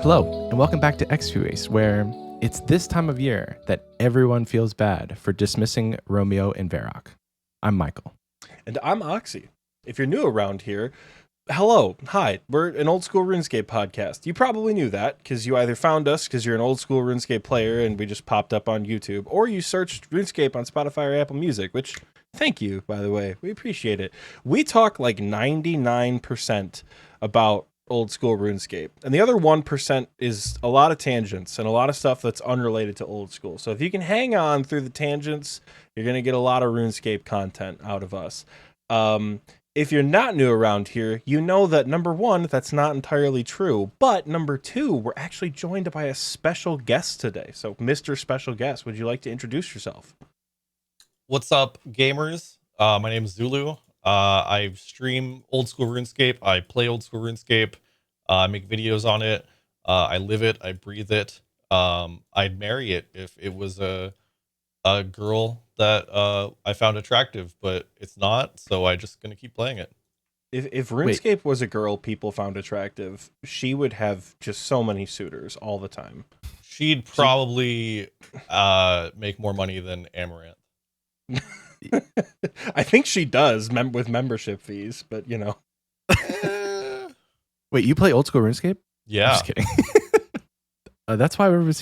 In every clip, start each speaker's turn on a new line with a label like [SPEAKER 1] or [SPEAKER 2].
[SPEAKER 1] Hello, and welcome back to Xpwaste, where it's this time of year that everyone feels bad for dismissing Romeo and Varrock. I'm Michael.
[SPEAKER 2] And I'm Oxie. If you're new around here, hello, hi, we're an Old School Runescape podcast. You probably knew that because you either found us because you're an Old School Runescape player and we just popped up on YouTube, or you searched Runescape on Spotify or Apple Music, which, thank you, by the way. We appreciate it. We talk like 99% about Old School RuneScape, and the other 1% is a lot of tangents and a lot of stuff that's unrelated to Old School. So if you can hang on through the tangents, you're going to get a lot of RuneScape content out of us. If you're not new around here, you know that number one, that's not entirely true, but number two, we're actually joined by a special guest today. So Mr. Special Guest, would you like to introduce yourself?
[SPEAKER 3] What's up, gamers? My name is Zulu. I stream Old School RuneScape. I play Old School RuneScape. I make videos on it. I live it. I breathe it. I'd marry it if it was a girl that I found attractive, but it's not. So I'm just gonna keep playing it.
[SPEAKER 2] If RuneScape was a girl people found attractive, she would have just so many suitors all the time.
[SPEAKER 3] She'd probably make more money than Amaranth.
[SPEAKER 2] I think she does with membership fees, but you know.
[SPEAKER 1] Wait, you play Old School RuneScape?
[SPEAKER 3] Yeah.
[SPEAKER 1] I'm just kidding. That's why everyone's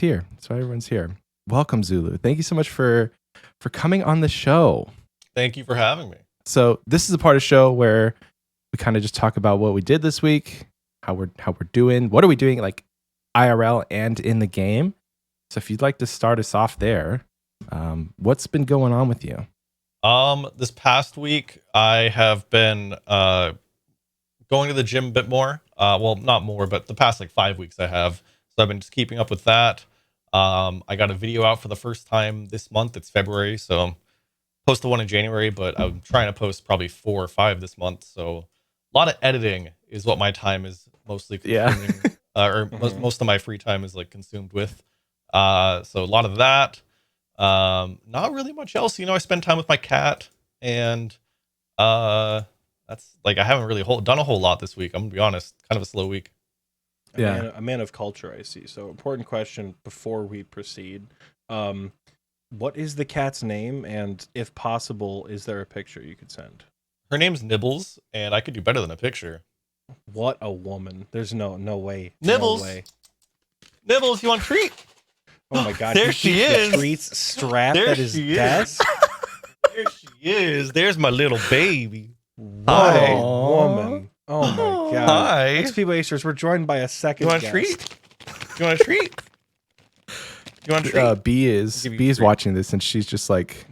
[SPEAKER 1] here. Welcome, Zulu. Thank you so much for coming on the show.
[SPEAKER 3] Thank you for having me.
[SPEAKER 1] So this is a part of the show where we kind of just talk about what we did this week, how we're doing, what are we doing like IRL and in the game. So if you'd like to start us off there, what's been going on with you?
[SPEAKER 3] This past week I have been going to the gym a bit more. Well, not more, but the past like 5 weeks I have. So I've been just keeping up with that. I got a video out for the first time this month. It's February, so post the one in January, but I'm trying to post probably 4 or 5 this month. So a lot of editing is what my time is mostly consuming. Most of my free time is like consumed with. So a lot of that. Not really much else. You know, I spend time with my cat, and that's like I haven't really done a whole lot this week. I'm gonna be honest, kind of a slow week.
[SPEAKER 2] A man of culture, I see. So important question before we proceed. What is the cat's name, and if possible, is there a picture you could send?
[SPEAKER 3] Her name's Nibbles, and I could do better than a picture.
[SPEAKER 2] What a woman. There's no way.
[SPEAKER 3] Nibbles.
[SPEAKER 2] No way.
[SPEAKER 3] Nibbles, you want a treat?
[SPEAKER 2] Oh my god,
[SPEAKER 3] There she is.
[SPEAKER 2] The treats strapped at his desk.
[SPEAKER 3] There she is. There's my little baby.
[SPEAKER 2] What a woman. Oh my god.
[SPEAKER 3] Hi.
[SPEAKER 2] Xpwasters, we're joined by a second
[SPEAKER 3] You want
[SPEAKER 2] guest.
[SPEAKER 3] a treat? You want a treat? You want a treat?
[SPEAKER 1] B is watching this, and she's just like,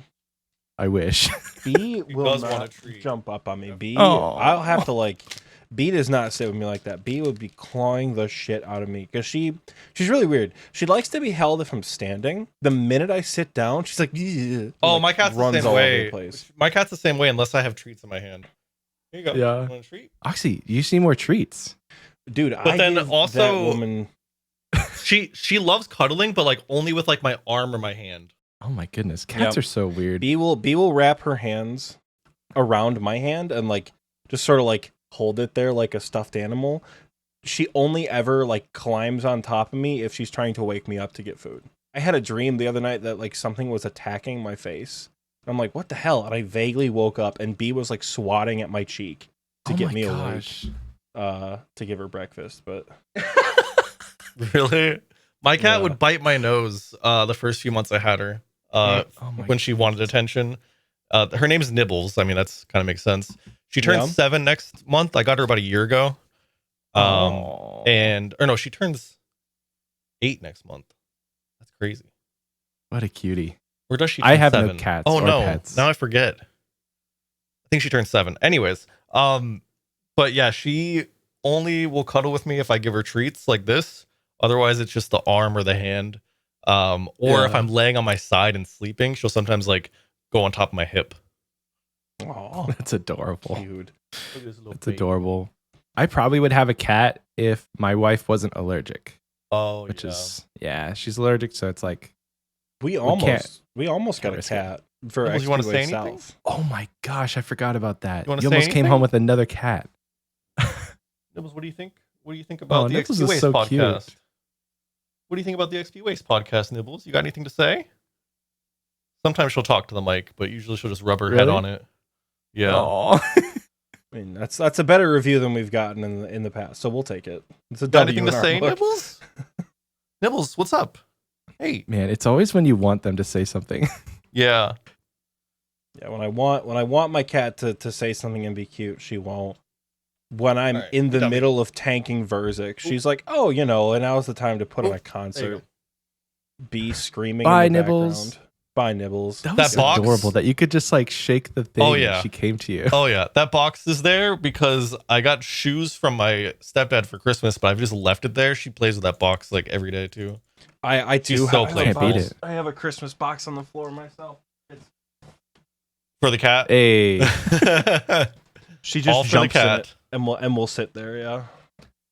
[SPEAKER 1] I wish.
[SPEAKER 2] B will
[SPEAKER 3] does
[SPEAKER 2] not
[SPEAKER 3] want a treat.
[SPEAKER 2] jump up on me. B,
[SPEAKER 1] Aw.
[SPEAKER 2] I'll have to like. B does not sit with me like that. B would be clawing the shit out of me because she's really weird. She likes to be held if I'm standing. The minute I sit down, she's like, "Ugh,"
[SPEAKER 3] Oh,
[SPEAKER 2] like,
[SPEAKER 3] my cat's the
[SPEAKER 2] runs
[SPEAKER 3] same
[SPEAKER 2] all over
[SPEAKER 3] way.
[SPEAKER 2] the place.
[SPEAKER 3] My cat's the same way unless I have treats in my hand. Here you go.
[SPEAKER 1] Yeah.
[SPEAKER 3] You want a treat?
[SPEAKER 1] Oxie, you see more treats.
[SPEAKER 2] Dude,
[SPEAKER 3] But
[SPEAKER 2] I
[SPEAKER 3] then
[SPEAKER 2] give
[SPEAKER 3] also-
[SPEAKER 2] that woman.
[SPEAKER 3] She loves cuddling, but like only with like my arm or my hand.
[SPEAKER 1] Oh my goodness, cats
[SPEAKER 2] Yep.
[SPEAKER 1] are so weird.
[SPEAKER 2] B will wrap her hands around my hand and like just sort of like hold it there like a stuffed animal. She only ever like climbs on top of me if she's trying to wake me up to get food. I had a dream the other night that like something was attacking my face. I'm like, what the hell? And I vaguely woke up and B was like swatting at my cheek to get me awake to give her breakfast. But
[SPEAKER 3] Really? My cat
[SPEAKER 2] Yeah.
[SPEAKER 3] would bite my nose the first few months I had her when she wanted attention. Her name's Nibbles. I mean, that's kind of makes sense. She turns
[SPEAKER 2] Yeah.
[SPEAKER 3] 7 next month. I got her about a year ago. She turns 8 next month. That's crazy.
[SPEAKER 1] What a cutie.
[SPEAKER 3] Or does she?
[SPEAKER 1] I
[SPEAKER 3] turn
[SPEAKER 1] have no
[SPEAKER 3] 7?
[SPEAKER 1] cats
[SPEAKER 3] Oh
[SPEAKER 1] or
[SPEAKER 3] no!
[SPEAKER 1] pets.
[SPEAKER 3] Now I forget. I think she turns 7. Anyways, but yeah, she only will cuddle with me if I give her treats like this. Otherwise, it's just the arm or the hand. Or if I'm laying on my side and sleeping, she'll sometimes like go on top of my hip.
[SPEAKER 2] oh,
[SPEAKER 1] That's adorable.
[SPEAKER 2] dude.
[SPEAKER 1] That's adorable. I probably would have a cat if my wife wasn't allergic.
[SPEAKER 3] Oh,
[SPEAKER 1] Which
[SPEAKER 3] yeah.
[SPEAKER 1] is she's allergic, so it's like
[SPEAKER 2] We
[SPEAKER 1] can't-
[SPEAKER 2] almost got a
[SPEAKER 1] risk it.
[SPEAKER 2] cat for
[SPEAKER 3] Nibbles, you wanna say
[SPEAKER 2] Xpwaste
[SPEAKER 3] anything?
[SPEAKER 2] South.
[SPEAKER 1] oh my gosh, I forgot about that.
[SPEAKER 3] You wanna
[SPEAKER 1] You
[SPEAKER 3] say
[SPEAKER 1] almost came
[SPEAKER 3] anything?
[SPEAKER 1] home with another cat.
[SPEAKER 3] Nibbles, what do you think? What do you think about the
[SPEAKER 1] Nibbles is
[SPEAKER 3] Xpwaste
[SPEAKER 1] so
[SPEAKER 3] podcast?
[SPEAKER 1] cute.
[SPEAKER 3] What do you think about the Xpwaste podcast, Nibbles? You got anything to say? Sometimes she'll talk to the mic, but usually she'll just rub her head
[SPEAKER 1] Really?
[SPEAKER 3] on it. Yeah.
[SPEAKER 1] Aw.
[SPEAKER 2] I mean, that's a better review than we've gotten in the past, so we'll take it. It's a
[SPEAKER 3] Got
[SPEAKER 2] W
[SPEAKER 3] anything
[SPEAKER 2] in
[SPEAKER 3] to
[SPEAKER 2] our
[SPEAKER 3] say,
[SPEAKER 2] book.
[SPEAKER 3] Nibbles? Nibbles, what's up? Hey.
[SPEAKER 1] Man, it's always when you want them to say something.
[SPEAKER 3] Yeah.
[SPEAKER 2] Yeah, when I want my cat to say something and be cute, she won't. When I'm
[SPEAKER 3] Alright,
[SPEAKER 2] in the
[SPEAKER 3] W.
[SPEAKER 2] middle of tanking Verzik, she's like, "Oh, and now's the time to put on a
[SPEAKER 3] There you
[SPEAKER 2] concert."
[SPEAKER 3] go.
[SPEAKER 2] Bee screaming
[SPEAKER 1] Bye,
[SPEAKER 2] in the
[SPEAKER 1] Nibbles.
[SPEAKER 2] background. Bye, Nibbles.
[SPEAKER 1] That
[SPEAKER 3] That
[SPEAKER 1] was
[SPEAKER 3] box-
[SPEAKER 1] adorable that you could just like shake the thing
[SPEAKER 3] Oh,
[SPEAKER 1] and
[SPEAKER 3] yeah.
[SPEAKER 1] she came to you.
[SPEAKER 3] Oh yeah, that box is there because I got shoes from my stepdad for Christmas, but I've just left it there. She plays with that box like every day too.
[SPEAKER 2] I do
[SPEAKER 3] She's so
[SPEAKER 2] have,
[SPEAKER 1] Can't beat it.
[SPEAKER 2] I have a Christmas box on the floor myself.
[SPEAKER 3] For the cat.
[SPEAKER 1] Hey,
[SPEAKER 2] She
[SPEAKER 3] All
[SPEAKER 2] just
[SPEAKER 3] for the
[SPEAKER 2] jumps in
[SPEAKER 3] cat.
[SPEAKER 2] it, and we'll sit there. Yeah.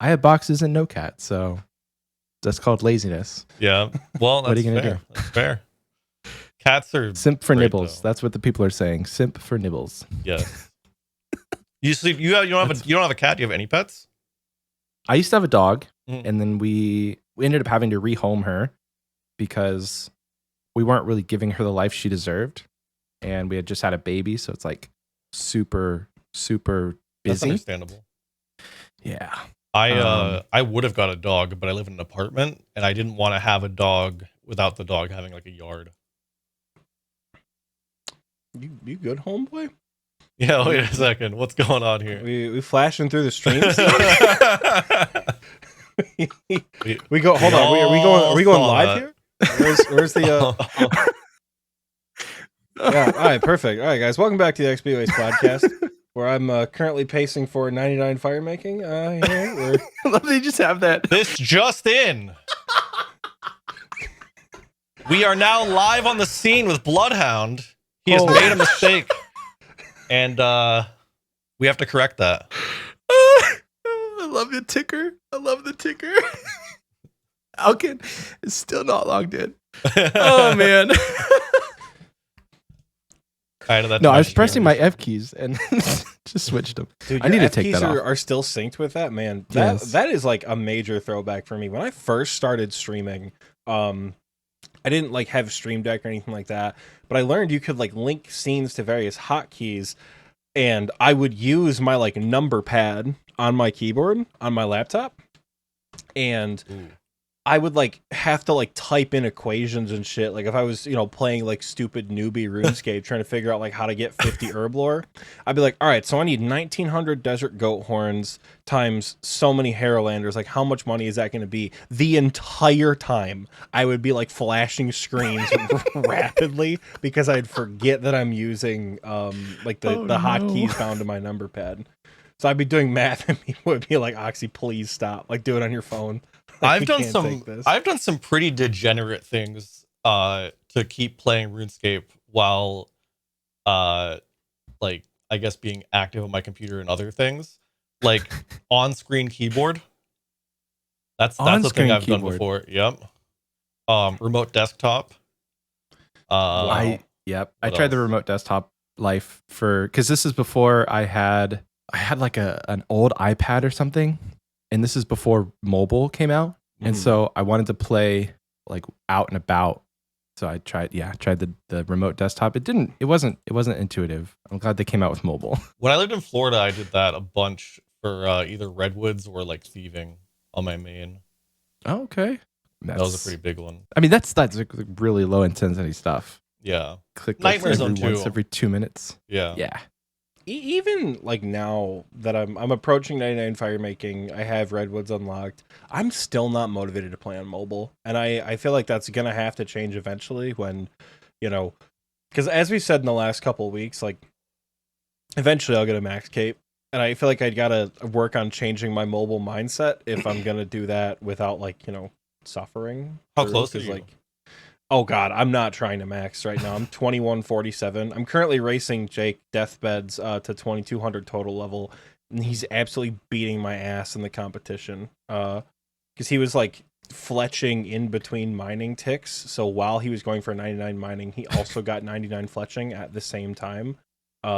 [SPEAKER 1] I have boxes and no cat, so that's called laziness.
[SPEAKER 3] Yeah. Well, that's
[SPEAKER 1] What are you gonna
[SPEAKER 3] fair.
[SPEAKER 1] do?
[SPEAKER 3] That's fair. Cats are
[SPEAKER 1] Simp for
[SPEAKER 3] Great,
[SPEAKER 1] nibbles.
[SPEAKER 3] though.
[SPEAKER 1] That's what the people are saying. Simp for nibbles.
[SPEAKER 3] yes. You sleep. You don't have a cat. Do you have any pets?
[SPEAKER 1] I used to have a dog,
[SPEAKER 3] Mhm.
[SPEAKER 1] and then we ended up having to rehome her because we weren't really giving her the life she deserved, and we had just had a baby, so it's like super
[SPEAKER 3] That's
[SPEAKER 1] busy.
[SPEAKER 3] understandable.
[SPEAKER 1] Yeah.
[SPEAKER 3] I would have got a dog, but I live in an apartment, and I didn't want to have a dog without the dog having like a yard.
[SPEAKER 2] You good, homeboy?
[SPEAKER 3] Yeah. Wait a second. What's going on here?
[SPEAKER 2] We flashing through the streams. we go. Hold on. Are we going
[SPEAKER 3] saw
[SPEAKER 2] live
[SPEAKER 3] that.
[SPEAKER 2] here? Where's the? Yeah. All right. Perfect. All right, guys. Welcome back to the Xpwaste podcast, where I'm currently pacing for 99 fire making. We're
[SPEAKER 1] I love they just have that.
[SPEAKER 3] This just in. We are now live on the scene with Bloodhound. He has
[SPEAKER 2] Holy
[SPEAKER 3] made a mistake, and we have to correct that.
[SPEAKER 1] I love the ticker. I love the ticker. Alkin is still not logged in. Oh man.
[SPEAKER 3] All right, that's
[SPEAKER 1] No, I
[SPEAKER 3] my
[SPEAKER 1] was pressing
[SPEAKER 3] stream.
[SPEAKER 1] my F keys and just switched them.
[SPEAKER 2] Dude,
[SPEAKER 1] I need
[SPEAKER 2] your
[SPEAKER 1] to take
[SPEAKER 2] F-keys
[SPEAKER 1] that off.
[SPEAKER 2] are still synced with that, man.
[SPEAKER 1] Yes.
[SPEAKER 2] That is like a major throwback for me. When I first started streaming, I didn't like have Stream Deck or anything like that, but I learned you could like link scenes to various hotkeys, and I would use my like number pad on my keyboard on my laptop, and
[SPEAKER 3] Ooh.
[SPEAKER 2] I would like have to like type in equations and shit. Like if I was, playing like stupid newbie RuneScape trying to figure out like how to get 50 herb lore, I'd be like, all right, so I need 1900 desert goat horns times so many Harrowlanders. Like how much money is that going to be? The entire time I would be like flashing screens rapidly because I'd forget that I'm using like the hotkeys found in my number pad. So I'd be doing math and people would be like, Oxie, please stop. Like do it on your phone. Like,
[SPEAKER 3] I've done some pretty degenerate things to keep playing RuneScape while like I guess being active on my computer and other things. Like on-screen keyboard. That's a
[SPEAKER 1] On-screen
[SPEAKER 3] thing I've done
[SPEAKER 1] keyboard.
[SPEAKER 3] before. Yep. Remote desktop.
[SPEAKER 1] I
[SPEAKER 3] What
[SPEAKER 1] tried the
[SPEAKER 3] else?
[SPEAKER 1] remote desktop life because this is before I had like an old iPad or something, and this is before mobile came out, and so I wanted to play like out and about. So I tried the remote desktop. It wasn't intuitive. I'm glad they came out with mobile.
[SPEAKER 3] When I lived in Florida, I did that a bunch for either redwoods or like thieving on my main.
[SPEAKER 1] Oh, okay,
[SPEAKER 3] That was a pretty big one.
[SPEAKER 1] I mean, that's like really low intensity stuff.
[SPEAKER 3] Yeah.
[SPEAKER 1] Click
[SPEAKER 3] Nightmare
[SPEAKER 1] like
[SPEAKER 3] Zone
[SPEAKER 1] once
[SPEAKER 3] 2.
[SPEAKER 1] every 2 minutes.
[SPEAKER 3] Yeah.
[SPEAKER 1] Yeah.
[SPEAKER 2] Even like now that I'm approaching 99 fire making, I have redwoods unlocked. I'm still not motivated to play on mobile, and I feel like that's gonna have to change eventually when, because as we said in the last couple of weeks, like eventually I'll get a max cape, and I feel like I gotta work on changing my mobile mindset if I'm gonna do that without like suffering.
[SPEAKER 3] How
[SPEAKER 2] through,
[SPEAKER 3] close are
[SPEAKER 2] 'cause,
[SPEAKER 3] you?
[SPEAKER 2] like, oh god, I'm not trying to max right now. I'm 2147. I'm currently racing Jake Deathbeds to 2200 total level, and he's absolutely beating my ass in the competition. Because he was like fletching in between mining ticks. So while he was going for 99 mining, he also got 99 fletching at the same time. So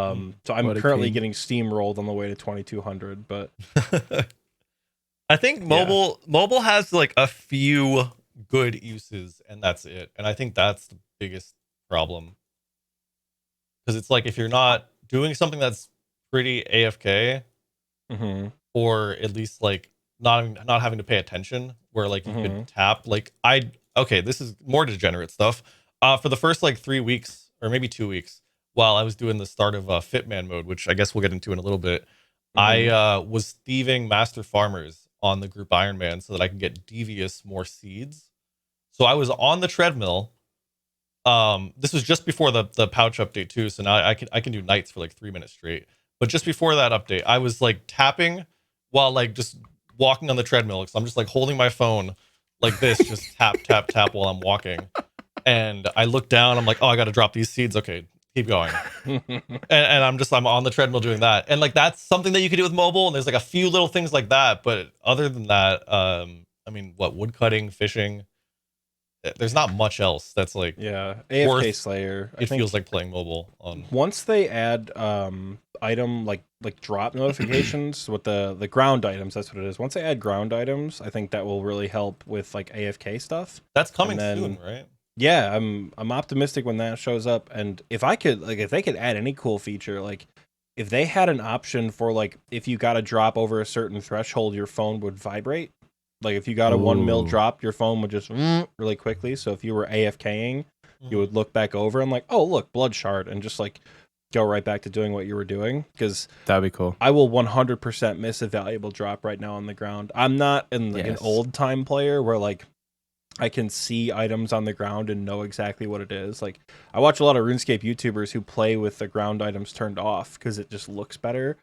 [SPEAKER 2] I'm
[SPEAKER 1] What a
[SPEAKER 2] currently
[SPEAKER 1] king.
[SPEAKER 2] getting steamrolled on the way to 2200. But
[SPEAKER 3] I think mobile has like a few good uses, and that's it. And I think that's the biggest problem, because it's like if you're not doing something that's pretty AFK, or at least like not having to pay attention, where like you could tap, like okay, this is more degenerate stuff. For the first like 3 weeks or maybe 2 weeks, while I was doing the start of Fitman mode, which I guess we'll get into in a little bit, I was thieving master farmers on the group Iron Man so that I could get devious more seeds. So I was on the treadmill. This was just before the pouch update too, so now I can do nights for like 3 minutes straight. But just before that update, I was like tapping while like just walking on the treadmill, because I'm just like holding my phone like this, just tap tap tap while I'm walking. And I look down, I'm like, oh, I got to drop these seeds. Okay, keep going. and I'm on the treadmill doing that. And like that's something that you can do with mobile. And there's like a few little things like that, but other than that, I mean, what, wood cutting, fishing. There's not much else that's like
[SPEAKER 2] AFK Slayer.
[SPEAKER 3] It feels like playing mobile on.
[SPEAKER 2] Once they add item like drop notifications with the ground items, that's what it is. Once they add ground items, I think that will really help with like AFK stuff.
[SPEAKER 3] That's coming soon, right?
[SPEAKER 2] Yeah, I'm optimistic when that shows up. And if they could add any cool feature, like if they had an option for like if you got a drop over a certain threshold, your phone would vibrate. Like if you got a 1 mil drop, your phone would just really quickly. So if you were AFKing, you would look back over and like, oh look, blood shard, and just like go right back to doing what you were doing. Because
[SPEAKER 1] that'd be cool.
[SPEAKER 2] I will 100% miss a valuable drop right now on the ground. I'm not an old time player where like I can see items on the ground and know exactly what it is. Like I watch a lot of RuneScape YouTubers who play with the ground items turned off because it just looks better.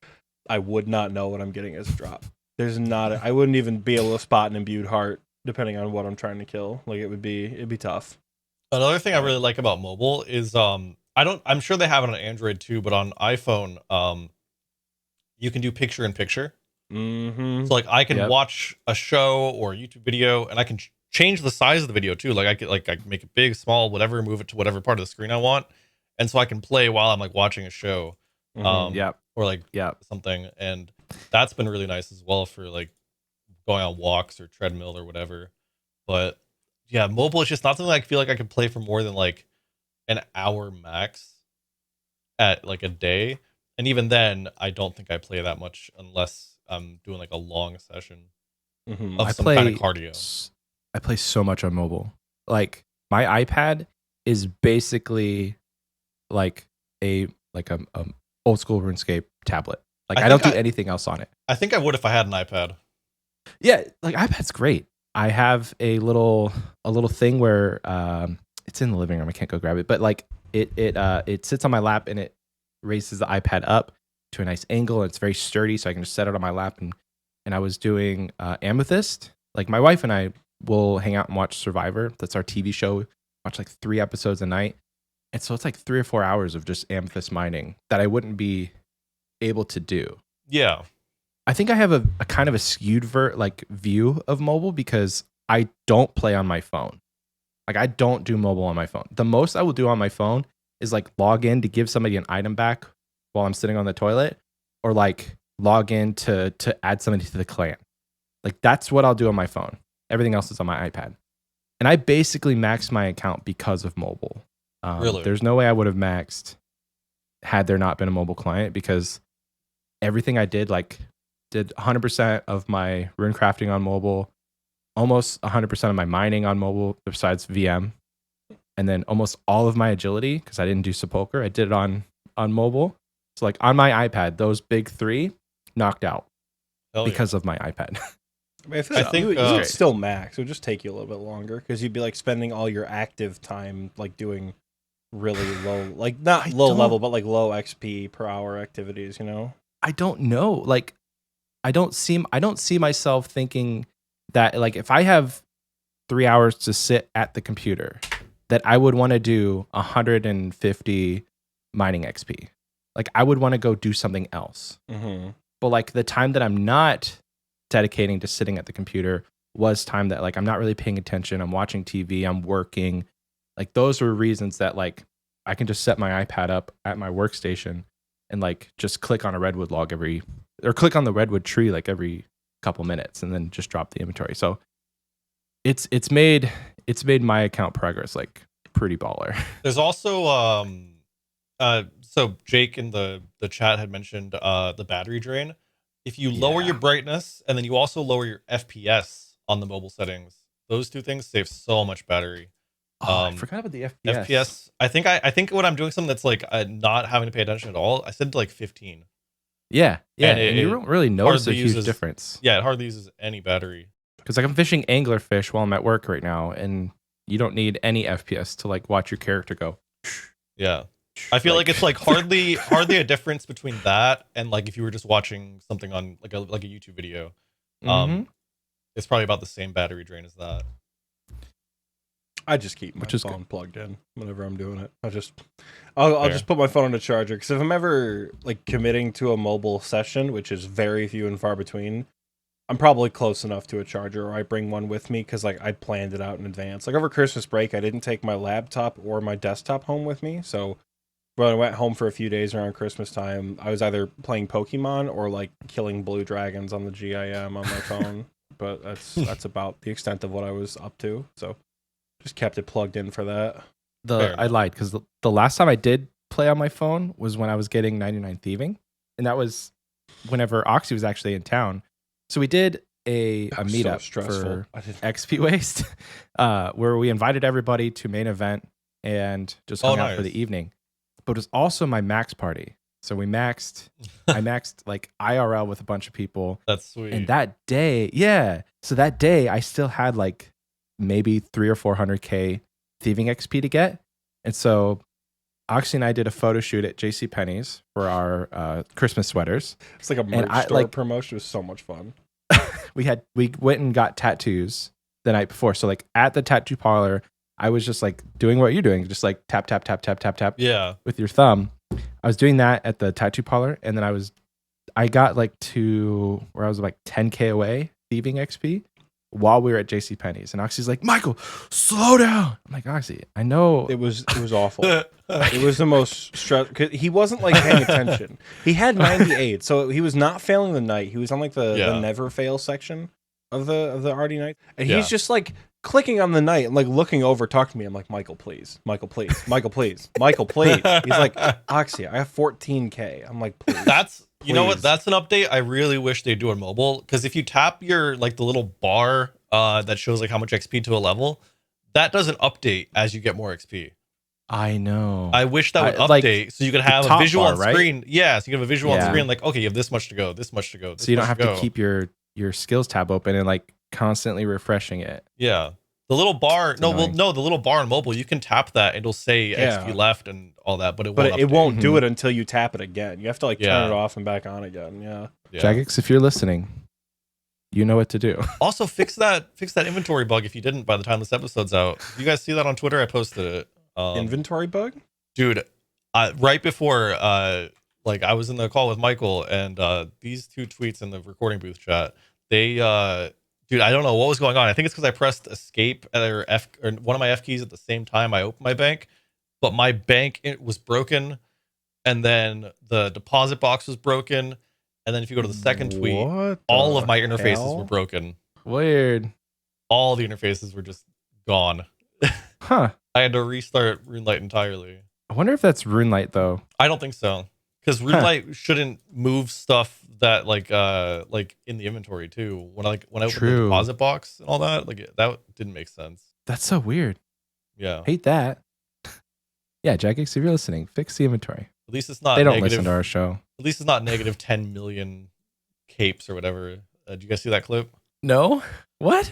[SPEAKER 2] I would not know what I'm getting as a drop. There's not. I wouldn't even be able to spot an imbued heart depending on what I'm trying to kill. Like it'd be tough.
[SPEAKER 3] Another thing I really like about mobile is I'm sure they have it on Android too, but on iPhone you can do picture in picture. So like I can watch a show or a YouTube video, and I can change the size of the video too. Like I can make it big, small, whatever, move it to whatever part of the screen I want, and so I can play while I'm like watching a show. Or like something, and that's been really nice as well for like going on walks or treadmill or whatever. But yeah, mobile is just not something I feel like I could play for more than like an hour max at like a day, and even then I don't think I play that much unless I'm doing like a long session of some kind of cardio.
[SPEAKER 1] I play so much on mobile. Like my iPad is basically like a Old School RuneScape tablet. Like I don't do anything else on it.
[SPEAKER 3] I think I would if I had an iPad.
[SPEAKER 1] Yeah, like iPad's great. I have a little thing where it's in the living room. I can't go grab it, but like it sits on my lap and it raises the iPad up to a nice angle, and it's very sturdy, so I can just set it on my lap. And I was doing Amethyst. Like my wife and I will hang out and watch Survivor. That's our TV show. Watch like 3 episodes a night. And so it's like 3 or 4 hours of just amethyst mining that I wouldn't be able to do.
[SPEAKER 3] Yeah.
[SPEAKER 1] I think I have a kind of a skewed view of mobile because I don't play on my phone. Like I don't do mobile on my phone. The most I will do on my phone is like log in to give somebody an item back while I'm sitting on the toilet, or like log in to add somebody to the clan. Like that's what I'll do on my phone. Everything else is on my iPad. And I basically maxed my account because of mobile.
[SPEAKER 3] Really?
[SPEAKER 1] There's no way I would have maxed had there not been a mobile client, because everything I did 100% of my rune crafting on mobile, almost 100% of my mining on mobile besides VM, and then almost all of my agility, because I didn't do sepulcher, I did it on mobile. So like on my iPad, those big 3 knocked out because of my iPad.
[SPEAKER 2] I think you would still max. It would just take you a little bit longer because you'd be like spending all your active time like doing really low, like not low level, but like low XP per hour activities, you know?
[SPEAKER 1] I don't know. Like I don't see myself thinking that like if I have 3 hours to sit at the computer, that I would want to do 150 mining XP. Like I would want to go do something else. But like the time that I'm not dedicating to sitting at the computer was time that like I'm not really paying attention. I'm watching TV. I'm working. Like those were reasons that like I can just set my iPad up at my workstation and like just click on a redwood log click on the redwood tree like every couple minutes and then just drop the inventory. So it's made my account progress like pretty baller.
[SPEAKER 3] There's also so Jake in the chat had mentioned the battery drain. If you lower your brightness and then you also lower your FPS on the mobile settings, those two things save so much battery.
[SPEAKER 1] I forgot about the FPS.
[SPEAKER 3] FPS. I think when I'm doing something that's like not having to pay attention at all, I set it to like 15.
[SPEAKER 1] Yeah,
[SPEAKER 3] And
[SPEAKER 1] and you don't really notice a
[SPEAKER 3] hardly
[SPEAKER 1] huge
[SPEAKER 3] uses-
[SPEAKER 1] difference.
[SPEAKER 3] Yeah, it hardly uses any battery.
[SPEAKER 1] Because like I'm fishing anglerfish while I'm at work right now, and you don't need any FPS to like watch your character go.
[SPEAKER 3] Yeah. I feel like it's like hardly a difference between that and like if you were just watching something on like a YouTube video. It's probably about the same battery drain as that.
[SPEAKER 2] I just keep my
[SPEAKER 1] Which is
[SPEAKER 2] phone plugged in whenever I'm doing it. I'll just put my phone on a charger, because if I'm ever like committing to a mobile session, which is very few and far between, I'm probably close enough to a charger, or I bring one with me because like I planned it out in advance. Like over Christmas break, I didn't take my laptop or my desktop home with me, so when I went home for a few days around Christmas time, I was either playing Pokemon or like killing blue dragons on the GIM on my phone. But that's about the extent of what I was up to. So just kept it plugged in for that.
[SPEAKER 1] I lied because the last time I did play on my phone was when I was getting 99 Thieving, and that was whenever Oxie was actually in town. So we did a meetup for Xpwaste, where we invited everybody to main event and just hung out for the evening. But it was also my max party. So I maxed like IRL with a bunch of people.
[SPEAKER 3] That's sweet.
[SPEAKER 1] And that day, so that day I still had like maybe 300 or 400k thieving XP to get. And so Oxie and I did a photo shoot at JCPenney's for our Christmas sweaters.
[SPEAKER 2] It's like a merch store promotion. It was so much fun.
[SPEAKER 1] We went and got tattoos the night before. So like at the tattoo parlor, I was just like doing what you're doing, just like tap, tap, tap, tap, tap, tap.
[SPEAKER 3] Yeah.
[SPEAKER 1] With your thumb. I was doing that at the tattoo parlor, and then I got like to where I was like 10k away thieving XP while we were at JCPenney's. And Oxie's like, Michael, slow down. I'm like, Oxie, I know.
[SPEAKER 2] It was awful. It was the most stress. He wasn't like paying attention. He had 98, so he was not failing the night. He was on like the never fail section of the RD night, and he's just like clicking on the night and like looking over, talking to me. I'm like, Michael, please, Michael, please, Michael, please, Michael, please. He's like, Oxie, I have 14k. I'm like, please.
[SPEAKER 3] You know what? That's an update I really wish they'd do on mobile, because if you tap your like the little bar that shows like how much XP to a level, that doesn't update as you get more XP.
[SPEAKER 1] I know.
[SPEAKER 3] I wish that would update, so you could have a visual on screen.
[SPEAKER 1] Right?
[SPEAKER 3] Yeah, so you can have a visual on screen like, okay, you have this much to go, this much to go.
[SPEAKER 1] So you don't have to keep your skills tab open and like constantly refreshing it.
[SPEAKER 3] Yeah. The little bar, the little bar on mobile, you can tap that, it'll say XP left and all that, but it won't
[SPEAKER 2] do it until you tap it again. You have to like turn it off and back on again. Yeah.
[SPEAKER 1] Jagex, if you're listening, you know what to do.
[SPEAKER 3] Also, fix that inventory bug if you didn't by the time this episode's out. You guys see that on Twitter? I posted it.
[SPEAKER 2] Inventory bug?
[SPEAKER 3] Dude, right before like I was in the call with Michael, and these two tweets in the recording booth chat, they dude, I don't know what was going on. I think it's because I pressed escape or F or one of my F keys at the same time I opened my bank, but my bank was broken, and then the deposit box was broken, and then if you go to the second tweet, all of my interfaces were broken.
[SPEAKER 1] Weird.
[SPEAKER 3] All the interfaces were just gone.
[SPEAKER 1] Huh.
[SPEAKER 3] I had to restart RuneLite entirely.
[SPEAKER 1] I wonder if that's RuneLite though.
[SPEAKER 3] I don't think so, because RuneLite shouldn't move stuff that like in the inventory too. When I opened the deposit box and all that, like that didn't make sense.
[SPEAKER 1] That's so weird.
[SPEAKER 3] Yeah.
[SPEAKER 1] Hate that. Yeah, Jagex, if you're listening, fix the inventory.
[SPEAKER 3] At least it's not.
[SPEAKER 1] They don't listen to our show.
[SPEAKER 3] At least it's not negative 10 million capes or whatever. Did you guys see that clip?
[SPEAKER 1] No. What?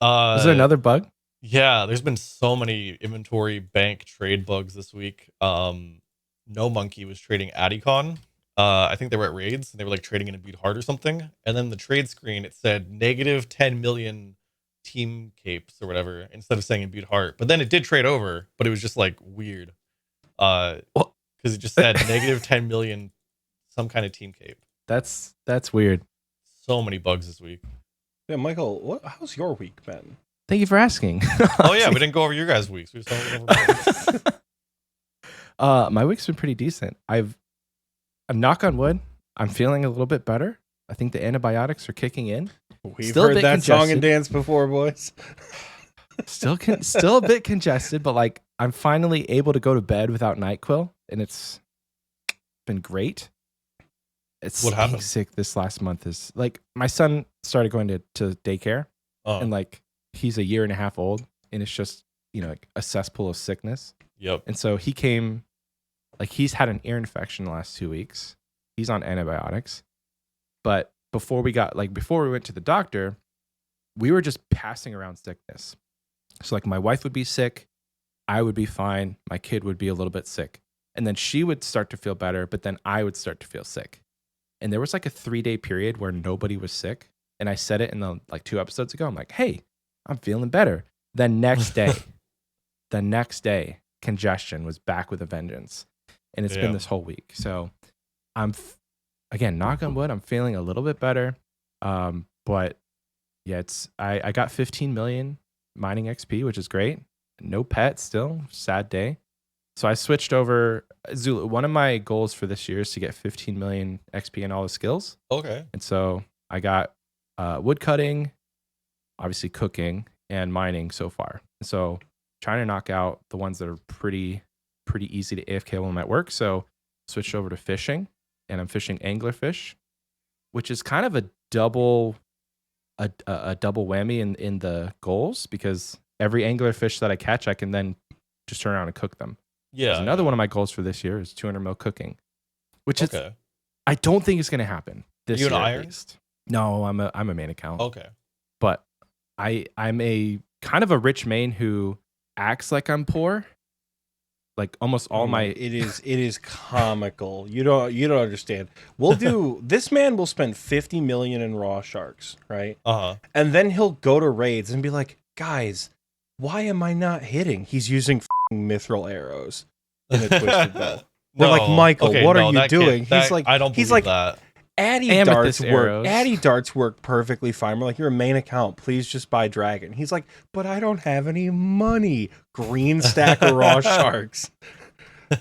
[SPEAKER 1] Is there another bug?
[SPEAKER 3] Yeah, there's been so many inventory bank trade bugs this week. No Monkey was trading Adicon. I think they were at raids and they were like trading in a beat hard or something. And then the trade screen, it said negative 10 million team capes or whatever instead of saying in beat heart. But then it did trade over, but it was just like weird. Because it just said negative 10 million some kind of team cape.
[SPEAKER 1] That's weird.
[SPEAKER 3] So many bugs this week.
[SPEAKER 2] Yeah, Michael, how's your week been?
[SPEAKER 1] Thank you for asking.
[SPEAKER 3] Oh yeah, we didn't go over your guys' weeks. We just went over
[SPEAKER 1] my week's been pretty decent. I'm knock on wood, I'm feeling a little bit better. I think the antibiotics are kicking in.
[SPEAKER 2] We've
[SPEAKER 1] Still a
[SPEAKER 2] heard
[SPEAKER 1] bit
[SPEAKER 2] that song
[SPEAKER 1] congested.
[SPEAKER 2] and dance before, boys.
[SPEAKER 1] Still a bit congested, but like I'm finally able to go to bed without NyQuil, and it's been great. It's
[SPEAKER 3] What
[SPEAKER 1] being
[SPEAKER 3] happened?
[SPEAKER 1] sick this last month is like my son started going to daycare, and like he's a year and a half old, and it's just like a cesspool of sickness.
[SPEAKER 3] Yep.
[SPEAKER 1] And so he came, like he's had an ear infection the last 2 weeks. He's on antibiotics, but before we went to the doctor, we were just passing around sickness. So like my wife would be sick, I would be fine, my kid would be a little bit sick, and then she would start to feel better, but then I would start to feel sick. And there was like a 3-day period where nobody was sick, and I said it in the like 2 episodes ago. I'm like, hey, I'm feeling better. Then next day, congestion was back with a vengeance, and it's been this whole week. So I'm again, knock on wood, I'm feeling a little bit better. But yeah, I got 15 million mining XP, which is great. No pet still, sad day. So I switched over Zulu. One of my goals for this year is to get 15 million XP in all the skills.
[SPEAKER 3] Okay.
[SPEAKER 1] And so I got wood cutting, obviously cooking, and mining so far. So trying to knock out the ones that are pretty easy to AFK while I'm at work. So switched over to fishing, and I'm fishing anglerfish, which is kind of a double whammy in the goals, because every anglerfish that I catch, I can then just turn around and cook them.
[SPEAKER 3] Yeah.
[SPEAKER 1] Another one of my goals for this year is 200 mil cooking, which is
[SPEAKER 3] Okay.
[SPEAKER 1] I don't think it's going to happen this
[SPEAKER 3] You an
[SPEAKER 1] year.
[SPEAKER 3] iron?
[SPEAKER 1] At least. No, I'm a main account.
[SPEAKER 3] Okay.
[SPEAKER 1] But I'm a kind of a rich main who acts like I'm poor. Like almost all my
[SPEAKER 2] it is comical. You don't understand. This man will spend 50 million in raw sharks, right? And then he'll go to raids and be like, guys, why am I not hitting? He's using mithril arrows in a twisted bow. We're like, Michael, what are you doing? He's like,
[SPEAKER 3] I don't believe that.
[SPEAKER 2] Addy
[SPEAKER 1] Amethyst
[SPEAKER 2] darts
[SPEAKER 1] arrows.
[SPEAKER 2] work. Addy darts work perfectly fine. We're like, you're a main account. Please just buy dragon. He's like, but I don't have any money. Green stack of raw sharks.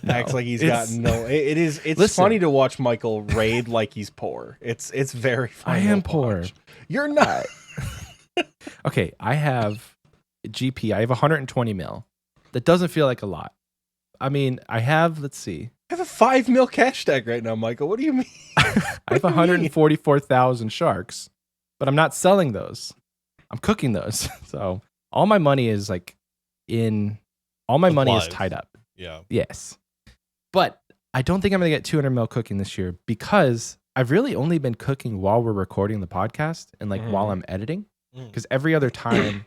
[SPEAKER 2] Acts like he's got no. It's
[SPEAKER 1] Listen,
[SPEAKER 2] funny to watch Michael raid like he's poor. It's very funny.
[SPEAKER 1] I am poor.
[SPEAKER 2] You're not.
[SPEAKER 1] Okay, I have GP. I have 120 mil. That doesn't feel like a lot. I mean, I have, let's see.
[SPEAKER 2] I have a 5 mil cash stack right now, Michael. What do you mean?
[SPEAKER 1] I have 144,000 sharks, but I'm not selling those. I'm cooking those. So all my money is like money is tied up.
[SPEAKER 3] Yeah.
[SPEAKER 1] Yes. But I don't think I'm going to get 200 mil cooking this year, because I've really only been cooking while we're recording the podcast and like while I'm editing. Because every other time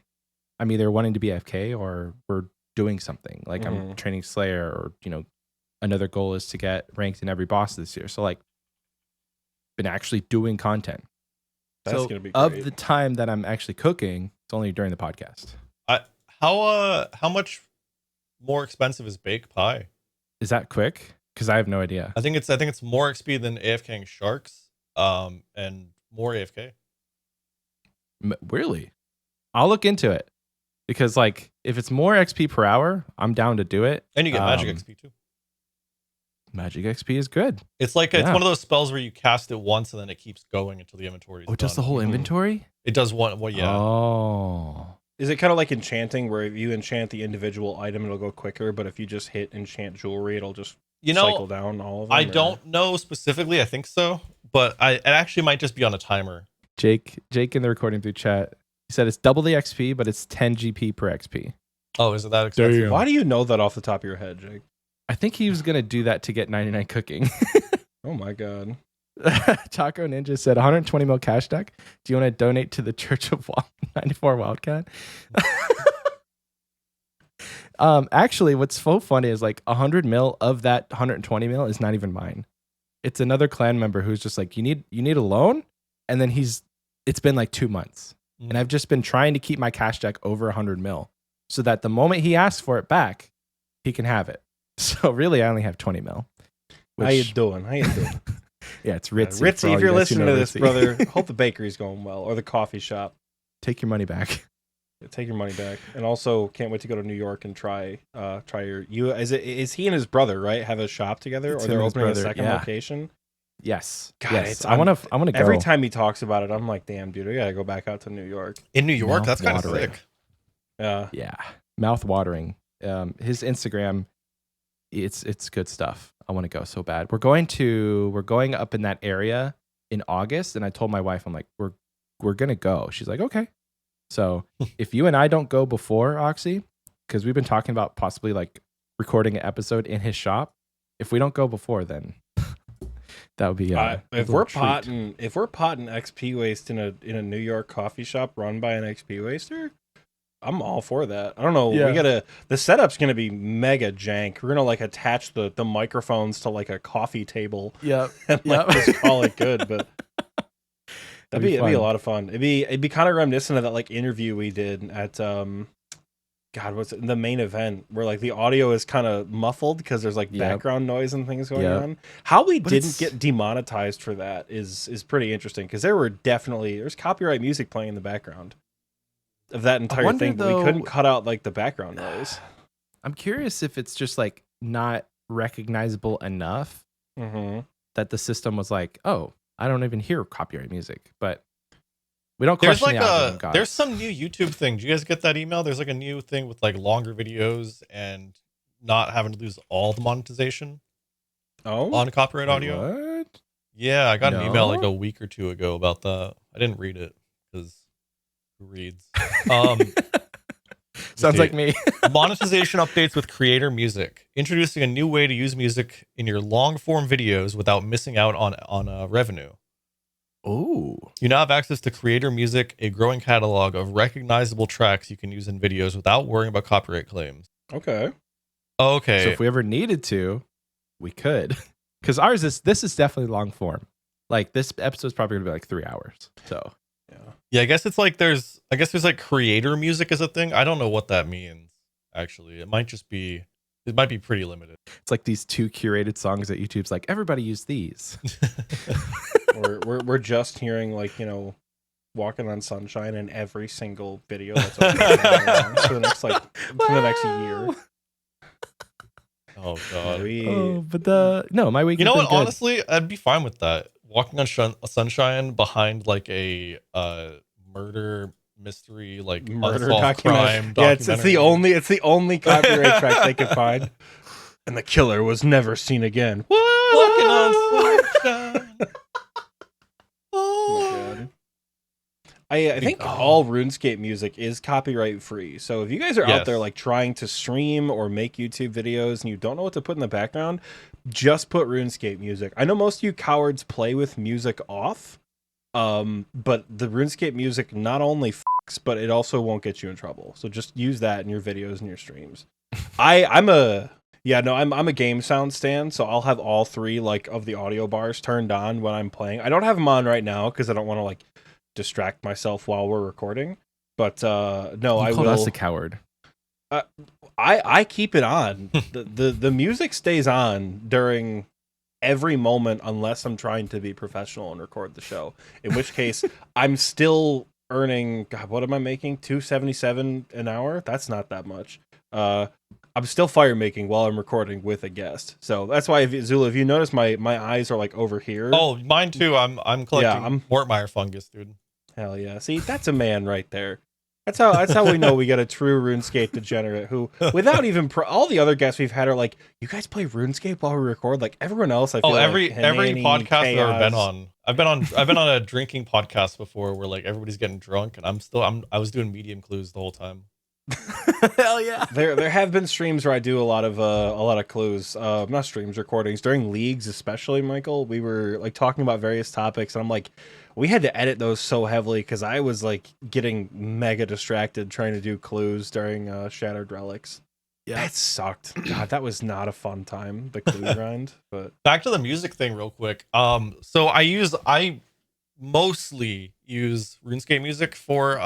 [SPEAKER 1] I'm either wanting to be AFK or we're doing something. Like I'm training Slayer, or another goal is to get ranked in every boss this year. So like been actually doing content.
[SPEAKER 2] That's gonna be great.
[SPEAKER 1] Of the time that I'm actually cooking, it's only during the podcast.
[SPEAKER 3] How much more expensive is baked pie?
[SPEAKER 1] Is that quick? Because I have no idea.
[SPEAKER 3] I think it's more XP than AFKing sharks, and more AFK.
[SPEAKER 1] Really? I'll look into it, because like if it's more XP per hour, I'm down to do it.
[SPEAKER 3] And you get magic XP too.
[SPEAKER 1] Magic XP is good.
[SPEAKER 3] It's like it's one of those spells where you cast it once and then it keeps going until the inventory is done.
[SPEAKER 1] It does the whole inventory?
[SPEAKER 3] It does one. Well, yeah.
[SPEAKER 1] Oh.
[SPEAKER 2] Is it kind of like enchanting, where if you enchant the individual item, it'll go quicker, but if you just hit enchant jewelry, it'll just cycle down all of them?
[SPEAKER 3] I don't know specifically. I think so, but it actually might just be on a timer.
[SPEAKER 1] Jake in the recording through chat, he said it's double the XP, but it's 10 GP per XP.
[SPEAKER 3] Oh, is it that expensive?
[SPEAKER 2] Why do you know that off the top of your head, Jake?
[SPEAKER 1] I think he was going to do that to get 99 cooking.
[SPEAKER 2] Oh my God.
[SPEAKER 1] Taco Ninja said 120 mil cash deck. Do you want to donate to the Church of 94 Wildcat? Actually, what's so funny is like 100 mil of that 120 mil is not even mine. It's another clan member who's just like, you need a loan? And then it's been like 2 months. And I've just been trying to keep my cash deck over 100 mil so that the moment he asks for it back, he can have it. So really, I only have 20 mil.
[SPEAKER 2] How you doing?
[SPEAKER 1] Yeah, it's Ritzy.
[SPEAKER 2] Ritzy, if you're listening to this,
[SPEAKER 1] Ritzy.
[SPEAKER 2] brother, hope the bakery's going well, or the coffee shop.
[SPEAKER 1] Take your money back.
[SPEAKER 2] Take your money back, and also can't wait to go to New York and try your. Is he and his brother, right, have a shop together, or they're opening a second location?
[SPEAKER 1] Yes.
[SPEAKER 2] God,
[SPEAKER 1] yes. I want to go.
[SPEAKER 2] Every time he talks about it, I'm like, damn, dude, I gotta go back out to New York.
[SPEAKER 3] In New York, that's kind of
[SPEAKER 1] Mouth-watering.
[SPEAKER 3] sick.
[SPEAKER 2] Yeah.
[SPEAKER 1] Mouth watering. His Instagram, it's good stuff. I want to go so bad. We're going up in that area in August, and I told my wife, I'm like, we're gonna go. She's like, okay. So if you and I don't go before Oxie, because we've been talking about possibly like recording an episode in his shop. If we don't go before, then that would be
[SPEAKER 2] if we're potting Xpwaste in a New York coffee shop run by an Xpwaster, I'm all for that. I don't know.
[SPEAKER 1] Yeah.
[SPEAKER 2] The setup's gonna be mega jank. We're gonna like attach the microphones to like a coffee table.
[SPEAKER 1] Yep.
[SPEAKER 2] And like just call it good. But it'd be a
[SPEAKER 1] fun.
[SPEAKER 2] lot of fun. It'd be kind of reminiscent of that like interview we did at God, what's it, the main event where like the audio is kind of muffled because there's like background noise and things going on. How we didn't get demonetized for that is pretty interesting because there's copyright music playing in the background of that entire thing, but we couldn't cut out like the background noise.
[SPEAKER 1] I'm curious if it's just like not recognizable enough that the system was like, oh, I don't even hear copyright music, but we don't question the algorithm, guys.
[SPEAKER 3] There's some new YouTube thing. Did you guys get that email? There's like a new thing with like longer videos and not having to lose all the monetization on copyright audio.
[SPEAKER 1] What?
[SPEAKER 3] Yeah, I got an email like a week or two ago about that. I didn't read it because who reads?
[SPEAKER 1] Sounds like me.
[SPEAKER 3] Monetization updates with creator music. Introducing a new way to use music in your long form videos without missing out on revenue.
[SPEAKER 1] Oh.
[SPEAKER 3] You now have access to creator music, a growing catalog of recognizable tracks you can use in videos without worrying about copyright claims.
[SPEAKER 2] Okay.
[SPEAKER 1] So if we ever needed to, we could. Because this is definitely long form. Like this episode's probably gonna be like 3 hours. So
[SPEAKER 3] yeah, I guess it's like there's like creator music as a thing. I don't know what that means, actually. It might be pretty limited.
[SPEAKER 1] It's like these 2 curated songs that YouTube's like, everybody use these.
[SPEAKER 2] we're just hearing like, you know, Walking on Sunshine in every single video that's for the next year.
[SPEAKER 3] Oh god.
[SPEAKER 1] My week.
[SPEAKER 3] You know what? Good. Honestly, I'd be fine with that. Walking on Sunshine behind like a murder mystery, like
[SPEAKER 2] murder
[SPEAKER 3] crime.
[SPEAKER 2] Yeah, it's the only copyright track they could find. And the killer was never seen again.
[SPEAKER 3] Walking on Sunshine.
[SPEAKER 2] Oh my god. I think all RuneScape music is copyright free. So if you guys are out there like trying to stream or make YouTube videos and you don't know what to put in the background, just put RuneScape music. I know most of you cowards play with music off, but the RuneScape music not only fucks, but it also won't get you in trouble. So just use that in your videos and your streams. I'm a game sound stand, so I'll have all 3 like of the audio bars turned on when I'm playing. I don't have them on right now because I don't want to like distract myself while we're recording. But I will.
[SPEAKER 1] Us a coward.
[SPEAKER 2] I keep it on. the music stays on during every moment unless I'm trying to be professional and record the show. In which case, I'm still earning. God, what am I making? $2.77 an hour. That's not that much. I'm still fire making while I'm recording with a guest. So that's why, Zulu, if you notice, my eyes are like over here.
[SPEAKER 3] Oh, mine too. I'm collecting Mortmeyer fungus, dude.
[SPEAKER 2] Hell yeah! See, that's a man right there. That's how we know we got a true RuneScape degenerate who, without even all the other guests we've had are like, you guys play RuneScape while we record? Like everyone else, I feel
[SPEAKER 3] every
[SPEAKER 2] like
[SPEAKER 3] podcast I've ever been on. I've been on a drinking podcast before where like everybody's getting drunk and I was doing medium clues the whole time.
[SPEAKER 1] Hell yeah!
[SPEAKER 2] There have been streams where I do a lot of clues. Not streams, recordings during leagues, especially. Michael, we were like talking about various topics, and I'm like, we had to edit those so heavily because I was like getting mega distracted trying to do clues during Shattered Relics. Yeah, that sucked. God, that was not a fun time. The clue grind. But
[SPEAKER 3] back to the music thing, real quick. So I mostly use RuneScape music for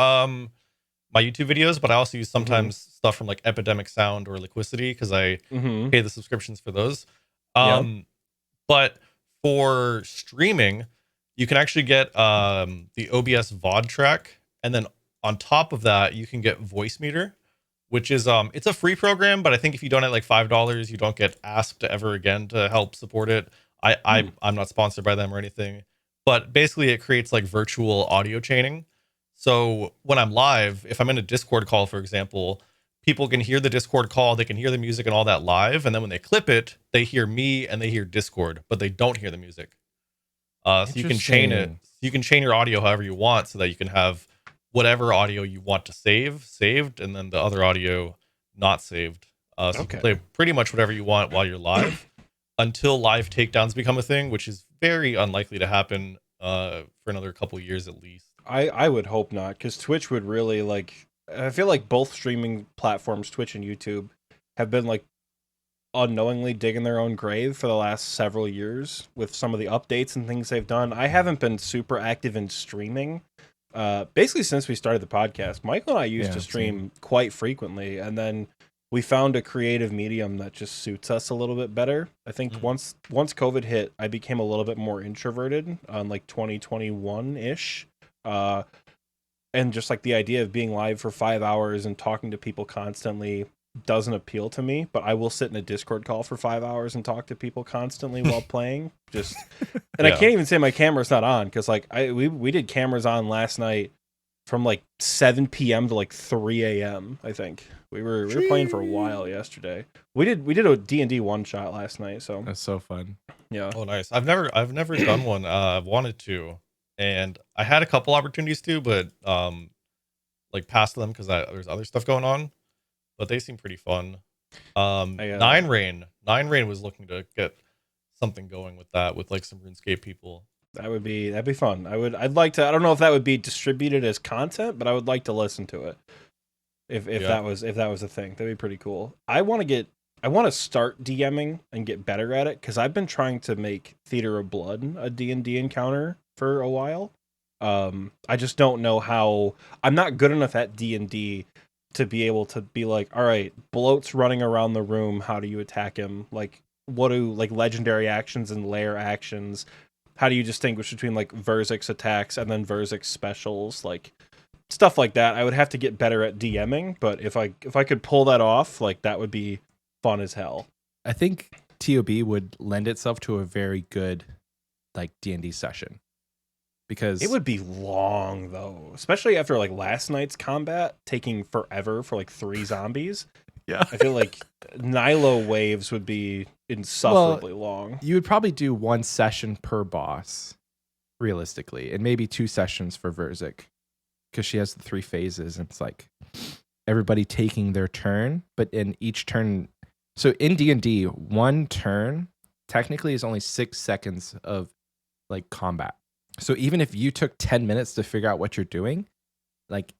[SPEAKER 3] my YouTube videos, but I also use sometimes stuff from like Epidemic Sound or Liquidity because I pay the subscriptions for those. But for streaming, you can actually get the OBS VOD track, and then on top of that, you can get Voice Meter, which is it's a free program, but I think if you donate like $5, you don't get asked ever again to help support it. I'm not sponsored by them or anything, but basically it creates like virtual audio chaining. So when I'm live, if I'm in a Discord call, for example, people can hear the Discord call, they can hear the music and all that live, and then when they clip it, they hear me and they hear Discord, but they don't hear the music. So you can chain it. You can chain your audio however you want, so that you can have whatever audio you want to saved, and then the other audio not saved. So you can play pretty much whatever you want while you're live, until live takedowns become a thing, which is very unlikely to happen for another couple years at least.
[SPEAKER 2] I would hope not, because Twitch would really like. I feel like both streaming platforms, Twitch and YouTube, have been like unknowingly digging their own grave for the last several years with some of the updates and things they've done. I haven't been super active in streaming basically since we started the podcast. Michael and I used to stream quite frequently, and then we found a creative medium that just suits us a little bit better. I think once COVID hit, I became a little bit more introverted on like 2021-ish. And just like the idea of being live for 5 hours and talking to people constantly doesn't appeal to me, but I will sit in a Discord call for 5 hours and talk to people constantly while playing. I can't even say my camera's not on, because like we did cameras on last night from like 7 p.m. to like 3 a.m. I think we were playing for a while yesterday. We did a D&D one shot last night, so
[SPEAKER 1] that's so fun.
[SPEAKER 2] Yeah.
[SPEAKER 3] Oh, nice. I've never done one. I've wanted to, and I had a couple opportunities to, but like passed them because there's other stuff going on. But they seem pretty fun. Nine Rain was looking to get something going with that, with like some RuneScape people.
[SPEAKER 2] That'd be fun. I'd like to. I don't know if that would be distributed as content, but I would like to listen to it. If that was a thing, that'd be pretty cool. I want to start DMing and get better at it, because I've been trying to make Theater of Blood a D&D encounter for a while. I just don't know how. I'm not good enough at D&D to be able to be like, all right, Bloat's running around the room, how do you attack him? Like, what do like legendary actions and lair actions? How do you distinguish between like Verzik's attacks and then Verzik's specials? Like stuff like that. I would have to get better at DMing, but if I could pull that off, like that would be fun as hell.
[SPEAKER 1] I think TOB would lend itself to a very good like D&D session, because
[SPEAKER 2] it would be long though, especially after like last night's combat taking forever for like 3 zombies.
[SPEAKER 1] Yeah.
[SPEAKER 2] I feel like Nilo waves would be insufferably long.
[SPEAKER 1] You would probably do 1 session per boss, realistically, and maybe 2 sessions for Verzik, because she has the 3 phases, and it's like everybody taking their turn, but in each turn. So in D&D, 1 turn technically is only 6 seconds of like combat. So even if you took 10 minutes to figure out what you're doing, like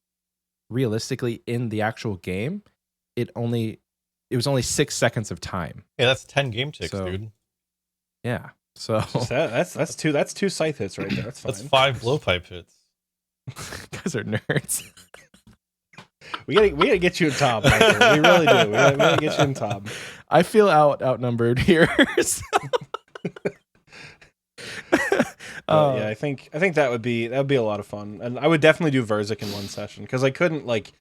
[SPEAKER 1] realistically in the actual game, it was only 6 seconds of time.
[SPEAKER 3] Yeah, that's 10 game ticks, dude.
[SPEAKER 1] Yeah. So
[SPEAKER 2] that's two scythe hits right there. That's fine.
[SPEAKER 3] That's 5 blowpipe hits.
[SPEAKER 1] Guys are nerds.
[SPEAKER 2] We gotta get you in top, Michael. We really do. We gotta get you in top.
[SPEAKER 1] I feel outnumbered here.
[SPEAKER 2] Yeah, I think that would be a lot of fun, and I would definitely do Verzik in 1 session, because I couldn't like.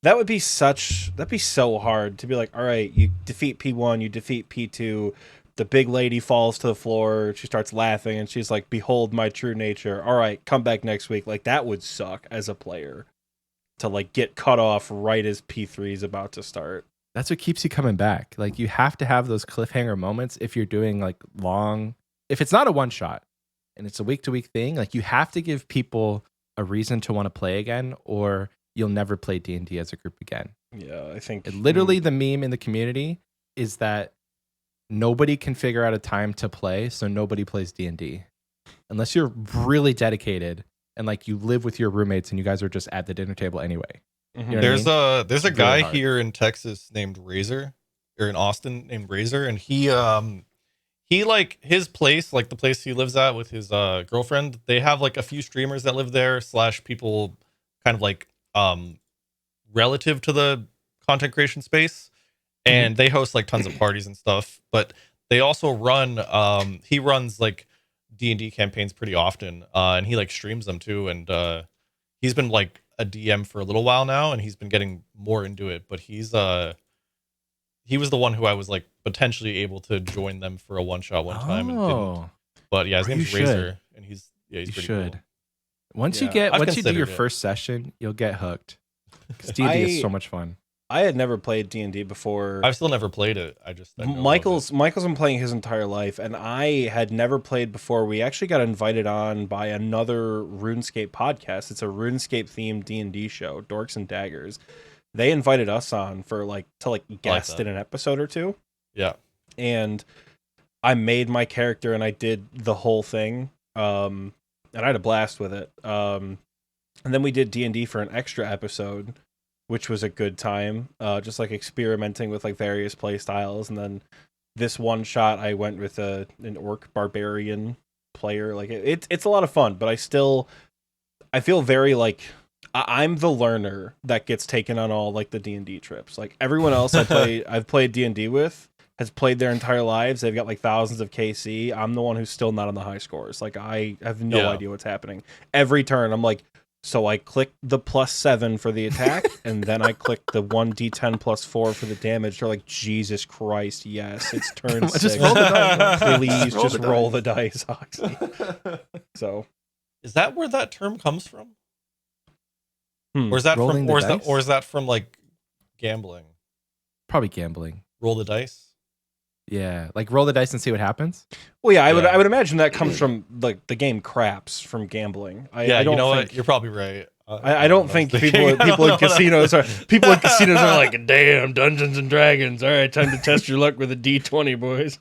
[SPEAKER 2] That'd be so hard to be like, all right, you defeat P1, you defeat P2, the big lady falls to the floor, she starts laughing, and she's like, behold my true nature. All right, come back next week. Like, that would suck as a player to like get cut off right as P3 is about to start.
[SPEAKER 1] That's what keeps you coming back. Like, you have to have those cliffhanger moments if you're doing like long. If it's not a one shot and it's a week to week thing, like you have to give people a reason to want to play again, or you'll never play D&D as a group again.
[SPEAKER 2] Yeah, I think
[SPEAKER 1] literally the meme in the community is that nobody can figure out a time to play, so nobody plays D&D unless you're really dedicated and like you live with your roommates and you guys are just at the dinner table anyway.
[SPEAKER 2] Mm-hmm.
[SPEAKER 1] You know
[SPEAKER 3] There's
[SPEAKER 1] what I mean?
[SPEAKER 3] a guy here in Texas named Razor, or in Austin named Razor, and he like his place, like the place he lives at with his girlfriend, they have like a few streamers that live there / people kind of like relative to the content creation space, and they host like tons of parties and stuff, but they also run he runs like D&D campaigns pretty often, and he like streams them too, and he's been like a DM for a little while now, and he's been getting more into it, but he's he was the one who I was like potentially able to join them for a one shot one time and didn't. But yeah, his name's Razor, and he's pretty cool.
[SPEAKER 1] Once you do your first session, you'll get hooked. Because D&D is so much fun.
[SPEAKER 2] I had never played D&D before.
[SPEAKER 3] I've still never played it.
[SPEAKER 2] Michael's been playing his entire life, and I had never played before. We actually got invited on by another RuneScape podcast. It's a RuneScape themed D&D show, Dorks and Daggers. They invited us on to guest in an episode or two.
[SPEAKER 3] Yeah.
[SPEAKER 2] And I made my character and I did the whole thing. And I had a blast with it. And then we did D&D for an extra episode, which was a good time. Just like experimenting with like various play styles. And then this one shot I went with an orc barbarian player. Like it's a lot of fun, but I feel very like I'm the learner that gets taken on all like the D&D trips. Like everyone else I've played D&D with has played their entire lives. They've got like thousands of KC. I'm the one who's still not on the high scores. Like I have no idea what's happening. Every turn I'm like, so I click the +7 for the attack, and then I click the 1d10 +4 for the damage. They're like, Jesus Christ, yes, it's turn 6.
[SPEAKER 1] Just roll the dice.
[SPEAKER 2] Please, just roll the dice, Oxie. So,
[SPEAKER 3] is that where that term comes from? Or is that from like gambling?
[SPEAKER 1] Probably gambling.
[SPEAKER 3] Roll the dice.
[SPEAKER 1] Yeah, like roll the dice and see what happens.
[SPEAKER 2] Well, yeah, I would imagine that comes from like the game craps from gambling. I don't
[SPEAKER 3] you know
[SPEAKER 2] think,
[SPEAKER 3] what? You're probably right.
[SPEAKER 2] I don't think people in casinos are like, damn, Dungeons and Dragons. All right, time to test your luck with a D20, boys.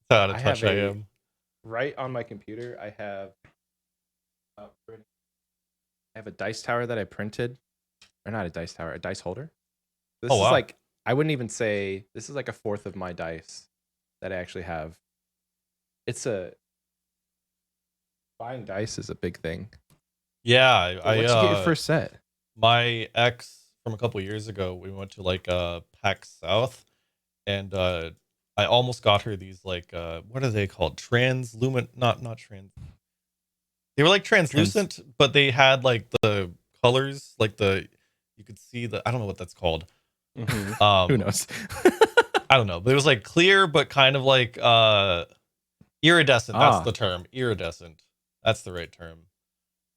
[SPEAKER 3] How out of touch I am.
[SPEAKER 1] Right on my computer, I have a dice tower that I printed, or not a dice tower, a dice holder. This is like, I wouldn't even say, this is like a fourth of my dice that I actually have. Buying dice is a big thing.
[SPEAKER 3] Yeah.
[SPEAKER 1] What'd you get your first set?
[SPEAKER 3] My ex from a couple years ago, we went to like PAX South, and I almost got her these like, what are they called? Not trans. They were like translucent, but they had like the colors, like you could see I don't know what that's called.
[SPEAKER 2] Mm-hmm.
[SPEAKER 1] Who knows?
[SPEAKER 3] I don't know, but it was like clear, but kind of like iridescent. That's the term. Iridescent. That's the right term.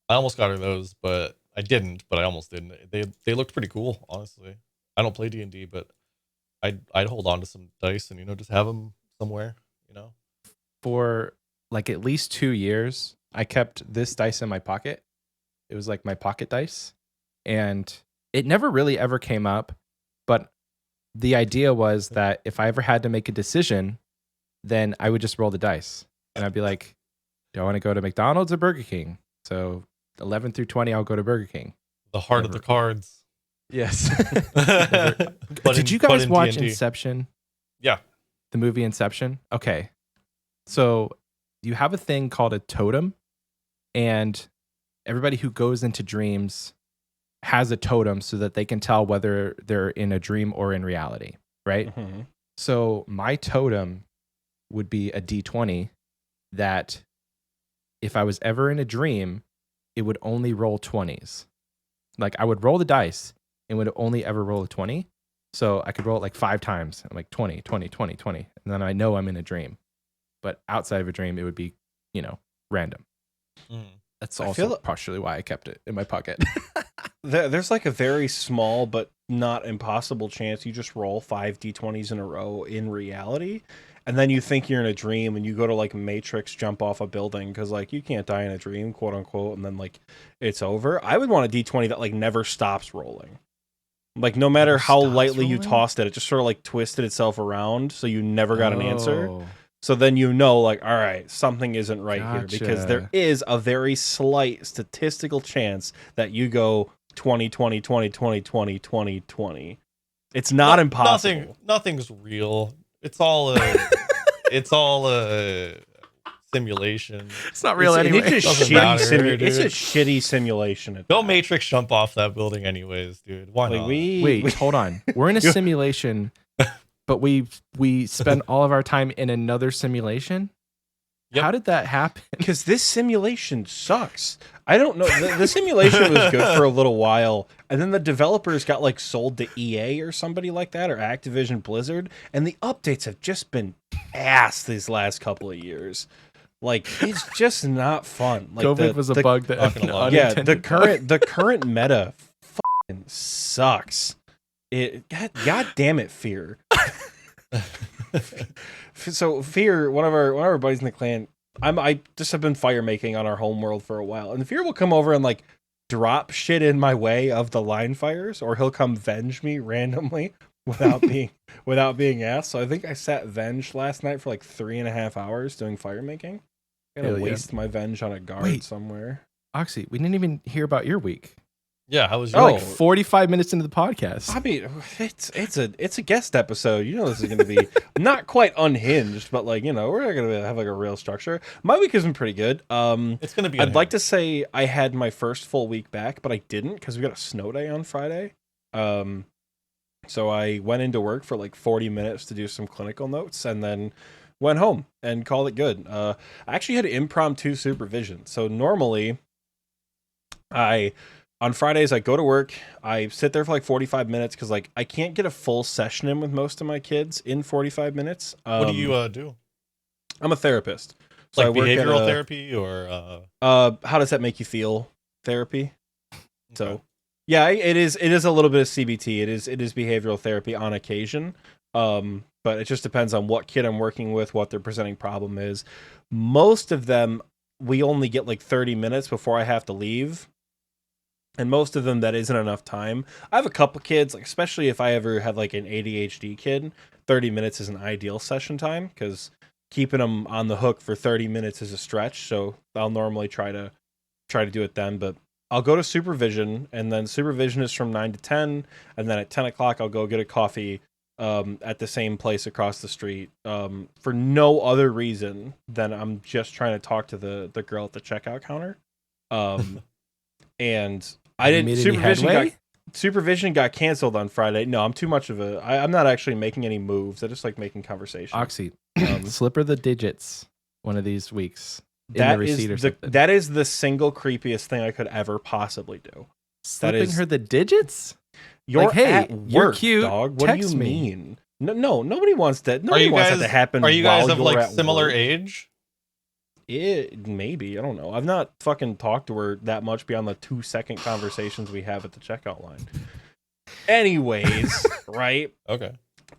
[SPEAKER 3] I almost got her those, but I didn't. But I almost didn't. They looked pretty cool, honestly. I don't play D&D, but I'd hold on to some dice and just have them somewhere.
[SPEAKER 1] For like at least 2 years, I kept this dice in my pocket. It was like my pocket dice, and it never really ever came up. But the idea was that if I ever had to make a decision, then I would just roll the dice. And I'd be like, do I want to go to McDonald's or Burger King? So 11 through 20, I'll go to Burger King.
[SPEAKER 3] The heart of the cards.
[SPEAKER 1] Yes. Did you guys watch D&D. Inception?
[SPEAKER 3] Yeah.
[SPEAKER 1] The movie Inception? Okay. So you have a thing called a totem, and everybody who goes into dreams has a totem so that they can tell whether they're in a dream or in reality, right?
[SPEAKER 2] Mm-hmm.
[SPEAKER 1] So my totem would be a D20 that if I was ever in a dream, it would only roll 20s. Like I would roll the dice and would only ever roll a 20. So I could roll it like 5 times. I'm like 20, 20, 20, 20. And then I know I'm in a dream. But outside of a dream, it would be, random.
[SPEAKER 3] Mm.
[SPEAKER 1] That's also partially why I kept it in my pocket.
[SPEAKER 2] There's like a very small but not impossible chance you just roll 5 D20s in a row in reality, and then you think you're in a dream and you go to like Matrix jump off a building because like you can't die in a dream, quote unquote, and then like it's over. I would want a D20 that like never stops rolling. Like no matter how lightly you tossed it, it just sort of like twisted itself around so you never got an answer. So then like, all right, something isn't right here, because there is a very slight statistical chance that you go 20, 20, 20, 20, 20, 20, 20. It's not impossible.
[SPEAKER 3] Nothing's real. It's all a simulation.
[SPEAKER 1] It's not real anyway.
[SPEAKER 2] It's a shitty simulation.
[SPEAKER 3] Don't Matrix jump off that building anyways, dude. Why not?
[SPEAKER 1] Wait, hold on. We're in a simulation. But we spend all of our time in another simulation?
[SPEAKER 3] Yep.
[SPEAKER 1] How did that happen?
[SPEAKER 2] Because this simulation sucks. I don't know. The simulation was good for a little while, and then the developers got like sold to EA or somebody like that, or Activision Blizzard, and the updates have just been ass these last couple of years. Like, it's just not fun. Like,
[SPEAKER 1] COVID was a bug that
[SPEAKER 2] yeah, the current meta fucking sucks. God damn it, Fear. So Fear, one of our buddies in the clan, I just have been fire making on our home world for a while, and Fear will come over and like drop shit in my way of the line fires, or he'll come venge me randomly without being asked. So I think I sat venge last night for like 3.5 hours doing fire making. I'm gonna waste my venge on a guard somewhere.
[SPEAKER 1] Oxie, we didn't even hear about your week.
[SPEAKER 3] Yeah, how was
[SPEAKER 1] your like 45 minutes into the podcast?
[SPEAKER 2] I mean, it's a guest episode. You know, this is going to be not quite unhinged, but like, you know, we're not going to have like a real structure. My week has been pretty good.
[SPEAKER 3] It's going to be.
[SPEAKER 2] I'd like to say I had my first full week back, but I didn't because we got a snow day on Friday. So I went into work for like 40 minutes to do some clinical notes, and then went home and called it good. I actually had impromptu supervision. So normally, on Fridays, I go to work, I sit there for like 45 minutes because like I can't get a full session in with most of my kids in 45 minutes.
[SPEAKER 3] What do you do?
[SPEAKER 2] I'm a therapist.
[SPEAKER 3] So like behavioral therapy or
[SPEAKER 2] how does that make you feel therapy? Okay. So yeah, it is a little bit of CBT. It is behavioral therapy on occasion. But it just depends on what kid I'm working with, what their presenting problem is. Most of them, we only get like 30 minutes before I have to leave. And most of them, that isn't enough time. I have a couple kids, like especially if I ever had like an ADHD kid, 30 minutes is an ideal session time because keeping them on the hook for 30 minutes is a stretch. So I'll normally try to do it then. But I'll go to supervision, and then supervision is from 9 to 10. And then at 10 o'clock, I'll go get a coffee at the same place across the street for no other reason than I'm just trying to talk to the girl at the checkout counter. And I didn't. Supervision got canceled on Friday. No, I'm too much of a. I'm not actually making any moves. I just like making conversation.
[SPEAKER 1] Oxie, slipper the digits one of these weeks.
[SPEAKER 2] That is the single creepiest thing I could ever possibly do.
[SPEAKER 1] Slipping her the digits?
[SPEAKER 2] You're
[SPEAKER 1] like, hey,
[SPEAKER 2] at work,
[SPEAKER 1] you're cute.
[SPEAKER 2] Dog. What
[SPEAKER 1] Text
[SPEAKER 2] do you
[SPEAKER 1] me.
[SPEAKER 2] mean? No, nobody wants that. Nobody wants that to happen.
[SPEAKER 3] Are you guys of like similar
[SPEAKER 2] work.
[SPEAKER 3] age?
[SPEAKER 2] Maybe, I don't know. I've not fucking talked to her that much beyond the 2-second conversations we have at the checkout line. Anyways, right?
[SPEAKER 3] Okay.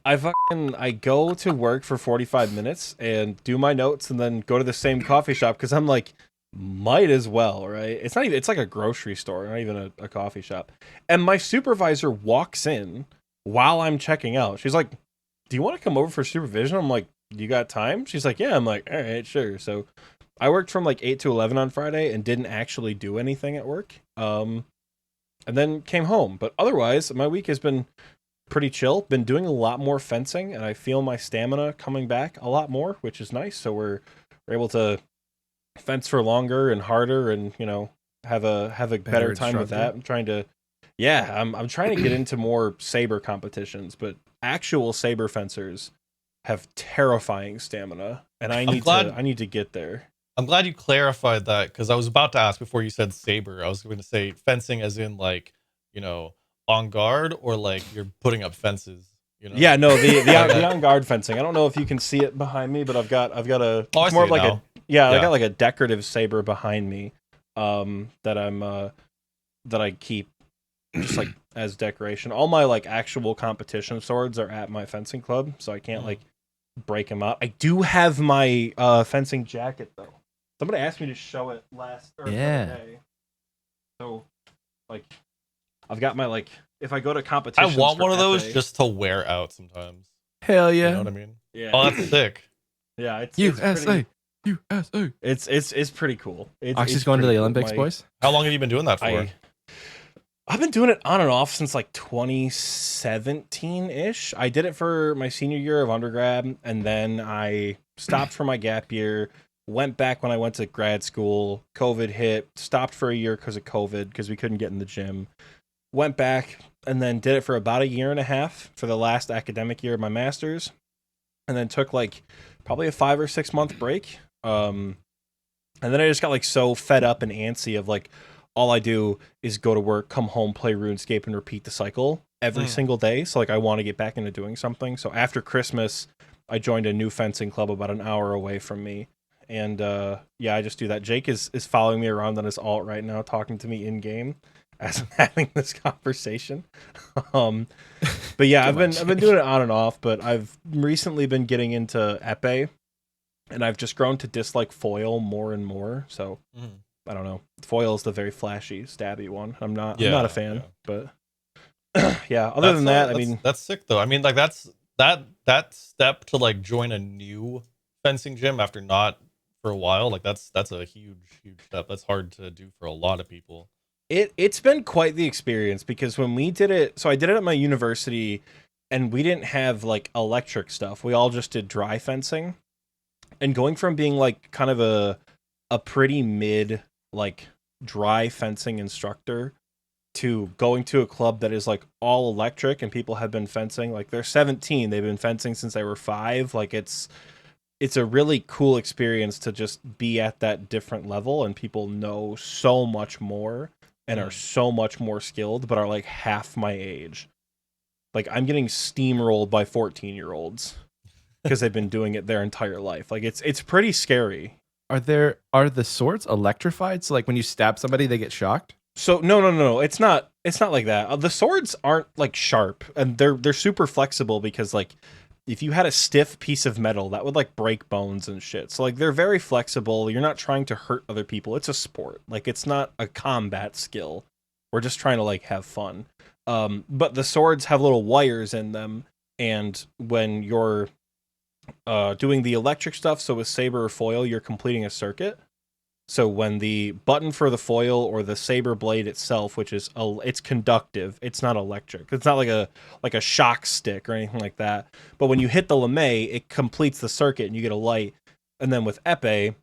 [SPEAKER 2] I go to work for 45 minutes and do my notes and then go to the same coffee shop because I'm like, might as well, right? It's like a grocery store, not even a coffee shop. And my supervisor walks in while I'm checking out. She's like, do you want to come over for supervision? I'm like, you got time? She's like, yeah. I'm like, all right, sure. So I worked from like 8 to 11 on Friday and didn't actually do anything at work. And then came home. But otherwise, my week has been pretty chill. Been doing a lot more fencing, and I feel my stamina coming back a lot more, which is nice. So we're able to fence for longer and harder, and you know, have a better time with that. I'm trying to get into more saber competitions, but actual saber fencers have terrifying stamina, and I need to get there.
[SPEAKER 3] I'm glad you clarified that, because I was about to ask before you said saber. I was going to say fencing as in like, you know, on guard, or like you're putting up fences. You know?
[SPEAKER 2] Yeah, no, the on guard fencing. I don't know if you can see it behind me, but I've got a more of like I got like a decorative saber behind me, that I keep just like as decoration. All my like actual competition swords are at my fencing club, so I can't like break them out. I do have my fencing jacket though. Somebody asked me to show it last day. So like I've got my like, if I go to competitions,
[SPEAKER 3] I want one of those just to wear out sometimes.
[SPEAKER 1] Hell yeah.
[SPEAKER 3] You know what I mean?
[SPEAKER 2] Yeah.
[SPEAKER 3] Oh, that's sick.
[SPEAKER 2] Yeah, it's
[SPEAKER 1] USA.
[SPEAKER 2] It's pretty cool.
[SPEAKER 1] Oxie's going to the Olympics, boys.
[SPEAKER 3] How long have you been doing that for?
[SPEAKER 2] I've been doing it on and off since like 2017-ish. I did it for my senior year of undergrad, and then I stopped for my gap year, went back when I went to grad school. COVID hit, stopped for a year because of COVID, because we couldn't get in the gym. Went back and then did it for about 1.5 years for the last academic year of my master's, and then took like probably a 5 or 6 month break, And then I just got like so fed up and antsy of like all I do is go to work, come home, play RuneScape, and repeat the cycle every single day. So like I want to get back into doing something. So after Christmas, I joined a new fencing club about an hour away from me. And yeah, I just do that. Jake is following me around on his alt right now, talking to me in game as I'm having this conversation. But yeah, I've been doing it on and off, but I've recently been getting into epee, and I've just grown to dislike foil more and more. So I don't know. Foil is the very flashy, stabby one. I'm not a fan, but yeah. Other than that, I mean,
[SPEAKER 3] that's sick though. I mean, like that step to like join a new fencing gym after not for a while, like that's a huge step. That's hard to do for a lot of people.
[SPEAKER 2] It's been quite the experience, because when we did it, so I did it at my university, and we didn't have like electric stuff. We all just did dry fencing, and going from being like kind of a pretty mid like dry fencing instructor to going to a club that is like all electric, and people have been fencing like they're 17, they've been fencing since they were 5. Like it's a really cool experience to just be at that different level, and people know so much more and are so much more skilled, but are like half my age. Like I'm getting steamrolled by 14-year-olds because they've been doing it their entire life. Like it's pretty scary.
[SPEAKER 1] Are the swords electrified? So like when you stab somebody, they get shocked?
[SPEAKER 2] So no. It's not like that. The swords aren't like sharp, and they're super flexible, because like if you had a stiff piece of metal, that would like break bones and shit. So like they're very flexible. You're not trying to hurt other people. It's a sport. Like it's not a combat skill. We're just trying to like have fun. But the swords have little wires in them, and when you're doing the electric stuff, so with saber or foil, you're completing a circuit. So when the button for the foil or the saber blade itself, which is it's conductive, it's not electric. It's not like a shock stick or anything like that. But when you hit the lame, it completes the circuit and you get a light. And then with epee,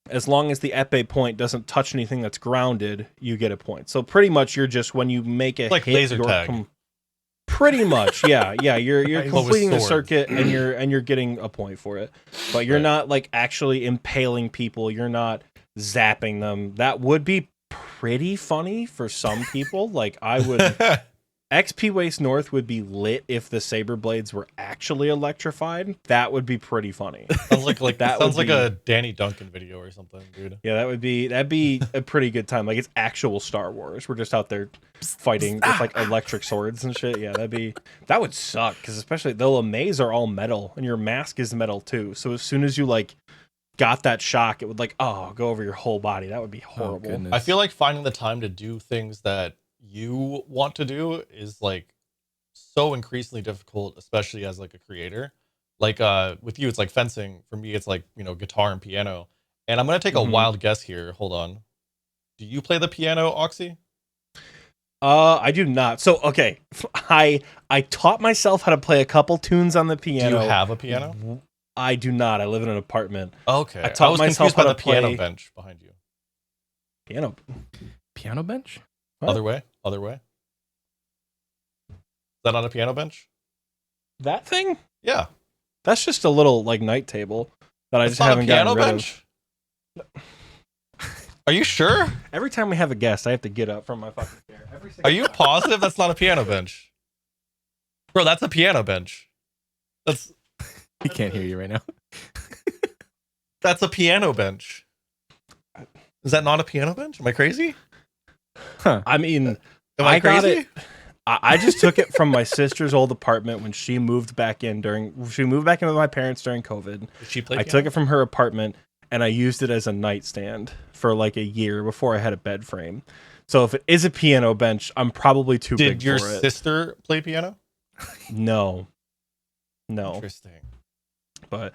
[SPEAKER 2] as long as the epee point doesn't touch anything that's grounded, you get a point. So pretty much you're just, when you make a
[SPEAKER 3] like
[SPEAKER 2] hit,
[SPEAKER 3] laser tag.
[SPEAKER 2] Pretty much, yeah. You're completing the circuit, and you're getting a point for it. But you're not like actually impaling people. You're not zapping them. That would be pretty funny for some people. Like I would Xpwaste North would be lit if the saber blades were actually electrified. That would be pretty funny.
[SPEAKER 3] Sounds like that sounds like a Danny Duncan video or something, dude.
[SPEAKER 2] Yeah, that'd be a pretty good time. Like it's actual Star Wars. We're just out there fighting with like electric swords and shit. Yeah, that would suck, because especially the lames are all metal, and your mask is metal too. So as soon as you like got that shock, it would like go over your whole body. That would be horrible.
[SPEAKER 3] I feel like finding the time to do things that you want to do is like so increasingly difficult, especially as like a creator. Like with you, it's like fencing. For me, it's like, you know, guitar and piano. And I'm gonna take a wild guess here. Hold on. Do you play the piano, Oxie?
[SPEAKER 2] I do not. So okay, I taught myself how to play a couple tunes on the piano.
[SPEAKER 3] Do you have a piano?
[SPEAKER 2] I do not. I live in an apartment.
[SPEAKER 3] Okay.
[SPEAKER 2] I taught myself how to play
[SPEAKER 3] piano bench behind you.
[SPEAKER 1] Piano bench?
[SPEAKER 2] What?
[SPEAKER 3] Other way. Is that on a piano bench?
[SPEAKER 2] That thing?
[SPEAKER 3] Yeah.
[SPEAKER 2] That's just a little like night table that I just haven't gotten rid of.
[SPEAKER 3] Are you sure?
[SPEAKER 2] Every time we have a guest, I have to get up from my fucking chair.
[SPEAKER 3] Are you positive that's not a piano bench? Bro, that's a piano bench.
[SPEAKER 1] He can't hear you right now.
[SPEAKER 3] That's a piano bench. Is that not a piano bench? Am I crazy?
[SPEAKER 2] Huh. I mean,
[SPEAKER 3] am I crazy?
[SPEAKER 2] Got it. I just took it from my sister's old apartment when she moved back in with my parents during COVID.
[SPEAKER 3] Did she play
[SPEAKER 2] I
[SPEAKER 3] piano?
[SPEAKER 2] took it from her apartment, and I used it as a nightstand for like a year before I had a bed frame. So if it is a piano bench, I'm probably too big for it.
[SPEAKER 3] Did your sister play piano?
[SPEAKER 2] No.
[SPEAKER 3] Interesting.
[SPEAKER 2] But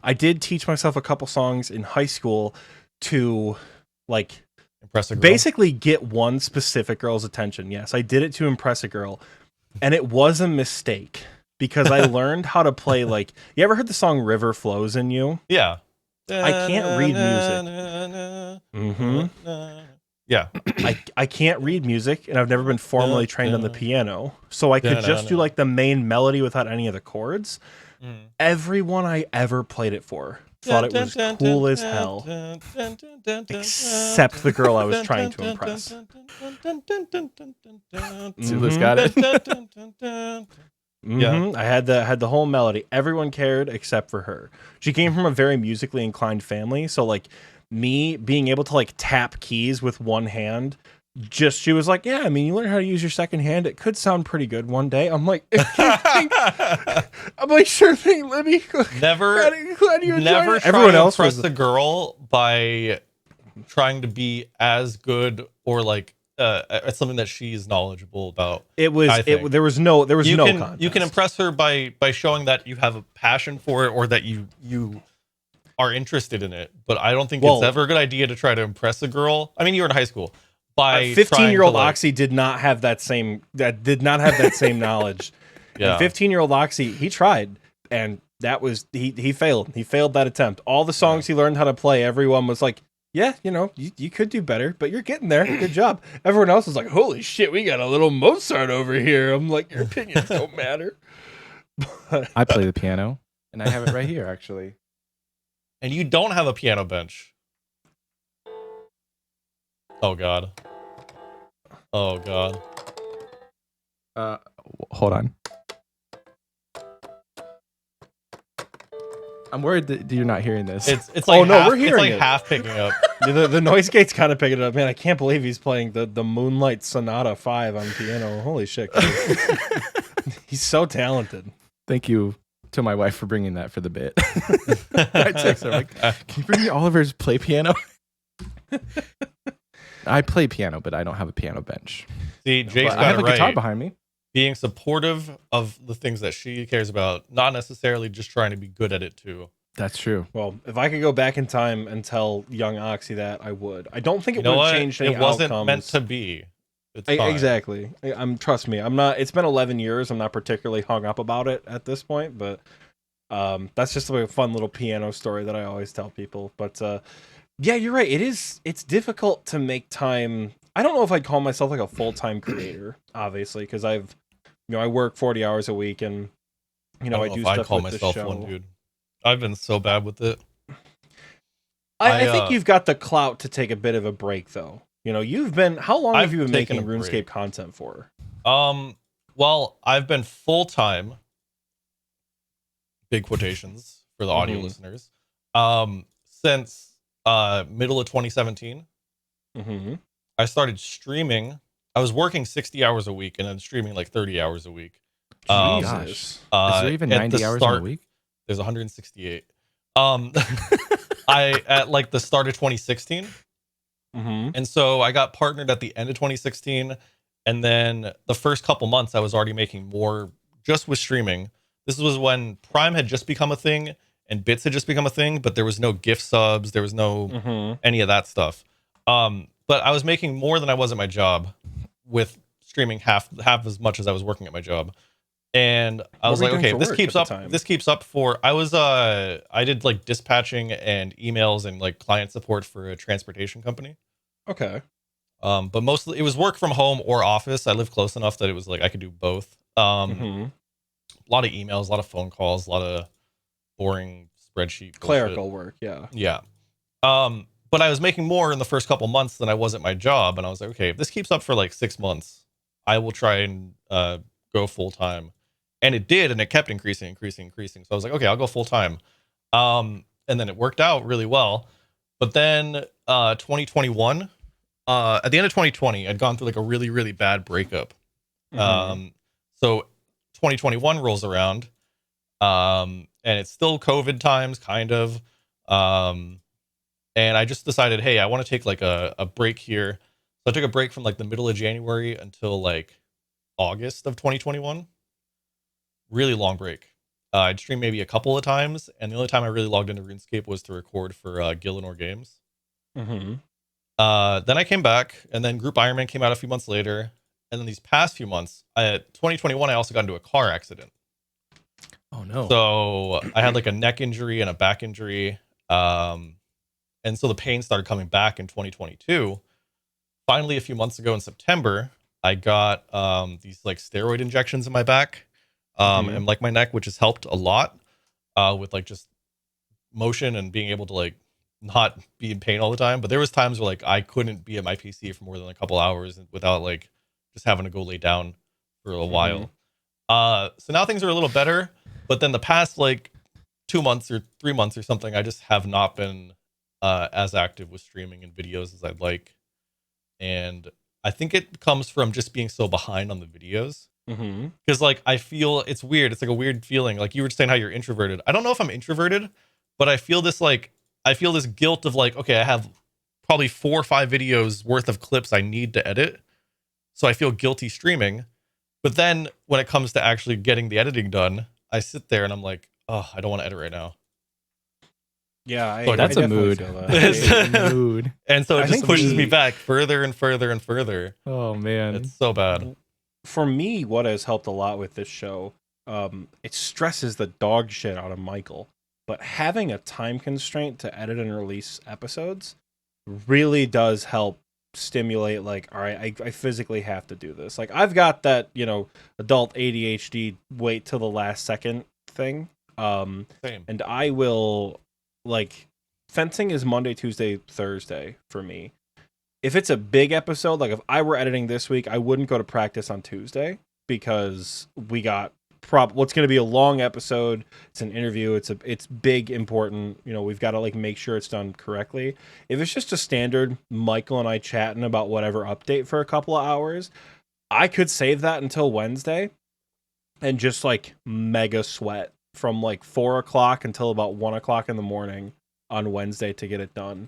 [SPEAKER 2] I did teach myself a couple songs in high school to like
[SPEAKER 3] impress a girl?
[SPEAKER 2] Basically get one specific girl's attention. Yes, I did it to impress a girl, and it was a mistake, because I learned how to play like, you ever heard the song River Flows in You?
[SPEAKER 3] Yeah.
[SPEAKER 2] I can't read music.
[SPEAKER 3] Yeah.
[SPEAKER 2] I can't read music, and I've never been formally trained on the piano, so I could just do like the main melody without any of the chords. Everyone I ever played it for thought it was cool as hell. Except the girl I was trying to impress.
[SPEAKER 1] Zulu's got it.
[SPEAKER 2] Yeah, I had the whole melody. Everyone cared except for her. She came from a very musically inclined family, so like me being able to like tap keys with one hand, she was like, yeah, I mean, you learn how to use your second hand. It could sound pretty good one day. I'm like, sure thing. Let me
[SPEAKER 3] never
[SPEAKER 2] Everyone else
[SPEAKER 3] impress the girl by trying to be as good or like it's something that she's knowledgeable about.
[SPEAKER 2] There was no contest.
[SPEAKER 3] You can impress her by showing that you have a passion for it or that you are interested in it. But I don't think it's ever a good idea to try to impress a girl. I mean, you were in high school. By
[SPEAKER 2] 15-year-old Oxie did not have that same knowledge.
[SPEAKER 3] Yeah.
[SPEAKER 2] 15-year-old Oxie, he tried, and that was he failed. He failed that attempt. All the songs he learned how to play, everyone was like, yeah, you could do better, but you're getting there. Good job. Everyone else was like, holy shit, we got a little Mozart over here. I'm like, your opinions don't matter.
[SPEAKER 1] I play the piano, and I have it right here, actually.
[SPEAKER 3] And you don't have a piano bench. Oh, God. Oh, God.
[SPEAKER 1] Hold on. I'm worried that you're not hearing this.
[SPEAKER 3] It's like
[SPEAKER 2] we're hearing it.
[SPEAKER 3] Half picking up.
[SPEAKER 2] the noise gate's kind of picking it up. Man, I can't believe he's playing the Moonlight Sonata 5 on piano. Holy shit. He's so talented.
[SPEAKER 1] Thank you to my wife for bringing that for the bit. I text her, like, can you bring me Oliver's play piano? I play piano, but I don't have a piano bench.
[SPEAKER 3] See, Jake's got
[SPEAKER 1] I have
[SPEAKER 3] it
[SPEAKER 1] a
[SPEAKER 3] right.
[SPEAKER 1] guitar behind me.
[SPEAKER 3] Being supportive of the things that she cares about, not necessarily just trying to be good at it too.
[SPEAKER 1] That's true.
[SPEAKER 2] Well, if I could go back in time and tell young Oxie that, I would. I don't think it would have changed any outcomes.
[SPEAKER 3] It wasn't meant to be.
[SPEAKER 2] Exactly. Trust me. I'm not. It's been 11 years. I'm not particularly hung up about it at this point, but that's just a fun little piano story that I always tell people. But yeah, you're right. It's difficult to make time. I don't know if I'd call myself like a full-time creator, obviously, because I work 40 hours a week, and I do stuff.
[SPEAKER 3] I call
[SPEAKER 2] with
[SPEAKER 3] myself
[SPEAKER 2] the show.
[SPEAKER 3] one, dude. I've been so bad with it.
[SPEAKER 2] I think you've got the clout to take a bit of a break, though. You've been. How long have you been making RuneScape content for?
[SPEAKER 3] Well, I've been full-time. Big quotations for the audio listeners. Since middle of 2017.
[SPEAKER 2] Mm-hmm.
[SPEAKER 3] I started streaming. I was working 60 hours a week and then streaming like 30 hours a week.
[SPEAKER 1] Gosh. Is there even 90 hours in a week?
[SPEAKER 3] There's 168. At like the start of 2016.
[SPEAKER 2] Mm-hmm.
[SPEAKER 3] And so I got partnered at the end of 2016. And then the first couple months I was already making more just with streaming. This was when Prime had just become a thing and bits had just become a thing, but there was no gift subs. There was no any of that stuff. But I was making more than I was at my job with streaming half as much as I was working at my job. And I was like, okay, if this keeps up for, I did like dispatching and emails and like client support for a transportation company.
[SPEAKER 2] Okay.
[SPEAKER 3] But mostly it was work from home or office. I lived close enough that it was like, I could do both. A lot of emails, a lot of phone calls, a lot of boring spreadsheet
[SPEAKER 2] clerical work. Yeah.
[SPEAKER 3] Yeah. But I was making more in the first couple months than I was at my job. And I was like, okay, if this keeps up for like 6 months, I will try and go full time. And it did. And it kept increasing. So I was like, okay, I'll go full time. And then it worked out really well. But then 2021, at the end of 2020, I'd gone through like a really, really bad breakup. So 2021 rolls around and it's still COVID times, kind of. And I just decided, hey, I want to take like a break here. So I took a break from like the middle of January until like August of 2021. Really long break. I'd stream maybe a couple of times. And the only time I really logged into RuneScape was to record for Gillinor Games. Then I came back and then Group Ironman came out a few months later. And then these past few months, 2021, I also got into a car accident.
[SPEAKER 1] Oh, no.
[SPEAKER 3] So I had like a neck injury and a back injury. And so the pain started coming back in 2022. Finally, a few months ago in September, I got these like steroid injections in my back and like my neck, which has helped a lot with like just motion and being able to like not be in pain all the time. But there was times where like I couldn't be at my PC for more than a couple hours without like just having to go lay down for a while. So now things are a little better, but then the past like 2 months or 3 months or something, I just have not been as active with streaming and videos as I'd like. And I think it comes from just being so behind on the videos. Because like I feel it's weird. It's like a weird feeling. Like you were saying how you're introverted. I don't know if I'm introverted, but I feel this guilt of like, okay, I have probably 4 or 5 videos worth of clips I need to edit. So I feel guilty streaming. But then when it comes to actually getting the editing done, I sit there and I'm like, oh, I don't want to edit right now.
[SPEAKER 2] Yeah,
[SPEAKER 3] So
[SPEAKER 1] that's a mood.
[SPEAKER 2] That.
[SPEAKER 1] A mood.
[SPEAKER 3] And so it
[SPEAKER 2] I
[SPEAKER 3] just
[SPEAKER 2] think
[SPEAKER 3] pushes me back further and further and further.
[SPEAKER 1] Oh man,
[SPEAKER 3] It's so bad.
[SPEAKER 2] For me, what has helped a lot with this show, it stresses the dog shit out of Michael. But having a time constraint to edit and release episodes really does help stimulate, like, all right, I physically have to do this. Like, I've got that, adult ADHD wait till the last second thing.
[SPEAKER 3] Same.
[SPEAKER 2] And I will, like, fencing is Monday, Tuesday, Thursday for me. If it's a big episode, like if I were editing this week, I wouldn't go to practice on Tuesday because we got what's going to be a long episode. It's an interview. It's big, important. We've got to like make sure it's done correctly. If it's just a standard Michael and I chatting about whatever update for a couple of hours, I could save that until Wednesday and just like mega sweat from like 4 o'clock until about 1 o'clock in the morning on Wednesday to get it done.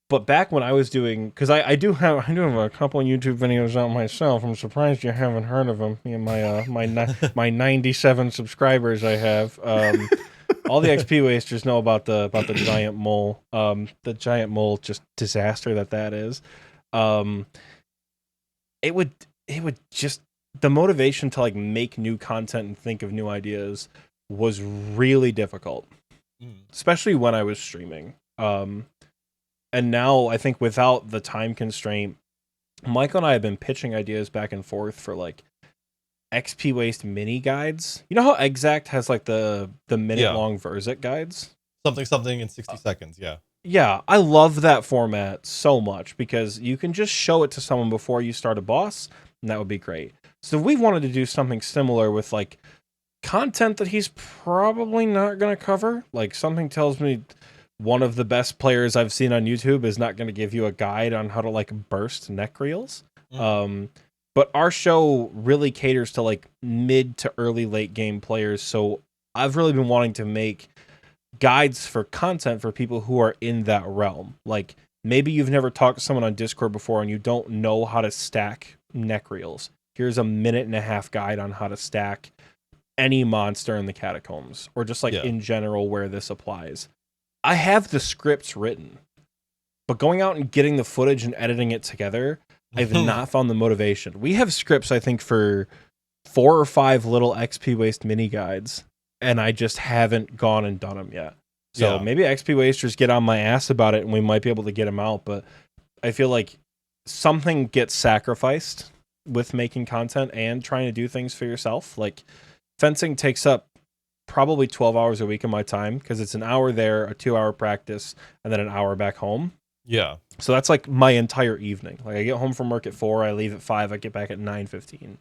[SPEAKER 2] But back when I was doing, because I do have a couple of YouTube videos out myself. I'm surprised you haven't heard of them. My 97 subscribers I have. All the XP wasters know about the giant mole. The giant mole, just disaster that is. It would just, the motivation to like make new content and think of new ideas was really difficult, especially when I was streaming. And now I think without the time constraint, Michael and I have been pitching ideas back and forth for like Xpwaste mini guides. You know how Exact has like the minute long Verzik guides?
[SPEAKER 3] Something in 60 seconds. Yeah.
[SPEAKER 2] Yeah, I love that format so much because you can just show it to someone before you start a boss, and that would be great. So we wanted to do something similar with like content that he's probably not going to cover. Like something tells me one of the best players I've seen on YouTube is not going to give you a guide on how to like burst neck reels. But our show really caters to like mid to early late game players. So I've really been wanting to make guides for content for people who are in that realm. Like maybe you've never talked to someone on Discord before and you don't know how to stack neck reels. Here's a 1.5-minute guide on how to stack any monster in the catacombs, or just like in general where this applies. I have the scripts written, but going out and getting the footage and editing it together, I've not found the motivation. We have scripts, I think, for 4 or 5 little Xpwaste mini guides, and I just haven't gone and done them yet. So maybe Xpwasters get on my ass about it, and we might be able to get them out. But I feel like something gets sacrificed with making content and trying to do things for yourself. Like fencing takes up probably 12 hours a week of my time because it's an hour there, a 2-hour practice, and then an hour back home.
[SPEAKER 3] Yeah.
[SPEAKER 2] So that's like my entire evening. Like I get home from work at 4, I leave at 5, I get back at 9:15.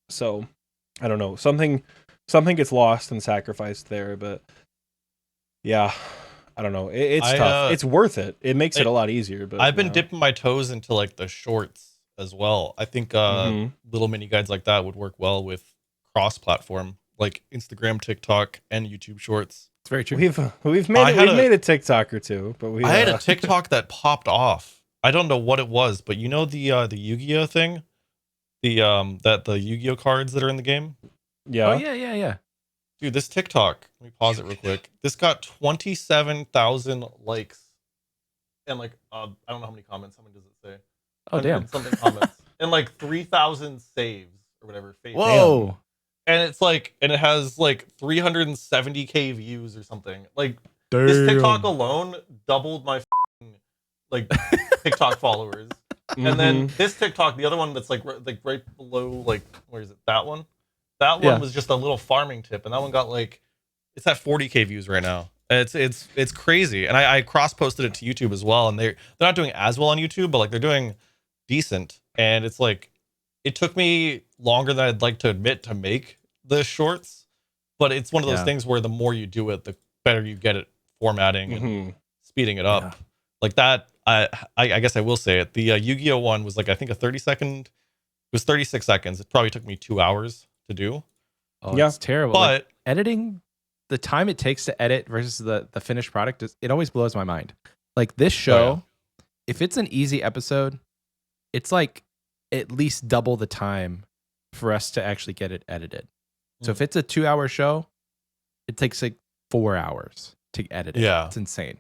[SPEAKER 2] So I don't know. Something gets lost and sacrificed there, but yeah, I don't know. It's tough. It's worth it. It makes it a lot easier. But
[SPEAKER 3] I've been dipping my toes into like the shorts as well. I think little mini guides like that would work well with cross-platform, like Instagram, TikTok, and YouTube Shorts.
[SPEAKER 1] It's very true.
[SPEAKER 2] We've made a TikTok or two, but I
[SPEAKER 3] had a TikTok that popped off. I don't know what it was, but you know the Yu-Gi-Oh thing, the Yu-Gi-Oh cards that are in the game.
[SPEAKER 2] Yeah.
[SPEAKER 1] Oh yeah.
[SPEAKER 3] Dude, this TikTok. Let me pause it real quick. This got 27,000 likes, and like I don't know how many comments. How many does it say?
[SPEAKER 1] Oh damn.
[SPEAKER 3] Something comments and like 3,000 saves or whatever.
[SPEAKER 1] Whoa.
[SPEAKER 3] Damn. And it's like, and it has like 370K views or something. Like this TikTok alone doubled my like TikTok followers. And then this TikTok, the other one that's like right below, like where is it? That one was just a little farming tip, and that one got like it's at 40K views right now. It's crazy. And I cross posted it to YouTube as well, and they're not doing as well on YouTube, but like they're doing decent. And it's like it took me longer than I'd like to admit to make the shorts, but it's one of those things where the more you do it, the better you get at formatting and speeding it up. Like that, I guess I will say it. The Yu-Gi-Oh one was like I think a 30-second. It was 36 seconds. It probably took me 2 hours to do.
[SPEAKER 1] Oh, yeah, it's terrible.
[SPEAKER 3] But
[SPEAKER 1] like, editing, the time it takes to edit versus the finished product, it always blows my mind. Like this show, if it's an easy episode, it's like at least double the time for us to actually get it edited. So if it's a 2-hour show, it takes like 4 hours to edit it.
[SPEAKER 3] Yeah.
[SPEAKER 1] It's insane.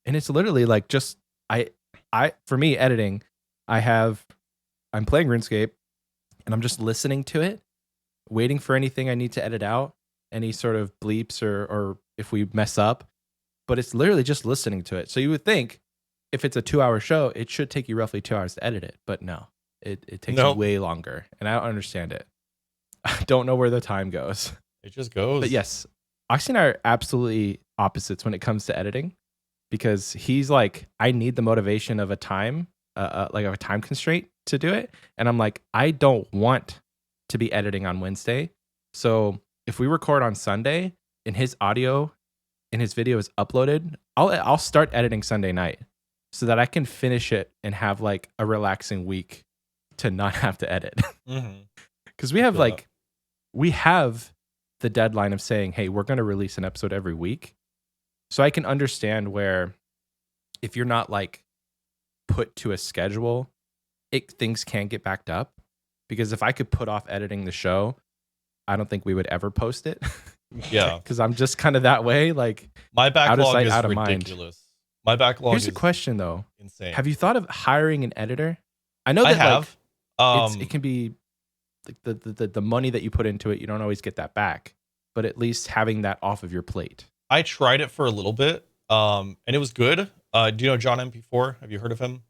[SPEAKER 1] And it's literally like just for me editing, I'm playing RuneScape and I'm just listening to it, waiting for anything I need to edit out, any sort of bleeps or if we mess up. But it's literally just listening to it. So you would think if it's a 2-hour show, it should take you roughly 2 hours to edit it. But no, it takes way longer. And I don't understand it. I don't know where the time goes.
[SPEAKER 3] It just goes.
[SPEAKER 1] But yes, Oxie and I are absolutely opposites when it comes to editing, because he's like, I need the motivation of a time, like a time constraint to do it. And I'm like, I don't want to be editing on Wednesday. So if we record on Sunday and his audio and his video is uploaded, I'll start editing Sunday night so that I can finish it and have like a relaxing week to not have to edit. Because we have we have the deadline of saying, hey, we're going to release an episode every week. So I can understand where if you're not like put to a schedule, things can get backed up. Because if I could put off editing the show, I don't think we would ever post it.
[SPEAKER 3] Yeah.
[SPEAKER 1] Because I'm just kind of that way. Like
[SPEAKER 3] my backlog
[SPEAKER 1] out of sight,
[SPEAKER 3] is
[SPEAKER 1] out of
[SPEAKER 3] ridiculous.
[SPEAKER 1] mind.
[SPEAKER 3] My backlog
[SPEAKER 1] Here's
[SPEAKER 3] is
[SPEAKER 1] a question though.
[SPEAKER 3] Insane.
[SPEAKER 1] Have you thought of hiring an editor? I know that
[SPEAKER 3] I have.
[SPEAKER 1] it can be like the money that you put into it, you don't always get that back. But at least having that off of your plate.
[SPEAKER 3] I tried it for a little bit, and it was good. Do you know John MP4? Have you heard of him?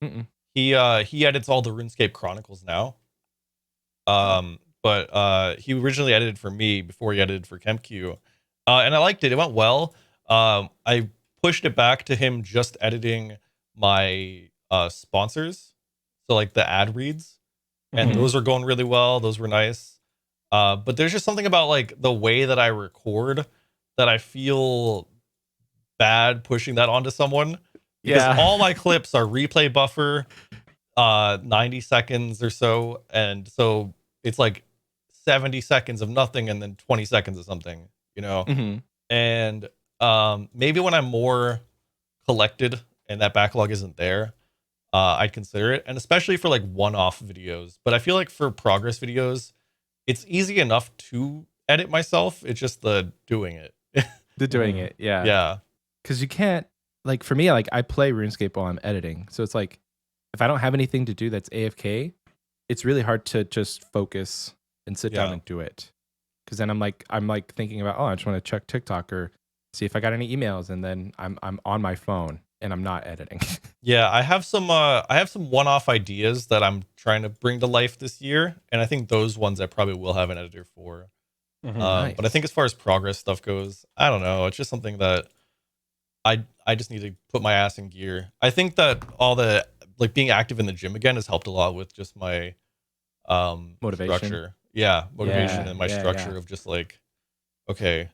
[SPEAKER 1] Mm-mm.
[SPEAKER 3] He edits all the RuneScape Chronicles now. But he originally edited for me before he edited for ChemQ, and I liked it. It went well. I pushed it back to him just editing my sponsors, so like the ad reads, and those are going really well. Those were nice. But there's just something about like the way that I record that I feel bad pushing that onto someone. Because all my clips are replay buffer, 90 seconds or so. And so it's like 70 seconds of nothing and then 20 seconds of something, you know? And maybe when I'm more collected and that backlog isn't there, I'd consider it. And especially for like one-off videos. But I feel like for progress videos, it's easy enough to edit myself. It's just the doing it.
[SPEAKER 1] The doing it, yeah.
[SPEAKER 3] Yeah.
[SPEAKER 1] Because you can't, like for me, like I play RuneScape while I'm editing. So it's like, if I don't have anything to do that's AFK, it's really hard to just focus and sit down and do it. Because then I'm like thinking about, I just want to check TikTok or see if I got any emails. And then I'm on my phone and I'm not editing.
[SPEAKER 3] Yeah, I have some one-off ideas that I'm trying to bring to life this year, and I think those ones I probably will have an editor for.
[SPEAKER 1] Nice.
[SPEAKER 3] But I think as far as progress stuff goes, I don't know. It's just something that I just need to put my ass in gear. I think that all the like being active in the gym again has helped a lot with just my
[SPEAKER 1] motivation.
[SPEAKER 3] Structure. Yeah, motivation and my structure of just like, okay,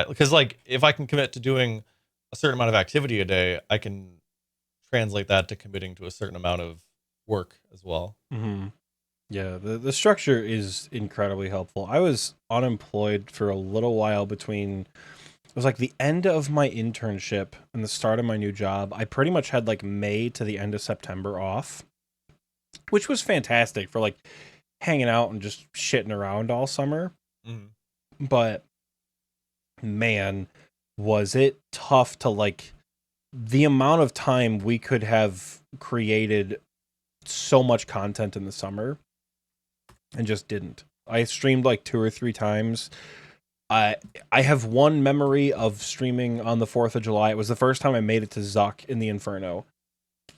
[SPEAKER 3] because like if I can commit to doing a certain amount of activity a day, I can translate that to committing to a certain amount of work as well.
[SPEAKER 2] Yeah, the structure is incredibly helpful. I was unemployed for a little while between, it was like the end of my internship and the start of my new job. I pretty much had like May to the end of September off, which was fantastic for like hanging out and just shitting around all summer. But man, was it tough to like the amount of time we could have created so much content in the summer and just didn't. I streamed like 2 or 3 times. I have one memory of streaming on the 4th of July. It was the first time I made it to Zuck in the Inferno.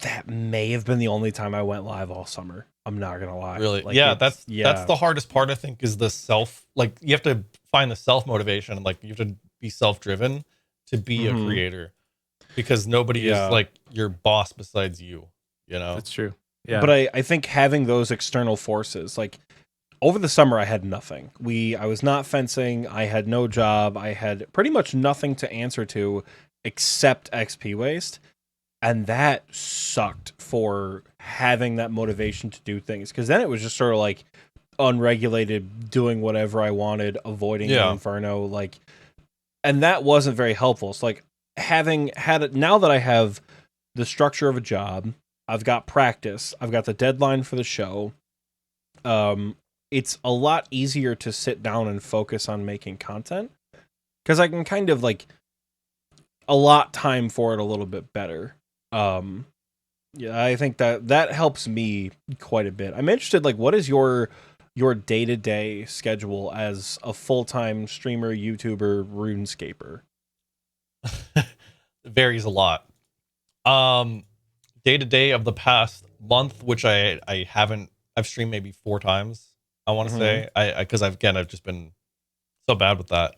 [SPEAKER 2] That may have been the only time I went live all summer. I'm not gonna lie.
[SPEAKER 3] Really?
[SPEAKER 2] Like,
[SPEAKER 3] yeah, that's the hardest part, I think, is the self, like you have to find the self motivation, and like you have to be self-driven to be a
[SPEAKER 2] Mhm.
[SPEAKER 3] creator, because nobody is
[SPEAKER 2] Yeah.
[SPEAKER 3] like your boss besides you, you know?
[SPEAKER 1] That's true. Yeah.
[SPEAKER 2] But I think having those external forces, like over the summer, I had nothing. I was not fencing. I had no job. I had pretty much nothing to answer to except Xpwaste. And that sucked for having that motivation to do things. Because then it was just sort of like unregulated, doing whatever I wanted, avoiding the inferno. Like, and that wasn't very helpful. It's like having had it now that I have the structure of a job, I've got practice, I've got the deadline for the show. It's a lot easier to sit down and focus on making content because I can kind of like allot time for it a little bit better. Yeah, I think that helps me quite a bit. I'm interested, like, what is your day-to-day schedule as a full-time streamer, YouTuber, RuneScaper?
[SPEAKER 3] It varies a lot. Day to day of the past month, which I've streamed maybe 4 times. I want to say because I've just been so bad with that.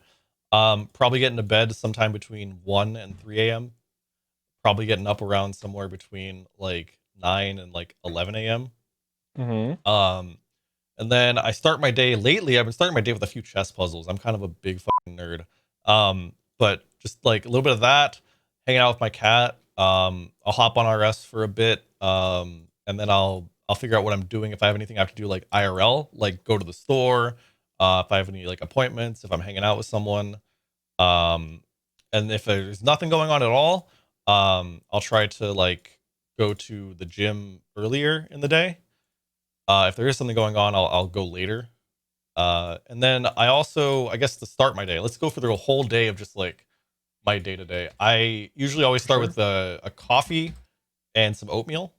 [SPEAKER 3] Probably getting to bed sometime between 1 and 3 a.m. Probably getting up around somewhere between like 9 and like 11 a.m. And then I start my day lately. I've been starting my day with a few chess puzzles. I'm kind of a big fucking nerd. But just like a little bit of that, hanging out with my cat. I'll hop on RS for a bit. And then I'll figure out what I'm doing. If I have anything I have to do like IRL, like go to the store, if I have any like appointments, if I'm hanging out with someone. And if there's nothing going on at all, I'll try to like go to the gym earlier in the day. If there is something going on, I'll go later. And then I guess to start my day, let's go for the whole day of just like my day to day. I usually always start with a coffee and some oatmeal.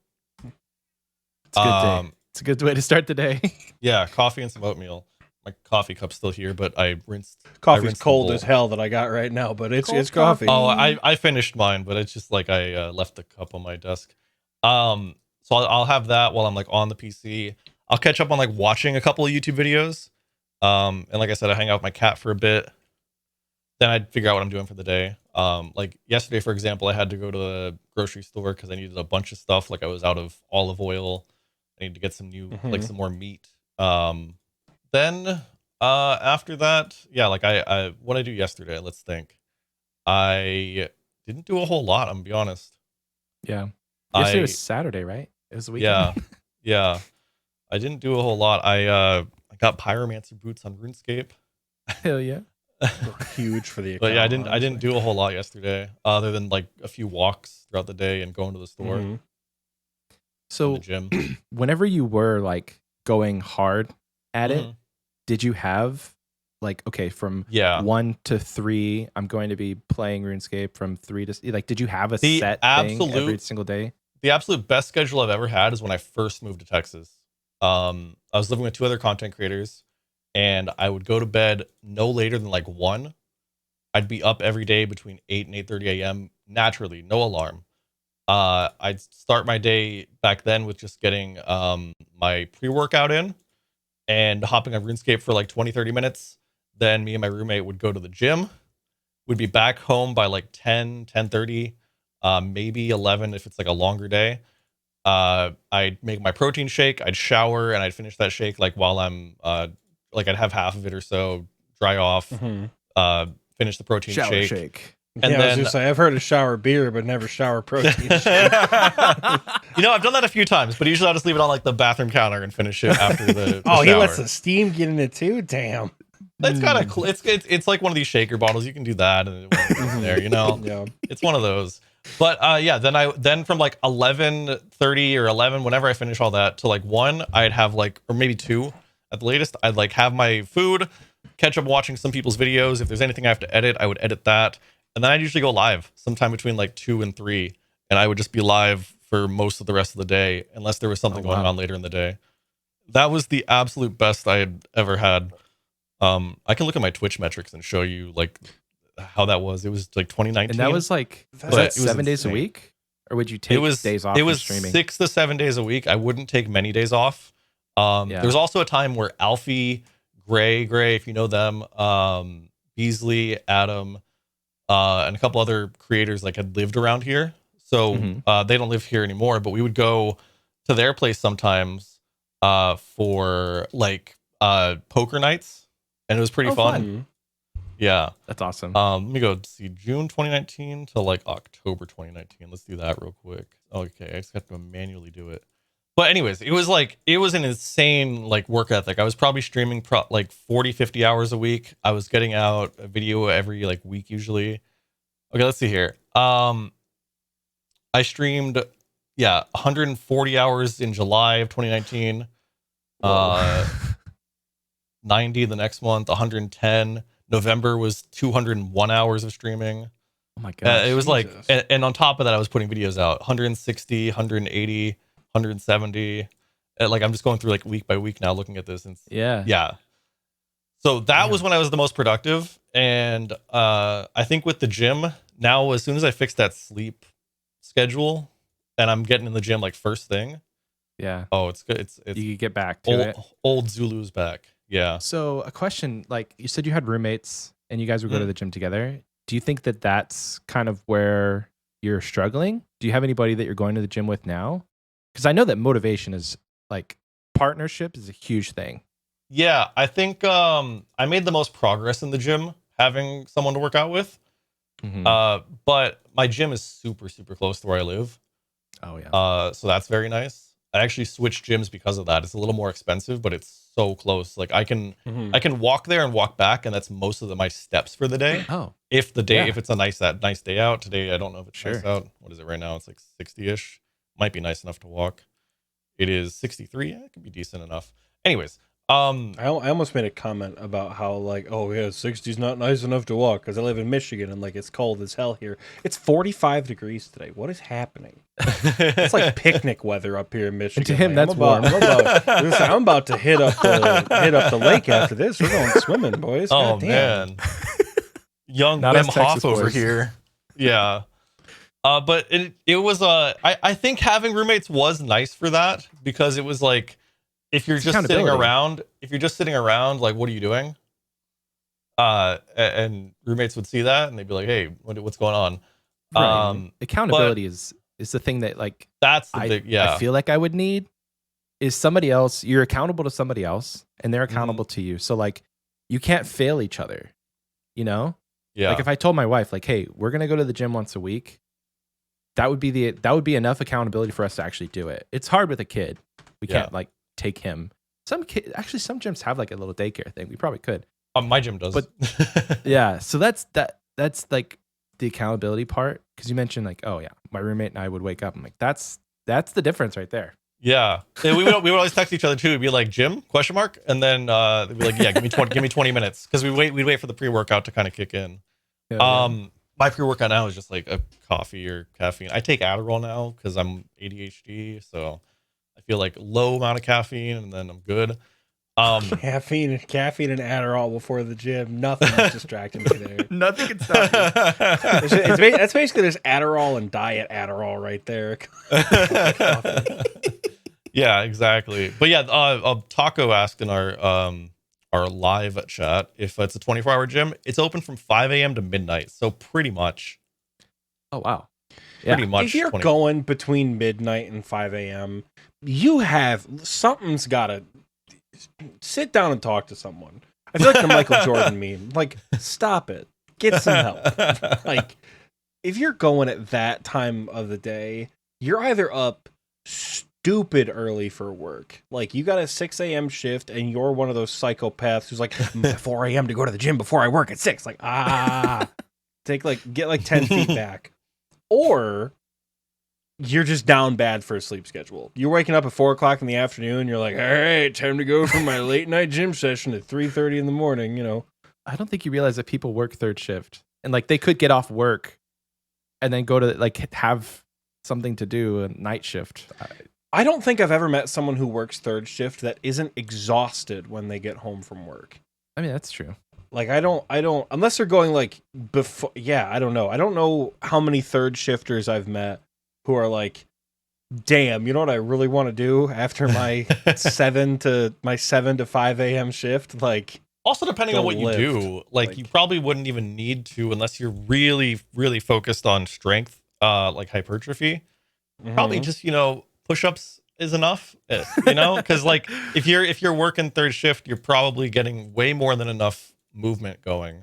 [SPEAKER 1] It's a good day. It's a good way to start the day.
[SPEAKER 3] Yeah, coffee and some oatmeal. My coffee cup's still here, but I rinsed.
[SPEAKER 2] Coffee's cold as hell that I got right now, but it's coffee.
[SPEAKER 3] Oh, I finished mine, but it's just like I left the cup on my desk. So I'll have that while I'm like on the PC. I'll catch up on like watching a couple of YouTube videos. And like I said, I hang out with my cat for a bit. Then I'd figure out what I'm doing for the day. Like yesterday, for example, I had to go to the grocery store because I needed a bunch of stuff. Like I was out of olive oil. I need to get some new, like some more meat. Then after that, yeah, like I what I do yesterday, let's think. I didn't do a whole lot, I'm gonna be honest.
[SPEAKER 1] Yeah. Yesterday was Saturday, right? It was the weekend.
[SPEAKER 3] Yeah. Yeah. I didn't do a whole lot. I got pyromancer boots on RuneScape.
[SPEAKER 1] Hell yeah.
[SPEAKER 2] Huge for the account.
[SPEAKER 3] But yeah, I didn't do a whole lot yesterday, other than like a few walks throughout the day and going to the store.
[SPEAKER 1] So
[SPEAKER 3] the gym.
[SPEAKER 1] Whenever you were like going hard at it, did you have like, okay, from 1 to 3, I'm going to be playing RuneScape, from 3 to like, did you have a set thing every single day?
[SPEAKER 3] The absolute best schedule I've ever had is when I first moved to Texas. I was living with 2 other content creators, and I would go to bed no later than like 1. I'd be up every day between 8 and 8:30 a.m. naturally, no alarm. I'd start my day back then with just getting my pre-workout in and hopping on RuneScape for like 20-30 minutes. Then me and my roommate would go to the gym. We'd be back home by like 10:30, maybe 11 if it's like a longer day. I'd make my protein shake, I'd shower, and I'd finish that shake like while I'm like I'd have half of it or so, dry off, finish the protein shake.
[SPEAKER 2] And then I was just say, I've heard of shower beer, but never shower protein shake.
[SPEAKER 3] You know, I've done that a few times, but usually I'll just leave it on like the bathroom counter and finish it after the
[SPEAKER 2] shower. He
[SPEAKER 3] shower.
[SPEAKER 2] lets the steam get in it too. Damn.
[SPEAKER 3] It's kind of cool. It's like one of these shaker bottles. You can do that, and it won't in there, you know.
[SPEAKER 2] Yeah.
[SPEAKER 3] It's one of those. But yeah, then from like 11:30 or 11, whenever I finish all that, to like 1, I'd have like, or maybe 2 at the latest, I'd like have my food, catch up watching some people's videos. If there's anything I have to edit, I would edit that, and then I'd usually go live sometime between like 2 and 3, and I would just be live for most of the rest of the day, unless there was something going on later in the day. That was the absolute best I had ever had. I can look at my Twitch metrics and show you like how that was. It was like 2019.
[SPEAKER 1] And that was like, was that 7 days a week? Or would you take days off?
[SPEAKER 3] It was
[SPEAKER 1] streaming?
[SPEAKER 3] 6 to 7 days a week. I wouldn't take many days off. There was also a time where Alfie, Gray, if you know them, Beasley, Adam, and a couple other creators like had lived around here. So they don't live here anymore, but we would go to their place sometimes for like poker nights, and it was pretty fun. Yeah,
[SPEAKER 1] that's awesome.
[SPEAKER 3] Let me go see June 2019 to like October 2019. Let's do that real quick. Okay, I just have to manually do it. But anyways, it was an insane like work ethic. I was probably streaming like 40, 50 hours a week. I was getting out a video every like week usually. Okay, let's see here. I streamed 140 hours in July of 2019. 90 the next month, 110. November was 201 hours of streaming.
[SPEAKER 1] Oh my god.
[SPEAKER 3] It was like and on top of that I was putting videos out 160, 180, 170. Like I'm just going through like week by week now looking at this and yeah. So that was when I was the most productive, and I think with the gym now, as soon as I fix that sleep schedule and I'm getting in the gym like first thing.
[SPEAKER 1] Yeah.
[SPEAKER 3] Oh, it's good. It's
[SPEAKER 1] you get back to it.
[SPEAKER 3] Old Zulu's back. Yeah.
[SPEAKER 1] So a question, like you said you had roommates and you guys would go to the gym together. Do you think that that's kind of where you're struggling? Do you have anybody that you're going to the gym with now? Because I know that motivation is like partnership is a huge thing.
[SPEAKER 3] Yeah, I think I made the most progress in the gym having someone to work out with. But my gym is super, super close to where I live.
[SPEAKER 1] Oh yeah.
[SPEAKER 3] So that's very nice. I actually switched gyms because of that. It's a little more expensive, but it's so close. Like I can walk there and walk back, and that's most of my steps for the day.
[SPEAKER 1] Oh,
[SPEAKER 3] if it's a nice day out. Today I don't know if it's nice out. What is it right now? It's like 60-ish. Might be nice enough to walk. It is 63. Yeah, it could be decent enough. Anyways,
[SPEAKER 2] I almost made a comment about how like, oh yeah, 60's not nice enough to walk because I live in Michigan and like it's cold as hell here. It's 45 degrees today. What is happening? It's like picnic weather up here in Michigan.
[SPEAKER 1] And to him,
[SPEAKER 2] like,
[SPEAKER 1] that's warm.
[SPEAKER 2] I'm about to hit up the lake after this. We're going swimming, boys.
[SPEAKER 3] Oh
[SPEAKER 2] God
[SPEAKER 3] man, young
[SPEAKER 1] Not
[SPEAKER 3] Wim
[SPEAKER 1] us Texas
[SPEAKER 3] Hof over
[SPEAKER 1] boys.
[SPEAKER 3] here. Yeah. But it was I think having roommates was nice for that, because it was like, if you're just sitting around, like, what are you doing? And roommates would see that and they'd be like, hey, what's going on?
[SPEAKER 1] Right. Accountability is the thing that like
[SPEAKER 3] that's the big, yeah.
[SPEAKER 1] I feel like I would need is somebody else. You're accountable to somebody else and they're accountable to you. So like you can't fail each other, you know?
[SPEAKER 3] Yeah.
[SPEAKER 1] Like if I told my wife like, hey, we're gonna go to the gym once a week, that would be enough accountability for us to actually do it. It's hard with a kid. We can't like take him. Some gyms have like a little daycare thing. We probably could.
[SPEAKER 3] My gym does.
[SPEAKER 1] But yeah, so that's like the accountability part, because you mentioned like, oh yeah, my roommate and I would wake up. I'm like, that's the difference right there.
[SPEAKER 3] Yeah. We would always text each other too. We'd be like, gym ? And then they'd be like, yeah, give me 20 minutes, because we'd wait for the pre-workout to kind of kick in.
[SPEAKER 1] Yeah.
[SPEAKER 3] My pre-workout now is just like a coffee or caffeine. I take Adderall now because I'm ADHD, so I feel like low amount of caffeine and then I'm good.
[SPEAKER 2] Caffeine and Adderall before the gym. Nothing is distracting me there.
[SPEAKER 1] Nothing can stop you.
[SPEAKER 2] That's basically just Adderall and diet Adderall right there.
[SPEAKER 3] Yeah, exactly. But yeah, Taco asked in our live chat if it's a 24-hour gym. It's open from 5 a.m. to midnight, so pretty much.
[SPEAKER 1] Oh wow.
[SPEAKER 3] Pretty much.
[SPEAKER 2] If you're going between midnight and 5 a.m., something's got to sit down and talk to someone. I feel like the Michael Jordan meme. Like, stop it. Get some help. Like, if you're going at that time of the day, you're either up stupid early for work. Like, you got a 6 a.m. shift and you're one of those psychopaths who's like, 4 a.m. to go to the gym before I work at 6. Like, get like 10 feet back. Or you're just down bad for a sleep schedule. You're waking up at 4 o'clock in the afternoon. You're like, all right, time to go for my late night gym session at 3:30 in the morning, you know.
[SPEAKER 1] I don't think you realize that people work third shift and like they could get off work and then go to like have something to do, a night shift.
[SPEAKER 2] I don't think I've ever met someone who works third shift that isn't exhausted when they get home from work.
[SPEAKER 1] I mean, that's true.
[SPEAKER 2] Like, I don't, unless they're going like before, I don't know. I don't know how many third shifters I've met who are like, damn, you know what I really want to do after my 7 to 5 a.m. shift? Like,
[SPEAKER 3] Also, depending on what you
[SPEAKER 2] lift.
[SPEAKER 3] do, like you probably wouldn't even need to unless you're really, really focused on strength, like hypertrophy. Probably just, push-ups is enough, because like if you're working third shift, you're probably getting way more than enough movement going.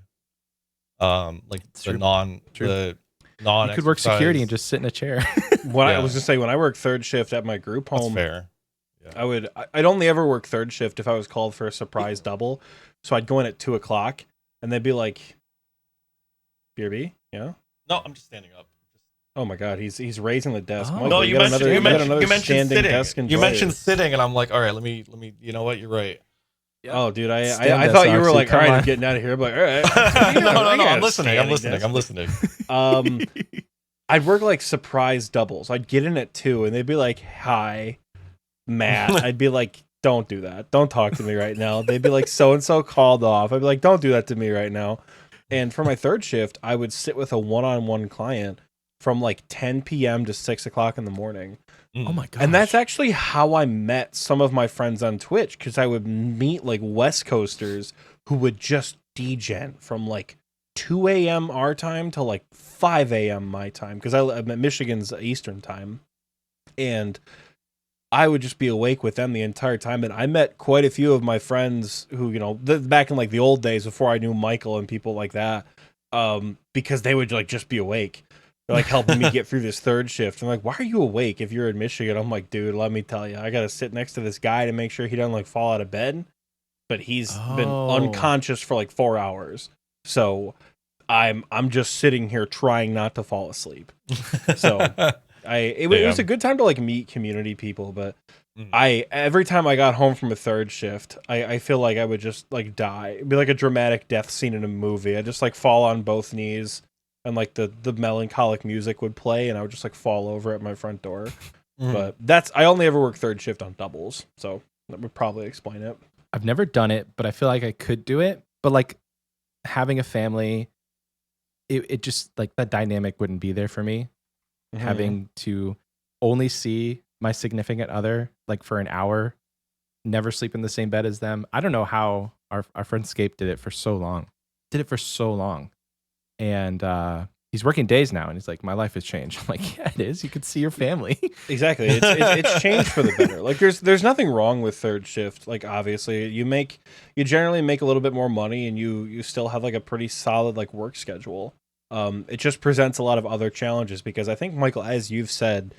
[SPEAKER 3] Like
[SPEAKER 1] True.
[SPEAKER 3] the non
[SPEAKER 1] You could work security and just sit in a chair.
[SPEAKER 2] I was just saying, when I worked third shift at my group home,
[SPEAKER 3] fair. Yeah.
[SPEAKER 2] I'd only ever work third shift if I was called for a surprise double. So I'd go in at 2:00 and they'd be like, BRB? Yeah.
[SPEAKER 3] No, I'm just standing up.
[SPEAKER 2] Oh my God, he's raising the desk.
[SPEAKER 1] Oh.
[SPEAKER 2] Michael,
[SPEAKER 3] No, you mentioned
[SPEAKER 2] standing
[SPEAKER 3] sitting.
[SPEAKER 2] desk
[SPEAKER 3] You
[SPEAKER 2] enjoyer.
[SPEAKER 3] mentioned sitting, and I'm like, all right, let me. You know what? You're right.
[SPEAKER 1] Yep.
[SPEAKER 2] Oh, dude, I
[SPEAKER 1] Stand
[SPEAKER 2] thought
[SPEAKER 1] us,
[SPEAKER 2] you were
[SPEAKER 1] Oxie,
[SPEAKER 2] like, all
[SPEAKER 1] come
[SPEAKER 2] right,
[SPEAKER 1] on.
[SPEAKER 2] I'm getting out of here. I'm like, all right.
[SPEAKER 3] no,
[SPEAKER 2] I
[SPEAKER 3] I'm
[SPEAKER 2] got a
[SPEAKER 3] listening. I'm
[SPEAKER 2] standing
[SPEAKER 3] listening.
[SPEAKER 2] desk.
[SPEAKER 3] I'm listening.
[SPEAKER 2] I'd work like surprise doubles. I'd get in at 2 and they'd be like, hi, Matt. I'd be like, don't do that. Don't talk to me right now. They'd be like, so-and-so called off. I'd be like, don't do that to me right now. And for my third shift, I would sit with a one-on-one client from like 10 p.m. to 6:00 in the morning.
[SPEAKER 1] Oh my god!
[SPEAKER 2] And that's actually how I met some of my friends on Twitch, because I would meet like West Coasters who would just degen from like 2 a.m. our time to like 5 a.m. my time, because I'm at Michigan's Eastern time. And I would just be awake with them the entire time. And I met quite a few of my friends who, back in like the old days before I knew Michael and people like that, because they would like just be awake. They're like helping me get through this third shift. I'm like, why are you awake if you're in Michigan? I'm like, dude, let me tell you, I got to sit next to this guy to make sure he doesn't like fall out of bed. But he's been unconscious for like 4 hours. So I'm just sitting here trying not to fall asleep. So it was a good time to like meet community people. But every time I got home from a third shift, I feel like I would just like die. It'd be like a dramatic death scene in a movie. I'd just like fall on both knees. And like the melancholic music would play, and I would just like fall over at my front door. But I only ever work third shift on doubles, so that would probably explain it.
[SPEAKER 1] I've never done it, but I feel like I could do it. But like having a family, it just like that dynamic wouldn't be there for me. Having to only see my significant other like for an hour, never sleep in the same bed as them. I don't know how our friend Scape did it for so long. And he's working days now, and he's like, my life has changed. I'm like, yeah, it is. You can see your family.
[SPEAKER 2] Exactly. It's changed for the better. Like there's nothing wrong with third shift. Like obviously you generally make a little bit more money, and you still have like a pretty solid like work schedule. It just presents a lot of other challenges, because I think, Michael, as you've said,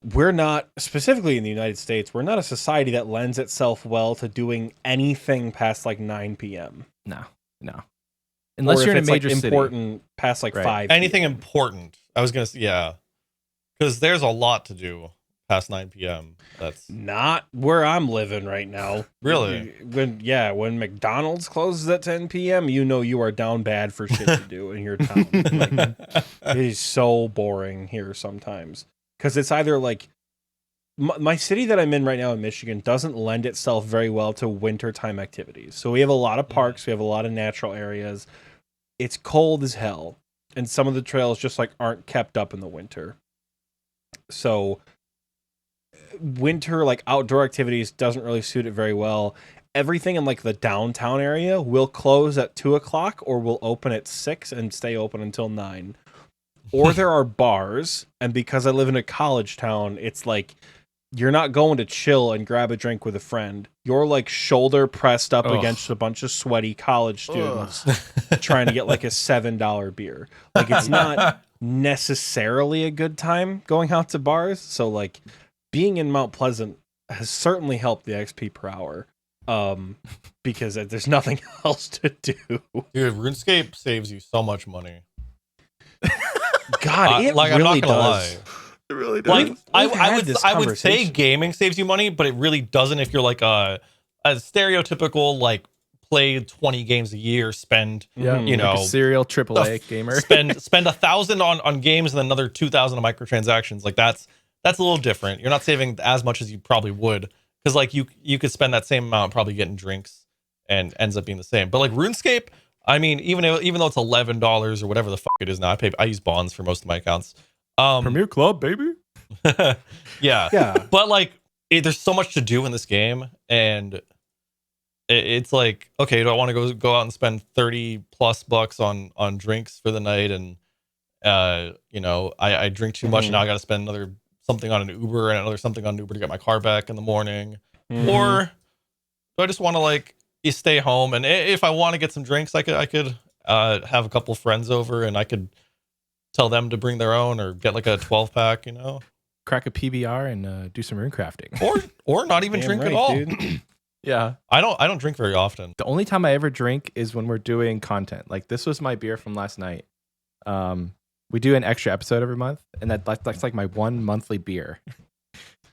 [SPEAKER 2] we're not, specifically in the United States, we're not a society that lends itself well to doing anything past like 9 p.m.
[SPEAKER 1] No. Unless you're in a major
[SPEAKER 2] like
[SPEAKER 1] city.
[SPEAKER 2] Important past like 5
[SPEAKER 3] Anything
[SPEAKER 2] p.m.
[SPEAKER 3] important. I was going to say, yeah. Because there's a lot to do past 9 p.m. That's
[SPEAKER 2] not where I'm living right now.
[SPEAKER 3] Really?
[SPEAKER 2] When McDonald's closes at 10 p.m., you are down bad for shit to do in your town. Like, it is so boring here sometimes. Because it's either like, my city that I'm in right now in Michigan doesn't lend itself very well to wintertime activities. So we have a lot of parks, we have a lot of natural areas. It's cold as hell, and some of the trails just like aren't kept up in the winter. So winter like outdoor activities doesn't really suit it very well. Everything in like the downtown area will close at 2:00 or will open at 6 and stay open until 9. Or there are bars, and because I live in a college town, it's like you're not going to chill and grab a drink with a friend. You're like shoulder pressed up against a bunch of sweaty college students trying to get like a $7 beer. Like it's not necessarily a good time going out to bars. So like being in Mount Pleasant has certainly helped the XP per hour. Because there's nothing else to do.
[SPEAKER 3] Dude, RuneScape saves you so much money.
[SPEAKER 2] God, it
[SPEAKER 3] like,
[SPEAKER 2] really
[SPEAKER 3] I'm not gonna
[SPEAKER 2] does.
[SPEAKER 3] lie.
[SPEAKER 1] It really does.
[SPEAKER 3] Like, I would say gaming saves you money, but it really doesn't if you're like a stereotypical like play 20 games a year, spend
[SPEAKER 1] like a serial AAA gamer.
[SPEAKER 3] spend 1,000 on games and another 2,000 on microtransactions. Like that's a little different. You're not saving as much as you probably would, because like you could spend that same amount probably getting drinks and ends up being the same. But like RuneScape, I mean, even though it's $11 or whatever the fuck it is now, I use bonds for most of my accounts.
[SPEAKER 1] Premier Club, baby.
[SPEAKER 3] Yeah. But like, there's so much to do in this game, and it's like, okay, do I want to go out and spend 30 plus bucks on drinks for the night? And I drink too much and now I got to spend another something on an Uber and another something on an Uber to get my car back in the morning. Or do I just want to like stay home? And if I want to get some drinks, I could have a couple friends over and I could tell them to bring their own or get like a 12 pack,
[SPEAKER 1] Crack a PBR and do some rune crafting.
[SPEAKER 3] or not even drink
[SPEAKER 2] right,
[SPEAKER 3] at all.
[SPEAKER 2] dude.
[SPEAKER 1] Yeah.
[SPEAKER 3] I don't drink very often.
[SPEAKER 1] The only time I ever drink is when we're doing content. Like this was my beer from last night. We do an extra episode every month, and that's like my one monthly beer.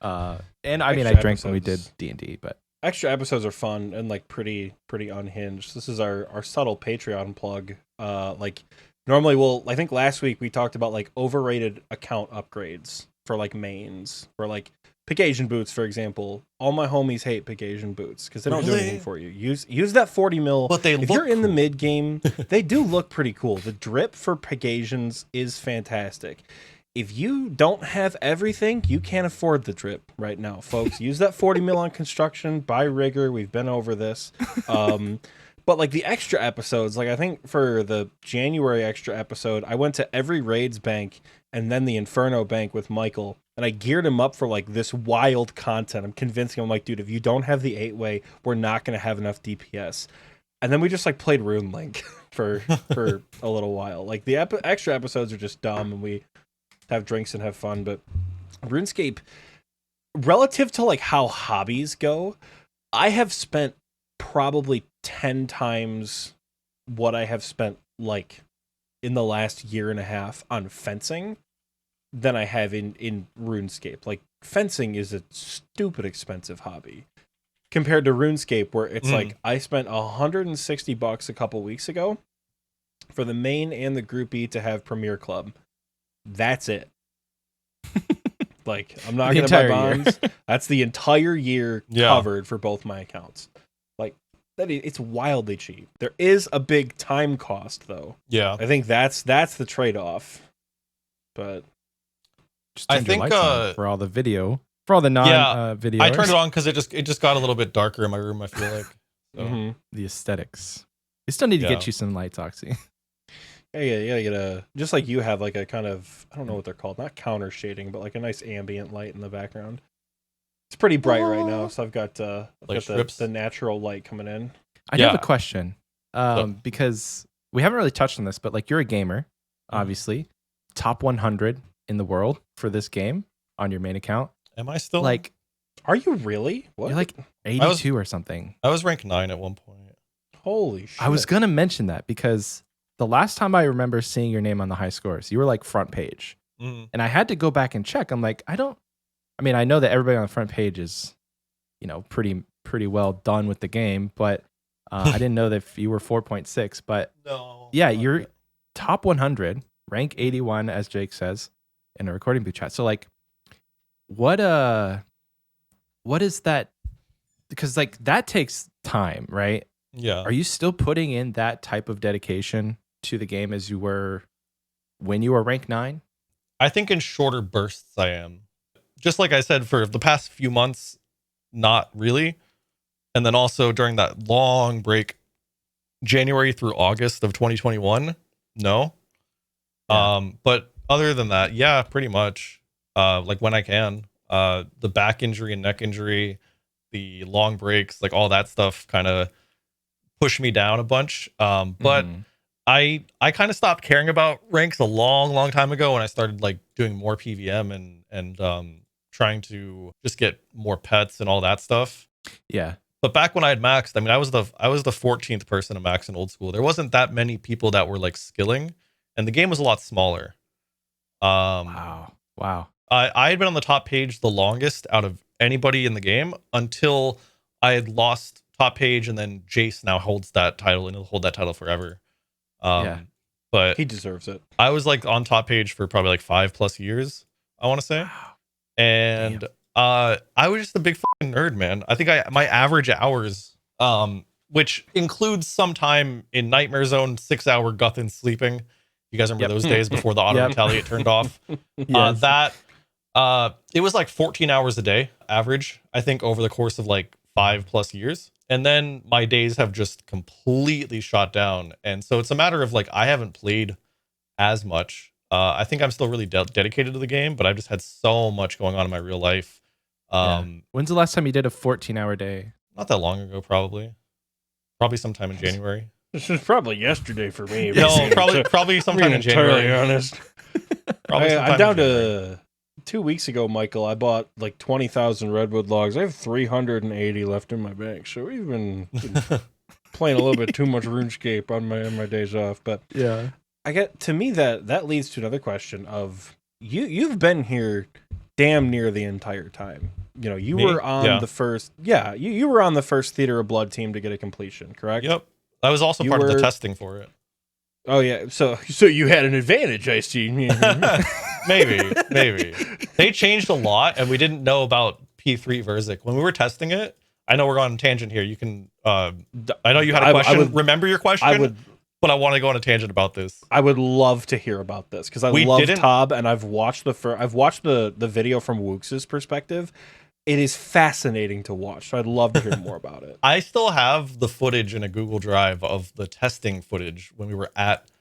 [SPEAKER 1] And I mean, I drank when we did D&D, but
[SPEAKER 2] Extra episodes are fun and like pretty unhinged. This is our subtle Patreon plug. Like normally I think last week we talked about like overrated account upgrades for like mains, for like Pick Asian boots, for example. All my homies hate Pick Asian boots because they don't do anything for you. Use that 40 mil.
[SPEAKER 3] But
[SPEAKER 2] if you're in the mid game, they do look pretty cool. The drip for Pick Asians is fantastic. If you don't have everything, you can't afford the drip right now, folks. Use that 40 mil on construction. Buy rigor. We've been over this. But like the extra episodes, like I think for the January extra episode, I went to every Raids bank and then the Inferno bank with Michael, and I geared him up for like this wild content. I'm convincing him, like, dude, if you don't have the 8-way, we're not going to have enough DPS. And then we just like played Rune Link for a little while. Like the extra episodes are just dumb and we have drinks and have fun. But RuneScape, relative to like how hobbies go, I have spent probably 10 times what I have spent like in the last year and a half on fencing than I have in RuneScape. Like fencing is a stupid expensive hobby compared to RuneScape, where it's like I spent $160 a couple weeks ago for the main and the Group E to have Premier Club. That's it. Like I'm not going to buy bonds. That's the entire year covered for both my accounts. Like it's wildly cheap. There is a big time cost though.
[SPEAKER 3] Yeah.
[SPEAKER 2] I think that's the trade-off. But
[SPEAKER 1] just turn your lights on for all the video, for all the non-video.
[SPEAKER 3] I turned it on because it just got a little bit darker in my room, I feel like. So.
[SPEAKER 1] The aesthetics. You still need to get you some lights, Oxie.
[SPEAKER 2] Yeah, you gotta get a, just like you have like a kind of, I don't know what they're called, not counter shading, but like a nice ambient light in the background. It's pretty bright right now, so I've got the natural light coming in.
[SPEAKER 1] I have a question, because we haven't really touched on this, but like you're a gamer, obviously, top 100 in the world for this game on your main account.
[SPEAKER 3] Am I still
[SPEAKER 2] like? Are you really? What?
[SPEAKER 1] You're like 82 or something.
[SPEAKER 3] I was ranked 9 at one point.
[SPEAKER 2] Holy shit!
[SPEAKER 1] I was gonna mention that because the last time I remember seeing your name on the high scores, you were like front page, and I had to go back and check. I'm like, I know that everybody on the front page is, pretty well done with the game, but I didn't know that you were 4.6. But
[SPEAKER 3] no,
[SPEAKER 1] you're top 100, rank 81, as Jake says in a recording booth chat. So like, what is that? Because like that takes time, right?
[SPEAKER 3] Yeah.
[SPEAKER 1] Are you still putting in that type of dedication to the game as you were when you were rank 9?
[SPEAKER 3] I think in shorter bursts I am. Just like I said, for the past few months, not really. And then also during that long break, January through August of 2021, no. Yeah. But other than that, yeah, pretty much. Like when I can. The back injury and neck injury, the long breaks, like all that stuff kind of pushed me down a bunch. But I kind of stopped caring about ranks a long time ago when I started like doing more PVM and trying to just get more pets and all that stuff.
[SPEAKER 1] Yeah.
[SPEAKER 3] But back when I had maxed, I mean, I was the 14th person to max in Old School. There wasn't that many people that were like skilling, and the game was a lot smaller.
[SPEAKER 1] Wow.
[SPEAKER 3] I had been on the top page the longest out of anybody in the game until I had lost top page, and then Jace now holds that title, and he'll hold that title forever. But
[SPEAKER 2] he deserves it.
[SPEAKER 3] I was like on top page for probably like 5+ years, I want to say.
[SPEAKER 1] Wow.
[SPEAKER 3] And I was just a big fucking nerd, man. I think my average hours, which includes some time in Nightmare Zone, 6-hour Guthin sleeping. You guys remember those days before the auto retaliate turned off? Yes. It was like 14 hours a day average, I think, over the course of like 5+ years. And then my days have just completely shot down. And so it's a matter of like, I haven't played as much. I think I'm still really dedicated to the game, but I've just had so much going on in my real life.
[SPEAKER 1] When's the last time you did a 14-hour day?
[SPEAKER 3] Not that long ago, probably sometime in January.
[SPEAKER 2] This is probably yesterday for me.
[SPEAKER 3] No, probably sometime in January.
[SPEAKER 2] Honest. I'm down to 2 weeks ago, Michael. I bought like 20,000 redwood logs. I have 380 left in my bank, so we've been playing a little bit too much RuneScape on my days off. But
[SPEAKER 1] Yeah.
[SPEAKER 2] to me that leads to another question of you've been here damn near the entire time. You know, you were on the first you were on the first Theater of Blood team to get a completion, correct?
[SPEAKER 3] Yep. I was also part of the testing for it.
[SPEAKER 2] Oh yeah, so you had an advantage, I see.
[SPEAKER 3] maybe. They changed a lot, and we didn't know about P3 Verzik when we were testing it. I know we're on a tangent here. You can. I know you had a question. Remember your question? But I want to go on a tangent about this.
[SPEAKER 2] I would love to hear about this because I love Tob, and I've watched the video from Wooks's perspective. It is fascinating to watch. So I'd love to hear more about it.
[SPEAKER 3] I still have the footage in a Google Drive of the testing footage when we were at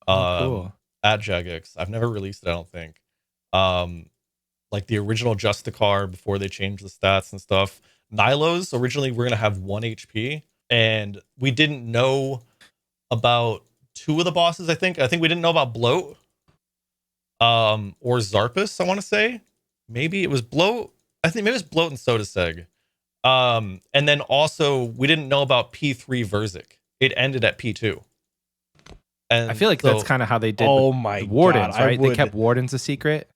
[SPEAKER 1] Cool.
[SPEAKER 3] at Jagex. I've never released it, I don't think. Like the original Justicar before they changed the stats and stuff. Nilos originally we're gonna have 1 HP, and we didn't know about 2 of the bosses. I think we didn't know about Bloat, or Zarpus. I want to say maybe it was Bloat. I think maybe it was Bloat and Sodaseg. And then also we didn't know about P3 Verzik. It ended at P2. And
[SPEAKER 1] I feel like that's kind of how they did
[SPEAKER 2] the
[SPEAKER 1] Wardens,
[SPEAKER 2] God,
[SPEAKER 1] right? They kept Wardens a secret.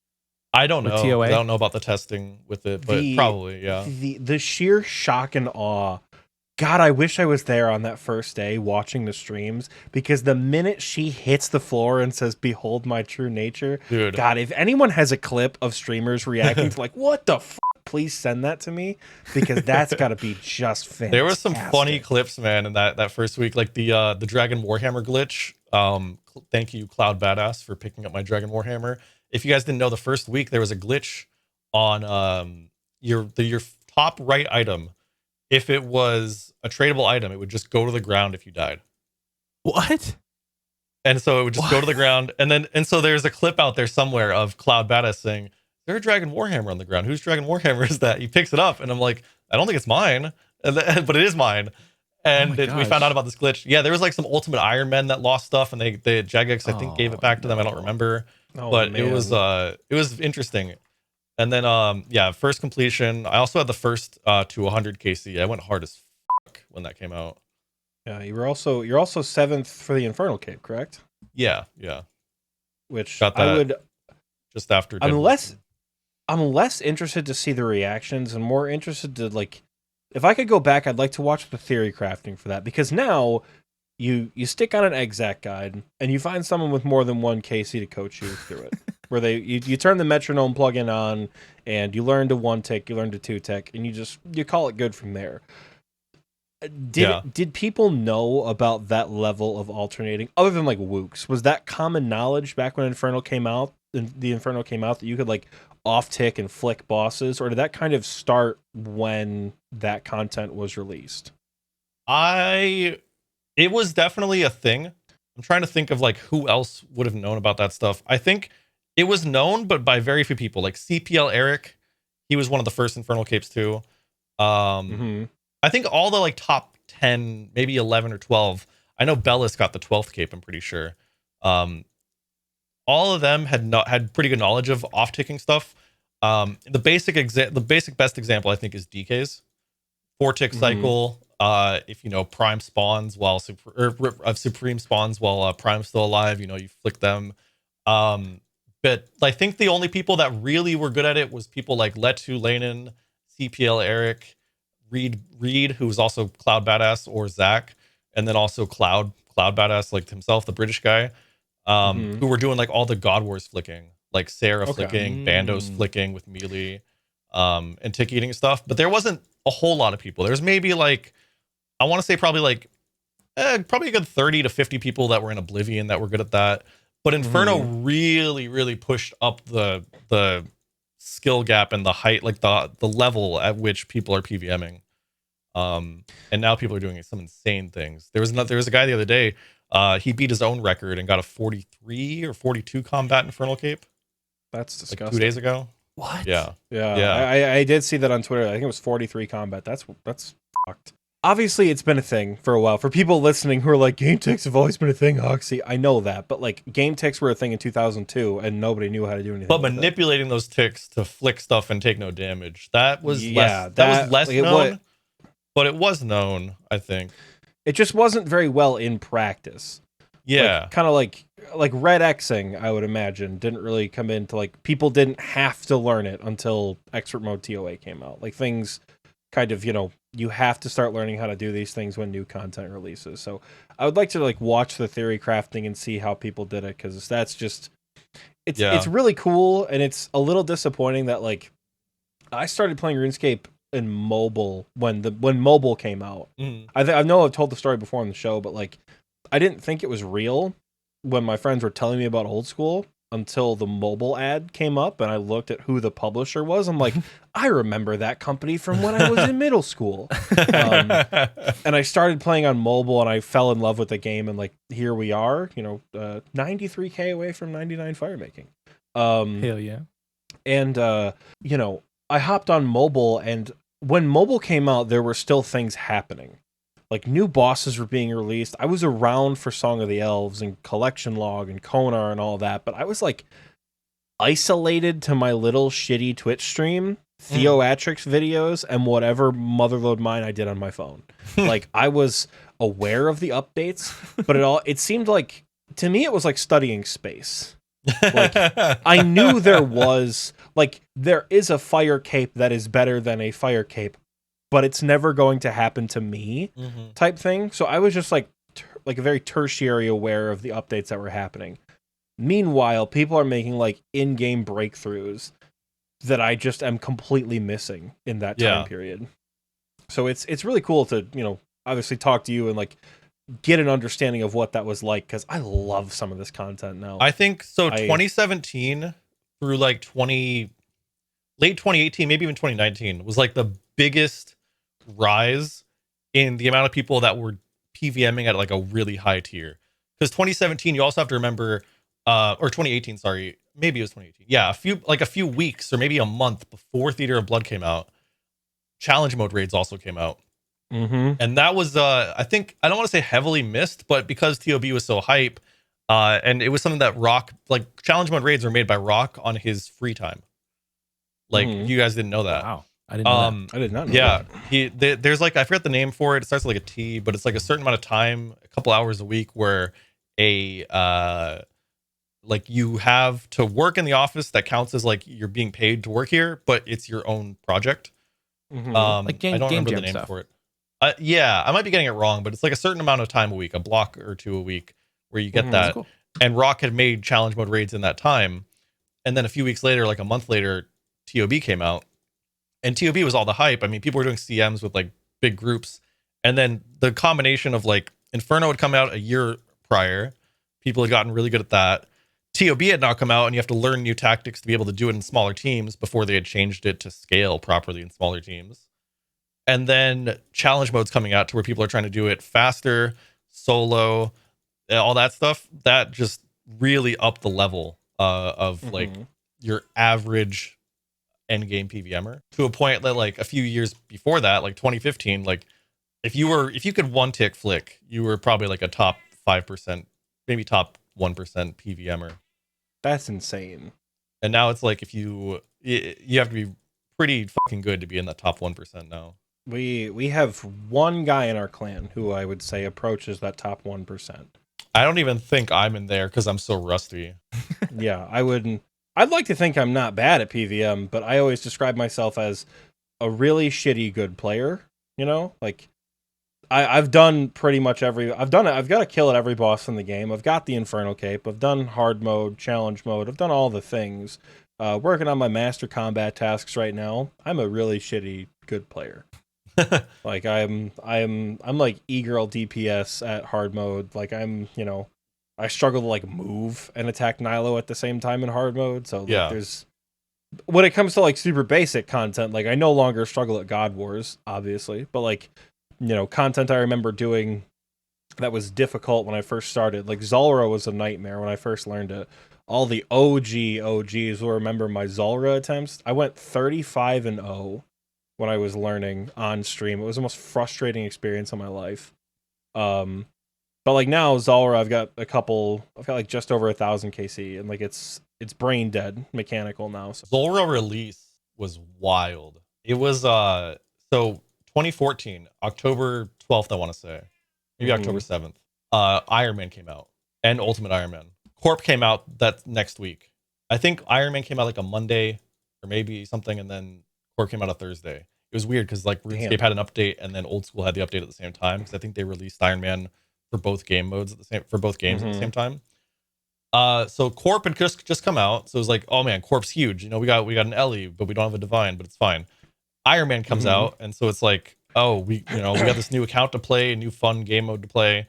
[SPEAKER 3] I don't know.
[SPEAKER 1] TOA?
[SPEAKER 3] I don't know about the testing with it, but probably, yeah.
[SPEAKER 2] The sheer shock and awe. God, I wish I was there on that first day watching the streams, because the minute she hits the floor and says, "Behold my true nature,"
[SPEAKER 3] Dude.
[SPEAKER 2] God, if anyone has a clip of streamers reacting to like, "What the f?" Please send that to me, because that's got to be just fantastic.
[SPEAKER 3] There were some funny clips, man, in that first week, like the Dragon Warhammer glitch. Thank you, Cloud Badass, for picking up my Dragon Warhammer. If you guys didn't know, the first week there was a glitch on your top right item. If it was a tradable item, it would just go to the ground if you died.
[SPEAKER 1] What?
[SPEAKER 3] And so it would just go to the ground, and so there's a clip out there somewhere of Cloud Badass saying, "There's a Dragon Warhammer on the ground. Whose Dragon Warhammer is that?" He picks it up, and I'm like, "I don't think it's mine," but it is mine. And we found out about this glitch. Yeah, there was like some Ultimate Iron Men that lost stuff, and they Jagex, I think, gave it back to them. I don't remember, but man. it was interesting. And then first completion. I also had the first to 100 KC. I went hard as fuck when that came out.
[SPEAKER 2] Yeah, you're also 7th for the Infernal Cape, correct?
[SPEAKER 3] Yeah.
[SPEAKER 2] Which
[SPEAKER 3] Got that
[SPEAKER 2] I would
[SPEAKER 3] just after.
[SPEAKER 2] I'm less interested to see the reactions and more interested to, like, if I could go back, I'd like to watch the theory crafting for that, because now you stick on an exact guide and you find someone with more than 1 KC to coach you through it. Where you turn the metronome plugin on and you learn to 1 tick, you learn to 2 tick, and you call it good from there. Did people know about that level of alternating other than like Wooks? Was that common knowledge back when Infernal came out? The Infernal came out that you could like off tick and flick bosses, or did that kind of start when that content was released?
[SPEAKER 3] It was definitely a thing. I'm trying to think of like who else would have known about that stuff. I think it was known, but by very few people. Like CPL Eric, he was one of the first Infernal Capes too. I think all the like top 10, maybe 11 or 12. I know Bellis got the 12th cape, I'm pretty sure. All of them had pretty good knowledge of off-ticking stuff. The basic best example I think is DK's 4-tick cycle. If you know Prime spawns while Supreme spawns while Prime's still alive, you flick them. But I think the only people that really were good at it was people like Letu Lanin, CPL Eric, Reed, who was also Cloud Badass, or Zach, and then also Cloud Badass, like himself, the British guy, who were doing like all the God Wars flicking, like Sarah flicking, Bandos flicking with melee, and tick eating stuff. But there wasn't a whole lot of people. There's maybe like, I want to say probably a good 30 to 50 people that were in Oblivion that were good at that. But Inferno really, really pushed up the skill gap and the height, like the level at which people are PVMing. And now people are doing some insane things. There was a guy the other day. He beat his own record and got a 43 or 42 combat Infernal Cape.
[SPEAKER 2] That's
[SPEAKER 3] like
[SPEAKER 2] disgusting.
[SPEAKER 3] 2 days ago.
[SPEAKER 1] What?
[SPEAKER 3] Yeah.
[SPEAKER 2] I did see that on Twitter. I think it was 43 combat. That's fucked. Obviously, it's been a thing for a while. For people listening who are like, game ticks have always been a thing, Oxie. I know that, but like, game ticks were a thing in 2002, and nobody knew how to do anything.
[SPEAKER 3] But
[SPEAKER 2] with
[SPEAKER 3] manipulating those ticks to flick stuff and take no damage, that was
[SPEAKER 2] Yeah,
[SPEAKER 3] less. That was less
[SPEAKER 2] like,
[SPEAKER 3] known, but it was known. I think.
[SPEAKER 2] it just wasn't very well in practice.
[SPEAKER 3] Yeah.
[SPEAKER 2] Kind of like red Xing, I would imagine, didn't really come into like people didn't have to learn it until expert mode TOA came out. Like things kind of, you have to start learning how to do these things when new content releases. So I would like to like watch the theory crafting and see how people did it, because that's just it's really cool, and it's a little disappointing that like I started playing RuneScape in mobile when mobile came out. I know I've told the story before on the show, but like I didn't think it was real when my friends were telling me about Old School until the mobile ad came up and I looked at who the publisher was. I'm like, I remember that company from when I was in middle school. And I started playing on mobile and I fell in love with the game, and like here we are, 93k away from 99 fire making.
[SPEAKER 1] Hell yeah.
[SPEAKER 2] And I hopped on mobile, and when mobile came out, there were still things happening. Like new bosses were being released. I was around for Song of the Elves and Collection Log and Konar and all that, but I was like isolated to my little shitty Twitch stream, Theoatrix videos, and whatever motherload mine I did on my phone. Like I was aware of the updates, but it seemed like, to me, it was like studying space. Like I knew there is a fire cape that is better than a fire cape, but it's never going to happen to me type thing. So I was just like a very tertiary aware of the updates that were happening. Meanwhile, people are making like in-game breakthroughs that I just am completely missing in that time period. So it's really cool to, obviously talk to you and like get an understanding of what that was like, because I love some of this content now.
[SPEAKER 3] I think so. 2017 through like late 2018, maybe even 2019 was like the biggest rise in the amount of people that were PVMing at like a really high tier. Because 2017, you also have to remember, or 2018, sorry, maybe it was 2018. Yeah, a few weeks or maybe a month before Theater of Blood came out, challenge mode raids also came out. And that was, I think, I don't want to say heavily missed, but because TOB was so hype, and it was something that Rock, like challenge mode raids were made by Rock on his free time. Like you guys didn't know that.
[SPEAKER 1] Wow. I didn't know that.
[SPEAKER 2] I did not know
[SPEAKER 3] that. There's like, I forget the name for it. It starts with like a T, but it's like a certain amount of time, a couple hours a week, where like you have to work in the office that counts as like you're being paid to work here, but it's your own project.
[SPEAKER 1] Like
[SPEAKER 3] I don't remember the name for it. Yeah, I might be getting it wrong, but it's like a certain amount of time a week, a block or two a week, where you get that. Cool. And Rock had made challenge mode raids in that time, and then a few weeks later, like a month later, TOB came out, and TOB was all the hype. I mean, people were doing CMs with like big groups, and then the combination of like Inferno had come out a year prior, people had gotten really good at that. TOB had now come out, and you have to learn new tactics to be able to do it in smaller teams before they had changed it to scale properly in smaller teams. And then challenge mode's coming out to where people are trying to do it faster, solo, all that stuff. That just really upped the level of like your average endgame PVMer, to a point that like a few years before that, like 2015, like if you could one tick flick, you were probably like a top 5%, maybe top 1% PVMer.
[SPEAKER 2] That's insane.
[SPEAKER 3] And now it's like if you have to be pretty fucking good to be in that top 1% now.
[SPEAKER 2] We have one guy in our clan who I would say approaches that top 1%.
[SPEAKER 3] I don't even think I'm in there because I'm so rusty.
[SPEAKER 2] Yeah, I'd like to think I'm not bad at PVM, but I always describe myself as a really shitty good player. Like I've done pretty much I've got a kill at every boss in the game. I've got the Infernal Cape. I've done hard mode, challenge mode. I've done all the things. Working on my master combat tasks right now. I'm a really shitty good player. Like I'm like e-girl DPS at hard mode. Like I struggle to like move and attack Nilo at the same time in hard mode. So like, when it comes to like super basic content, like I no longer struggle at God Wars, obviously, but like, content I remember doing that was difficult when I first started. Like Zulrah was a nightmare when I first learned it. All the OGs will remember my Zulrah attempts. I went 35-0 when I was learning on stream. It was the most frustrating experience of my life. But like now Zulrah, I've got like just over 1,000 KC, and like it's brain dead mechanical now. So.
[SPEAKER 3] Zulrah release was wild. It was so 2014, October 12th, I want to say. Maybe October 7th. Iron Man came out, and Ultimate Iron Man. Corp came out that next week. I think Iron Man came out like a Monday or maybe something, and then Corp came out a Thursday. It was weird because like RuneScape had an update, and then Old School had the update at the same time, because I think they released Iron Man for both game modes at the same at the same time. So Corp had just come out, so it was like, oh man, Corp's huge. We got an Ellie, but we don't have a Divine, but it's fine. Iron Man comes out, and so it's like, oh, we got this new account to play, a new fun game mode to play.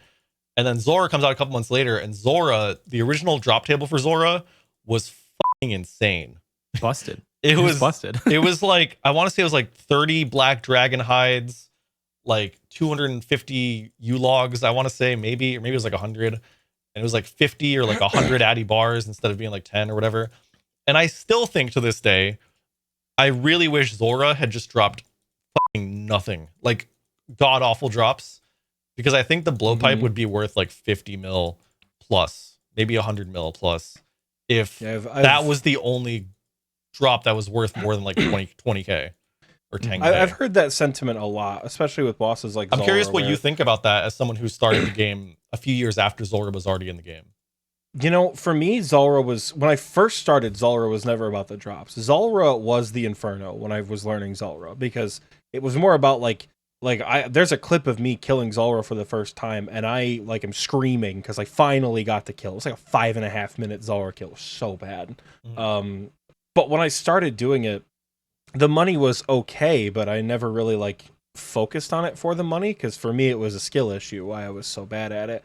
[SPEAKER 3] And then Zulrah comes out a couple months later, and Zulrah, the original drop table for Zulrah was fucking insane.
[SPEAKER 1] Busted.
[SPEAKER 3] It was
[SPEAKER 1] busted.
[SPEAKER 3] It was like, I want to say it was like 30 black dragon hides, like 250 U-logs, I want to say, maybe it was like 100. And it was like 50 or like 100 Addy bars instead of being like 10 or whatever. And I still think to this day, I really wish Zulrah had just dropped fucking nothing. Like god awful drops. Because I think the blowpipe would be worth like 50 mil plus, maybe 100 mil plus, if that was the only drop that was worth more than like 20k or 10k.
[SPEAKER 2] I've heard that sentiment a lot, especially with bosses like Zulrah.
[SPEAKER 3] I'm curious what you think about that as someone who started the game a few years after Zulrah was already in the game.
[SPEAKER 2] For me, when I first started, Zulrah was never about the drops. Zulrah was the Inferno when I was learning Zulrah, because it was more about there's a clip of me killing Zulrah for the first time, and I am screaming because I finally got the kill. It was like a 5.5 minute Zulrah kill. It was so bad. But when I started doing it, the money was okay, but I never really focused on it for the money, because for me it was a skill issue why I was so bad at it.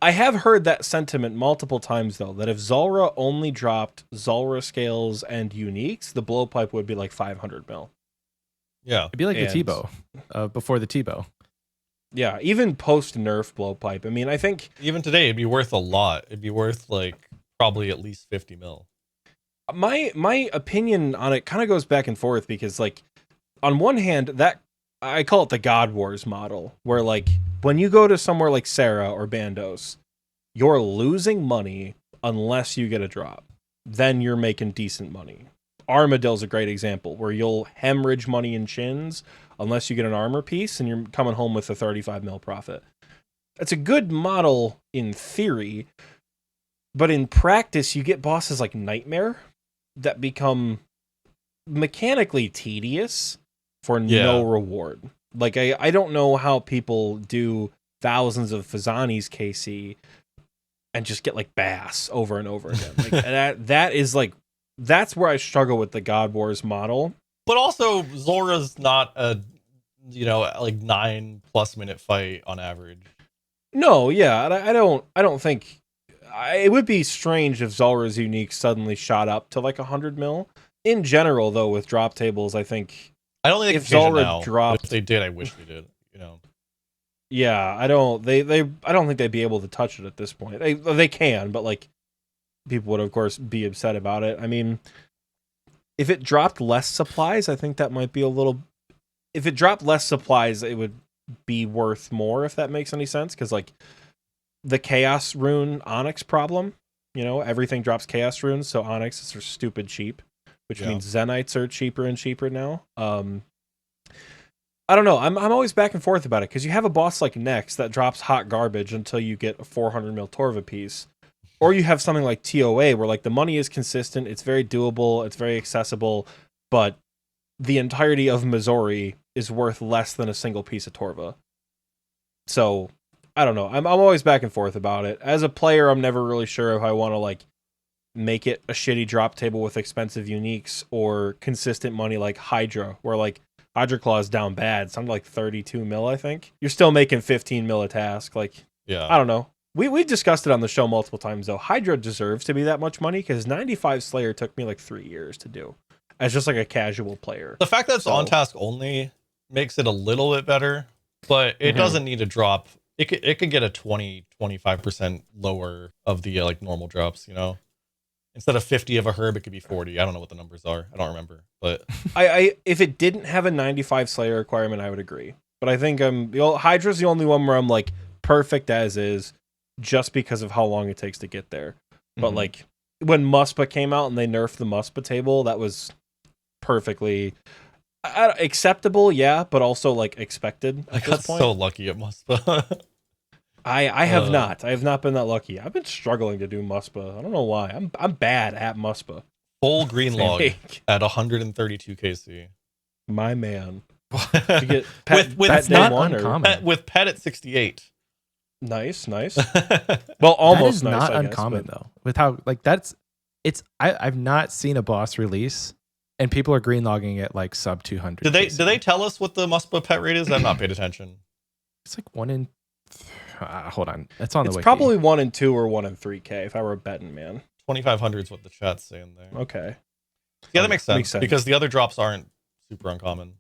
[SPEAKER 2] I have heard that sentiment multiple times though, that if Zulrah only dropped Zulrah scales and uniques, the blowpipe would be like 500 mil.
[SPEAKER 3] Yeah,
[SPEAKER 1] it'd be like the T-bow before the T-bow.
[SPEAKER 2] Yeah, even post nerf blowpipe. I mean, I think
[SPEAKER 3] even today it'd be worth a lot. It'd be worth probably at least 50 mil.
[SPEAKER 2] My opinion on it kind of goes back and forth, because on one hand, that I call it the God Wars model, where when you go to somewhere like Sarah or Bandos, you're losing money unless you get a drop. Then you're making decent money. Armadill's a great example, where you'll hemorrhage money in chins unless you get an armor piece, and you're coming home with a 35 mil profit. It's a good model in theory, but in practice, you get bosses like Nightmare that become mechanically tedious for no reward. I don't know how people do thousands of Fazani's KC and just get Bass over and over again. That's where I struggle with the God Wars model.
[SPEAKER 3] But also, Zulrah's not a 9+ minute fight on average.
[SPEAKER 2] No, yeah, I don't think it would be strange if Zulrah's unique suddenly shot up to 100 mil. In general, though, with drop tables, I think
[SPEAKER 3] if Zulrah dropped, if they did, I wish they did.
[SPEAKER 2] Yeah, I don't think they'd be able to touch it at this point. They can, but people would of course be upset about it. I mean, if it dropped less supplies, I think that might be a little. If it dropped less supplies, it would be worth more, if that makes any sense. Because the Chaos Rune Onyx problem, everything drops Chaos Runes, so Onyx is stupid cheap, which means Zenites are cheaper and cheaper now. I don't know. I'm always back and forth about it, because you have a boss like Nex that drops hot garbage until you get a 400 mil Torva piece. Or you have something like TOA where the money is consistent, it's very doable, it's very accessible, but the entirety of Missouri is worth less than a single piece of Torva. So, I don't know. I'm always back and forth about it. As a player, I'm never really sure if I want to make it a shitty drop table with expensive uniques, or consistent money like Hydra, where Hydra Claw is down bad. It's something like 32 mil, I think. You're still making 15 mil a task. I don't know. We discussed it on the show multiple times, though. Hydra deserves to be that much money, because 95 Slayer took me 3 years to do. as just like a casual player.
[SPEAKER 3] The fact that it's on task only makes it a little bit better, but it doesn't need to drop. It could get a 20-25% lower of the like normal drops, you know. Instead of 50 of a herb, it could be 40. I don't know what the numbers are. I don't remember. But
[SPEAKER 2] I if it didn't have a 95 Slayer requirement, I would agree. But I think Hydra's the only one where I'm like perfect as is, just because of how long it takes to get there. But like when Muspa came out and they nerfed the Muspa table, that was perfectly acceptable, yeah, but also like expected.
[SPEAKER 3] I got so lucky at Muspa.
[SPEAKER 2] I have not. I have not been that lucky. I've been struggling to do Muspa. I don't know why. I'm bad at Muspa.
[SPEAKER 3] Full green log at 132 KC.
[SPEAKER 2] My man. You get pet,
[SPEAKER 3] with
[SPEAKER 2] pet
[SPEAKER 1] not
[SPEAKER 2] one
[SPEAKER 1] uncommon.
[SPEAKER 3] with pet at 68.
[SPEAKER 2] Nice. Well, almost
[SPEAKER 1] that is
[SPEAKER 2] nice.
[SPEAKER 1] not uncommon though. With how like I've not seen a boss release and people are green logging it like sub 200.
[SPEAKER 3] Do they tell us what the Muspa pet rate is? I've not paid attention.
[SPEAKER 1] It's like 1 in. Hold on, it's on the wiki.
[SPEAKER 2] It's probably 1 in 2 or 1 in 3K if I were a betting man.
[SPEAKER 3] 2,500 is what the chat's saying there.
[SPEAKER 2] Okay.
[SPEAKER 3] Yeah, that makes sense because the other drops aren't super uncommon.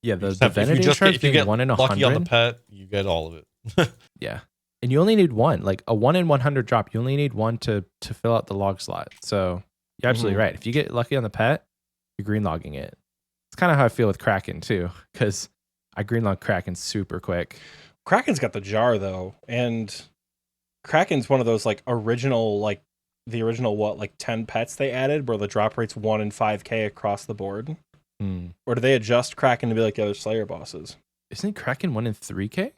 [SPEAKER 1] Yeah, the Divinity Shards
[SPEAKER 3] if you
[SPEAKER 1] being
[SPEAKER 3] get
[SPEAKER 1] 1 in 100.
[SPEAKER 3] lucky on the pet, you get all of it.
[SPEAKER 1] Yeah, and you only need one, like a 1 in 100 drop. You only need one to fill out the log slot. So you're absolutely right. If you get lucky on the pet, you're green logging it. It's kind of how I feel with Kraken too, because I green log Kraken super quick.
[SPEAKER 2] Kraken's got the jar though, and Kraken's one of those like original, like the original what, like 10 pets they added where the drop rate's 1 in 5K across the board. Or do they adjust Kraken to be like the other Slayer bosses?
[SPEAKER 1] Isn't Kraken 1 in 3K?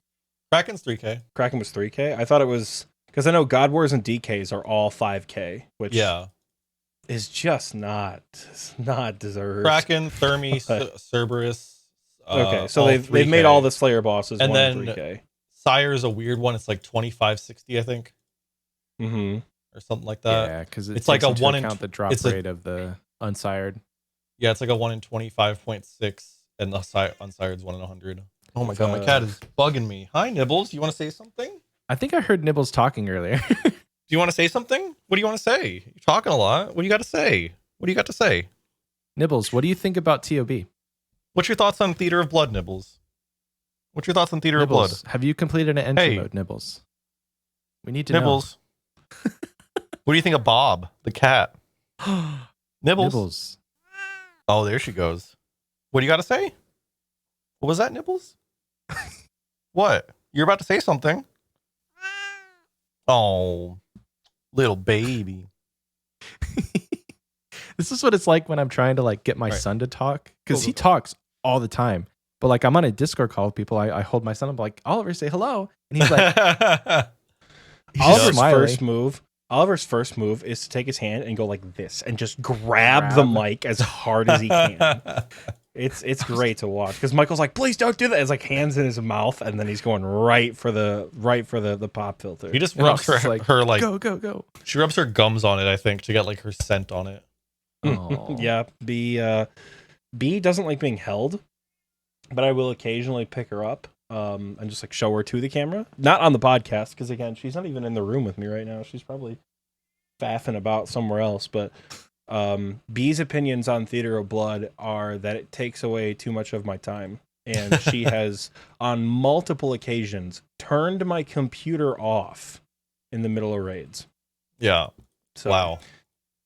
[SPEAKER 3] Kraken's 3K.
[SPEAKER 2] Kraken was 3K? I thought it was, because I know God Wars and DKs are all 5K, which is just not deserved.
[SPEAKER 3] Kraken, Thermi, Cerberus.
[SPEAKER 2] Okay, so they've made all the Slayer bosses
[SPEAKER 3] and
[SPEAKER 2] 1
[SPEAKER 3] then
[SPEAKER 2] in 3K.
[SPEAKER 3] Sire's a weird one. It's like 2560, I think. Or something like that.
[SPEAKER 1] Yeah, because
[SPEAKER 3] it's like a 1 in
[SPEAKER 1] the drop rate of the unsired.
[SPEAKER 3] Yeah, it's like a 1 in 25.6, and the unsired's 1 in 100. Oh my god, my cat is bugging me. Hi, Nibbles. You want to say something?
[SPEAKER 1] I think I heard Nibbles talking earlier.
[SPEAKER 3] Do you want to say something? What do you want to say? You're talking a lot. What do you got to say? What do you got to say?
[SPEAKER 1] Nibbles, what do you think about TOB?
[SPEAKER 3] What's your thoughts on Theater of Blood, Nibbles? What's your thoughts on Theater of Blood?
[SPEAKER 1] Have you completed an entry mode, Nibbles? We need to
[SPEAKER 3] Nibbles. What do you think of Bob, the cat? Nibbles. Oh, there she goes. What do you got to say? What was that, Nibbles? What? You're about to say something. Oh, little baby.
[SPEAKER 1] This is what it's like when I'm trying to like get my son to talk, because he talks all the time. But like I'm on a Discord call with people. I hold my son. I'm like, Oliver, say hello, and he's like,
[SPEAKER 2] Oliver's first move is to take his hand and go like this and just grab the mic as hard as he can. It's great to watch because Michael's like, please don't do that. It's like hands in his mouth, and then he's going right for the pop filter.
[SPEAKER 3] He just rubs her like
[SPEAKER 1] go.
[SPEAKER 3] She rubs her gums on it, I think, to get like her scent on it.
[SPEAKER 2] Yeah, B doesn't like being held, but I will occasionally pick her up and just like show her to the camera. Not on the podcast, because again, she's not even in the room with me right now. She's probably faffing about somewhere else. But B's opinions on Theater of Blood are that it takes away too much of my time. And she has, on multiple occasions, turned my computer off in the middle of raids.
[SPEAKER 3] Yeah.
[SPEAKER 2] So,
[SPEAKER 3] wow.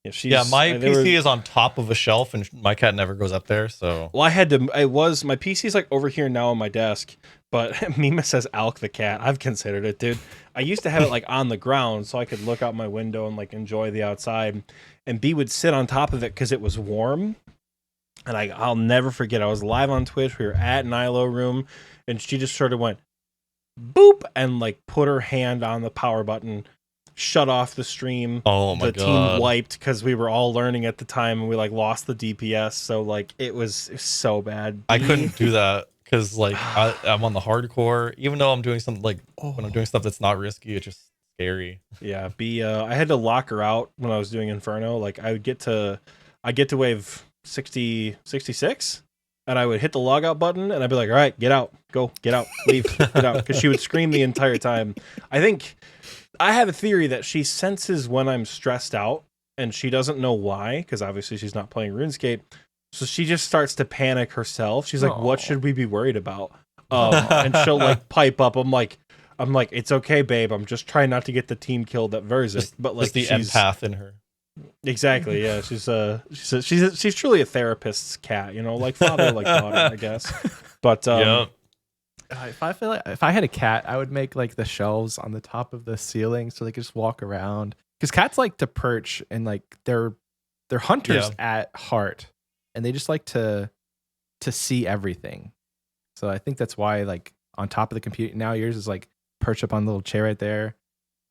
[SPEAKER 2] Yeah,
[SPEAKER 3] my PC is on top of a shelf, and my cat never goes up there. So,
[SPEAKER 2] well, my PC's like over here now on my desk, but Mima says Alk the cat. I've considered it, dude. I used to have it like on the ground so I could look out my window and like enjoy the outside, and B would sit on top of it because it was warm. And I'll never forget. I was live on Twitch. We were at Nilo Room, and she just sort of went boop and like put her hand on the power button. Shut off the stream.
[SPEAKER 3] Oh my god.
[SPEAKER 2] The team wiped because we were all learning at the time, and we like lost the DPS. So like it was so bad.
[SPEAKER 3] I couldn't do that because like I'm on the hardcore. Even though I'm doing something like when I'm doing stuff that's not risky, it's just scary.
[SPEAKER 2] Yeah. I had to lock her out when I was doing Inferno. Like I get to wave 66, and I would hit the logout button, and I'd be like, all right, get out, go, get out, leave, get out, because she would scream the entire time. I think I have a theory that she senses when I'm stressed out, and she doesn't know why, because obviously she's not playing RuneScape. So she just starts to panic herself. She's like, "What should we be worried about?" And she'll like pipe up. I'm like, it's okay, babe. I'm just trying not to get the team killed at Verzik. But like,
[SPEAKER 3] the empath in her.
[SPEAKER 2] Exactly. Yeah, she's truly a therapist's cat. Like father, like daughter, I guess. But
[SPEAKER 1] if I had a cat, I would make like the shelves on the top of the ceiling so they could just walk around. Because cats like to perch, and like they're hunters at heart, and they just like to see everything. So I think that's why, like, on top of the computer now, yours is like perch up on the little chair right there.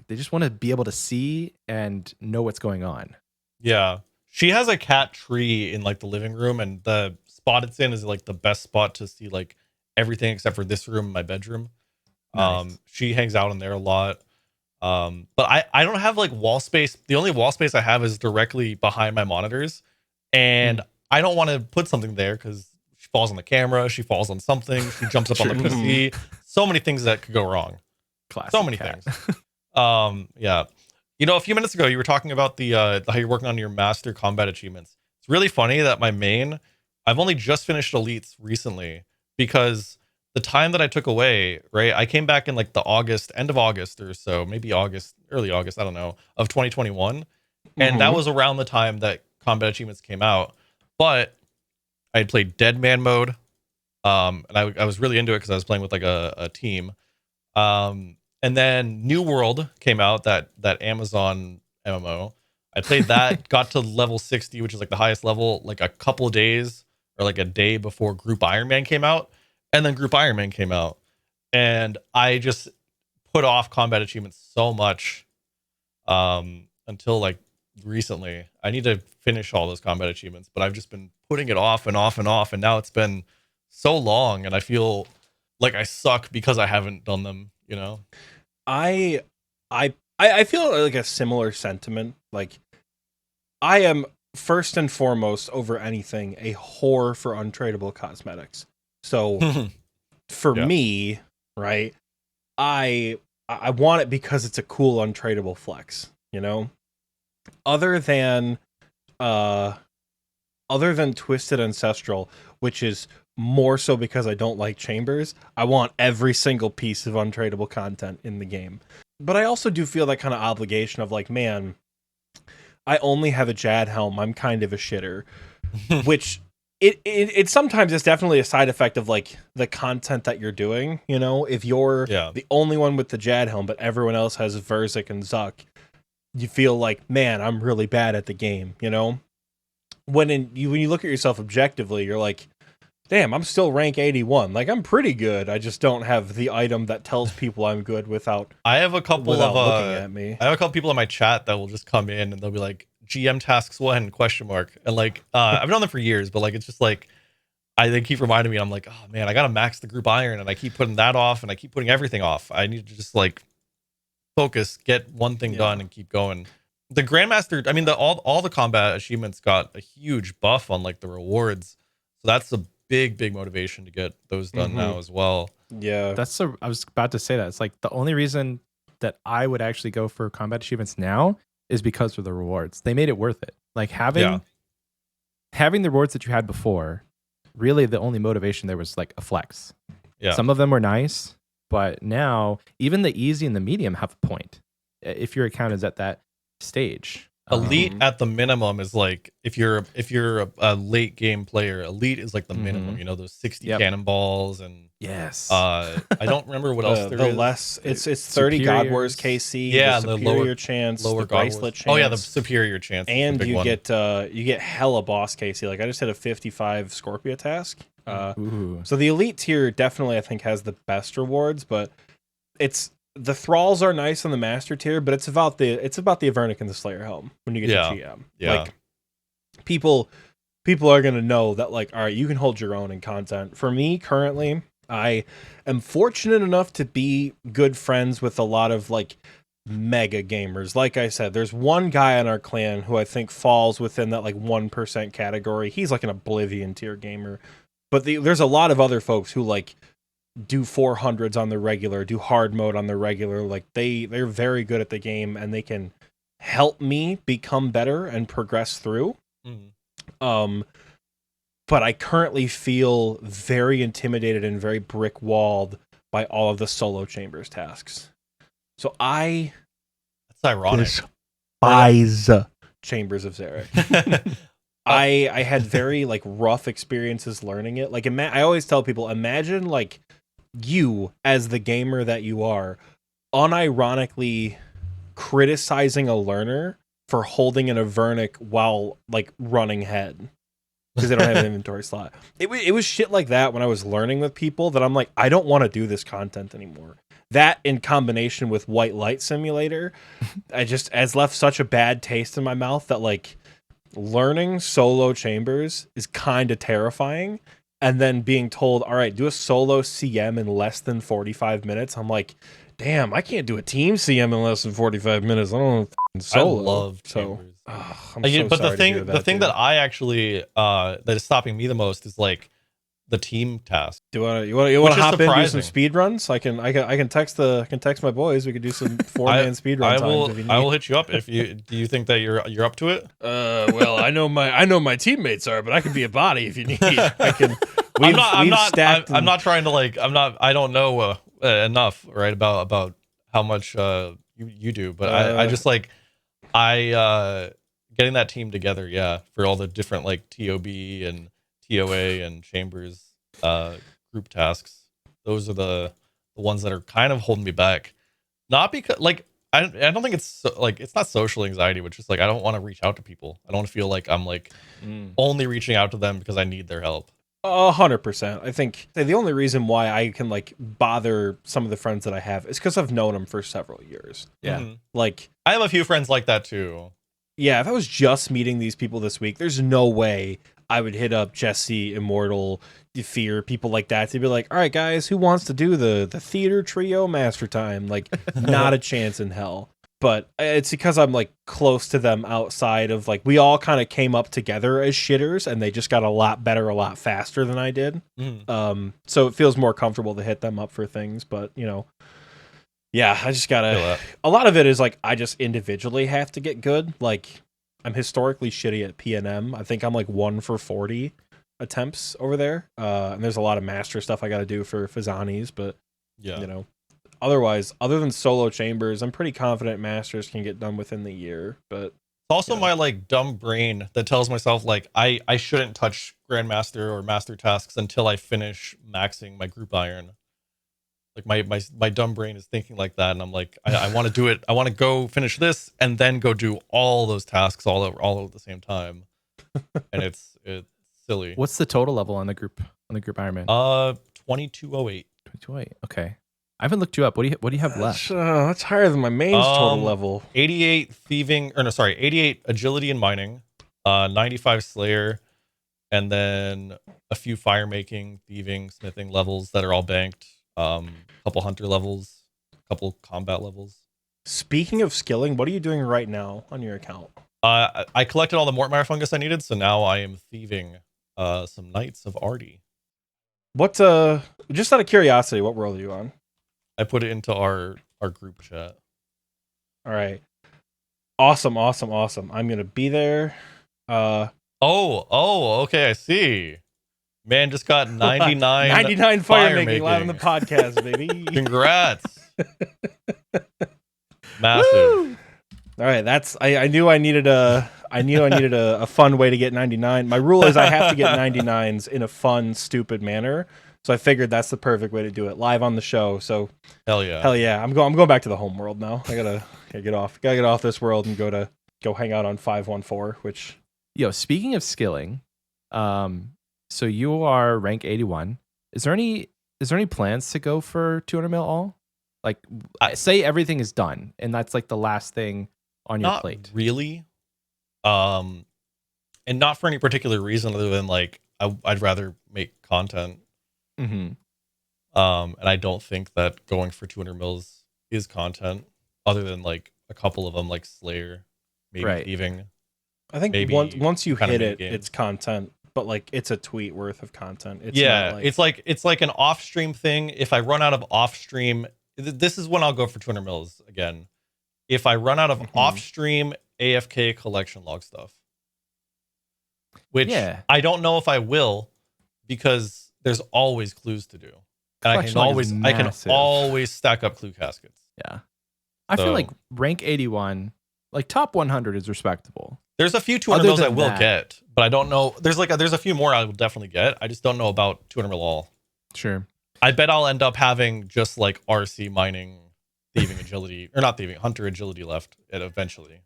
[SPEAKER 1] They just want to be able to see and know what's going on.
[SPEAKER 3] Yeah, she has a cat tree in like the living room, and the spot it's in is like the best spot to see like everything except for this room, my bedroom.
[SPEAKER 1] Nice.
[SPEAKER 3] She hangs out in there a lot. But I don't have like wall space. The only wall space I have is directly behind my monitors, and I don't want to put something there because she falls on the camera, she falls on something, she jumps up on the PC. So many things that could go wrong.
[SPEAKER 1] Classic
[SPEAKER 3] so many
[SPEAKER 1] cat.
[SPEAKER 3] things. Yeah. A few minutes ago you were talking about the how you're working on your master combat achievements. It's really funny that my main, I've only just finished elites recently because the time that I took away, right? I came back in like the end of August or so, maybe August, early August, I don't know, of 2021. And that was around the time that combat achievements came out. But I had played Dead Man mode. And I was really into it because I was playing with like a team. And then New World came out, that Amazon MMO. I played that, got to level 60, which is like the highest level, like a couple of days or like a day before Group Iron Man came out. And then Group Iron Man came out. And I just put off combat achievements so much until like recently. I need to finish all those combat achievements, but I've just been putting it off and off and off. And now it's been so long and I feel like I suck because I haven't done them,
[SPEAKER 2] I feel like a similar sentiment. Like, I am first and foremost over anything a whore for untradeable cosmetics. So for me, right, I want it because it's a cool untradeable flex, Other than Twisted Ancestral, which is more so because I don't like chambers, I want every single piece of untradeable content in the game. But I also do feel that kind of obligation of like, man, I only have a Jad helm. I'm kind of a shitter, which it sometimes is definitely a side effect of like the content that you're doing. If you're the only one with the Jad helm, but everyone else has Verzik and Zuck, you feel like, man, I'm really bad at the game. When you look at yourself objectively, you're like, damn, I'm still rank 81. Like, I'm pretty good. I just don't have the item that tells people I'm good without.
[SPEAKER 3] I have a couple of
[SPEAKER 2] looking at me.
[SPEAKER 3] I have a couple people in my chat that will just come in and they'll be like, GM tasks 1 ? And like, I've known them for years, but like, it's just like, they keep reminding me. I'm like, oh man, I gotta max the group iron, and I keep putting that off, and I keep putting everything off. I need to just like focus, get one thing done, and keep going. The Grandmaster, I mean, all the combat achievements got a huge buff on like the rewards, so that's a big motivation to get those done now as well.
[SPEAKER 2] Yeah,
[SPEAKER 1] I was about to say that. It's like the only reason that I would actually go for combat achievements now is because of the rewards. They made it worth it. Like having the rewards that you had before, really the only motivation there was like a flex.
[SPEAKER 3] Yeah.
[SPEAKER 1] Some of them were nice, but now even the easy and the medium have a point if your account is at that stage.
[SPEAKER 3] Elite at the minimum is like, if you're a late game player, elite is like the minimum. Those 60 cannonballs and I don't remember what else there is.
[SPEAKER 2] Less it's 30 God Wars KC.
[SPEAKER 3] Yeah,
[SPEAKER 2] the superior chance,
[SPEAKER 3] lower
[SPEAKER 2] the bracelet chance.
[SPEAKER 3] Oh yeah, the superior chance,
[SPEAKER 2] and you get hella boss KC. Like I just had a 55 Scorpio task. So the elite tier definitely I think has the best rewards, but the thralls are nice on the master tier, but it's about the Avernic and the Slayer helm when you get to GM. Like people are gonna know that like, all right, you can hold your own in content. For me currently, I am fortunate enough to be good friends with a lot of like mega gamers. Like I said, there's one guy in our clan who I think falls within that like 1% category. He's like an Oblivion tier gamer, but there's a lot of other folks who like do 400s on the regular, do hard mode on the regular. Like they're very good at the game, and they can help me become better and progress through.
[SPEAKER 3] Mhm.
[SPEAKER 2] But I currently feel very intimidated and very brick walled by all of the solo chambers tasks. So I
[SPEAKER 3] That's ironic.
[SPEAKER 2] despise Chambers of Zarek. I had very like rough experiences learning it. Like I always tell people, imagine like you as the gamer that you are, unironically criticizing a learner for holding an Avernic while like running head because they don't have an inventory slot. It was shit like that when I was learning with people that I'm like, I don't want to do this content anymore. That in combination with White Light Simulator, has left such a bad taste in my mouth that like learning solo chambers is kind of terrifying. And then being told, all right, do a solo CM in less than 45 minutes. I'm like, damn, I can't do a team CM in less than 45 minutes. I don't know solo.
[SPEAKER 3] I love Chambers.
[SPEAKER 2] I'm so
[SPEAKER 3] But
[SPEAKER 2] sorry to hear
[SPEAKER 3] the thing
[SPEAKER 2] dude.
[SPEAKER 3] that I actually that is stopping me the most is like the team task.
[SPEAKER 2] You want to
[SPEAKER 3] Which is
[SPEAKER 2] hop in and do some
[SPEAKER 3] surprising.
[SPEAKER 2] speed runs? I can text my boys. We could do some 4-man speed run times if you need.
[SPEAKER 3] I will hit you up if you do you think that you're up to it?
[SPEAKER 2] Well, I know my teammates are, but I can be a body if you need. I can.
[SPEAKER 3] I'm not trying to like I don't know enough right about how much you do, but I just like getting that team together, yeah, for all the different like TOB and TOA and Chambers group tasks. Those are the ones that are kind of holding me back. Not because like I don't think it's it's not social anxiety, but just like I don't want to reach out to people. I don't want to feel like I'm like only reaching out to them because I need their help.
[SPEAKER 2] 100%. I think the only reason why I can like bother some of the friends that I have is because I've known them for several years.
[SPEAKER 1] Yeah.
[SPEAKER 3] Mhm.
[SPEAKER 2] Like
[SPEAKER 3] I have a few friends like that too.
[SPEAKER 2] yeah, if I was just meeting these people this week, there's no way I would hit up Jesse, Immortal, Fear, people like that to be like, all right, guys, who wants to do the theater trio master time? Like, not a chance in hell. But it's because I'm like close to them outside of like, we all kind of came up together as shitters and they just got a lot better, a lot faster than I did.
[SPEAKER 3] Mhm.
[SPEAKER 2] So it feels more comfortable to hit them up for things. But, you know, yeah, I just gotta. A lot of it is like I just individually have to get good. Like I'm historically shitty at PNM. I think I'm like 1 for 40 attempts over there. And there's a lot of master stuff I got to do for Fazani's, but
[SPEAKER 3] Yeah.
[SPEAKER 2] you know, otherwise, other than solo chambers, I'm pretty confident masters can get done within the year. But
[SPEAKER 3] It's also my like dumb brain that tells myself like I shouldn't touch grandmaster or master tasks until I finish maxing my group iron. Like my dumb brain is thinking like that, and I'm like, I want to do it. I want to go finish this and then go do all those tasks all at the same time. And it's silly.
[SPEAKER 1] What's the total level on the group Ironman?
[SPEAKER 3] 2208.
[SPEAKER 1] 2208. Okay. I haven't looked you up. What do you have left?
[SPEAKER 2] That's higher than my main's total level.
[SPEAKER 3] 88 thieving, or no, sorry, 88 agility and mining, 95 slayer, and then a few fire making, thieving, smithing levels that are all banked. Couple hunter levels, couple combat levels.
[SPEAKER 2] Speaking of skilling, what are you doing right now on your account?
[SPEAKER 3] I collected all the Mortmire fungus I needed, so now I am thieving some Knights of Ardy.
[SPEAKER 2] What just out of curiosity, what world are you on?
[SPEAKER 3] I put it into our group chat.
[SPEAKER 2] All right. Awesome. I'm gonna be there.
[SPEAKER 3] Okay, I see. Man just got 99
[SPEAKER 2] fire making live on the podcast, baby.
[SPEAKER 3] Congrats. Massive.
[SPEAKER 2] Woo! All right, I knew I needed a fun way to get 99. My rule is I have to get 99s in a fun, stupid manner. So I figured that's the perfect way to do it live on the show. So
[SPEAKER 3] hell yeah.
[SPEAKER 2] I'm going back to the home world now. I gotta get off this world and go hang out on 514. Which
[SPEAKER 1] Speaking of skilling, so you are rank 81. Is there any plans to go for 200 mil all? Like, say everything is done and that's like the last thing on your
[SPEAKER 3] Not
[SPEAKER 1] plate.
[SPEAKER 3] really. And not for any particular reason other than like I'd rather make content.
[SPEAKER 1] Mm-hmm.
[SPEAKER 3] And I don't think that going for 200 mils is content other than like a couple of them like Slayer, maybe thieving.
[SPEAKER 2] I think
[SPEAKER 3] maybe
[SPEAKER 2] once you hit it,
[SPEAKER 3] games.
[SPEAKER 2] it's content. But like it's a tweet worth of content. It's
[SPEAKER 3] it's like an off stream thing. If I run out of off stream, this is when I'll go for 200 mils again. if I run out of off-stream AFK collection log stuff. Which I don't know if I will, because there's always clues to do. And I can always stack up clue caskets.
[SPEAKER 1] Yeah. I feel like rank 81, like top 100 is respectable.
[SPEAKER 3] There's a few 200 mils I will get, but I don't know. There's a few more I will definitely get. I just don't know about 200 mil all.
[SPEAKER 1] Sure.
[SPEAKER 3] I bet I'll end up having just like RC mining, thieving agility, or not thieving, hunter agility left eventually.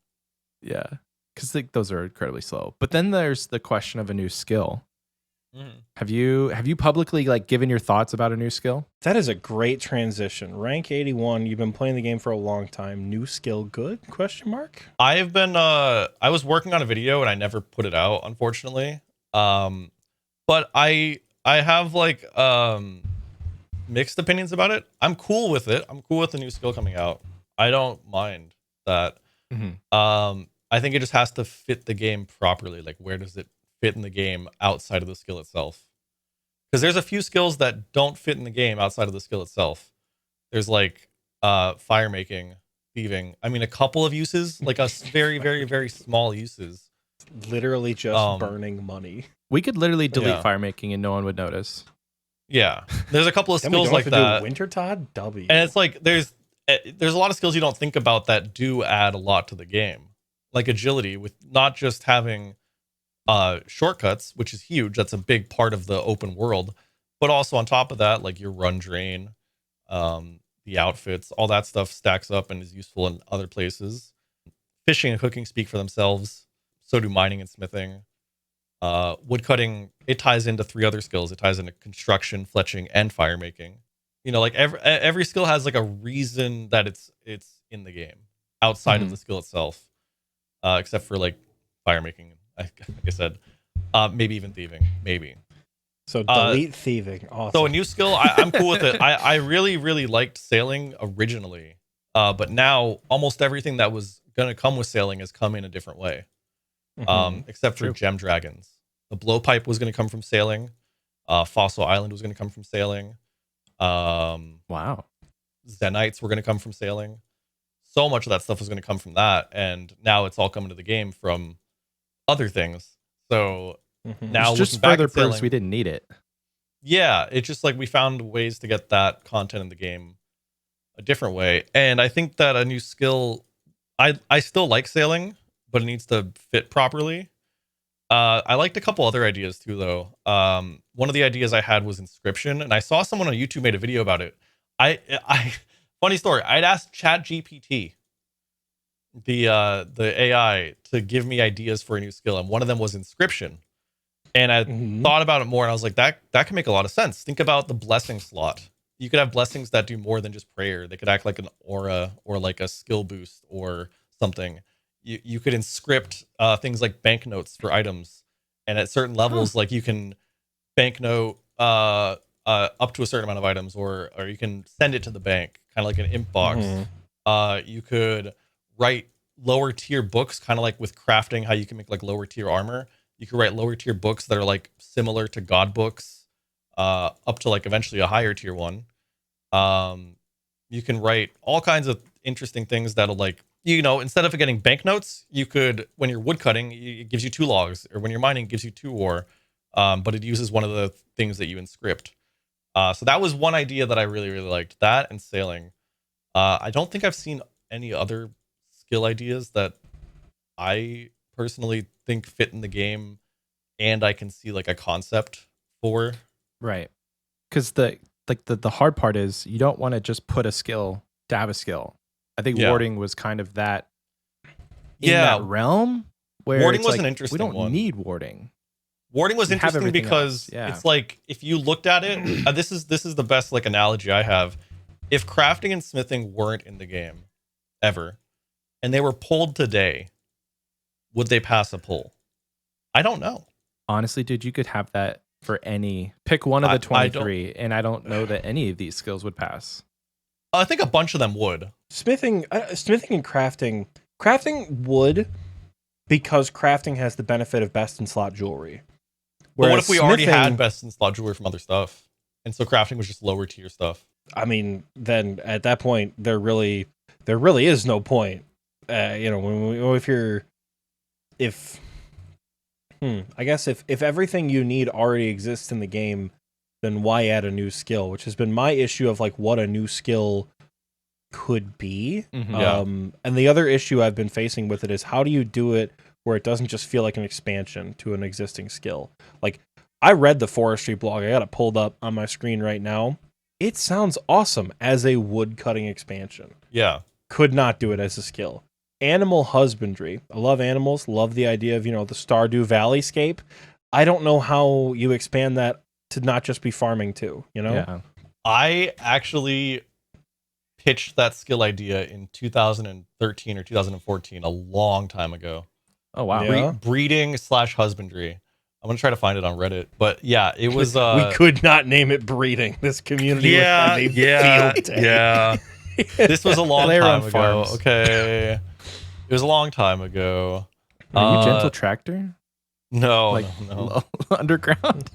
[SPEAKER 1] Yeah. Because those are incredibly slow. But then there's the question of a new skill. Have you publicly like given your thoughts about a new skill?
[SPEAKER 2] That is a great transition. Rank 81. You've been playing the game for a long time. New skill, good? Question mark.
[SPEAKER 3] I've been. I was working on a video and I never put it out, unfortunately. But I have like mixed opinions about it. I'm cool with it. I'm cool with the new skill coming out. I don't mind that. I think it just has to fit the game properly. Like, where does it fit in the game outside of the skill itself? Because there's a few skills that don't fit in the game outside of the skill itself. There's like fire making, thieving. I mean, a couple of uses, like a very, very, very small uses.
[SPEAKER 2] Literally just burning money.
[SPEAKER 1] We could literally delete fire making and no one would notice.
[SPEAKER 3] Yeah, there's a couple of skills like that.
[SPEAKER 2] Winter Todd W.
[SPEAKER 3] And it's like there's a lot of skills you don't think about that do add a lot to the game. Like agility, with not just having shortcuts, which is huge. That's a big part of the open world. But also on top of that, like your run drain, the outfits, all that stuff stacks up and is useful in other places. Fishing and cooking speak for themselves. So do mining and smithing. Woodcutting, it ties into 3 other skills. It ties into construction, fletching, and fire making. You know, like every skill has like a reason that it's in the game outside of the skill itself. Except for like fire making, like I said, maybe even thieving, maybe.
[SPEAKER 2] So delete thieving. Awesome.
[SPEAKER 3] So a new skill, I'm cool with it. I really, really liked sailing originally, but now almost everything that was gonna come with sailing has come in a different way, except for gem dragons. The blowpipe was gonna come from sailing. Fossil Island was gonna come from sailing.
[SPEAKER 1] Wow.
[SPEAKER 3] Zenites were gonna come from sailing. So much of that stuff was going to come from that, and now it's all coming to the game from other things. So now
[SPEAKER 1] it's just further proofs we didn't need it.
[SPEAKER 3] Yeah, it's just like we found ways to get that content in the game a different way, and I think that a new skill, I still like sailing, but it needs to fit properly. I liked a couple other ideas too, though. One of the ideas I had was inscription, and I saw someone on YouTube made a video about it. Funny story. I'd asked ChatGPT, the AI, to give me ideas for a new skill, and one of them was inscription. And I thought about it more, and I was like, that can make a lot of sense. Think about the blessing slot. You could have blessings that do more than just prayer. They could act like an aura or like a skill boost or something. You could inscript things like banknotes for items, and at certain levels, like you can banknote up to a certain amount of items, or you can send it to the bank, kind of like an imp box. You could write lower tier books, kind of like with crafting, how you can make like lower tier armor. You could write lower tier books that are like similar to god books, up to like eventually a higher tier one. You can write all kinds of interesting things that'll like, you know, instead of getting banknotes, you could, when you're woodcutting, it gives you 2 logs, or when you're mining, it gives you 2 ore. But it uses one of the things that you inscript. So that was one idea that I really, really liked. That and sailing. I don't think I've seen any other skill ideas that I personally think fit in the game and I can see like a concept for.
[SPEAKER 1] Right. Because the hard part is you don't want to just put a skill to have a skill. I think warding was kind of that in that realm where
[SPEAKER 3] warding was
[SPEAKER 1] like,
[SPEAKER 3] an interesting one.
[SPEAKER 1] We don't need warding.
[SPEAKER 3] Warding was interesting because it's like if you looked at it, this is the best like analogy I have. If crafting and smithing weren't in the game ever, and they were pulled today, would they pass a pull? I don't know.
[SPEAKER 1] Honestly, dude, you could have that for pick one of the 23, and I don't know that any of these skills would pass.
[SPEAKER 3] I think a bunch of them would.
[SPEAKER 2] Smithing and crafting would, because crafting has the benefit of best in slot jewelry.
[SPEAKER 3] But what if we already had best in slot jewelry from other stuff, and so crafting was just lower tier stuff?
[SPEAKER 2] I mean, then at that point, there really is no point. I guess if everything you need already exists in the game, then why add a new skill? Which has been my issue of like what a new skill could be.
[SPEAKER 3] Yeah.
[SPEAKER 2] And the other issue I've been facing with it is how do you do it where it doesn't just feel like an expansion to an existing skill? Like, I read the forestry blog. I got it pulled up on my screen right now. It sounds awesome as a wood cutting expansion.
[SPEAKER 3] Yeah.
[SPEAKER 2] Could not do it as a skill. Animal husbandry. I love animals. Love the idea of, the Stardew Valley scape. I don't know how you expand that to not just be farming too,
[SPEAKER 1] Yeah.
[SPEAKER 3] I actually pitched that skill idea in 2013 or 2014, a long time ago.
[SPEAKER 1] Oh wow.
[SPEAKER 2] Yeah.
[SPEAKER 3] Breeding/husbandry. I'm gonna try to find it on Reddit. But yeah, it was.
[SPEAKER 2] We could not name it breeding. This community would have a field day.
[SPEAKER 3] Yeah. This was a long
[SPEAKER 1] Slayer
[SPEAKER 3] time
[SPEAKER 1] on
[SPEAKER 3] ago.
[SPEAKER 1] farms.
[SPEAKER 3] Okay. It was a long time ago.
[SPEAKER 1] Are you Gentle Tractor?
[SPEAKER 3] No,
[SPEAKER 1] Like
[SPEAKER 3] no.
[SPEAKER 1] underground?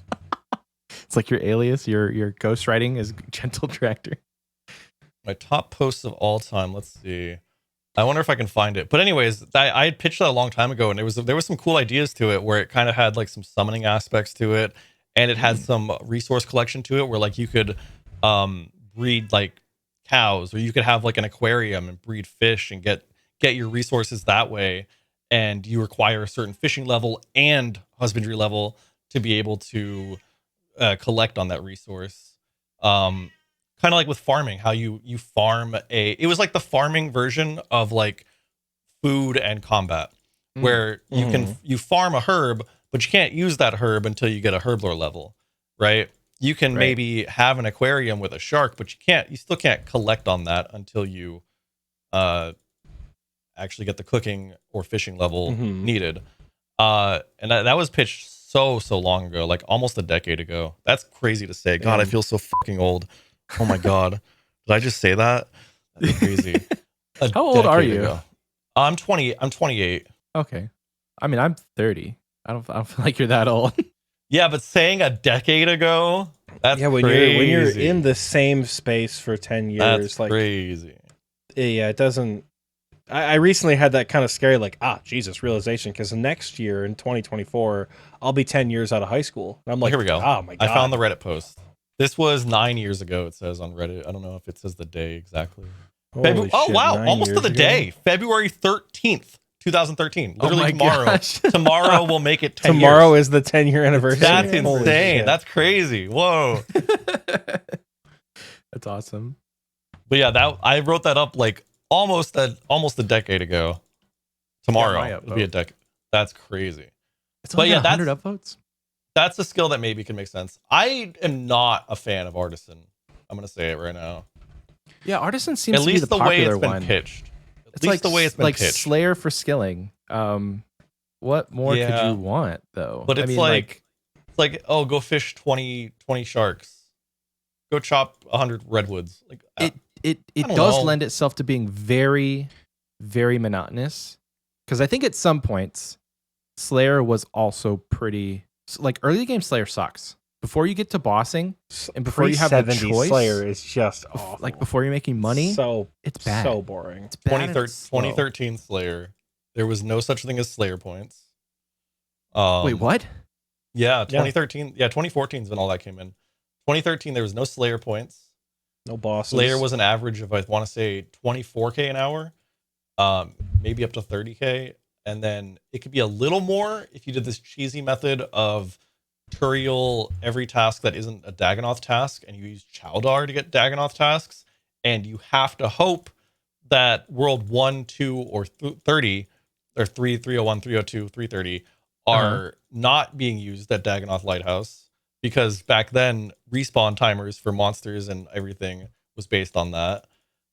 [SPEAKER 1] It's like your alias, your ghostwriting is Gentle Tractor.
[SPEAKER 3] My top posts of all time. Let's see. I wonder if I can find it. But anyways, I had pitched that a long time ago, and there was some cool ideas to it where it kind of had like some summoning aspects to it, and it had some resource collection to it where like you could breed like cows, or you could have like an aquarium and breed fish and get your resources that way. And you require a certain fishing level and husbandry level to be able to collect on that resource. Kind of like with farming, how you farm it was like the farming version of like food and combat, where you farm a herb, but you can't use that herb until you get a herb lore level, right? You can maybe have an aquarium with a shark, but you still can't collect on that until you actually get the cooking or fishing level needed. And that was pitched so long ago, like almost a decade ago. That's crazy to say. God, I feel so fucking old. Oh my God. Did I just say that? That's crazy.
[SPEAKER 1] How old are you?
[SPEAKER 3] Ago. I'm 20. I'm 28.
[SPEAKER 1] Okay. I mean, I'm 30. I don't feel like you're that old.
[SPEAKER 3] Yeah, but saying a decade ago, that's
[SPEAKER 2] when
[SPEAKER 3] crazy.
[SPEAKER 2] you're in the same space for 10 years,
[SPEAKER 3] that's
[SPEAKER 2] like
[SPEAKER 3] crazy.
[SPEAKER 2] Yeah, it doesn't. I recently had that kind of scary, like, Jesus, realization, because next year in 2024, I'll be 10 years out of high school. And I'm like,
[SPEAKER 3] here we go.
[SPEAKER 2] Oh my God.
[SPEAKER 3] I found the Reddit post. This was 9 years ago, it says on Reddit. I don't know if it says the day exactly.
[SPEAKER 2] Holy
[SPEAKER 3] Oh,
[SPEAKER 2] shit,
[SPEAKER 3] wow.
[SPEAKER 2] 9
[SPEAKER 3] Almost to
[SPEAKER 2] years
[SPEAKER 3] the
[SPEAKER 2] ago?
[SPEAKER 3] day. February 13th, 2013. Literally
[SPEAKER 1] my
[SPEAKER 3] tomorrow.
[SPEAKER 1] gosh.
[SPEAKER 3] Tomorrow will make it 10
[SPEAKER 2] Tomorrow
[SPEAKER 3] years.
[SPEAKER 2] is the 10-year anniversary.
[SPEAKER 3] That's
[SPEAKER 2] Holy
[SPEAKER 3] insane.
[SPEAKER 2] shit.
[SPEAKER 3] That's crazy. Whoa.
[SPEAKER 1] That's awesome.
[SPEAKER 3] But yeah, I wrote that up like almost a decade ago. Tomorrow
[SPEAKER 1] Yeah,
[SPEAKER 3] it'll be a decade. That's crazy.
[SPEAKER 1] It's
[SPEAKER 3] But
[SPEAKER 1] only
[SPEAKER 3] yeah,
[SPEAKER 1] 100 upvotes.
[SPEAKER 3] That's a skill that maybe can make sense. I am not a fan of Artisan. I'm gonna say it right now.
[SPEAKER 1] Yeah, Artisan seems
[SPEAKER 3] At
[SPEAKER 1] to be
[SPEAKER 3] least
[SPEAKER 1] the
[SPEAKER 3] the way
[SPEAKER 1] popular
[SPEAKER 3] it's been
[SPEAKER 1] one.
[SPEAKER 3] pitched. At
[SPEAKER 1] It's
[SPEAKER 3] least
[SPEAKER 1] like
[SPEAKER 3] the way it's been
[SPEAKER 1] like
[SPEAKER 3] pitched.
[SPEAKER 1] Slayer for skilling. What more could
[SPEAKER 3] Yeah.
[SPEAKER 1] you want though?
[SPEAKER 3] But it's
[SPEAKER 1] I mean,
[SPEAKER 3] like oh, go fish 20 sharks. Go chop 100 redwoods. Like
[SPEAKER 1] it
[SPEAKER 3] I don't
[SPEAKER 1] does
[SPEAKER 3] know.
[SPEAKER 1] lend itself to being very, very monotonous. Because I think at some points, Slayer was also pretty like early game Slayer sucks. Before you get to bossing and before you have the
[SPEAKER 2] Pre-70
[SPEAKER 1] choice,
[SPEAKER 2] Slayer is just awful.
[SPEAKER 1] like before you're making money, it's bad.
[SPEAKER 2] So boring.
[SPEAKER 1] It's bad. and it's slow.
[SPEAKER 3] 2013 Slayer. There was no such thing as Slayer points.
[SPEAKER 1] Wait, what?
[SPEAKER 3] Yeah, 2013. Yeah, 2014 is when all that came in. 2013, there was no Slayer points.
[SPEAKER 2] No bosses.
[SPEAKER 3] Slayer was an average of, I want to say, 24k an hour, maybe up to 30k, and then it could be a little more if you did this cheesy method of Turiel every task that isn't a Dagonoth task, and you use Chowdar to get Dagonoth tasks, and you have to hope that World 1, 2, or 30, or 3, 301, 302, 330 are not being used at Dagonoth Lighthouse, because back then respawn timers for monsters and everything was based on that.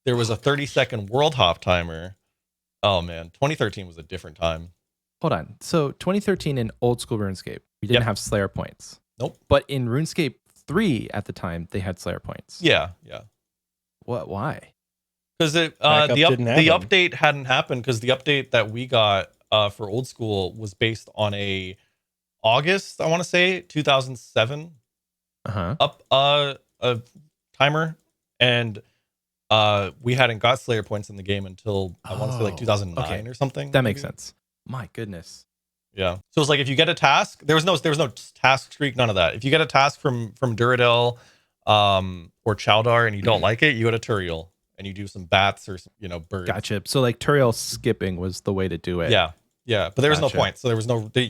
[SPEAKER 3] There was a 30-second world hop timer. Oh man, 2013 was a different time.
[SPEAKER 1] Hold on. So 2013 in Old School RuneScape, we didn't have Slayer points.
[SPEAKER 3] Nope.
[SPEAKER 1] But in RuneScape 3 at the time, they had Slayer points.
[SPEAKER 3] Yeah.
[SPEAKER 1] What? Why?
[SPEAKER 3] Because the update hadn't happened, because the update that we got for Old School was based on a August, I want to say 2007 a timer, and we hadn't got Slayer points in the game until I want to say like 2009
[SPEAKER 1] okay.
[SPEAKER 3] or something.
[SPEAKER 1] That makes
[SPEAKER 3] maybe.
[SPEAKER 1] sense. My goodness.
[SPEAKER 3] Yeah. So it's like if you get a task, there was no task streak, none of that. If you get a task from Duradel, or Chowdar and you don't like it, you go to Turiel and you do some bats or birds.
[SPEAKER 1] Gotcha. So like Turiel skipping was the way to do it.
[SPEAKER 3] Yeah. Yeah. But there was no
[SPEAKER 1] Gotcha.
[SPEAKER 3] point. So there was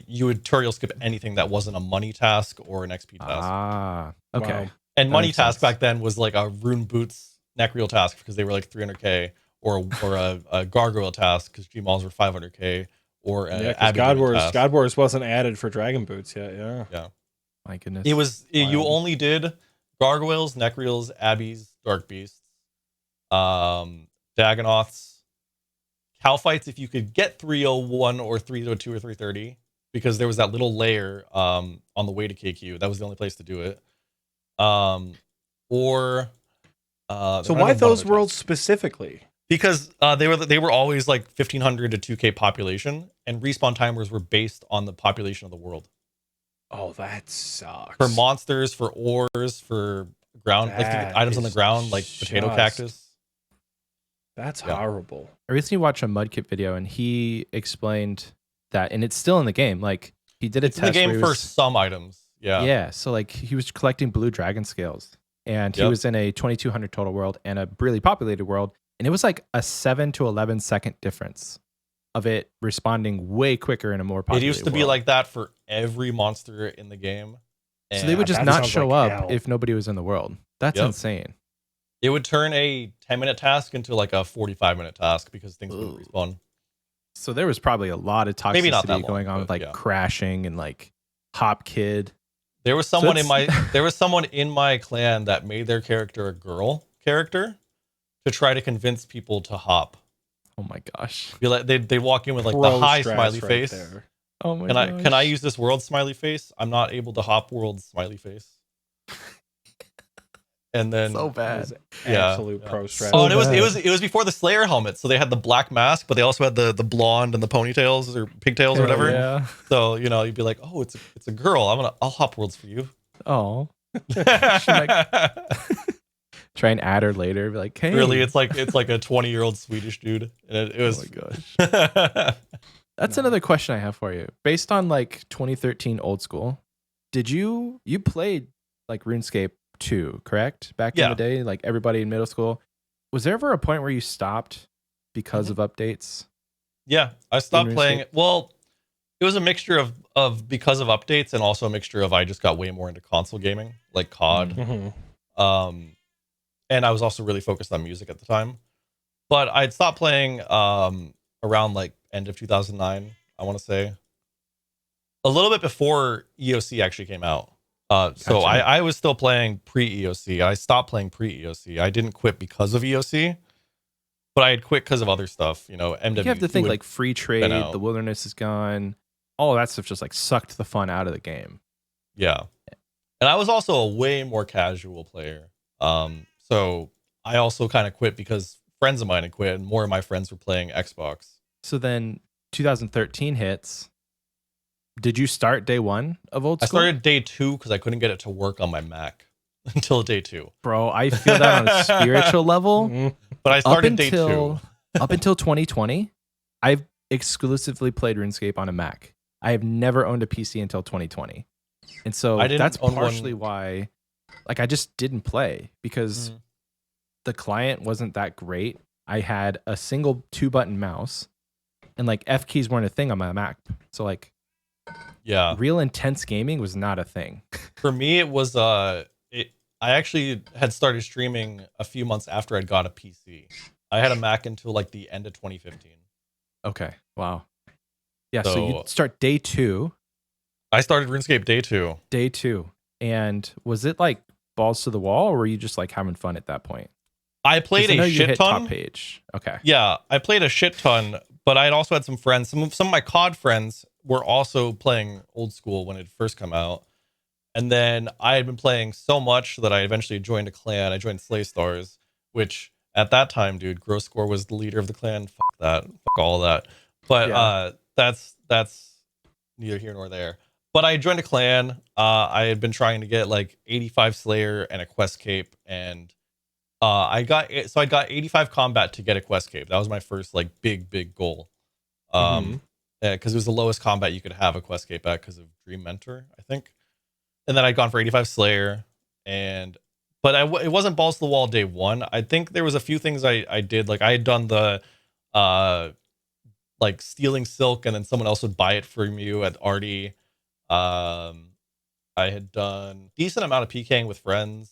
[SPEAKER 3] you would Turiel skip anything that wasn't a money task or an XP task.
[SPEAKER 1] Ah. Okay.
[SPEAKER 2] Wow.
[SPEAKER 3] And
[SPEAKER 1] That
[SPEAKER 3] money
[SPEAKER 1] makes
[SPEAKER 3] task
[SPEAKER 1] sense.
[SPEAKER 3] back then was like a Rune Boots Necreal task because they were like 300k, or a Gargoyle task because Gmals were 500k, or
[SPEAKER 2] Yeah, because
[SPEAKER 3] Abbey task.
[SPEAKER 2] God Wars wasn't added for Dragon Boots yet. Yeah.
[SPEAKER 3] Yeah.
[SPEAKER 1] My goodness.
[SPEAKER 3] You
[SPEAKER 2] Wild.
[SPEAKER 3] only did Gargoyles, Necreals, Abbeys, Dark Beasts, Dagonoths, Cow fights if you could get 301 or 302 or 330, because there was that little layer on the way to KQ. That was the only place to do it. So
[SPEAKER 2] why those worlds specifically?
[SPEAKER 3] Because they were always like 1500 to 2k population, and respawn timers were based on the population of the world.
[SPEAKER 2] Oh, that sucks.
[SPEAKER 3] For monsters, for ores, for ground, like
[SPEAKER 2] That
[SPEAKER 3] the items on the
[SPEAKER 2] is
[SPEAKER 3] ground, like potato
[SPEAKER 2] just-
[SPEAKER 3] cactus.
[SPEAKER 2] That's
[SPEAKER 3] Yeah.
[SPEAKER 2] horrible.
[SPEAKER 1] I recently watched a Mudkip video and he explained that, and it's still in the game. Like he did a
[SPEAKER 3] It's in the
[SPEAKER 1] test where
[SPEAKER 3] game
[SPEAKER 1] he
[SPEAKER 3] for
[SPEAKER 1] was-
[SPEAKER 3] some items. Yeah.
[SPEAKER 1] Yeah, so like he was collecting blue dragon scales, and he
[SPEAKER 3] Yep.
[SPEAKER 1] was in a 2200 total world and a really populated world, and it was like a 7 to 11 second difference of it responding way quicker in a more
[SPEAKER 3] It
[SPEAKER 1] populated
[SPEAKER 3] used to be
[SPEAKER 1] world.
[SPEAKER 3] like that for every monster in the game.
[SPEAKER 1] So they would just
[SPEAKER 2] that
[SPEAKER 1] not
[SPEAKER 2] sounds
[SPEAKER 1] show
[SPEAKER 2] like
[SPEAKER 1] up
[SPEAKER 2] hell.
[SPEAKER 1] if nobody was in the world. That's
[SPEAKER 3] Yep.
[SPEAKER 1] insane.
[SPEAKER 3] It would turn a 10-minute task into like a 45-minute task because things wouldn't
[SPEAKER 1] Ooh.
[SPEAKER 3] respawn.
[SPEAKER 1] So there was probably a lot of toxicity
[SPEAKER 3] Maybe not that long,
[SPEAKER 1] going on with
[SPEAKER 3] but
[SPEAKER 1] like
[SPEAKER 3] yeah.
[SPEAKER 1] crashing and like Hop Kid.
[SPEAKER 3] There was someone
[SPEAKER 1] it's-
[SPEAKER 3] there was someone in my clan that made their character a girl character to try to convince people to hop.
[SPEAKER 1] Oh my gosh.
[SPEAKER 3] Be like they walk in with like
[SPEAKER 2] Pro
[SPEAKER 3] the hi
[SPEAKER 2] strats
[SPEAKER 3] smiley
[SPEAKER 2] right
[SPEAKER 3] face.
[SPEAKER 2] there.
[SPEAKER 1] Oh my
[SPEAKER 3] Can I use this world smiley face? I'm not able to hop world smiley face. And then
[SPEAKER 1] so bad.
[SPEAKER 3] Yeah,
[SPEAKER 2] Absolute
[SPEAKER 3] yeah.
[SPEAKER 2] pro strat.
[SPEAKER 3] Oh, and
[SPEAKER 1] bad.
[SPEAKER 3] it was before the Slayer helmet, so they had the black mask, but they also had the blonde and the ponytails or pigtails or
[SPEAKER 1] Hell
[SPEAKER 3] whatever.
[SPEAKER 1] Yeah.
[SPEAKER 3] So you'd be like, oh, it's a girl. I'll hop worlds for you.
[SPEAKER 1] Oh. Try and add her later. Be like, hey.
[SPEAKER 3] Really, it's like a 20-year-old Swedish dude, and it was.
[SPEAKER 1] Oh my gosh. That's another question I have for you. Based on like 2013 Old School, did you played like RuneScape 2, correct? Back in
[SPEAKER 3] Yeah.
[SPEAKER 1] the day, like everybody in middle school. Was there ever a point where you stopped because of updates?
[SPEAKER 3] Yeah, I stopped
[SPEAKER 1] RuneScape?
[SPEAKER 3] playing. Well, it was a mixture of because of updates and also a mixture of I just got way more into console gaming, like COD.
[SPEAKER 2] Mhm.
[SPEAKER 3] And I was also really focused on music at the time. But I'd stopped playing around like end of 2009, I want to say. A little bit before EOC actually came out. So
[SPEAKER 1] Gotcha.
[SPEAKER 3] I was still playing pre-EOC. I stopped playing pre-EOC. I didn't quit because of EOC, but I had quit because of other stuff. MW.
[SPEAKER 1] You have to think
[SPEAKER 3] would-
[SPEAKER 1] like free trade,
[SPEAKER 3] out.
[SPEAKER 1] the wilderness is gone. All of that stuff just like sucked the fun out of the game.
[SPEAKER 3] Yeah. And I was also a way more casual player. So I also kind of quit because friends of mine had quit and more of my friends were playing Xbox.
[SPEAKER 1] So then 2013 hits. Did you start day one of Old
[SPEAKER 3] I
[SPEAKER 1] School?
[SPEAKER 3] started day 2 because I couldn't get it to work on my Mac until day 2.
[SPEAKER 1] Bro, I feel that on a spiritual level.
[SPEAKER 2] Mhm.
[SPEAKER 3] But I
[SPEAKER 1] Up
[SPEAKER 3] started day 2.
[SPEAKER 1] until up until 2020, I've exclusively played RuneScape on a Mac. I have never owned a PC until 2020. And so
[SPEAKER 3] I didn't
[SPEAKER 1] that's
[SPEAKER 3] own
[SPEAKER 1] partially
[SPEAKER 3] one-
[SPEAKER 1] why like I just didn't play because the client wasn't that great. I had a single 2-button mouse and like F keys weren't a thing on my Mac. So like
[SPEAKER 3] Yeah.
[SPEAKER 1] real intense gaming was not a thing.
[SPEAKER 3] For me, it was I actually had started streaming a few months after I'd got a PC. I had a Mac until like the end of 2015.
[SPEAKER 1] Okay. Wow. Yeah, so you
[SPEAKER 3] So-
[SPEAKER 1] start day 2.
[SPEAKER 3] I started RuneScape day 2.
[SPEAKER 1] Day 2. And was it like balls to the wall or were you just like having fun at that point?
[SPEAKER 3] I
[SPEAKER 1] 'Cause
[SPEAKER 3] played
[SPEAKER 1] I know
[SPEAKER 3] a
[SPEAKER 1] you
[SPEAKER 3] shit
[SPEAKER 1] hit
[SPEAKER 3] ton.
[SPEAKER 1] top page. Okay.
[SPEAKER 3] Yeah, I played a shit ton, but I'd also had some friends. Some of my COD friends were also playing Old School when it had first come out. And then I had been playing so much that I eventually joined a clan. I joined Slay Stars, which at that time, dude, Gross Score was the leader of the clan. Fuck that. Fuck all that. But
[SPEAKER 1] Yeah.
[SPEAKER 3] that's neither here nor there. But I joined a clan. I had been trying to get like 85 Slayer and a quest cape and I got 85 combat to get a quest cape. That was my first like big goal. Because it was the lowest combat you could have a quest cape at because of Dream Mentor, I think. And then I'd gone for 85 Slayer, but it wasn't balls to the wall day one. I think there was a few things I did. Like I had done the like stealing silk, and then someone else would buy it from you at Artie. I had done decent amount of PKing with friends.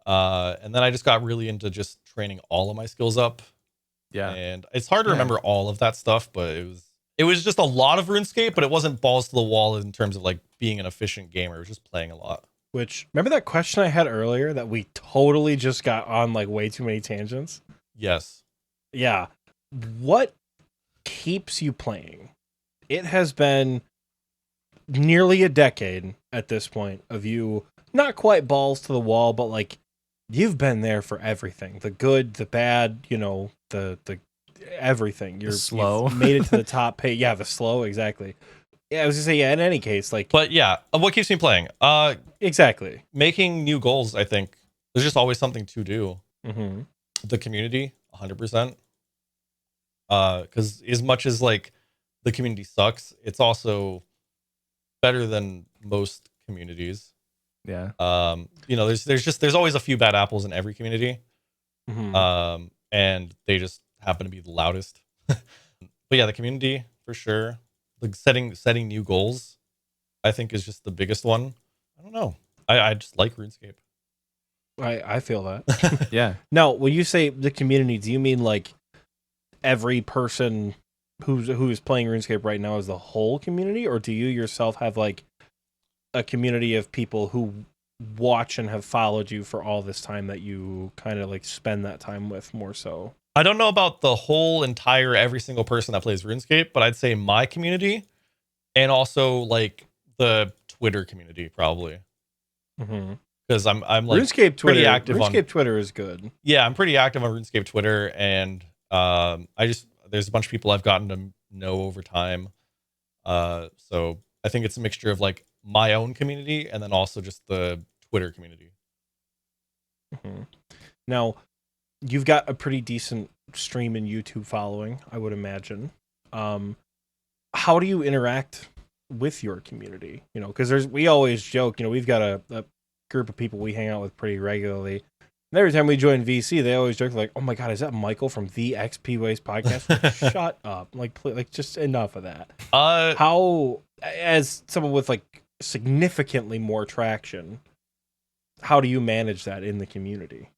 [SPEAKER 3] And then I just got really into just training all of my skills up.
[SPEAKER 1] Yeah.
[SPEAKER 3] And it's hard to remember all of that stuff, but it was just a lot of RuneScape, but it wasn't balls to the wall in terms of like being an efficient gamer. It was just playing a lot.
[SPEAKER 2] Which, remember that question I had earlier that we totally just got on like way too many tangents?
[SPEAKER 3] Yes.
[SPEAKER 2] Yeah. What keeps you playing? It has been nearly a decade at this point of you not quite balls to the wall, but like you've been there for everything. The good, the bad, you know, the everything. You're
[SPEAKER 1] slow.
[SPEAKER 2] You've made it to the top page. Yeah, the slow, exactly. Yeah, I was gonna say, yeah, in any case, like,
[SPEAKER 3] but yeah, what keeps me playing?
[SPEAKER 2] Exactly.
[SPEAKER 3] Making new goals, I think. There's just always something to do.
[SPEAKER 2] Mm-hmm.
[SPEAKER 3] The community, 100%. Because as much as like the community sucks, it's also better than most communities.
[SPEAKER 1] Yeah.
[SPEAKER 3] You know, there's always a few bad apples in every community.
[SPEAKER 2] Mm-hmm.
[SPEAKER 3] And they just happen to be the loudest. But yeah, the community for sure. Like setting new goals, I think is just the biggest one. I don't know. I just like RuneScape.
[SPEAKER 2] I feel that.
[SPEAKER 1] Yeah.
[SPEAKER 2] Now, when you say the community, do you mean like every person who's playing RuneScape right now is the whole community, or do you yourself have like a community of people who watch and have followed you for all this time that you kind of like spend that time with more so?
[SPEAKER 3] I don't know about the whole entire every single person that plays RuneScape, but I'd say my community and also like the Twitter community probably. Because I'm like
[SPEAKER 2] RuneScape Twitter.
[SPEAKER 3] Pretty active
[SPEAKER 2] RuneScape Twitter is good.
[SPEAKER 3] Yeah, I'm pretty active on RuneScape Twitter, and there's a bunch of people I've gotten to know over time. So I think it's a mixture of like my own community and then also just the Twitter community.
[SPEAKER 2] Now, you've got a pretty decent stream and YouTube following, I would imagine. How do you interact with your community? You know, because we always joke, you know, we've got a group of people we hang out with pretty regularly. And every time we join VC, they always joke like, "Oh my god, is that Michael from the Xpwaste podcast?" Like, shut up! Like just enough of that. How, as someone with like significantly more traction, how do you manage that in the community?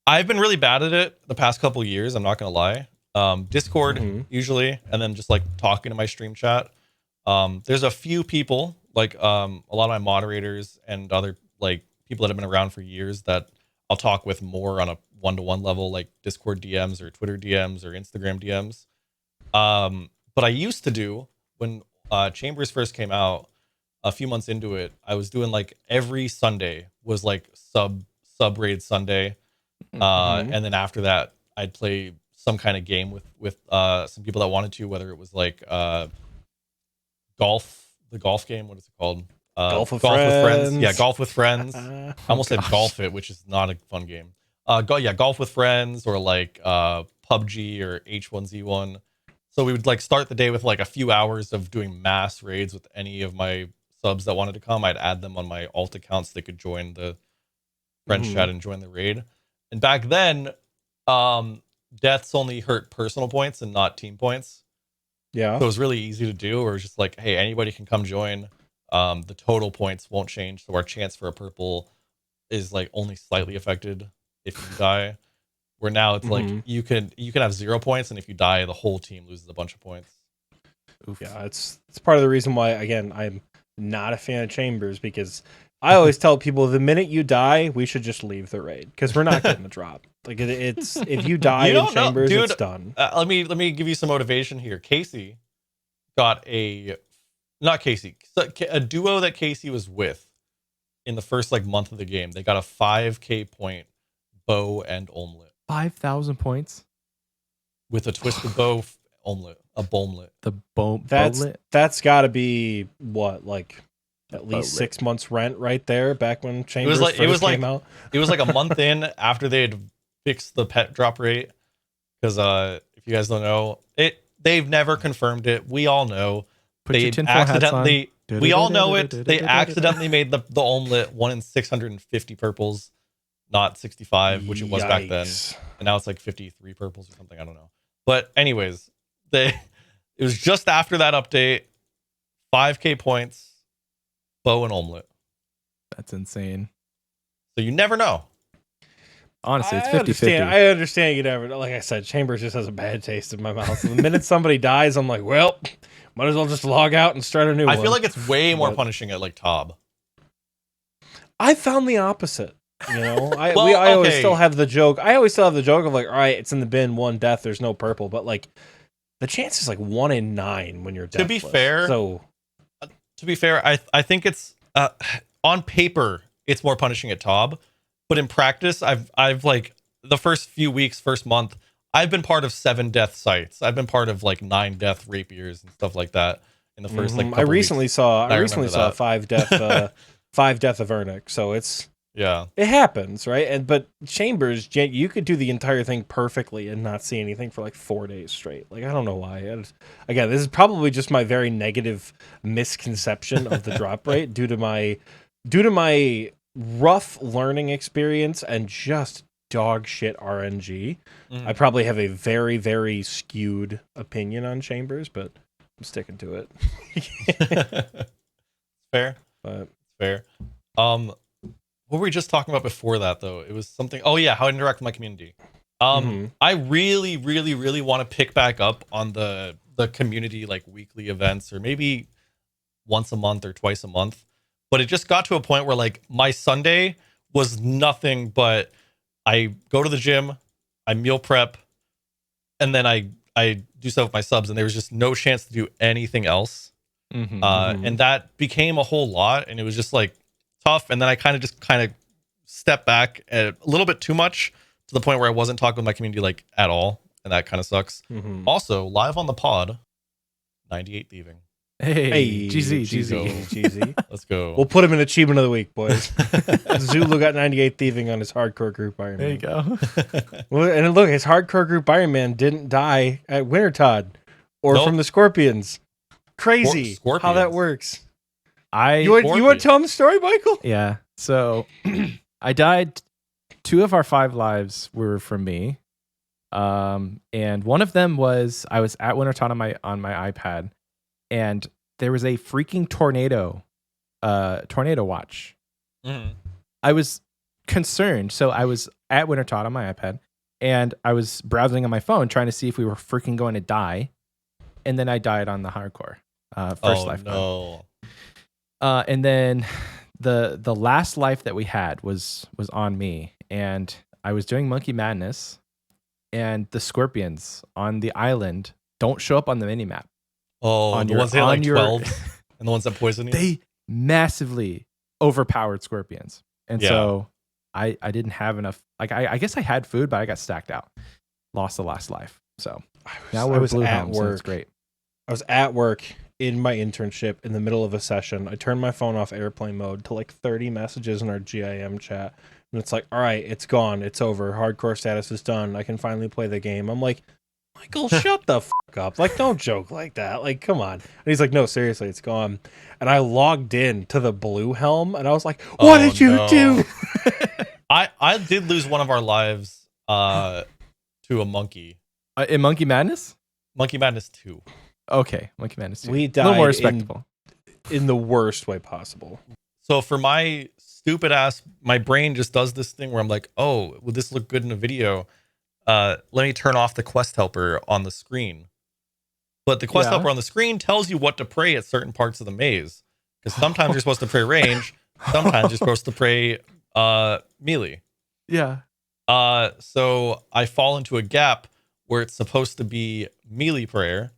[SPEAKER 3] I've been really bad at it the past couple of years. I'm not gonna lie. Discord usually, and then just like talking to my stream chat. There's a few people like a lot of my moderators and other like people that have been around for years that I'll talk with more on a one-to-one level, like Discord DMs or Twitter DMs or Instagram DMs. But I used to do when Chambers first came out, a few months into it, I was doing like every Sunday was like sub raid Sunday. And then after that, I'd play some kind of game with some people that wanted to, whether it was like the golf game. What is it called?
[SPEAKER 2] Golf with friends.
[SPEAKER 3] Yeah, golf with friends. I almost said golf it, which is not a fun game. Golf with friends, or like PUBG or H1Z1. So we would like start the day with like a few hours of doing mass raids with any of my subs that wanted to come. I'd add them on my alt account so they could join the friends chat and join the raid. And back then, deaths only hurt personal points and not team points.
[SPEAKER 2] Yeah.
[SPEAKER 3] So it was really easy to do. Or it was just like, hey, anybody can come join. The total points won't change, so our chance for a purple is like only slightly affected if you die. Where now it's like you can have 0 points, and if you die, the whole team loses a bunch of points.
[SPEAKER 2] Oof. Yeah, it's part of the reason why, again, I'm not a fan of Chambers, because I always tell people the minute you die, we should just leave the raid because we're not getting the drop. Like it's if you die in Chambers, dude, it's done.
[SPEAKER 3] Let me give you some motivation here. Casey got a duo that Casey was with in the first like month of the game. They got a 5k point bow and omelet.
[SPEAKER 1] 5,000 points
[SPEAKER 3] with a twisted bow omelet, a bomlet.
[SPEAKER 1] The bowlet?
[SPEAKER 2] That's got to be what, like at least 6 months rent right there. Back when Chambers first came out,
[SPEAKER 3] it was like a month in after they had fix the pet drop rate, because if you guys don't know, they've never confirmed it. We all know.
[SPEAKER 1] Put your tinfoil hats on.
[SPEAKER 3] We all know it. They accidentally made the omelet 1 in 650 purples, not 65, which it was back then, and now it's like 53 purples or something. I don't know. But anyways, it was just after that update. 5k points, bow and omelet.
[SPEAKER 1] That's insane.
[SPEAKER 3] So you never know.
[SPEAKER 1] Honestly, it's 50-50.
[SPEAKER 2] I understand you never. Like I said, Chambers just has a bad taste in my mouth. And the minute somebody dies, I'm like, well, might as well just log out and start a new one.
[SPEAKER 3] I feel like it's way more punishing at like Tob.
[SPEAKER 2] I found the opposite. You know, I
[SPEAKER 3] Well,
[SPEAKER 2] always still have the joke. I always still have the joke of like, all right, it's in the bin, 1 death, there's no purple, but like the chance is like 1 in 9 when you're deathless.
[SPEAKER 3] To be fair, I think it's on paper it's more punishing at Tob, but in practice, I've like the first few weeks, first month, I've been part of 7 death sites. I've been part of like 9 death rapiers and stuff like that in the first like.
[SPEAKER 2] I recently
[SPEAKER 3] weeks.
[SPEAKER 2] saw 5 death 5 death of Vernic, so it's.
[SPEAKER 3] Yeah,
[SPEAKER 2] it happens, right? But Chambers, you could do the entire thing perfectly and not see anything for like 4 days straight. Like, I don't know why. Again, this is probably just my very negative misconception of the drop rate due to my rough learning experience and just dog shit RNG. I probably have a very, very skewed opinion on Chambers, but I'm sticking to it.
[SPEAKER 3] Fair.
[SPEAKER 2] But
[SPEAKER 3] fair. What were we just talking about before that, though? It was something. Oh, yeah, how I interact with my community. I really, really, really want to pick back up on the community, like weekly events, or maybe once a month or twice a month. But it just got to a point where, like, my Sunday was nothing but I go to the gym, I meal prep, and then I do stuff with my subs, and there was just no chance to do anything else. And that became a whole lot, and it was just like tough. And then I kind of stepped back a little bit too much to the point where I wasn't talking with my community like at all, and that kind of sucks. Also, live on the pod, 98 thieving.
[SPEAKER 1] Hey, GZ.
[SPEAKER 3] Let's go.
[SPEAKER 2] We'll put him in achievement of the week, boys. Zulu got 98 thieving on his hardcore group Iron Man.
[SPEAKER 1] There you go.
[SPEAKER 2] Well, and look, his hardcore group Iron Man didn't die at Wintertod or from the Scorpions. Crazy how that works. You want to tell him the story, Michael?
[SPEAKER 1] Yeah. So I died. 2 of our 5 lives were from me. And one of them was I was at Wintertod on my iPad, and there was a freaking tornado watch. I was concerned. So I was at Wintertod on my iPad, and I was browsing on my phone trying to see if we were freaking going to die. And then I died on the hardcore first life.
[SPEAKER 3] No.
[SPEAKER 1] And then the last life that we had was on me, and I was doing Monkey Madness, and the Scorpions on the island don't show up on the minimap.
[SPEAKER 3] Oh, the ones that like 12 and the ones that poison you?
[SPEAKER 1] They massively overpowered Scorpions. And so I didn't have enough. Like, I guess I had food, but I got stacked out. Lost the last life. So now we're blue helms, and it's great.
[SPEAKER 2] I was at work in my internship in the middle of a session. I turned my phone off airplane mode to like 30 messages in our GIM chat. And it's like, all right, it's gone. It's over. Hardcore status is done. I can finally play the game. I'm like, Michael, shut the fuck up. Like, don't joke like that. Like, come on. And he's like, no, seriously, it's gone. And I logged in to the blue helm, and I was like, what did you do?
[SPEAKER 3] I did lose one of our lives to a monkey.
[SPEAKER 1] In Monkey Madness?
[SPEAKER 3] Monkey Madness 2.
[SPEAKER 1] Okay, Monkey Madness 2.
[SPEAKER 2] We died
[SPEAKER 1] a little more respectable.
[SPEAKER 2] In the worst way possible.
[SPEAKER 3] So for my stupid ass, my brain just does this thing where I'm like, oh, would this look good in a video? Let me turn off the quest helper on the screen. But the quest helper on the screen tells you what to pray at certain parts of the maze. Because sometimes you're supposed to pray range, sometimes you're supposed to pray melee.
[SPEAKER 1] Yeah.
[SPEAKER 3] So I fall into a gap where it's supposed to be melee prayer.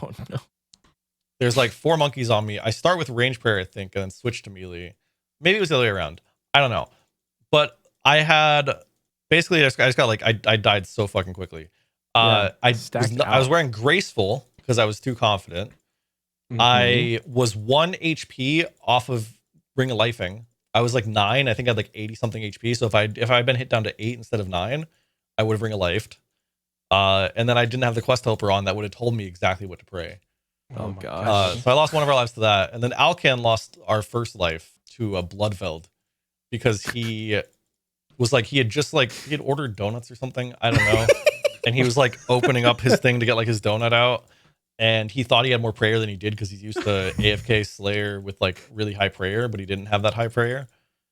[SPEAKER 1] Oh no.
[SPEAKER 3] There's like 4 monkeys on me. I start with range prayer, I think, and then switch to melee. Maybe it was the other way around. I don't know. But I had basically I just got like I died so fucking quickly. I was wearing graceful because I was too confident. I was 1 HP off of Ring of Lifing. I was like 9. I think I had like 80 something HP. So if I had been hit down to 8 instead of 9, I would have ring-a-lifed. And then I didn't have the quest helper on that would have told me exactly what to pray.
[SPEAKER 1] Oh
[SPEAKER 2] my
[SPEAKER 1] gosh.
[SPEAKER 3] So I lost one of our lives to that. And then Alcan lost our first life to a Bloodfeld because he was like, he had ordered donuts or something. I don't know. And he was like opening up his thing to get like his donut out. And he thought he had more prayer than he did because he's used to AFK Slayer with like really high prayer, but he didn't have that high prayer.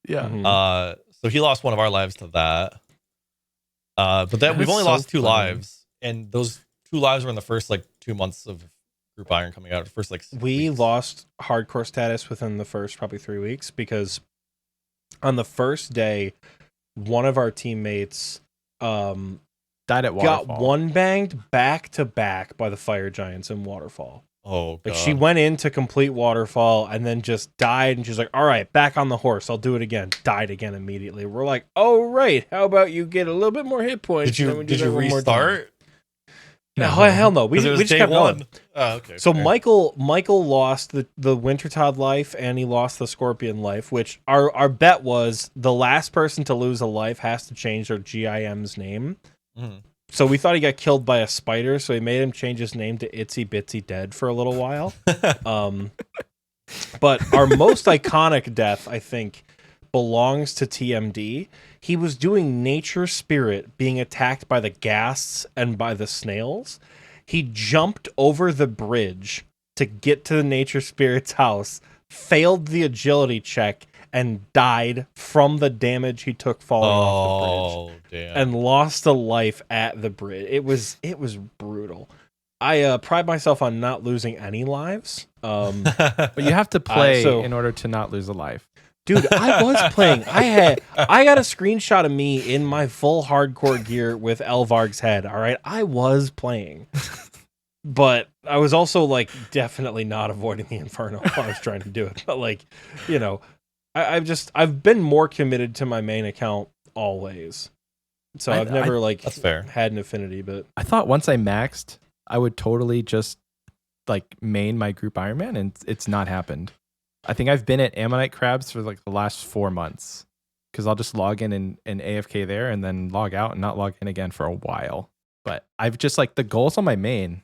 [SPEAKER 1] Yeah.
[SPEAKER 2] Mhm.
[SPEAKER 3] So he lost one of our lives to that. But then
[SPEAKER 1] That
[SPEAKER 3] we've
[SPEAKER 1] is
[SPEAKER 3] only
[SPEAKER 1] so
[SPEAKER 3] lost 2
[SPEAKER 1] funny.
[SPEAKER 3] lives. And those 2 lives were in the first like 2 months of Group Iron coming out. The first like 6
[SPEAKER 2] We
[SPEAKER 3] weeks.
[SPEAKER 2] lost hardcore status within the first probably 3 weeks because on the first day, one of our teammates
[SPEAKER 1] Died at
[SPEAKER 2] got
[SPEAKER 1] Waterfall.
[SPEAKER 2] one banged back to back by the fire giants in Waterfall.
[SPEAKER 3] Oh, God.
[SPEAKER 2] Like she went in to complete Waterfall and then just died, and she's like, "All right, back on the horse. I'll do it again." Died again immediately. We're like, "Oh right, how about you get a little bit more hit points?"
[SPEAKER 3] Did
[SPEAKER 2] and then we
[SPEAKER 3] you
[SPEAKER 2] do that one more time?"
[SPEAKER 3] restart?
[SPEAKER 2] No, hell no. We
[SPEAKER 3] 'Cause it was
[SPEAKER 2] just
[SPEAKER 3] day
[SPEAKER 2] kept
[SPEAKER 3] one.
[SPEAKER 2] going.
[SPEAKER 3] Oh, okay.
[SPEAKER 2] So
[SPEAKER 3] fair.
[SPEAKER 2] Michael lost the Wintertodd life and he lost the Scorpion life, which our bet was the last person to lose a life has to change their GIM's name.
[SPEAKER 3] Mhm.
[SPEAKER 2] So we thought he got killed by a spider, so he made him change his name to Itsy Bitsy Dead for a little while. But our most iconic death, I think, belongs to TMD. He was doing Nature Spirit being attacked by the ghasts and by the snails. He jumped over the bridge to get to the Nature Spirit's house, failed the agility check, and died from the damage he took falling off the bridge.
[SPEAKER 3] Damn.
[SPEAKER 2] And lost a life at the bridge. It was brutal. I pride myself on not losing any lives.
[SPEAKER 1] But you have to play
[SPEAKER 2] so-
[SPEAKER 1] in order to not lose a life.
[SPEAKER 2] Dude, I was playing. I got a screenshot of me in my full hardcore gear with Elvarg's head. All right, I was playing, but I was also like definitely not avoiding the Inferno while I was trying to do it. But like, you know, I've been more committed to my main account always. So I've never
[SPEAKER 3] That's fair.
[SPEAKER 2] had an affinity, but
[SPEAKER 1] I thought once I maxed, I would totally just like main my group Iron Man, and it's not happened. I think I've been at Ammonite Crabs for like the last 4 months because I'll just log in and AFK there and then log out and not log in again for a while. But I've just like the goals on my main.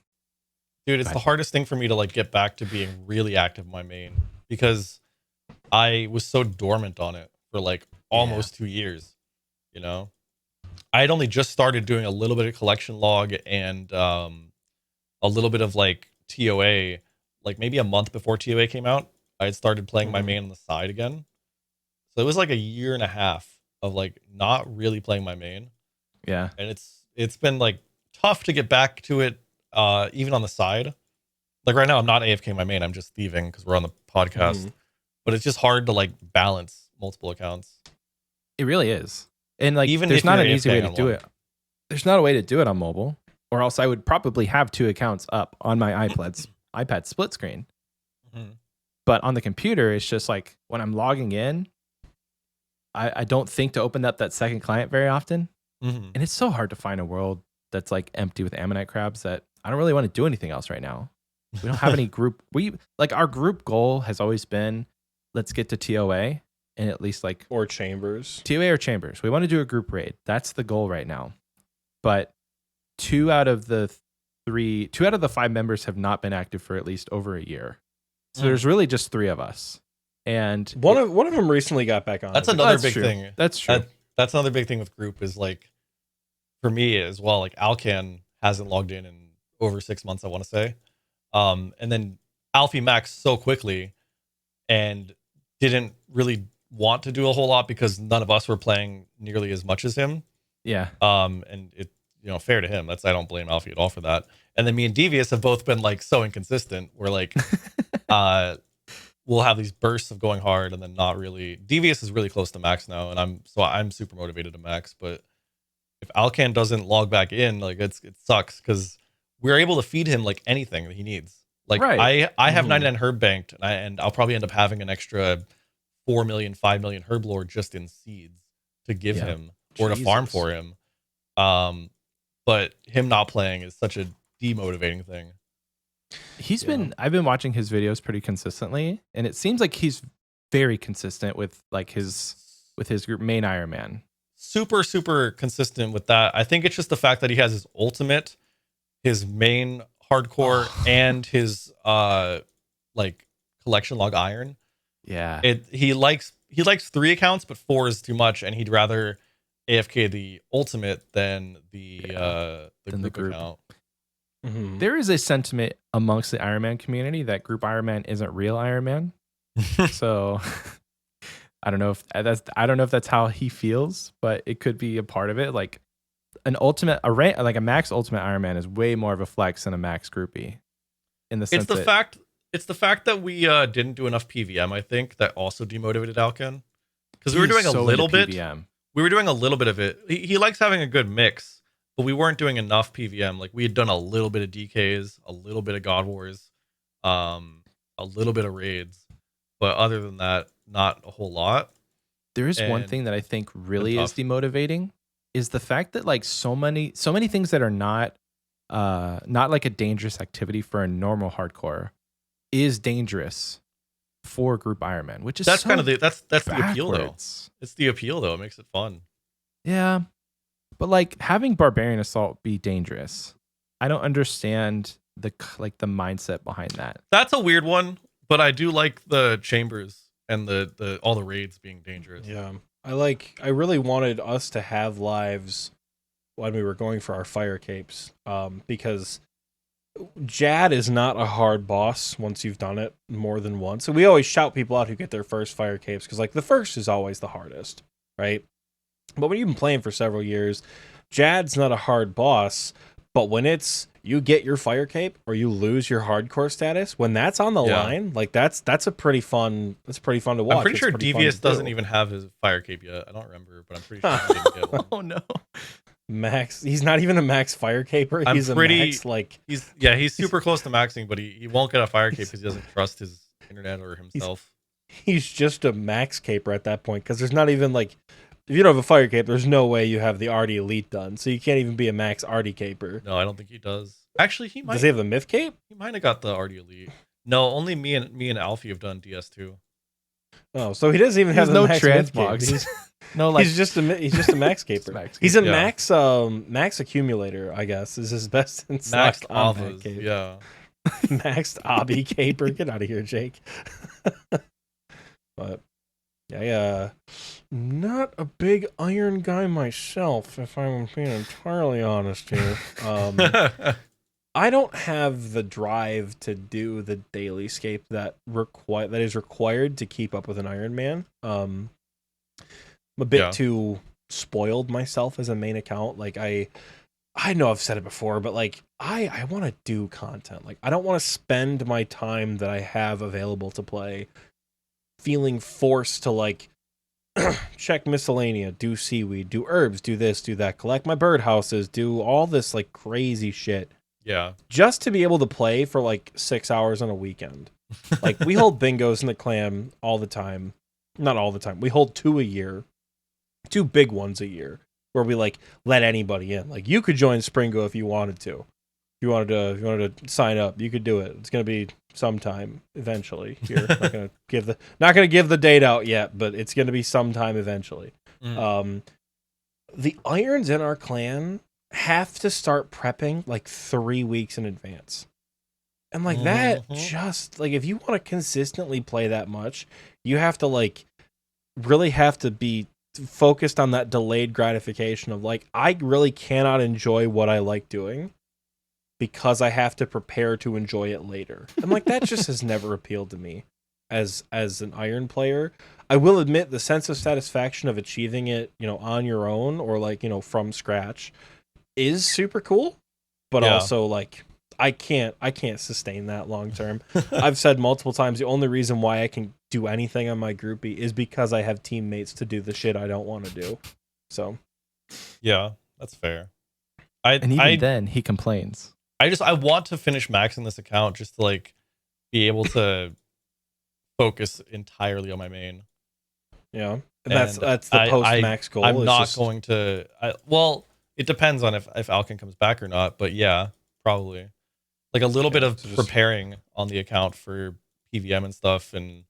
[SPEAKER 3] Dude, it's the hardest thing for me to like get back to being really active in my main because I was so dormant on it for like almost 2 years, you know? I had only just started doing a little bit of collection log and a little bit of like TOA, like maybe a month before TOA came out. I had started playing my main on the side again. So it was like a year and a half of like not really playing my main.
[SPEAKER 1] Yeah.
[SPEAKER 3] And it's been like tough to get back to it even on the side. Like right now I'm not AFK my main, I'm just thieving because we're on the podcast. But it's just hard to like balance multiple accounts.
[SPEAKER 1] It really is. And like,
[SPEAKER 3] Even
[SPEAKER 1] there's
[SPEAKER 3] if
[SPEAKER 1] not
[SPEAKER 3] you're
[SPEAKER 1] an easy
[SPEAKER 3] AFK
[SPEAKER 1] way to
[SPEAKER 3] on
[SPEAKER 1] do
[SPEAKER 3] one.
[SPEAKER 1] it. There's not a way to do it on mobile, or else I would probably have 2 accounts up on my iPad split screen.
[SPEAKER 3] Mhm.
[SPEAKER 1] But on the computer, it's just like when I'm logging in, I don't think to open up that second client very often.
[SPEAKER 3] Mhm.
[SPEAKER 1] And it's so hard to find a world that's like empty with Ammonite Crabs that I don't really want to do anything else right now. We don't have any group. Our group goal has always been, let's get to TOA and at least like
[SPEAKER 2] or Chambers.
[SPEAKER 1] TOA or Chambers. We want to do a group raid. That's the goal right now. But 2 out of the 5 members have not been active for at least over a year. So there's really just 3 of us. And
[SPEAKER 2] One of them recently got back on.
[SPEAKER 3] That's
[SPEAKER 2] it.
[SPEAKER 3] another
[SPEAKER 1] that's
[SPEAKER 3] big
[SPEAKER 1] true.
[SPEAKER 3] thing.
[SPEAKER 1] That's true.
[SPEAKER 3] That's another big thing with group is like for me as well, like Alcan hasn't logged in over 6 months, I want to say. And then Alfie maxed so quickly and didn't really want to do a whole lot because none of us were playing nearly as much as him.
[SPEAKER 1] Yeah.
[SPEAKER 3] And it, fair to him. I don't blame Alfie at all for that. And then me and Devious have both been like so inconsistent. We're like, we'll have these bursts of going hard and then not really. Devious is really close to max now, and I'm super motivated to max. But if Alcan doesn't log back in, like it sucks because we're able to feed him like anything that he needs. Like
[SPEAKER 1] Right.
[SPEAKER 3] I have 99 herb banked, and I'll probably end up having an extra 4 million, 5 million herb lore just in seeds to give him or to farm
[SPEAKER 1] Jesus.
[SPEAKER 3] for him. But him not playing is such a demotivating thing.
[SPEAKER 1] I've been watching his videos pretty consistently, and it seems like he's very consistent with like his group main Iron Man.
[SPEAKER 3] super consistent with that. I think it's just the fact that he has his ultimate, his main hardcore, and his like collection log iron.
[SPEAKER 1] Yeah.
[SPEAKER 3] He likes 3 accounts, but 4 is too much, and he'd rather AFK the ultimate than the group account.
[SPEAKER 2] Mhm.
[SPEAKER 1] There is a sentiment amongst the Iron Man community that group Iron Man isn't real Iron Man. So I don't know if that's how he feels, but it could be a part of it. Like a max ultimate Iron Man is way more of a flex than a max groupie. In the sense
[SPEAKER 3] It's the fact that we didn't do enough PVM, I think, that also demotivated Alkin. Because we were doing a little bit.
[SPEAKER 1] PVM.
[SPEAKER 3] We were doing a little bit of it. He likes having a good mix, but we weren't doing enough PVM. Like we had done a little bit of DKs, a little bit of God Wars, a little bit of raids, but other than that, not a whole lot.
[SPEAKER 1] There is one thing that I think really is demotivating is the fact that like so many things that are not like a dangerous activity for a normal hardcore is dangerous for group Iron Man, which is
[SPEAKER 3] that's
[SPEAKER 1] so
[SPEAKER 3] kind of that's the appeal though.
[SPEAKER 1] backwards.
[SPEAKER 3] It's the appeal though. It makes it fun.
[SPEAKER 1] Yeah, but like having Barbarian Assault be dangerous, I don't understand the mindset behind that.
[SPEAKER 3] That's a weird one, but I do like the chambers and the all the raids being dangerous.
[SPEAKER 2] Yeah. I really wanted us to have lives when we were going for our fire capes, because Jad is not a hard boss once you've done it more than once. So we always shout people out who get their first fire capes because like the first is always the hardest, right? But when you've been playing for several years, Jad's not a hard boss, but when it's you get your fire cape or you lose your hardcore status, when that's on the line, like that's pretty fun to watch.
[SPEAKER 3] I'm pretty sure Devious doesn't even have his fire cape yet. I don't remember, but I'm pretty sure he didn't get one.
[SPEAKER 1] Oh no.
[SPEAKER 2] Max, he's not even a max fire caper. He's
[SPEAKER 3] he's super close to maxing, but he won't get a fire cape because he doesn't trust his internet or himself.
[SPEAKER 2] He's just a max caper at that point because there's not even like, if you don't have a fire cape, there's no way you have the Artie Elite done. So you can't even be a max Artie caper.
[SPEAKER 3] No, I don't think he does. Actually, he might.
[SPEAKER 2] Does he have the myth cape?
[SPEAKER 3] He might have got the Artie Elite. No, only me and Alfie have done DS2.
[SPEAKER 2] Oh, so he doesn't even have the
[SPEAKER 1] no
[SPEAKER 2] max
[SPEAKER 1] transmogs. No, like
[SPEAKER 2] he's just a max caper. He's a max accumulator, I guess, is his best in
[SPEAKER 3] Max
[SPEAKER 2] cape.
[SPEAKER 3] Yeah.
[SPEAKER 2] Maxed obby caper. Get out of here, Jake. But yeah, not a big iron guy myself, if I'm being entirely honest here. I don't have the drive to do the daily scape that is required to keep up with an Iron Man. I'm a bit too spoiled myself as a main account. Like I know I've said it before, but like I want to do content. Like I don't want to spend my time that I have available to play feeling forced to like check miscellanea, do seaweed, do herbs, do this, do that, collect my birdhouses, do all this like crazy shit.
[SPEAKER 3] Yeah.
[SPEAKER 2] Just to be able to play for like 6 hours on a weekend. Like we hold bingos in the clan all the time. Not all the time. We hold 2 a year. 2 big ones a year where we like let anybody in. Like you could join Springo if you wanted to. If you wanted to sign up, you could do it. It's going to be sometime eventually. Here, not going to give the date out yet, but it's going to be sometime eventually. The irons in our clan have to start prepping like 3 weeks in advance. And like that, just like if you want to consistently play that much, you have to like really have to be focused on that delayed gratification of like, I really cannot enjoy what I like doing because I have to prepare to enjoy it later. And like that just has never appealed to me as an iron player. I will admit the sense of satisfaction of achieving it, on your own or like, from scratch is super cool, but also like I can't sustain that long term. I've said multiple times the only reason why I can do anything on my groupie is because I have teammates to do the shit I don't want to do. So
[SPEAKER 3] yeah, that's fair.
[SPEAKER 1] Then he complains.
[SPEAKER 3] I want to finish maxing this account just to like be able to focus entirely on my main.
[SPEAKER 2] Yeah, and that's the post max goal.
[SPEAKER 3] I'm not going to. Well, it depends on if Alkin comes back or not, but yeah, probably. Like a little bit of preparing on the account for PVM and stuff, and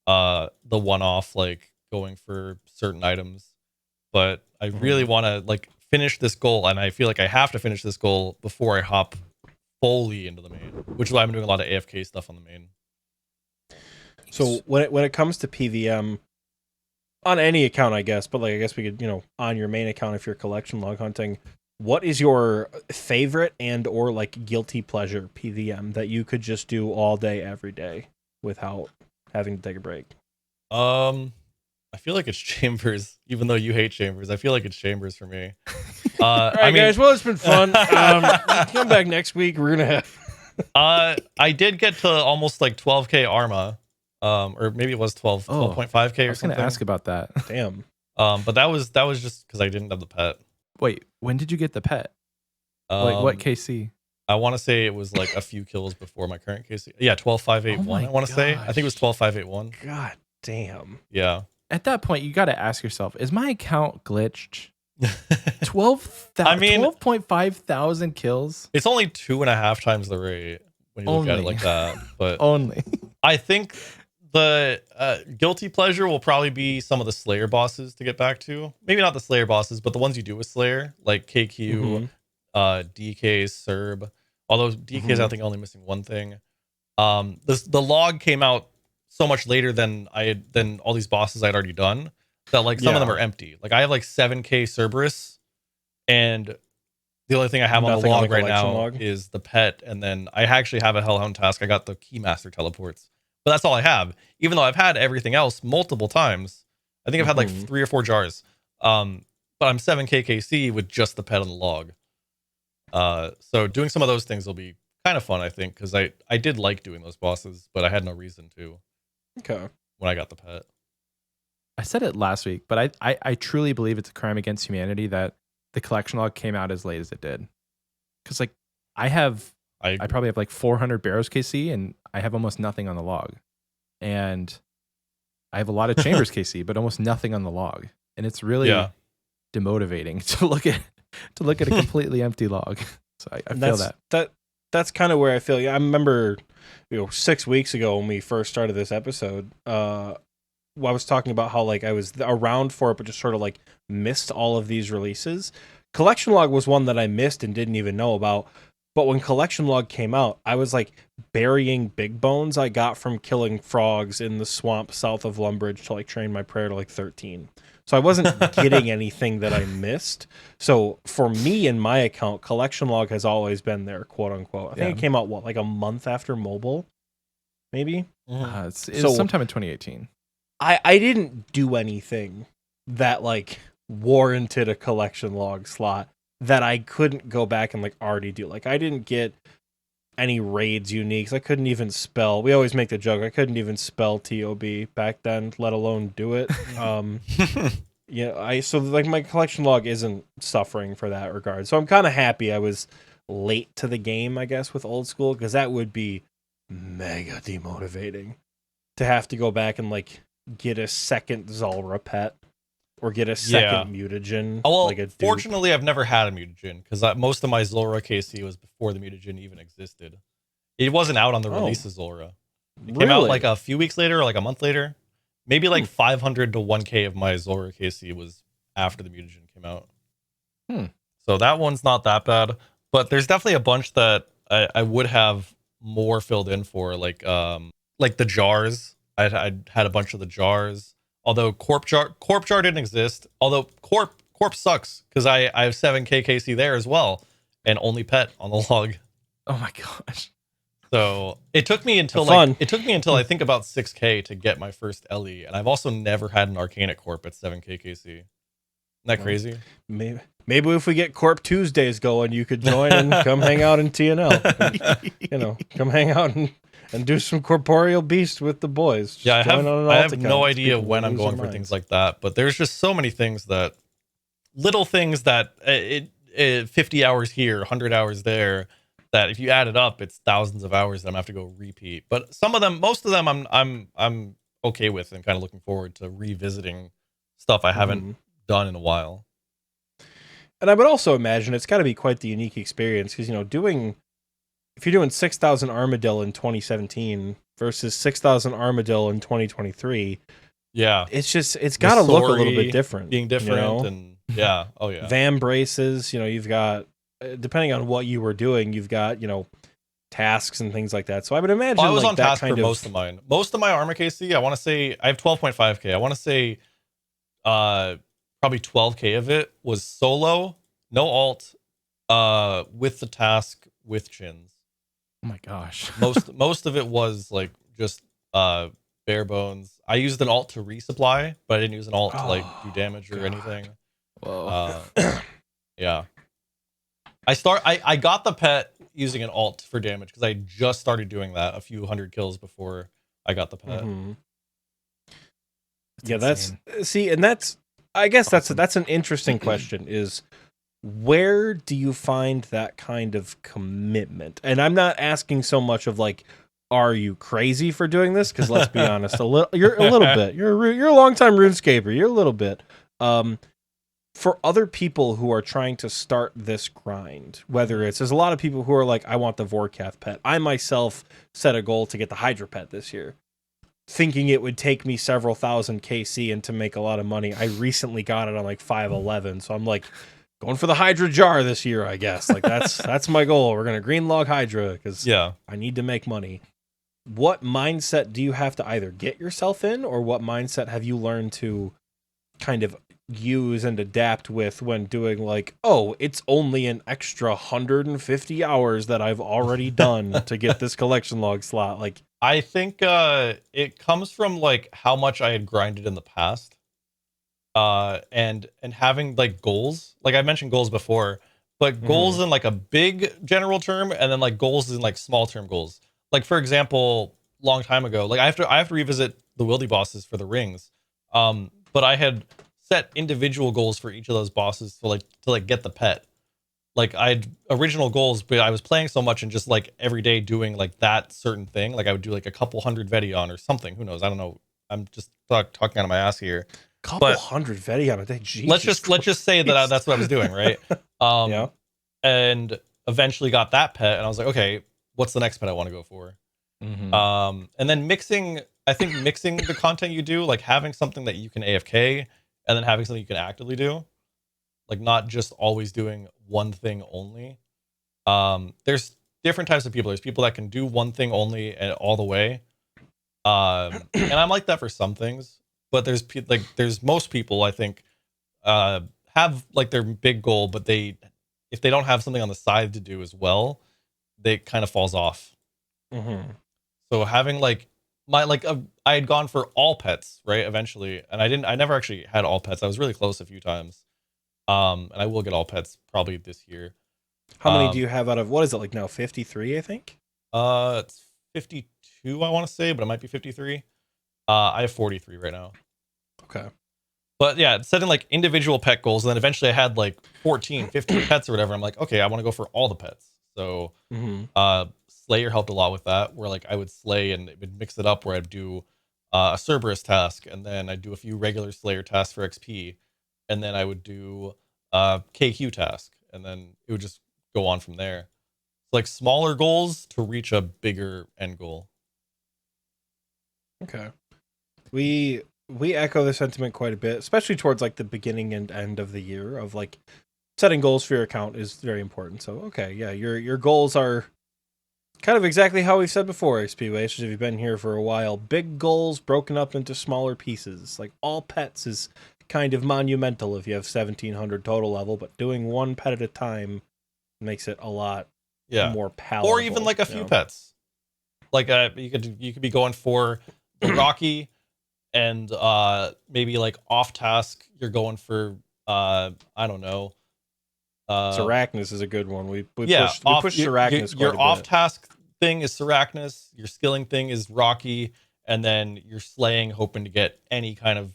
[SPEAKER 3] the one-off like going for certain items but I really want to like finish this goal, and I feel like I have to finish this goal before I hop fully into the main, which is why I'm doing a lot of AFK stuff on the main.
[SPEAKER 2] So when it comes to PVM on any account, I guess, but like I guess we could, on your main account if you're collection log hunting, what is your favorite and or like guilty pleasure PVM that you could just do all day every day without having to take a break?
[SPEAKER 3] I feel like it's Chambers, even though you hate Chambers. I feel like it's Chambers for me.
[SPEAKER 2] All right, guys. Well, it's been fun. Come back next week. We're gonna have.
[SPEAKER 3] I did get to almost like 12k Arma, or maybe it was 12.5k or something.
[SPEAKER 1] I was gonna ask about that.
[SPEAKER 2] Damn.
[SPEAKER 3] But that was just because I didn't have the pet.
[SPEAKER 1] Wait, when did you get the pet? Like what KC?
[SPEAKER 3] I want to say it was like a few kills before my current KC. Yeah, 12.581. I want to say. I think it was 12.581.
[SPEAKER 2] God damn.
[SPEAKER 3] Yeah.
[SPEAKER 1] At that point, you got to ask yourself: is my account glitched? 12.5 thousand kills.
[SPEAKER 3] It's only 2.5 times the rate when you look at it like that. But
[SPEAKER 1] only.
[SPEAKER 3] I think the guilty pleasure will probably be some of the Slayer bosses to get back to. Maybe not the Slayer bosses, but the ones you do with Slayer, like KQ, DK, Serb. Although DK is, I think, only missing one thing. The log came out so much later than all these bosses I'd already done that like some of them are empty. Like I have like 7k Cerberus, and the only thing I have on the log right now is the pet, and then I actually have a Hellhound task. I got the Keymaster teleports, but that's all I have. Even though I've had everything else multiple times. I think I've had like 3 or 4 jars. But I'm 7k KC with just the pet on the log. So doing some of those things will be kind of fun, I think, because I did like doing those bosses, but I had no reason to.
[SPEAKER 2] Okay.
[SPEAKER 3] When I got the pet.
[SPEAKER 1] I said it last week, but I truly believe it's a crime against humanity that the collection log came out as late as it did. Because like I probably have like 400 Barrows KC and I have almost nothing on the log. And I have a lot of Chambers KC, but almost nothing on the log. And it's really demotivating to look at a completely empty log. So I feel
[SPEAKER 2] that's kind of where I feel. I remember 6 weeks ago when we first started this episode, I was talking about how like I was around for it, but just sort of like missed all of these releases. Collection Log was one that I missed and didn't even know about. But when Collection Log came out, I was like burying big bones I got from killing frogs in the swamp south of Lumbridge to like train my prayer to like 13. So I wasn't getting anything that I missed. So for me in my account, Collection Log has always been there, quote unquote. I think it came out like a month after mobile, maybe.
[SPEAKER 1] It's sometime in 2018.
[SPEAKER 2] I didn't do anything that like warranted a Collection Log slot that I couldn't go back and like already do. Like I didn't get any raids uniques. I couldn't even spell. We always make the joke. I couldn't even spell TOB back then, let alone do it. So like my Collection Log isn't suffering for that regard. So I'm kind of happy I was late to the game, I guess, with Old School, because that would be mega demotivating to have to go back and like get a second Zulrah pet or get a second mutagen.
[SPEAKER 3] Well, fortunately, I've never had a mutagen because most of my Zulrah KC was before the mutagen even existed. It wasn't out on the release of Zulrah. It came out like a few weeks later or like a month later. Maybe like 500 to 1k of my Zulrah KC was after the mutagen came out. So that one's not that bad. But there's definitely a bunch that I would have more filled in for, like the jars. I had a bunch of the jars. Although Corp jar didn't exist. Although Corp sucks because I have 7k KC there as well, and only pet on the log.
[SPEAKER 1] Oh my gosh!
[SPEAKER 3] So it took me until I think about 6k to get my first LE, and I've also never had an Arcanic Corp at 7k KC. Isn't that crazy?
[SPEAKER 2] Maybe if we get Corp Tuesdays going, you could join and come hang out in TNL. Come hang out and do some Corporeal Beast with the boys.
[SPEAKER 3] Yeah, I have no idea when I'm going for things like that, but there's just so many little things that 50 hours here, 100 hours there, that if you add it up, it's thousands of hours that I'm gonna have to go repeat. But most of them, I'm okay with and kind of looking forward to revisiting stuff I haven't done in a while.
[SPEAKER 2] And I would also imagine it's got to be quite the unique experience because if you're doing 6,000 Armadillo in 2017 versus 6,000 Armadillo in 2023,
[SPEAKER 3] Yeah.
[SPEAKER 2] it's got to look a little bit different.
[SPEAKER 3] Being different,
[SPEAKER 2] you know?
[SPEAKER 3] and yeah. Oh yeah.
[SPEAKER 2] Van braces, you've got, depending on what you were doing, you've got, tasks and things like that. So I would imagine
[SPEAKER 3] I was
[SPEAKER 2] like
[SPEAKER 3] on
[SPEAKER 2] that
[SPEAKER 3] task
[SPEAKER 2] kind
[SPEAKER 3] for
[SPEAKER 2] of
[SPEAKER 3] most of mine. Most of my armor KC, I want to say I have 12.5k. I want to say probably 12k of it was solo, no alt, with the task with chins.
[SPEAKER 1] Oh my gosh.
[SPEAKER 3] Most of it was like just bare bones. I used an alt to resupply, but I didn't use an alt to like do damage or anything.
[SPEAKER 1] Whoa.
[SPEAKER 3] Yeah. I got the pet using an alt for damage because I just started doing that a few hundred kills before I got the pet.
[SPEAKER 2] Mhm.
[SPEAKER 1] That's insane.
[SPEAKER 2] and that's I guess
[SPEAKER 1] Awesome.
[SPEAKER 2] that's an interesting question is where do you find that kind of commitment? And I'm not asking so much of like, are you crazy for doing this? Because let's be honest, you're a little bit. You're a longtime RuneScaper. You're a little bit. For other people who are trying to start this grind, there's a lot of people who are like, I want the Vorkath pet. I myself set a goal to get the Hydra pet this year, thinking it would take me several thousand KC and to make a lot of money. I recently got it on like 511, so I'm like, going for the Hydra jar this year, I guess. Like that's my goal. We're gonna green log Hydra because I need to make money. What mindset do you have to either get yourself in, or what mindset have you learned to kind of use and adapt with when doing like, oh, it's only an extra 150 hours that I've already done to get this collection log slot? Like,
[SPEAKER 3] I think it comes from like how much I had grinded in the past. And having like goals, like I mentioned goals before, but goals in like a big general term, and then like goals in like small term goals. Like for example, long time ago, like I have to revisit the wildy bosses for the rings. But I had set individual goals for each of those bosses to get the pet. Like I had original goals, but I was playing so much and just like every day doing like that certain thing. Like I would do like a couple hundred Vedion or something. Who knows? I don't know. I'm just talking out of my ass here.
[SPEAKER 2] Hundred Vedion a day.
[SPEAKER 3] Let's just say that that's what I was doing, right?
[SPEAKER 2] Yeah.
[SPEAKER 3] And eventually got that pet, and I was like, okay, what's the next pet I want to go for? And then mixing the content you do, like having something that you can AFK, and then having something you can actively do, like not just always doing one thing only. There's different types of people. There's people that can do one thing only and all the way. And I'm like that for some things. But there's most people I think have like their big goal, but if they don't have something on the side to do as well, they kind of falls off. So having like I had gone for all pets, right? Eventually, and I never actually had all pets. I was really close a few times, and I will get all pets probably this year.
[SPEAKER 2] How many do you have out of, what is it like now? 53, I think.
[SPEAKER 3] It's 52, I want to say, but it might be 53. I have 43 right now.
[SPEAKER 2] Okay.
[SPEAKER 3] But yeah, setting like individual pet goals, and then eventually I had like 14, 15 pets or whatever. I'm like, okay, I want to go for all the pets. So Slayer helped a lot with that, where like I would slay and it would mix it up, where I'd do a Cerberus task, and then I'd do a few regular Slayer tasks for XP, and then I would do a KQ task, and then it would just go on from there. It's like smaller goals to reach a bigger end goal.
[SPEAKER 2] Okay. We echo the sentiment quite a bit, especially towards like the beginning and end of the year of like setting goals for your account is very important. So okay, yeah, your goals are kind of exactly how we've said before, Xpwaste, if you've been here for a while. Big goals broken up into smaller pieces. Like all pets is kind of monumental if you have 1700 total level, but doing one pet at a time makes it a lot more palatable.
[SPEAKER 3] Or even like a few pets. Like you could be going for the Rocky, and maybe like off task you're going for I don't know.
[SPEAKER 2] Sarachnis is a good one. We push Sarachnis.
[SPEAKER 3] Your off task thing is Sarachnis, your skilling thing is Rocky, and then you're slaying, hoping to get any kind of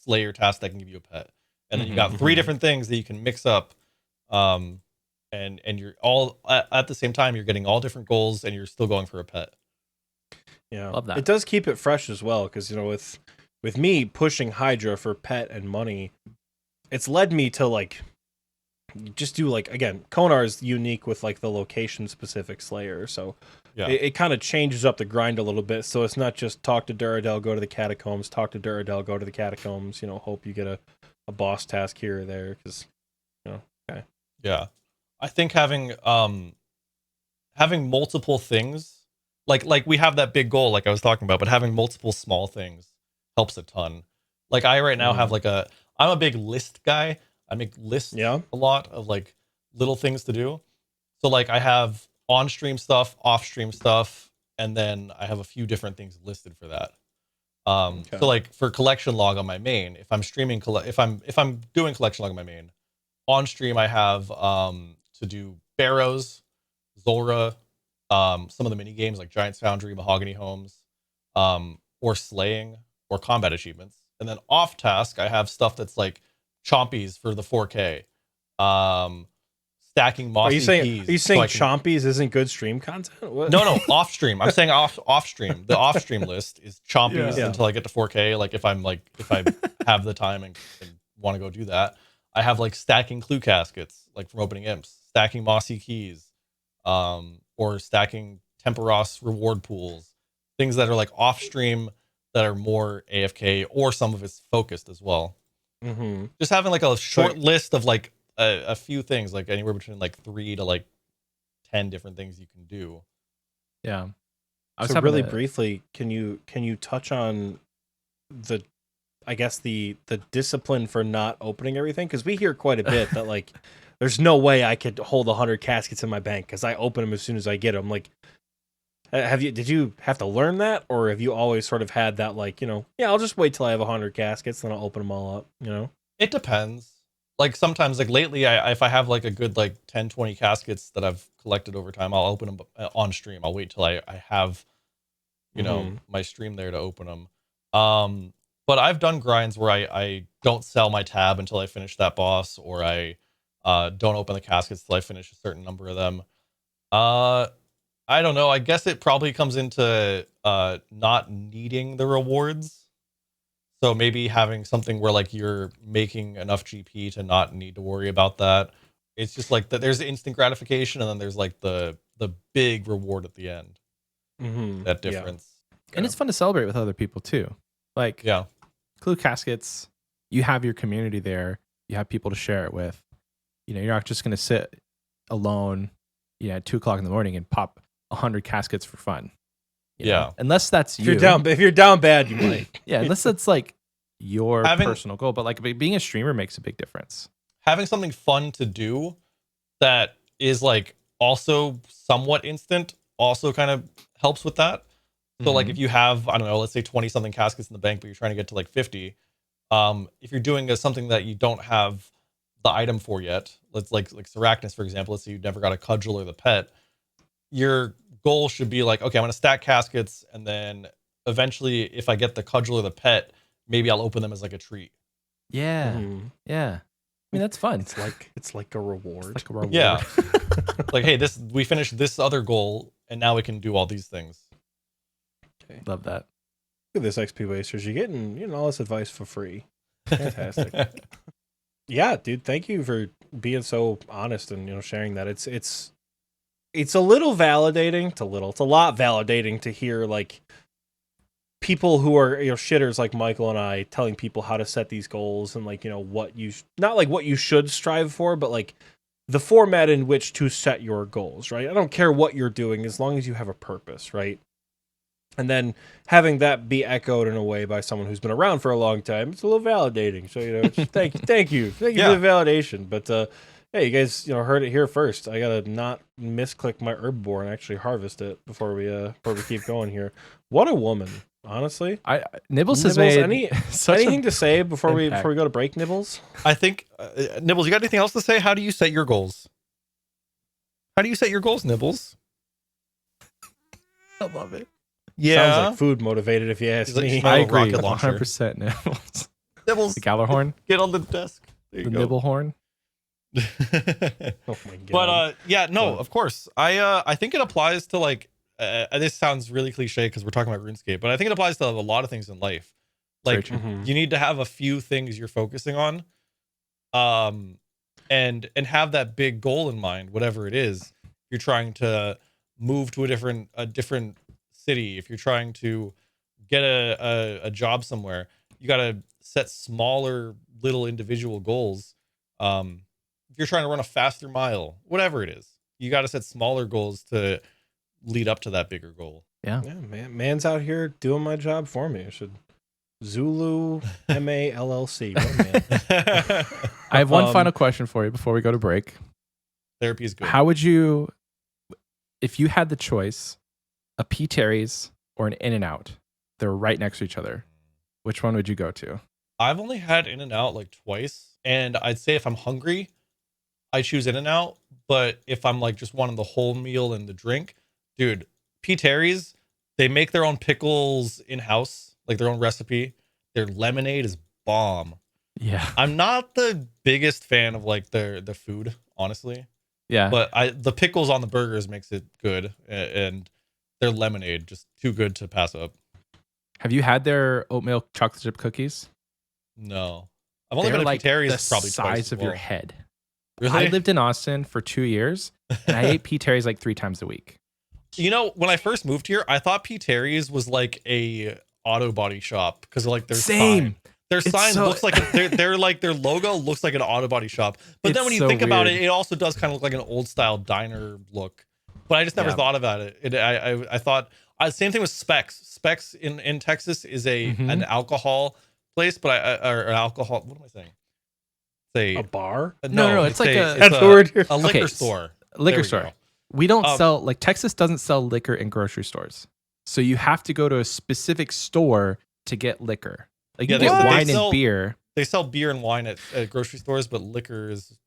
[SPEAKER 3] Slayer task that can give you a pet. And then you got three different things that you can mix up. And you're all at the same time, you're getting all different goals, and you're still going for a pet.
[SPEAKER 2] Yeah,
[SPEAKER 1] love that.
[SPEAKER 2] It does keep it fresh as well, because with me pushing Hydra for pet and money, it's led me to like you just do like, again, Konar is unique with like the location specific Slayer, so
[SPEAKER 3] Yeah.
[SPEAKER 2] it kind of changes up the grind a little bit. So it's not just talk to Duradel, go to the catacombs, talk to Duradel, go to the catacombs. Hope you get a boss task here or there, because okay.
[SPEAKER 3] Yeah. I think having multiple things, like we have that big goal like I was talking about, but having multiple small things helps a ton. Like I right now have I'm a big list guy. I make lists a lot of like little things to do. So like I have on-stream stuff, off-stream stuff, and then I have a few different things listed for that. So like for collection log on my main, if I'm streaming, if I'm doing collection log on my main, on stream I have to do Barrows, Zora, some of the mini games like Giants Foundry, Mahogany Homes, or slaying or combat achievements. And then off task, I have stuff that's like chompies for the 4K, stacking mossy keys.
[SPEAKER 2] Are you saying chompies isn't good stream content? What?
[SPEAKER 3] No, off stream. I'm saying off stream. The off stream list is chompies until I get to 4K. Like if I have the time and want to go do that. I have like stacking clue caskets, like from opening imps, stacking mossy keys, or stacking Temperos reward pools, things that are like off stream that are more AFK, or some of it's focused as well.
[SPEAKER 2] Mm-hmm.
[SPEAKER 3] Just having like a short list of like a few things, like anywhere between like 3 to like 10 different things you can do.
[SPEAKER 1] Yeah.
[SPEAKER 2] So really briefly, can you touch on the discipline for not opening everything? Because we hear quite a bit that like there's no way I could hold 100 caskets in my bank because I open them as soon as I get them. Like, did you have to learn that, or have you always sort of had that like, I'll just wait till I have 100 caskets, then I'll open them all up,
[SPEAKER 3] It depends. Like sometimes, like lately, if I have like a good like 10, 20 caskets that I've collected over time, I'll open them on stream. I'll wait till I have, my stream there to open them. But I've done grinds where I don't sell my tab until I finish that boss, or I don't open the caskets till I finish a certain number of them. I don't know. I guess it probably comes into not needing the rewards. So maybe having something where like you're making enough GP to not need to worry about that. It's just like that. There's the instant gratification, and then there's like the big reward at the end.
[SPEAKER 2] Mm-hmm.
[SPEAKER 3] That difference.
[SPEAKER 1] And it's fun to celebrate with other people too. Like clue caskets, you have your community there. You have people to share it with. You're not just going to sit alone, at 2:00 in the morning and pop 100 caskets for fun. Unless that's you.
[SPEAKER 2] If you're down bad, you might.
[SPEAKER 1] Unless that's like your personal goal. But like being a streamer makes a big difference.
[SPEAKER 3] Having something fun to do that is like also somewhat instant also kind of helps with that. So like if you have, I don't know, let's say 20 something caskets in the bank, but you're trying to get to like 50. If you're doing something that you don't have the item for yet, let's like Seracnus, for example, let's say you've never got a cudgel or the pet, your goal should be like, okay, I'm going to stack caskets, and then eventually if I get the cudgel or the pet, maybe I'll open them as like a treat.
[SPEAKER 1] Yeah. Mm-hmm. Yeah. I mean, that's fun.
[SPEAKER 2] It's like a reward.
[SPEAKER 1] It's like a reward.
[SPEAKER 3] Yeah. Like, hey, we finished this other goal, and now we can do all these things.
[SPEAKER 1] Okay. Love that.
[SPEAKER 2] Look at this, Xpwasters. You're getting all this advice for free. Fantastic. Yeah, dude. Thank you for being so honest and sharing that. It's a little validating to little. It's a lot validating to hear like people who are shitters like Michael and I telling people how to set these goals and like what you not like what you should strive for, but like the format in which to set your goals. Right. I don't care what you're doing as long as you have a purpose. Right. And then having that be echoed in a way by someone who's been around for a long time, it's a little validating. So, thank you for the validation. But, hey, you guys, heard it here first. I gotta not misclick my herbivore and actually harvest it before we keep going here. What a woman, honestly.
[SPEAKER 1] Nibbles has made
[SPEAKER 2] anything to say before we go to break, Nibbles?
[SPEAKER 3] I think Nibbles, you got anything else to say? How do you set your goals? How do you set your goals, Nibbles?
[SPEAKER 1] I love it.
[SPEAKER 3] Yeah,
[SPEAKER 2] sounds like food motivated if you ask me.
[SPEAKER 1] I agree, 100% Nibbles.
[SPEAKER 3] Nibbles,
[SPEAKER 1] the Gallarhorn.
[SPEAKER 3] Get on the desk. There you
[SPEAKER 1] the
[SPEAKER 3] go.
[SPEAKER 1] Nibble horn.
[SPEAKER 2] Oh my god!
[SPEAKER 3] But of course, I think it applies to like. This sounds really cliche because we're talking about RuneScape, but I think it applies to a lot of things in life. Like you need to have a few things you're focusing on. and have that big goal in mind, whatever it is. You're trying to move to a different city. If you're trying to get a job somewhere, you got to set smaller little individual goals. If you're trying to run a faster mile, whatever it is, you got to set smaller goals to lead up to that bigger goal.
[SPEAKER 1] Yeah.
[SPEAKER 2] Man's out here doing my job for me. I should Zulu MALLC. Man.
[SPEAKER 1] I have one final question for you before we go to break.
[SPEAKER 3] Therapy is good.
[SPEAKER 1] How would you, if you had the choice, a P. Terry's or an In-N-Out, they're right next to each other, which one would you go to?
[SPEAKER 3] I've only had In-N-Out like twice, and I'd say if I'm hungry, I choose In-N-Out. But if I'm like just wanting the whole meal and the drink, dude, P. Terry's, they make their own pickles in-house, like their own recipe. Their lemonade is bomb.
[SPEAKER 1] Yeah.
[SPEAKER 3] I'm not the biggest fan of like the food, honestly.
[SPEAKER 1] Yeah.
[SPEAKER 3] But the pickles on the burgers makes it good, and their lemonade just too good to pass up.
[SPEAKER 1] Have you had their oatmeal chocolate chip cookies?
[SPEAKER 3] No, I've only
[SPEAKER 1] They're
[SPEAKER 3] been to
[SPEAKER 1] like
[SPEAKER 3] P. Terry's
[SPEAKER 1] the
[SPEAKER 3] probably
[SPEAKER 1] size
[SPEAKER 3] twice
[SPEAKER 1] of
[SPEAKER 3] as
[SPEAKER 1] your
[SPEAKER 3] well.
[SPEAKER 1] head.
[SPEAKER 3] Really?
[SPEAKER 1] I lived in Austin for 2 years, and I ate P. Terry's like 3 times a week.
[SPEAKER 3] You know, when I first moved here, I thought P. Terry's was like a auto body shop because like their
[SPEAKER 1] Same.
[SPEAKER 3] sign. Their
[SPEAKER 1] It's
[SPEAKER 3] sign
[SPEAKER 1] so-
[SPEAKER 3] looks like they're like their logo looks like an auto body shop. But then
[SPEAKER 1] It's
[SPEAKER 3] when you
[SPEAKER 1] so
[SPEAKER 3] think about
[SPEAKER 1] weird.
[SPEAKER 3] it, it also does kind of look like an old style diner look. But I just never
[SPEAKER 1] Yeah.
[SPEAKER 3] thought about it. I thought same thing with Specs. Specs in Texas is
[SPEAKER 1] Mhm.
[SPEAKER 3] an alcohol place, but or an alcohol. What am I saying? Say
[SPEAKER 2] A bar?
[SPEAKER 1] No, it's like a-
[SPEAKER 2] That's the word you're-
[SPEAKER 3] a liquor
[SPEAKER 1] Okay,
[SPEAKER 3] store.
[SPEAKER 1] Liquor
[SPEAKER 3] There we
[SPEAKER 1] store.
[SPEAKER 3] go.
[SPEAKER 1] We don't
[SPEAKER 3] Um,
[SPEAKER 1] sell, like Texas doesn't sell liquor in grocery stores. So you have to go to a specific store to get liquor. Like you
[SPEAKER 3] Yeah,
[SPEAKER 1] get
[SPEAKER 3] they
[SPEAKER 1] wine
[SPEAKER 3] sell-
[SPEAKER 1] and beer.
[SPEAKER 3] They sell beer and wine at grocery stores, but liquor is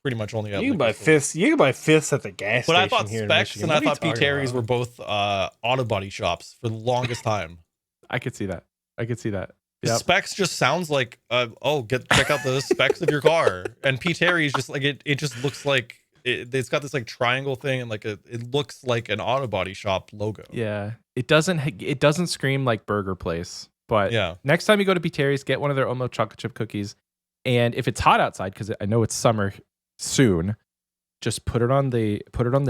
[SPEAKER 3] pretty much only at
[SPEAKER 2] You can
[SPEAKER 3] liquor
[SPEAKER 2] buy
[SPEAKER 3] stores.
[SPEAKER 2] fifths. You can buy fifths at the gas
[SPEAKER 3] But
[SPEAKER 2] station
[SPEAKER 3] I thought
[SPEAKER 2] here in
[SPEAKER 3] Specs
[SPEAKER 2] Michigan.
[SPEAKER 3] and I
[SPEAKER 2] What are you
[SPEAKER 3] thought P.
[SPEAKER 2] talking
[SPEAKER 3] Terry's
[SPEAKER 2] about?
[SPEAKER 3] were both auto body shops for the longest time.
[SPEAKER 1] I could see that. Yep.
[SPEAKER 3] Specs just sounds like check out the specs of your car, and P. Terry's just like it just looks like it's got this like triangle thing and like it looks like an auto body shop logo.
[SPEAKER 1] Yeah. It doesn't scream like burger place. But
[SPEAKER 3] Yeah.
[SPEAKER 1] next time you go to P. Terry's, get one of their oatmeal chocolate chip cookies. And if it's hot outside, because I know it's summer soon, just put it on the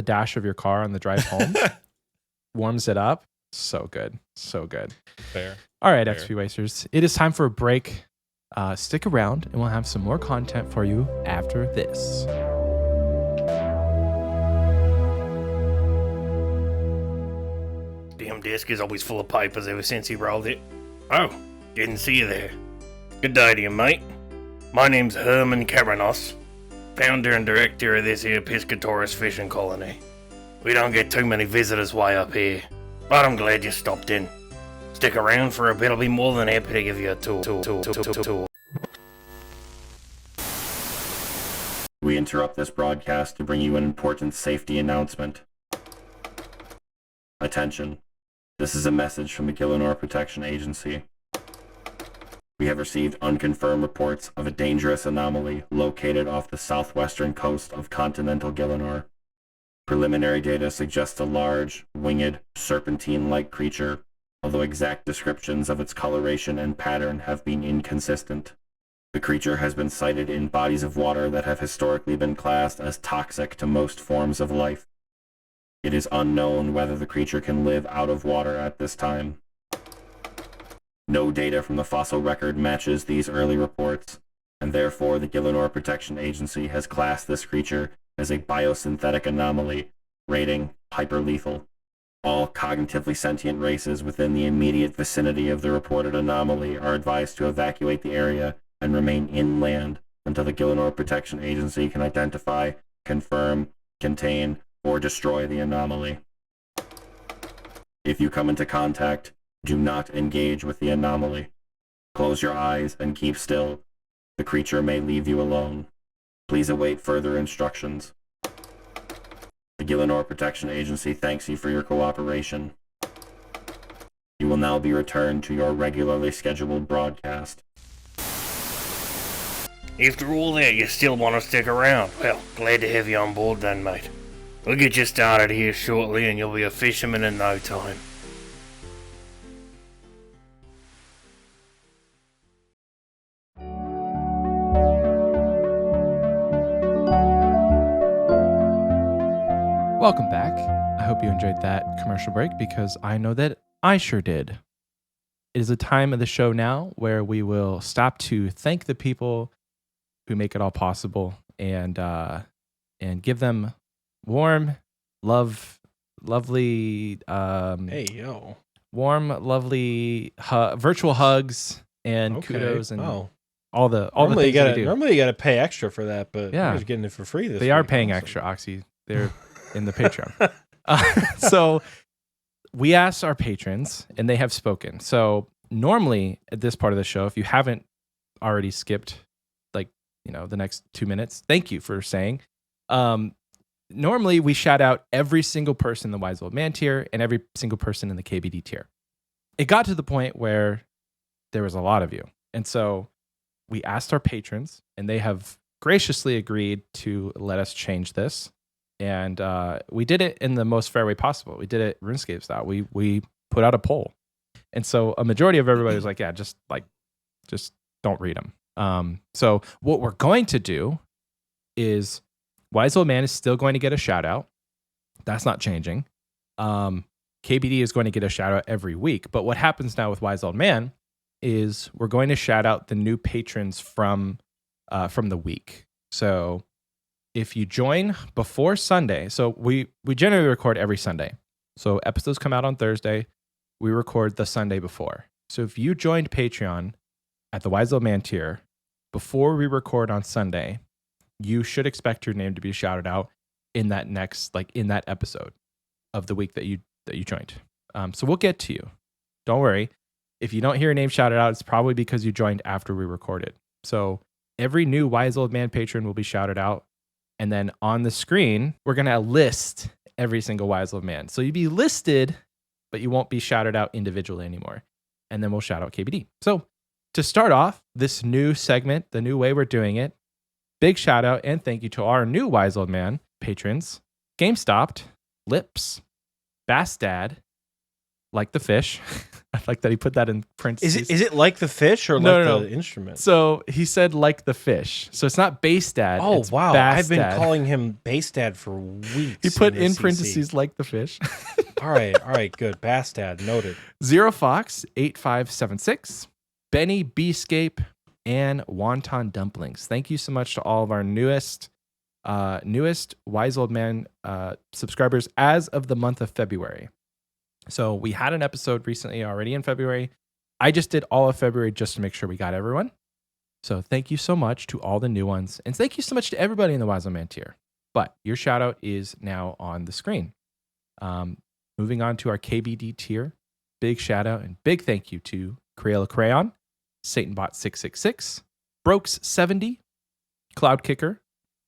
[SPEAKER 1] dash of your car on the drive home. Warms it up. So good. So good.
[SPEAKER 3] Fair.
[SPEAKER 1] All right,
[SPEAKER 3] Fair.
[SPEAKER 1] XP Wasters. It is time for a break. Stick around and we'll have some more content for you after this.
[SPEAKER 4] Damn desk is always full of papers ever since he rolled it. Oh, didn't see you there. Good day to you, mate. My name's Herman Karanos, founder and director of this here Piscatoris fishing colony. We don't get too many visitors way up here, but I'm glad you stopped in. Stick around for a bit, I'll be more than happy to give you a tour.
[SPEAKER 5] We interrupt this broadcast to bring you an important safety announcement. Attention. This is a message from the Gillinor Protection Agency. We have received unconfirmed reports of a dangerous anomaly located off the southwestern coast of continental Gillinor. Preliminary data suggests a large, winged, serpentine-like creature, although exact descriptions of its coloration and pattern have been inconsistent. The creature has been sighted in bodies of water that have historically been classed as toxic to most forms of life. It is unknown whether the creature can live out of water at this time. No data from the fossil record matches these early reports, and therefore the Gillinor Protection Agency has classed this creature as a biosynthetic anomaly, rating hyperlethal. All cognitively sentient races within the immediate vicinity of the reported anomaly are advised to evacuate the area and remain inland until the Gillinor Protection Agency can identify, confirm, contain, or destroy the anomaly. If you come into contact, do not engage with the anomaly. Close your eyes and keep still. The creature may leave you alone. Please await further instructions. The Gillinor Protection Agency thanks you for your cooperation. You will now be returned to your regularly scheduled broadcast.
[SPEAKER 4] After all that, you still want to stick around? Well, glad to have you on board then, mate. We'll get you started here shortly and you'll be a fisherman in no time.
[SPEAKER 1] Welcome back. I hope you enjoyed that commercial break because I know that I sure did. It is a time of the show now where we will stop to thank the people who make it all possible and give them warm, lovely, warm, lovely virtual hugs and kudos and all the things that we do.
[SPEAKER 2] Normally you gotta pay extra for that, but
[SPEAKER 1] yeah,
[SPEAKER 2] you're getting it for free this
[SPEAKER 1] They are
[SPEAKER 2] week,
[SPEAKER 1] paying
[SPEAKER 2] also.
[SPEAKER 1] extra, Oxie. They're in the Patreon. So we asked our patrons, and they have spoken. So normally at this part of the show, if you haven't already skipped, the next 2 minutes, thank you for saying. Normally we shout out every single person in the Wise Old Man tier and every single person in the KBD tier. It got to the point where there was a lot of you, and so we asked our patrons, and they have graciously agreed to let us change this. And we did it in the most fair way possible. We did it RuneScape style. We put out a poll. And so a majority of everybody was like, yeah, just don't read them. So what we're going to do is Wise Old Man is still going to get a shout out. That's not changing. KBD is going to get a shout out every week. But what happens now with Wise Old Man is we're going to shout out the new patrons from the week. So if you join before Sunday, so we generally record every Sunday. So episodes come out on Thursday. We record the Sunday before. So if you joined Patreon at the Wise Old Man tier before we record on Sunday, you should expect your name to be shouted out in that in that episode of the week that you joined. So we'll get to you. Don't worry. If you don't hear your name shouted out, it's probably because you joined after we recorded. So every new Wise Old Man patron will be shouted out. And then on the screen, we're going to list every single Wise Old Man. So you'd be listed, but you won't be shouted out individually anymore. And then we'll shout out KBD. So to start off this new segment, the new way we're doing it, big shout out and thank you to our new Wise Old Man patrons, GameStopped, Lips, Bastad, Like the Fish. I like that he put that in parentheses.
[SPEAKER 2] Is it like the fish or
[SPEAKER 1] No.
[SPEAKER 2] the instrument?
[SPEAKER 1] So he said like the fish. So it's not Bastad.
[SPEAKER 2] Oh,
[SPEAKER 1] it's
[SPEAKER 2] wow.
[SPEAKER 1] Bastad.
[SPEAKER 2] I've been calling him Bastad for weeks.
[SPEAKER 1] He put in
[SPEAKER 2] CC.
[SPEAKER 1] parentheses like the fish.
[SPEAKER 2] All right, good. Bastad, noted.
[SPEAKER 1] Zero Fox 8576, Benny Beescape, and Wonton Dumplings. Thank you so much to all of our newest Wise Old Man subscribers as of the month of February. So we had an episode recently already in February. I just did all of February just to make sure we got everyone. So thank you so much to all the new ones. And thank you so much to everybody in the Wise Old Man tier. But your shout out is now on the screen. Moving on to our KBD tier. Big shout out and big thank you to Crayola Crayon, SatanBot666, Brokes70, Cloud Kicker,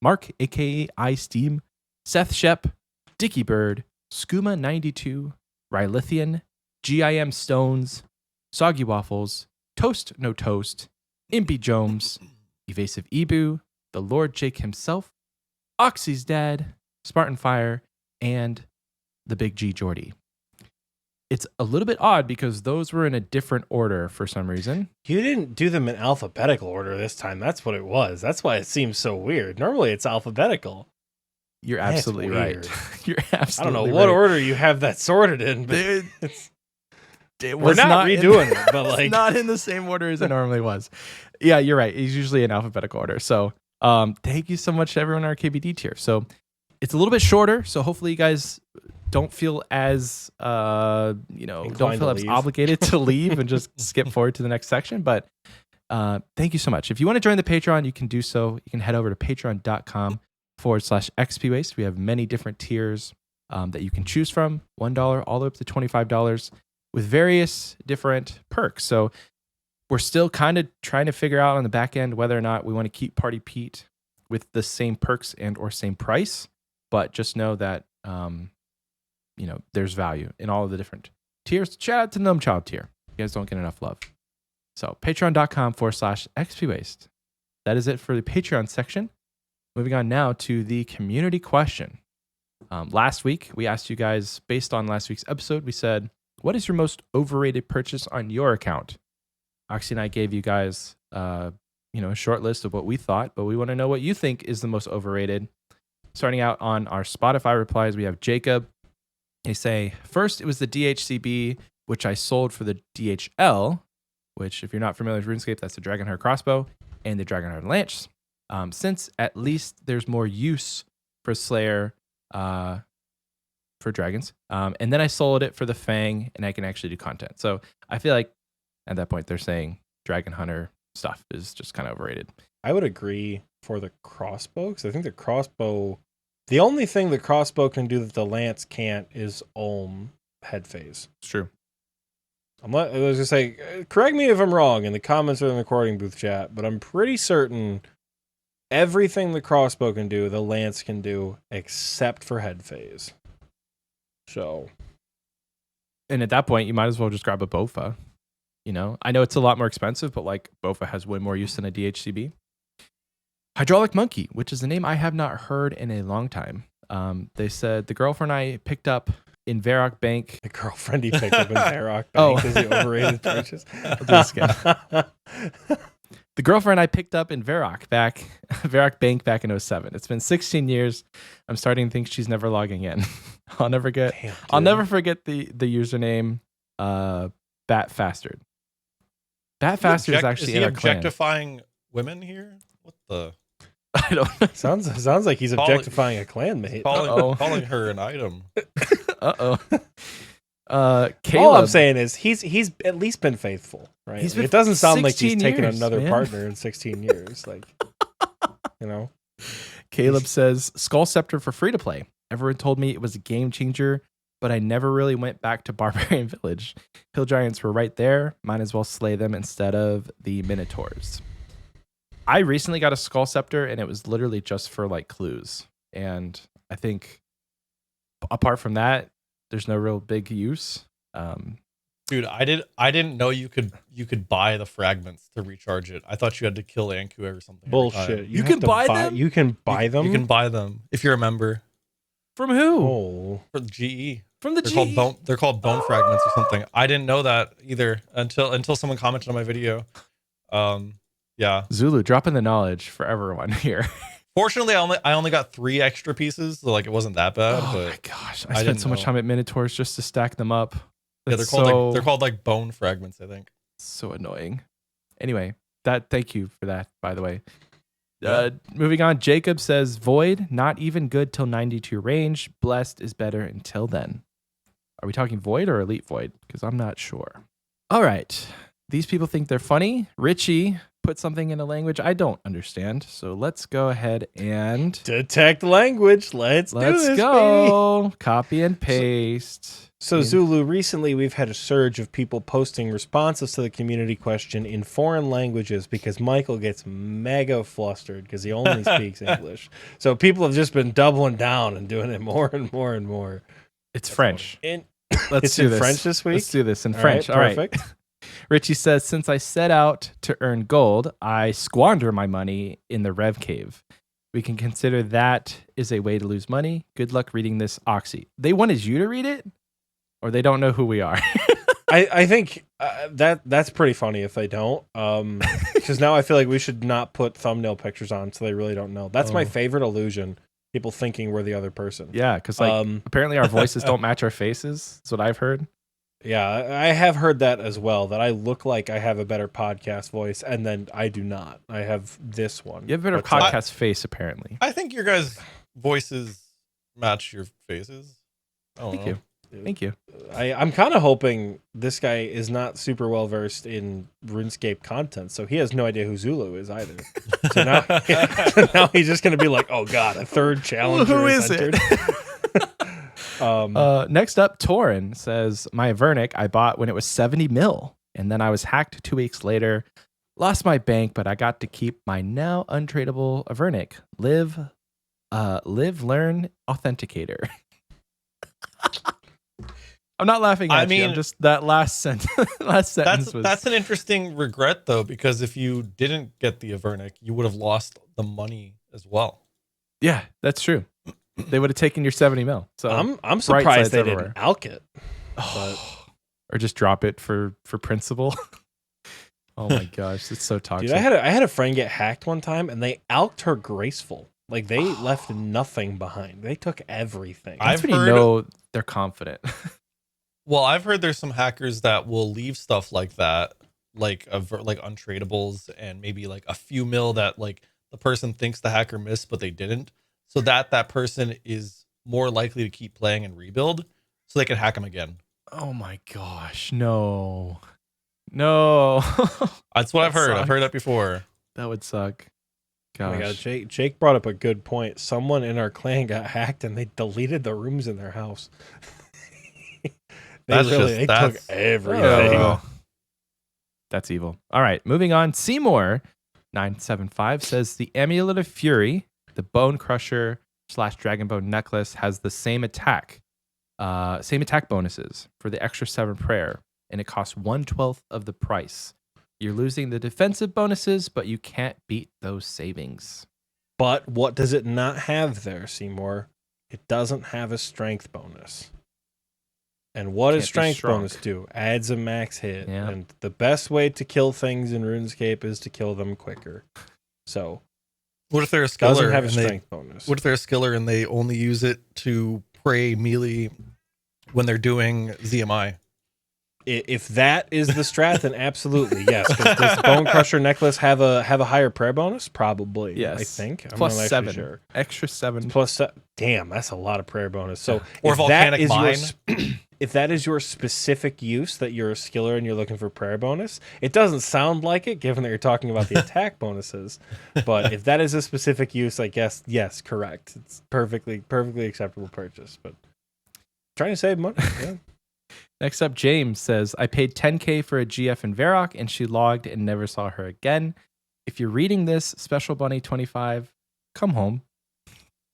[SPEAKER 1] Mark aka iSteam, Seth Shep, Dicky Bird, Skooma92, Rylithian, GIM Stones, Soggy Waffles, Toast No Toast, Impy Jones, Evasive Ebu, the Lord Jake himself, Oxie's dad, Spartan Fire, and the Big G Jordy. It's a little bit odd because those were in a different order for some reason.
[SPEAKER 2] You didn't do them in alphabetical order this time. That's what it was. That's why it seems so weird. Normally it's alphabetical.
[SPEAKER 1] You're absolutely right. You're absolutely
[SPEAKER 2] I don't know
[SPEAKER 1] right.
[SPEAKER 2] what order you have that sorted in, but we're not redoing it, but
[SPEAKER 1] it's
[SPEAKER 2] like
[SPEAKER 1] not in the same order as it normally was. Yeah, you're right. It's usually in alphabetical order. So thank you so much to everyone in our KBD tier. So it's a little bit shorter. So hopefully you guys don't feel as don't feel as obligated to leave and just skip forward to the next section. But thank you so much. If you want to join the Patreon, you can do so. You can head over to patreon.com/Xpwaste. We have many different tiers that you can choose from, $1 all the way up to $25 with various different perks. So we're still kind of trying to figure out on the back end whether or not we want to keep Party Pete with the same perks and or same price. But just know that there's value in all of the different tiers. Shout out to Gnome Child tier. You guys don't get enough love. So patreon.com/XPWaste. That is it for the Patreon section. Moving on now to the community question. Last week, we asked you guys, based on last week's episode, we said, what is your most overrated purchase on your account? Oxie and I gave you guys a short list of what we thought, but we want to know what you think is the most overrated. Starting out on our Spotify replies, we have Jacob. They say, first it was the DHCB, which I sold for the DHL, which if you're not familiar with RuneScape, that's the Dragonheart crossbow and the Dragonheart lance. Since at least there's more use for Slayer for dragons. And then I sold it for the Fang, and I can actually do content. So I feel like at that point they're saying Dragon Hunter stuff is just kind of overrated.
[SPEAKER 2] I would agree for the crossbow, because I think the only thing the crossbow can do that the lance can't is head phase.
[SPEAKER 1] It's true.
[SPEAKER 2] I was gonna say, correct me if I'm wrong in the comments or in the recording booth chat, but I'm pretty certain everything the crossbow can do, the lance can do, except for head phase. So,
[SPEAKER 1] and at that point, you might as well just grab a Bofa. You know, I know it's a lot more expensive, but like Bofa has way more use than a DHCB. Hydraulic Monkey, which is a name I have not heard in a long time. They said the girlfriend I picked up in Varrock Bank.
[SPEAKER 2] The girlfriend he picked up in Varrock Bank is the overrated purchase.
[SPEAKER 1] I'll do this again. The girlfriend I picked up in Varrock Bank back in 07. It's been 16 years. I'm starting to think she's never logging in. I'll never forget the username Bat Fastard. Bat Fastard is actually in our clan.
[SPEAKER 3] Objectifying women here? What the?
[SPEAKER 1] I don't know.
[SPEAKER 2] Sounds like he's objectifying a clanmate.
[SPEAKER 3] Calling her an item.
[SPEAKER 1] Caleb,
[SPEAKER 2] all I'm saying is he's at least been faithful, right? It doesn't sound like he's taken another partner in 16 years. Like, you know.
[SPEAKER 1] Caleb says, Skull Scepter for free to play. Everyone told me it was a game changer, but I never really went back to Barbarian Village. Hill Giants were right there. Might as well slay them instead of the Minotaurs. I recently got a Skull Scepter, and it was literally just for like clues. And I think apart from that, there's no real big use.
[SPEAKER 3] Dude, I didn't know you could buy the fragments to recharge it. I thought you had to kill Anku or something.
[SPEAKER 2] Bullshit.
[SPEAKER 1] You can buy them?
[SPEAKER 2] You can buy them?
[SPEAKER 3] You can buy them if you're a member.
[SPEAKER 1] From who?
[SPEAKER 2] Oh.
[SPEAKER 3] For the GE.
[SPEAKER 1] From the
[SPEAKER 3] they're
[SPEAKER 1] GE?
[SPEAKER 3] They're called bone fragments or something. I didn't know that either until someone commented on my video. Yeah.
[SPEAKER 1] Zulu, dropping the knowledge for everyone here.
[SPEAKER 3] Fortunately, I only got 3 extra pieces, so like it wasn't that bad.
[SPEAKER 1] Oh
[SPEAKER 3] but
[SPEAKER 1] my gosh, I spent so much time at Minotaurs just to stack them up.
[SPEAKER 3] Yeah, they're called like bone fragments, I think.
[SPEAKER 1] So annoying. Anyway, thank you for that, by the way. Moving on, Jacob says Void, not even good till 92 range. Blessed is better until then. Are we talking Void or Elite Void? Because I'm not sure. All right. These people think they're funny. Richie put something in a language I don't understand. So let's go ahead and
[SPEAKER 2] detect language. Let's do this,
[SPEAKER 1] go.
[SPEAKER 2] Baby.
[SPEAKER 1] Copy and paste.
[SPEAKER 2] So Zulu, recently we've had a surge of people posting responses to the community question in foreign languages because Michael gets mega flustered because he only speaks English. So people have just been doubling down and doing it more and more and more.
[SPEAKER 1] It's French.
[SPEAKER 2] Let's do this. French this week?
[SPEAKER 1] Let's do this in French. All right.
[SPEAKER 2] Perfect.
[SPEAKER 1] Richie says, since I set out to earn gold, I squander my money in the Rev Cave. We can consider that is a way to lose money. Good luck reading this, Oxie. They wanted you to read it? Or they don't know who we are?
[SPEAKER 2] I think that's pretty funny if they don't. Because now I feel like we should not put thumbnail pictures on so they really don't know. That's my favorite illusion. People thinking we're the other person.
[SPEAKER 1] Yeah, because apparently our voices don't match our faces. That's what I've heard.
[SPEAKER 2] Yeah, I have heard that as well, that I look like I have a better podcast voice, and then I do not. I have this one.
[SPEAKER 1] You have a better podcast face, apparently.
[SPEAKER 3] I think your guys' voices match your faces.
[SPEAKER 1] Thank you. Thank you.
[SPEAKER 2] I'm kind of hoping this guy is not super well versed in RuneScape content, so he has no idea who Zulu is either. So now he's just going to be like, oh god, a third challenger
[SPEAKER 1] who is
[SPEAKER 2] entered.
[SPEAKER 1] Next up, Torin says, my Avernic I bought when it was 70 mil, and then I was hacked 2 weeks later. Lost my bank, but I got to keep my now untradeable Avernic. Live, learn, authenticator. I'm not laughing at you. I'm just that last sentence.
[SPEAKER 3] That's an interesting regret though, because if you didn't get the Avernic, you would have lost the money as well.
[SPEAKER 1] Yeah, that's true. They would have taken your 70 mil. So
[SPEAKER 2] I'm surprised they didn't alk it.
[SPEAKER 1] Or just drop it for principal. Oh my gosh, it's so toxic.
[SPEAKER 2] Dude, I had a friend get hacked one time and they alked her graceful. Like they left nothing behind. They took everything.
[SPEAKER 3] I've
[SPEAKER 1] That's when you
[SPEAKER 3] heard-
[SPEAKER 1] know they're confident.
[SPEAKER 3] Well, I've heard there's some hackers that will leave stuff like that, like untradables and maybe like a few mil that like the person thinks the hacker missed, but they didn't. So that person is more likely to keep playing and rebuild so they can hack them again.
[SPEAKER 1] Oh my gosh. No. No.
[SPEAKER 3] That's what I've heard.
[SPEAKER 1] sucks.
[SPEAKER 3] I've heard that before.
[SPEAKER 1] That would suck.
[SPEAKER 2] Oh my
[SPEAKER 1] Gosh.
[SPEAKER 2] God, Jake brought up a good point. Someone in our clan got hacked and they deleted the rooms in their house. They took everything.
[SPEAKER 1] Oh. That's evil. All right, moving on. Seymour 975 says the Amulet of Fury, the Bone Crusher / Dragonbone necklace has the same attack bonuses for the extra 7 prayer, and it costs 1/12 of the price. You're losing the defensive bonuses, but you can't beat those savings.
[SPEAKER 2] But what does it not have there, Seymour? It doesn't have a strength bonus. And what does
[SPEAKER 1] Can't be
[SPEAKER 2] strength
[SPEAKER 1] strong.
[SPEAKER 2] bonus do? Adds a max hit.
[SPEAKER 1] Yeah.
[SPEAKER 2] And the best way to kill things in RuneScape is to kill them quicker. So,
[SPEAKER 3] What if they're a
[SPEAKER 2] doesn't
[SPEAKER 3] skiller
[SPEAKER 2] have a
[SPEAKER 3] and they
[SPEAKER 2] strength bonus.
[SPEAKER 3] What if they're a skiller and they only use it to pray melee when they're doing ZMI?
[SPEAKER 2] If that is the strat, then absolutely, yes. Does the Bone Crusher necklace have a higher prayer bonus? Probably.
[SPEAKER 1] Yes.
[SPEAKER 2] I think. I'm
[SPEAKER 1] Plus
[SPEAKER 2] not actually
[SPEAKER 1] 7.
[SPEAKER 2] Sure.
[SPEAKER 1] Extra 7.
[SPEAKER 2] Damn, that's a lot of prayer bonus. So
[SPEAKER 3] Or
[SPEAKER 2] if
[SPEAKER 3] Volcanic
[SPEAKER 2] that is
[SPEAKER 3] Mine.
[SPEAKER 2] if that is your specific use, that you're a skiller and you're looking for prayer bonus, it doesn't sound like it, given that you're talking about the attack bonuses. But if that is a specific use, I guess yes, correct. It's perfectly acceptable purchase. But trying to save money. Yeah.
[SPEAKER 1] Next up, James says, I paid 10K for a GF in Varrock and she logged and never saw her again. If you're reading this, Special Bunny 25, come home.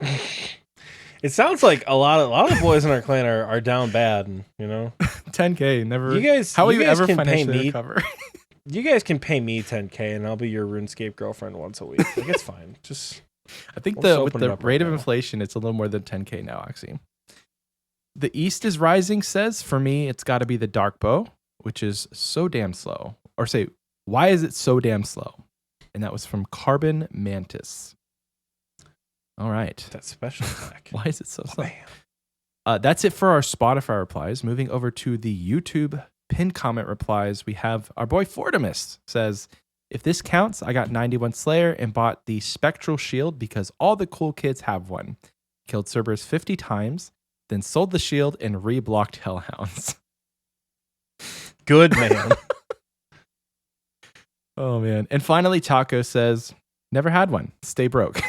[SPEAKER 2] It sounds like a lot of the boys in our clan are down bad, and
[SPEAKER 1] 10K, never.
[SPEAKER 2] you guys.
[SPEAKER 1] How will
[SPEAKER 2] you
[SPEAKER 1] you
[SPEAKER 2] guys
[SPEAKER 1] ever
[SPEAKER 2] can pay
[SPEAKER 1] financially
[SPEAKER 2] me.
[SPEAKER 1] recover?
[SPEAKER 2] You guys can pay me 10K, and I'll be your RuneScape girlfriend once a week. Like it's fine. Just
[SPEAKER 1] I think
[SPEAKER 2] We'll just
[SPEAKER 1] with
[SPEAKER 2] open it
[SPEAKER 1] the
[SPEAKER 2] up
[SPEAKER 1] rate
[SPEAKER 2] right
[SPEAKER 1] of
[SPEAKER 2] now.
[SPEAKER 1] inflation, it's a little more than 10K now, Oxie. The East is Rising says, for me, it's got to be the Dark Bow, which is so damn slow. Or say, why is it so damn slow? And that was from Carbon Mantis. All right.
[SPEAKER 2] that special attack.
[SPEAKER 1] Why is it so slow?
[SPEAKER 2] Bam.
[SPEAKER 1] That's it for our Spotify replies. Moving over to the YouTube pinned comment replies, we have our boy Fortimus says, if this counts, I got 91 Slayer and bought the Spectral Shield because all the cool kids have one. Killed Cerberus 50 times, then sold the shield and reblocked Hellhounds.
[SPEAKER 2] Good man.
[SPEAKER 1] Oh, man. And finally, Taco says, never had one. Stay broke.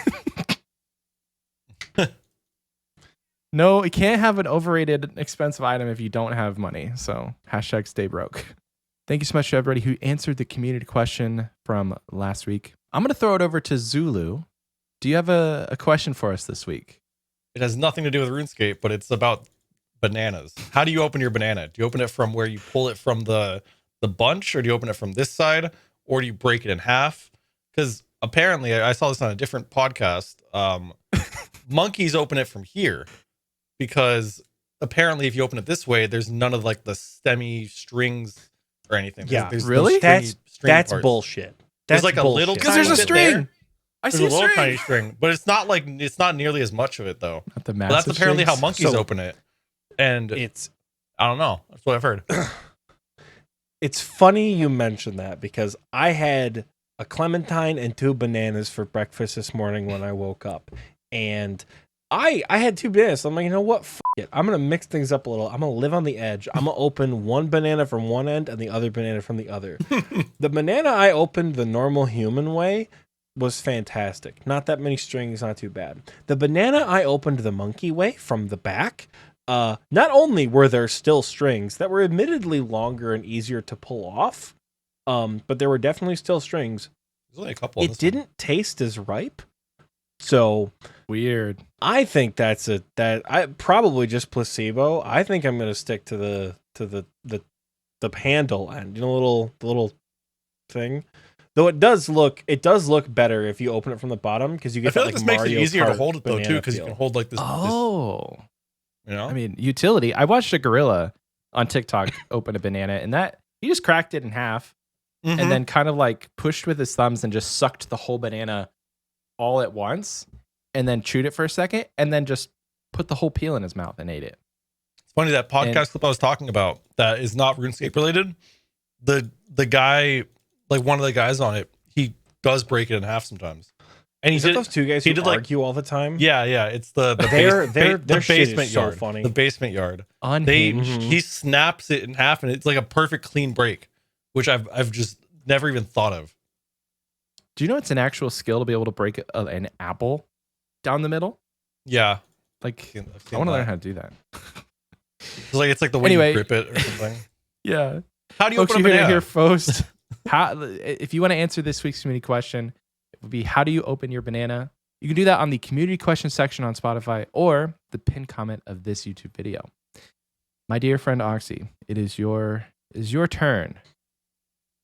[SPEAKER 1] No, you can't have an overrated, expensive item if you don't have money. So hashtag stay broke. Thank you so much to everybody who answered the community question from last week. I'm going to throw it over to Zulu. Do you have a question for us this week?
[SPEAKER 3] It has nothing to do with RuneScape, but it's about bananas. How do you open your banana? Do you open it from where you pull it from the bunch, or do you open it from this side, or do you break it in half? Because apparently, I saw this on a different podcast. Monkeys open it from here because apparently, if you open it this way, there's none of like the stemmy strings or anything.
[SPEAKER 2] Yeah.
[SPEAKER 3] There's
[SPEAKER 1] Really?
[SPEAKER 3] no stringy
[SPEAKER 2] That's
[SPEAKER 3] parts.
[SPEAKER 2] bullshit.
[SPEAKER 3] There's
[SPEAKER 2] That's
[SPEAKER 3] like a little
[SPEAKER 2] bullshit.
[SPEAKER 1] Because there's a
[SPEAKER 3] bit
[SPEAKER 1] string.
[SPEAKER 3] there.
[SPEAKER 1] I
[SPEAKER 3] There's
[SPEAKER 1] see
[SPEAKER 3] a
[SPEAKER 1] a
[SPEAKER 3] little
[SPEAKER 1] string.
[SPEAKER 3] tiny string, but it's not nearly as much of it though.
[SPEAKER 1] Not the
[SPEAKER 3] But
[SPEAKER 1] massive
[SPEAKER 3] that's apparently how
[SPEAKER 1] strings.
[SPEAKER 3] monkeys
[SPEAKER 2] So-
[SPEAKER 3] open it, and
[SPEAKER 2] It's
[SPEAKER 3] I don't know. That's what I've heard.
[SPEAKER 2] It's funny you mentioned that because I had a clementine and 2 bananas for breakfast this morning when I woke up. And I had 2 bananas. So I'm like, you know what? F it. I'm going to mix things up a little. I'm going to live on the edge. I'm going to open one banana from one end and the other banana from the other. The banana I opened the normal human way was fantastic. Not that many strings, not too bad. The banana I opened the monkey way from the back, not only were there still strings that were admittedly longer and easier to pull off, but there were definitely still strings.
[SPEAKER 3] There's only a couple. Of
[SPEAKER 2] It didn't taste as ripe. So
[SPEAKER 1] Weird.
[SPEAKER 2] I think that I probably just placebo. I think I'm gonna stick to the handle end, the little thing. Though it does look better if you open it from the bottom because you get
[SPEAKER 3] I feel
[SPEAKER 2] that,
[SPEAKER 3] like this
[SPEAKER 2] Mario
[SPEAKER 3] makes it easier to
[SPEAKER 2] Kart
[SPEAKER 3] hold it though too,
[SPEAKER 2] banana
[SPEAKER 3] because you
[SPEAKER 2] feel.
[SPEAKER 3] can hold like this.
[SPEAKER 1] Oh.
[SPEAKER 3] You know,
[SPEAKER 1] I mean, utility. I watched a gorilla on TikTok open a banana, and that he just cracked it in half
[SPEAKER 3] Mhm.
[SPEAKER 1] and then kind of like pushed with his thumbs and just sucked the whole banana all at once. and then chewed it for a second, and then just put the whole peel in his mouth and ate it.
[SPEAKER 3] It's funny, that podcast clip I was talking about that is not RuneScape related. The guy, like one of the guys on it, he does break it in half sometimes. And he
[SPEAKER 2] did those two guys who
[SPEAKER 3] did
[SPEAKER 2] argue all the time.
[SPEAKER 3] Yeah. It's the
[SPEAKER 2] their
[SPEAKER 3] basement
[SPEAKER 2] so
[SPEAKER 3] yard.
[SPEAKER 2] Funny.
[SPEAKER 3] The basement yard.
[SPEAKER 1] Unhinged.
[SPEAKER 3] He snaps it in half, and it's like a perfect clean break, which I've just never even thought of.
[SPEAKER 1] Do you know it's an actual skill to be able to break an apple down the middle?
[SPEAKER 3] Yeah.
[SPEAKER 1] Like,
[SPEAKER 3] I've
[SPEAKER 1] I
[SPEAKER 3] seen
[SPEAKER 1] want to
[SPEAKER 3] that.
[SPEAKER 1] learn how to do that.
[SPEAKER 3] It's like the way
[SPEAKER 1] Anyway.
[SPEAKER 3] you grip it or something.
[SPEAKER 1] Yeah.
[SPEAKER 3] How do you
[SPEAKER 1] Folks,
[SPEAKER 3] open a
[SPEAKER 1] you heard it
[SPEAKER 3] banana?
[SPEAKER 1] here first. If you want to answer this week's community question, it would be, how do you open your banana? You can do that on the community question section on Spotify or the pinned comment of this YouTube video. My dear friend Oxie, it is your turn.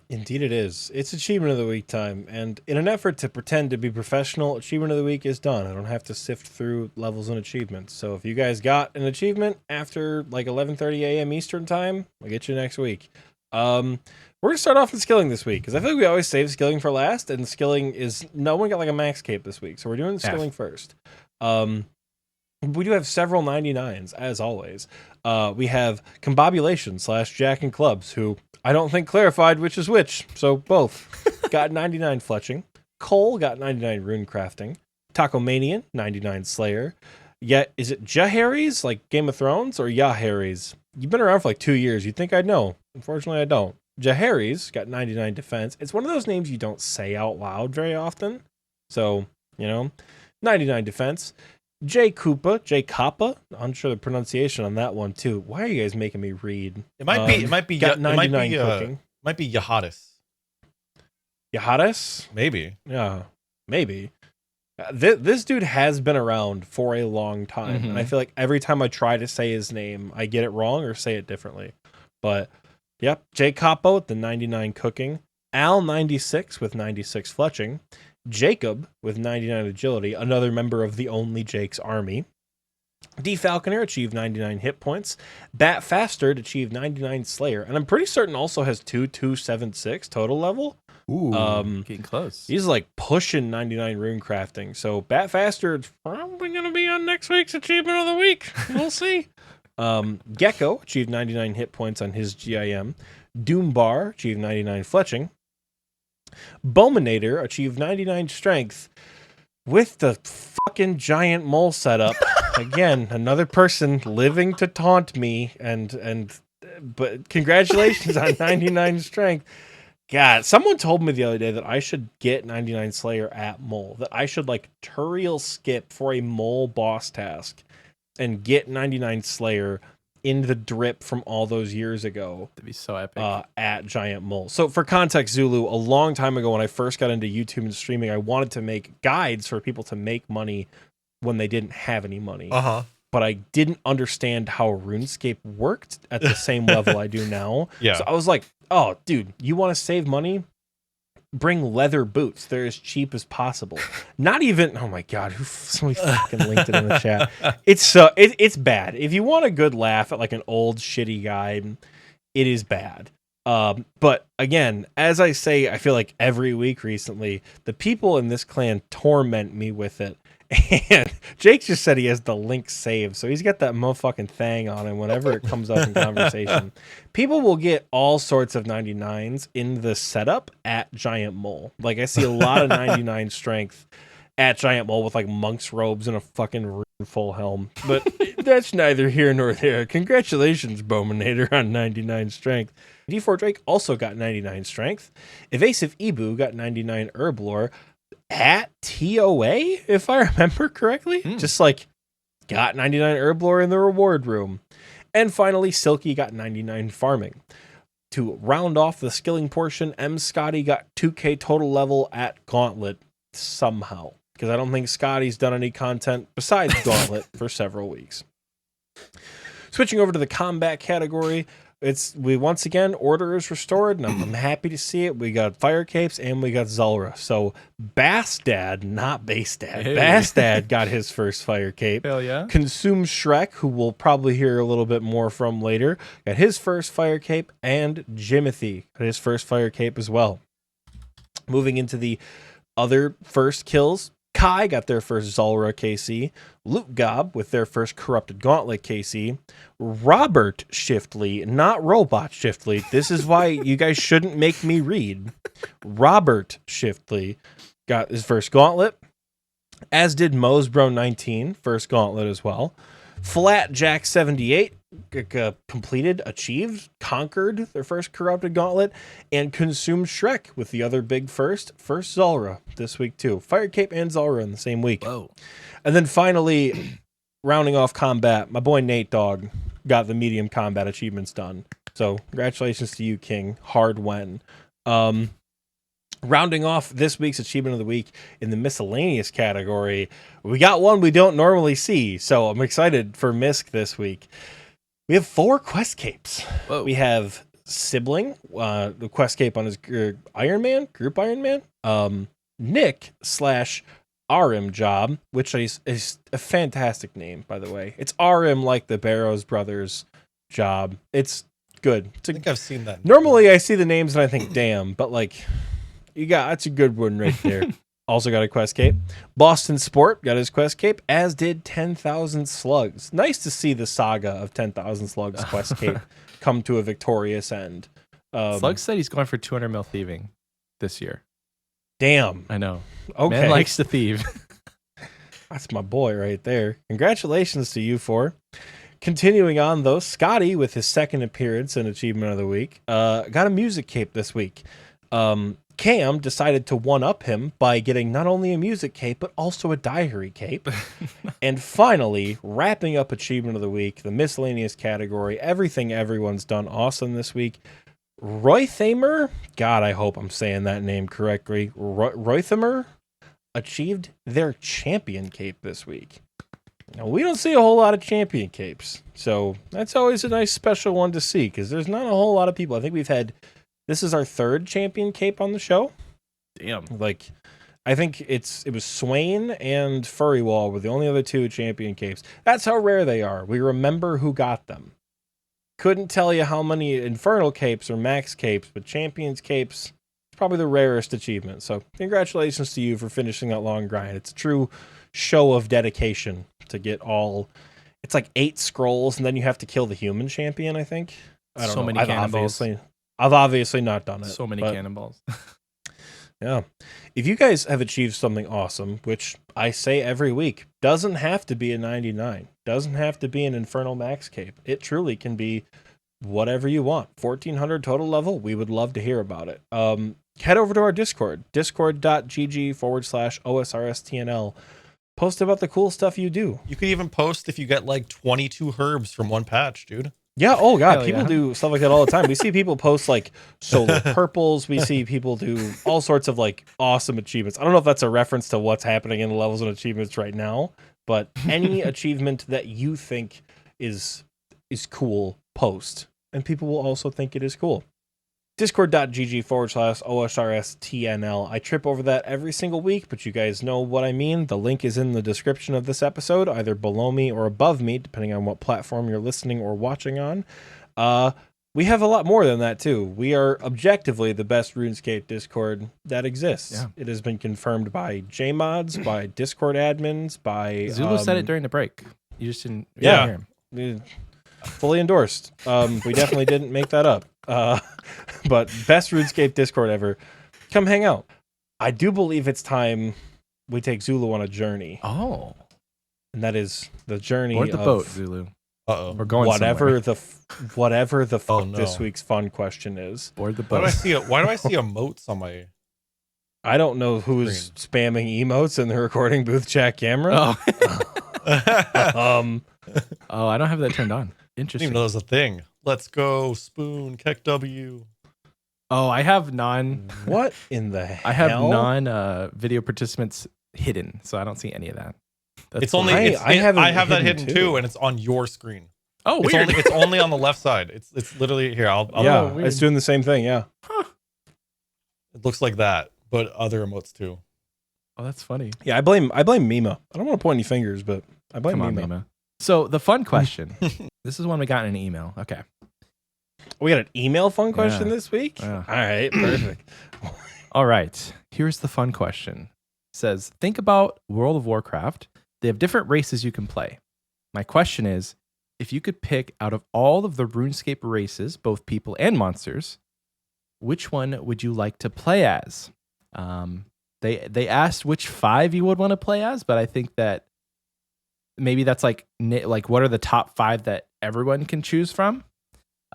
[SPEAKER 2] Indeed it is. It's Achievement of the Week time, and in an effort to pretend to be professional, Achievement of the Week is done. I don't have to sift through levels and achievements. So if you guys got an achievement after like 11:30 a.m. Eastern time, I'll get you next week. We're going to start off with skilling this week, because I feel like we always save skilling for last, and skilling is... No one got like a max cape this week, so we're doing skilling first. We do have several 99s, as always. We have Combobulation / Jack and Clubs, who I don't think clarified which is which, so both. Got 99 Fletching. Cole got 99 Rune Crafting. Tacomanian, 99 Slayer. Yet, is it Jaharis, like Game of Thrones, or Yaharis? You've been around for like 2 years. You'd think I'd know. Unfortunately, I don't. Jaharis got 99 Defense. It's one of those names you don't say out loud very often. So, 99 Defense. J Kappa, unsure the pronunciation on that one too. Why are you guys making me read?
[SPEAKER 3] It might be
[SPEAKER 2] got 99 cooking.
[SPEAKER 3] Might be Yahadis.
[SPEAKER 2] Yahadis?
[SPEAKER 3] Maybe.
[SPEAKER 2] Yeah, maybe. This dude has been around for a long time, and I feel like every time I try to say his name, I get it wrong or say it differently. But yep, J Capo with the 99 cooking, Al 96 with 96 fletching, Jacob with 99 agility, another member of the Only Jake's army. D Falconer achieved 99 hit points. Bat Fastard achieved 99 Slayer, and I'm pretty certain also has 2276 total level.
[SPEAKER 1] Ooh, getting close.
[SPEAKER 2] He's like pushing 99 rune crafting. So Bat Fastard's probably going to be on next week's Achievement of the Week. We'll see. Gecko achieved 99 hit points on his GIM. Doombar achieved 99 fletching. Bowmanator achieved 99 strength with the fucking giant mole setup. Again, another person living to taunt me, but congratulations on 99 strength. God, someone told me the other day that I should get 99 Slayer at mole, that I should like Turiel skip for a mole boss task and get 99 Slayer in the drip from all those years ago.
[SPEAKER 1] That'd be so epic.
[SPEAKER 2] At Giant Mole. So for context, Zulu, a long time ago when I first got into YouTube and streaming, I wanted to make guides for people to make money when they didn't have any money. But I didn't understand how RuneScape worked at the same level I do now.
[SPEAKER 3] Yeah.
[SPEAKER 2] So I was like, oh, dude, you want to save money? Bring leather boots. They're as cheap as possible. Not even, oh my God, somebody fucking linked it in the chat. It's bad. If you want a good laugh at like an old shitty guide, it is bad. But again, as I say, I feel like every week recently, the people in this clan torment me with it. And Jake just said he has the link saved, so he's got that motherfucking thing on him whenever it comes up in conversation. People will get all sorts of 99s in the setup at Giant Mole. Like, I see a lot of 99 strength at Giant Mole with, like, monk's robes and a fucking rune full helm. But that's neither here nor there. Congratulations, Bowmanator, on 99 strength. D4 Drake also got 99 strength. Evasive Ebu got 99 herb lore. At TOA, if I remember correctly. Just like got 99 herb lore in the reward room. And finally, Silky got 99 farming. To round off the skilling portion, M. Scotty got 2k total level at Gauntlet somehow. Because I don't think Scotty's done any content besides Gauntlet for several weeks. Switching over to the combat category, we once again, order is restored, and I'm happy to see it. We got Fire Capes and we got Zulrah. So Bastad, not Bastad,
[SPEAKER 1] Hey.
[SPEAKER 2] Bastad got his first Fire Cape.
[SPEAKER 1] Hell yeah.
[SPEAKER 2] Consume Shrek, who we'll probably hear a little bit more from later, got his first Fire Cape, and Jimothy got his first Fire Cape as well. Moving into the other first kills, Kai got their first Zulrah KC. Luke Gob with their first Corrupted Gauntlet KC. Robert Shiftly, not Robot Shiftly. This is why you guys shouldn't make me read. Robert Shiftly got his first Gauntlet, as did Mosbro19, first Gauntlet as well. Flat Jack 78 completed, achieved, conquered their first Corrupted Gauntlet, and Consumed Shrek with the other big first Zulrah this week too. Fire Cape and Zulrah in the same week.
[SPEAKER 1] Whoa.
[SPEAKER 2] And then finally, rounding off combat, my boy Nate Dogg got the medium combat achievements done. So congratulations to you, King. Hard when. Rounding off this week's achievement of the week in the miscellaneous category, we got one we don't normally see. So I'm excited for Misk this week. We have 4 quest capes.
[SPEAKER 1] Whoa.
[SPEAKER 2] We have Sibling, the quest cape on his Iron Man, Group Iron Man. Nick / RM job, which is a fantastic name, by the way. It's RM like the Barrows Brothers job. It's good.
[SPEAKER 3] I think I've seen that.
[SPEAKER 2] Normally I see the names and I think, damn, but like, that's a good one right there. Also got a quest cape. Boston Sport got his quest cape, as did 10,000 Slugs. Nice to see the saga of 10,000 Slugs quest cape come to a victorious end.
[SPEAKER 1] Slug said he's going for 200 mil thieving this year.
[SPEAKER 2] Damn.
[SPEAKER 1] I know.
[SPEAKER 2] Okay.
[SPEAKER 1] Man likes to thieve.
[SPEAKER 2] That's my boy right there. Congratulations to you 4. Continuing on, though, Scotty, with his second appearance and achievement of the week, got a music cape this week. Cam decided to one-up him by getting not only a music cape, but also a diary cape. And finally, wrapping up achievement of the week, the miscellaneous category, everything everyone's done awesome this week. Roythamer, God, I hope I'm saying that name correctly. Roythamer achieved their champion cape this week. Now, we don't see a whole lot of champion capes, so that's always a nice special one to see, because there's not a whole lot of people. I think this is our 3rd champion cape on the show.
[SPEAKER 1] Damn.
[SPEAKER 2] Like, I think it was Swain and Furrywall were the only other 2 champion capes. That's how rare they are. We remember who got them. Couldn't tell you how many Infernal capes or Max capes, but Champions capes is probably the rarest achievement. So congratulations to you for finishing that long grind. It's a true show of dedication to get all. It's like 8 scrolls, and then you have to kill the human champion, I think. I don't know.
[SPEAKER 1] Many cannonballs.
[SPEAKER 2] I've obviously not done it.
[SPEAKER 1] So many cannonballs.
[SPEAKER 2] Yeah. If you guys have achieved something awesome, which I say every week, doesn't have to be a 99, doesn't have to be an Infernal Max cape. It truly can be whatever you want. 1400 total level. We would love to hear about it. Head over to our Discord, discord.gg/OSRSTNL. Post about the cool stuff you do.
[SPEAKER 3] You could even post if you get like 22 herbs from one patch, dude.
[SPEAKER 2] Yeah. Oh God.
[SPEAKER 1] Hell
[SPEAKER 2] People
[SPEAKER 1] yeah.
[SPEAKER 2] do stuff like that all the time. We see people post like solo purples. We see people do all sorts of like awesome achievements. I don't know if that's a reference to what's happening in the levels and achievements right now, but any achievement that you think is cool, post, and people will also think it is cool. Discord.gg/OSRSTNL. I trip over that every single week, but you guys know what I mean. The link is in the description of this episode, either below me or above me, depending on what platform you're listening or watching on. We have a lot more than that, too. We are objectively the best RuneScape Discord that exists.
[SPEAKER 1] Yeah.
[SPEAKER 2] It has been confirmed by JMods, by Discord admins, by...
[SPEAKER 1] Zulu said it during the break. You just didn't
[SPEAKER 2] Yeah.
[SPEAKER 1] hear him.
[SPEAKER 2] Fully endorsed. We definitely didn't make that up. But best RuneScape Discord ever. Come hang out. I do believe it's time we take Zulu on a journey.
[SPEAKER 1] Oh.
[SPEAKER 2] And that is the journey
[SPEAKER 1] Board the
[SPEAKER 2] of
[SPEAKER 1] boat, Zulu.
[SPEAKER 3] Uh-oh.
[SPEAKER 1] We're going
[SPEAKER 2] whatever
[SPEAKER 1] somewhere.
[SPEAKER 2] the fuck
[SPEAKER 3] Oh, no.
[SPEAKER 2] this week's fun question is.
[SPEAKER 1] Board the
[SPEAKER 3] Why do I
[SPEAKER 1] boat.
[SPEAKER 3] see why do I see emotes on my
[SPEAKER 2] I don't know who's spamming emotes in the recording booth chat camera.
[SPEAKER 1] Oh.
[SPEAKER 2] Oh.
[SPEAKER 1] I don't have that turned on.
[SPEAKER 3] I didn't
[SPEAKER 1] Interesting.
[SPEAKER 3] even know that was a thing. Let's go, Spoon, Keck W.
[SPEAKER 1] Oh, I have non
[SPEAKER 2] What in the hell?
[SPEAKER 1] I have non video participants hidden, so I don't see any of that. That's
[SPEAKER 3] It's only
[SPEAKER 2] I-
[SPEAKER 3] it's,
[SPEAKER 2] I have it
[SPEAKER 3] I have that
[SPEAKER 2] hidden
[SPEAKER 3] hidden
[SPEAKER 2] too.
[SPEAKER 3] too, and it's on your screen.
[SPEAKER 1] Oh,
[SPEAKER 3] It's
[SPEAKER 1] weird.
[SPEAKER 3] only, it's only on the left side. It's literally here. I'll
[SPEAKER 2] Yeah,
[SPEAKER 1] weird.
[SPEAKER 2] it's doing the same thing. Yeah.
[SPEAKER 3] It looks like that, but other emotes too.
[SPEAKER 1] Oh, that's funny.
[SPEAKER 2] Yeah, I blame Mima. I don't want to point any fingers, but I blame
[SPEAKER 1] Come on,
[SPEAKER 2] Mima.
[SPEAKER 1] Mima. So the fun question. This is one we got in an email. Okay.
[SPEAKER 2] We got an email fun question
[SPEAKER 1] Yeah.
[SPEAKER 2] this week?
[SPEAKER 1] Yeah.
[SPEAKER 2] All right, perfect.
[SPEAKER 1] All right. Here's the fun question. says, think about World of Warcraft. They have different races you can play. My question is, if you could pick out of all of the RuneScape races, both people and monsters, which one would you like to play as? They asked which 5 you would want to play as, but I think that maybe that's like what are the top 5 that everyone can choose from?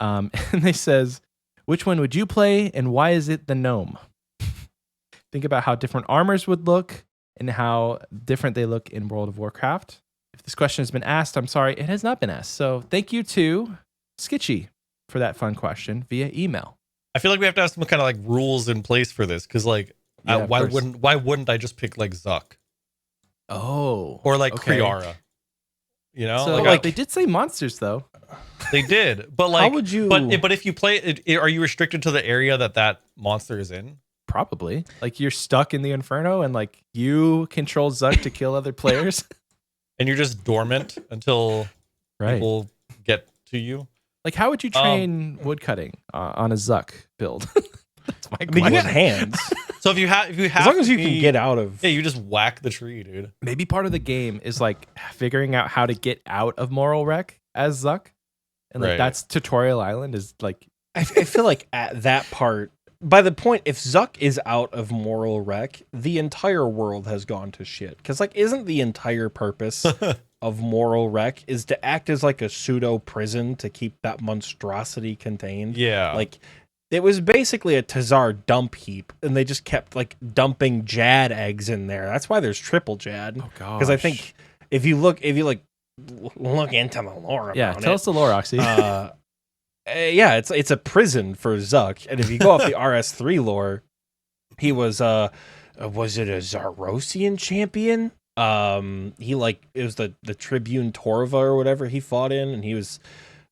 [SPEAKER 1] And they says, which one would you play and why is it the gnome? Think about how different armors would look and how different they look in World of Warcraft. If this question has been asked, I'm sorry, it has not been asked. So thank you to Skitchy for that fun question via email.
[SPEAKER 3] I feel like we have to have some kind of like rules in place for this because like why wouldn't I just pick like Zuck?
[SPEAKER 1] Oh,
[SPEAKER 3] or like
[SPEAKER 1] okay.
[SPEAKER 3] Kriara? You know,
[SPEAKER 1] so like they did say monsters though.
[SPEAKER 3] They did, but like,
[SPEAKER 2] how would you?
[SPEAKER 3] But if you play it, are you restricted to the area that monster is in?
[SPEAKER 1] Probably. Like you're stuck in the Inferno and like you control Zuck to kill other players.
[SPEAKER 3] And you're just dormant until people get to you.
[SPEAKER 1] Like how would you train woodcutting on a Zuck build? That's my question.
[SPEAKER 2] I mean, you got hands.
[SPEAKER 3] So if you have
[SPEAKER 2] as long as you can get out of,
[SPEAKER 3] you just whack the tree, dude.
[SPEAKER 1] Maybe part of the game is like figuring out how to get out of Moral Wreck as Zuck, and like that's Tutorial Island is like.
[SPEAKER 2] I feel like at that part, by the point, if Zuck is out of Moral Wreck, the entire world has gone to shit. Because like, isn't the entire purpose of Moral Wreck is to act as like a pseudo prison to keep that monstrosity contained?
[SPEAKER 3] Yeah,
[SPEAKER 2] like. It was basically a Tazar dump heap, and they just kept like dumping Jad eggs in there. That's why there's triple Jad.
[SPEAKER 1] Oh god!
[SPEAKER 2] Because I think if you look into the lore,
[SPEAKER 1] tell us the lore, Oxie.
[SPEAKER 2] Yeah, it's a prison for Zuck, and if you go off the RS3 lore, he was it a Zarosian champion? He it was the Tribune Torva or whatever he fought in, and he was.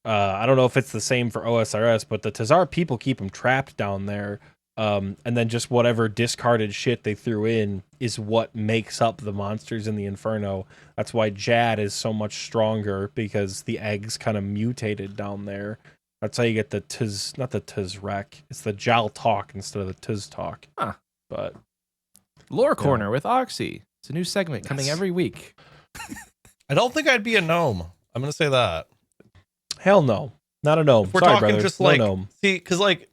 [SPEAKER 2] I don't know if it's the same for OSRS, but the Tazar people keep him trapped down there. And then just whatever discarded shit they threw in is what makes up the monsters in the Inferno. That's why Jad is so much stronger, because the eggs kind of mutated down there. That's how you get the not the Tizrek. It's the Jal Talk instead of the Tiz Talk.
[SPEAKER 1] Huh.
[SPEAKER 2] But
[SPEAKER 1] Lore Corner with Oxie. It's a new segment coming every week.
[SPEAKER 3] I don't think I'd be a gnome. I'm going to say that.
[SPEAKER 2] Hell no, not a gnome.
[SPEAKER 3] We're
[SPEAKER 2] Sorry,
[SPEAKER 3] talking
[SPEAKER 2] brother.
[SPEAKER 3] just
[SPEAKER 2] No
[SPEAKER 3] like
[SPEAKER 2] gnome.
[SPEAKER 3] see, because like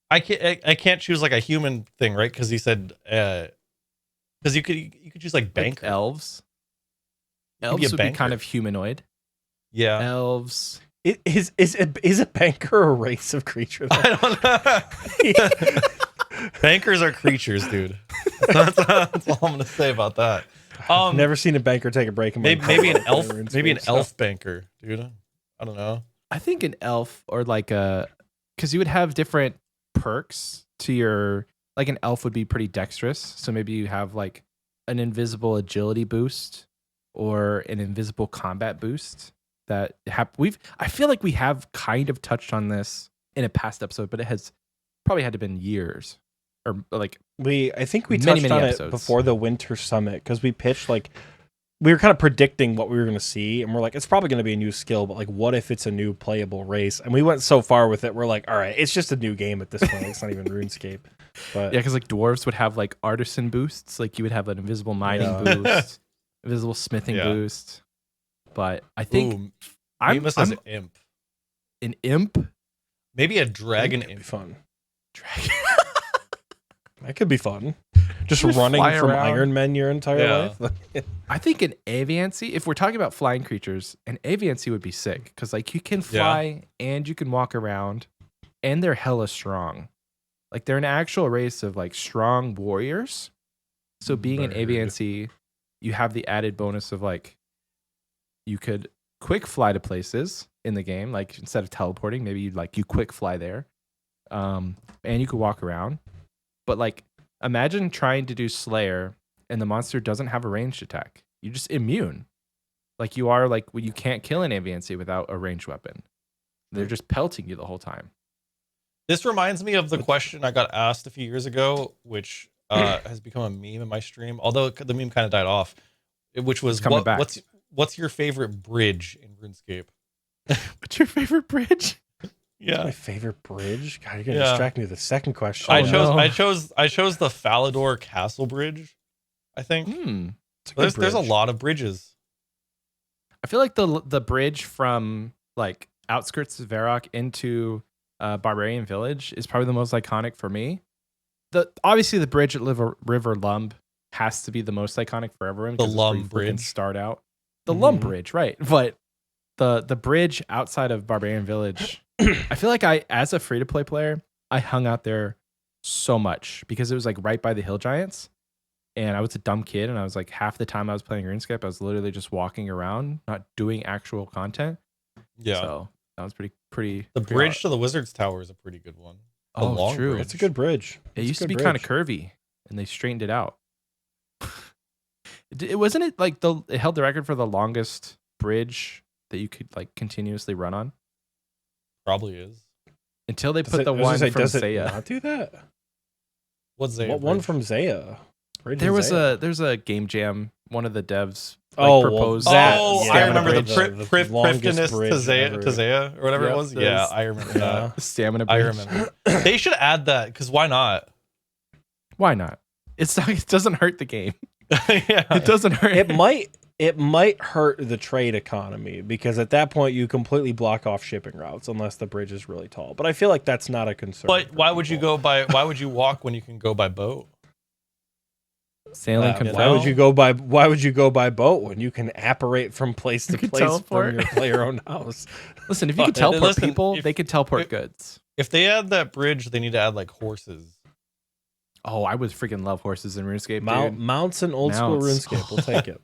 [SPEAKER 3] I can't choose like a human thing, right? Because he said because you could choose like banker.
[SPEAKER 1] Like elves.
[SPEAKER 3] You could
[SPEAKER 1] Elves
[SPEAKER 3] be a
[SPEAKER 1] would
[SPEAKER 3] banker.
[SPEAKER 1] be kind of humanoid.
[SPEAKER 3] Yeah,
[SPEAKER 1] Elves.
[SPEAKER 2] Is a banker a race of creature?
[SPEAKER 3] I don't know. Bankers are creatures, dude. That's all I'm gonna say about that.
[SPEAKER 2] Never seen a banker take a break in my
[SPEAKER 3] maybe an elf,
[SPEAKER 2] Runescape
[SPEAKER 3] maybe an
[SPEAKER 2] stuff.
[SPEAKER 3] elf banker, dude. I don't know.
[SPEAKER 1] I think an elf or like because you would have different perks to your, like an elf would be pretty dexterous. So maybe you have like an invisible agility boost or an invisible combat boost that I feel like we have kind of touched on this in a past episode, but it has probably had to been years or like
[SPEAKER 2] I think we
[SPEAKER 1] many,
[SPEAKER 2] touched
[SPEAKER 1] many
[SPEAKER 2] on
[SPEAKER 1] episodes.
[SPEAKER 2] it before the Winter Summit, because we pitched we were kind of predicting what we were going to see, and we're like, it's probably going to be a new skill, but like, what if it's a new playable race? And we went so far with it, we're like, all right, it's just a new game at this point. It's not even RuneScape. But
[SPEAKER 1] yeah, because like dwarves would have like artisan boosts, like you would have an invisible mining boost, invisible smithing boost. But I think
[SPEAKER 3] I'm as an imp.
[SPEAKER 1] An imp,
[SPEAKER 3] maybe a dragon
[SPEAKER 2] That'd be
[SPEAKER 3] imp.
[SPEAKER 2] fun.
[SPEAKER 1] dragon.
[SPEAKER 2] That could be fun. Just
[SPEAKER 1] Just
[SPEAKER 2] running
[SPEAKER 1] fly
[SPEAKER 2] from
[SPEAKER 1] around.
[SPEAKER 2] Iron Men your entire life.
[SPEAKER 1] I think an aviancy, if we're talking about flying creatures, an aviancy would be sick because like you can fly and you can walk around, and they're hella strong. Like they're an actual race of like strong warriors. So being an aviancy, you have the added bonus of like you could quick fly to places in the game. Like instead of teleporting, maybe you quick fly there, and you could walk around. But like imagine trying to do Slayer and the monster doesn't have a ranged attack. You're just immune. Like you are like you can't kill an aviancy without a ranged weapon. They're just pelting you the whole time.
[SPEAKER 3] This reminds me of the question I got asked a few years ago, which has become a meme in my stream, although the meme kind of died off, which was what's your favorite bridge in RuneScape?
[SPEAKER 1] What's your favorite bridge?
[SPEAKER 2] My favorite bridge? God, you're gonna distract me with the second question.
[SPEAKER 3] I chose the Falador Castle Bridge. I think.
[SPEAKER 2] It's
[SPEAKER 3] There's a lot of bridges.
[SPEAKER 1] I feel like the bridge from like outskirts of Varrock into Barbarian Village is probably the most iconic for me. Obviously the bridge at River Lumb has to be the most iconic for everyone.
[SPEAKER 3] The
[SPEAKER 1] 'cause it's where
[SPEAKER 3] Lumb
[SPEAKER 1] you freaking
[SPEAKER 3] Bridge.
[SPEAKER 1] start out. The Lumb Bridge, right? But the bridge outside of Barbarian Village, I feel like as a free to play player, I hung out there so much because it was like right by the Hill Giants. And I was a dumb kid, and I was like half the time I was playing RuneScape, I was literally just walking around, not doing actual content.
[SPEAKER 3] Yeah.
[SPEAKER 1] So that was pretty.
[SPEAKER 3] The bridge to the Wizard's Tower is a pretty good one. The
[SPEAKER 1] Oh,
[SPEAKER 3] long
[SPEAKER 1] true.
[SPEAKER 3] bridge.
[SPEAKER 2] It's a good bridge.
[SPEAKER 1] It
[SPEAKER 2] It's
[SPEAKER 1] used
[SPEAKER 2] a
[SPEAKER 1] to be
[SPEAKER 2] good
[SPEAKER 1] kind of
[SPEAKER 2] bridge.
[SPEAKER 1] curvy, and they straightened it out. It wasn't it like it held the record for the longest bridge that you could like continuously run on
[SPEAKER 3] Probably is.
[SPEAKER 1] until they
[SPEAKER 2] Does
[SPEAKER 1] put
[SPEAKER 2] it-
[SPEAKER 1] the
[SPEAKER 2] I was gonna
[SPEAKER 1] one
[SPEAKER 2] say,
[SPEAKER 1] from
[SPEAKER 2] does it
[SPEAKER 1] Zaya.
[SPEAKER 2] not do that?
[SPEAKER 3] What's Zaya
[SPEAKER 2] What one
[SPEAKER 3] Bridge?
[SPEAKER 2] from Zaya? Right
[SPEAKER 1] There
[SPEAKER 2] in
[SPEAKER 1] was
[SPEAKER 2] Zaya.
[SPEAKER 1] there's a game jam. One of the devs
[SPEAKER 2] proposed that.
[SPEAKER 3] Oh,
[SPEAKER 2] Yeah,
[SPEAKER 3] I
[SPEAKER 2] the
[SPEAKER 3] remember
[SPEAKER 2] bridge,
[SPEAKER 3] the
[SPEAKER 2] the longest
[SPEAKER 3] Priftinus
[SPEAKER 2] bridge
[SPEAKER 3] to Zaya,
[SPEAKER 2] ever.
[SPEAKER 3] to Zaya or whatever
[SPEAKER 1] Yep,
[SPEAKER 3] it was.
[SPEAKER 1] there's-
[SPEAKER 3] Yeah, I remember
[SPEAKER 2] Yeah.
[SPEAKER 3] that.
[SPEAKER 1] Stamina
[SPEAKER 3] I
[SPEAKER 1] bridge.
[SPEAKER 3] remember. They should add that because why not?
[SPEAKER 1] Why not? It doesn't hurt the game.
[SPEAKER 3] Yeah.
[SPEAKER 1] It doesn't hurt.
[SPEAKER 2] It might hurt the trade economy because at that point you completely block off shipping routes unless the bridge is really tall. But I feel like that's not a concern.
[SPEAKER 3] But
[SPEAKER 2] for
[SPEAKER 3] why would you
[SPEAKER 2] people.
[SPEAKER 3] go by? Why would you walk when you can go by boat?
[SPEAKER 1] Sailing
[SPEAKER 3] you
[SPEAKER 1] can
[SPEAKER 3] know?
[SPEAKER 2] Why would you go by? Why would you go by boat when you can apparate from place to
[SPEAKER 1] You can
[SPEAKER 2] place
[SPEAKER 1] teleport.
[SPEAKER 2] from your player own house?
[SPEAKER 1] Listen, if you could
[SPEAKER 3] But,
[SPEAKER 1] teleport
[SPEAKER 3] listen,
[SPEAKER 1] people,
[SPEAKER 3] if-
[SPEAKER 1] they could teleport
[SPEAKER 3] if-
[SPEAKER 1] goods.
[SPEAKER 3] If they add that bridge, they need to add like horses.
[SPEAKER 1] Oh, I would freaking love horses in RuneScape, dude.
[SPEAKER 2] Mounts and old school
[SPEAKER 1] Mounts.
[SPEAKER 2] RuneScape. We'll take it.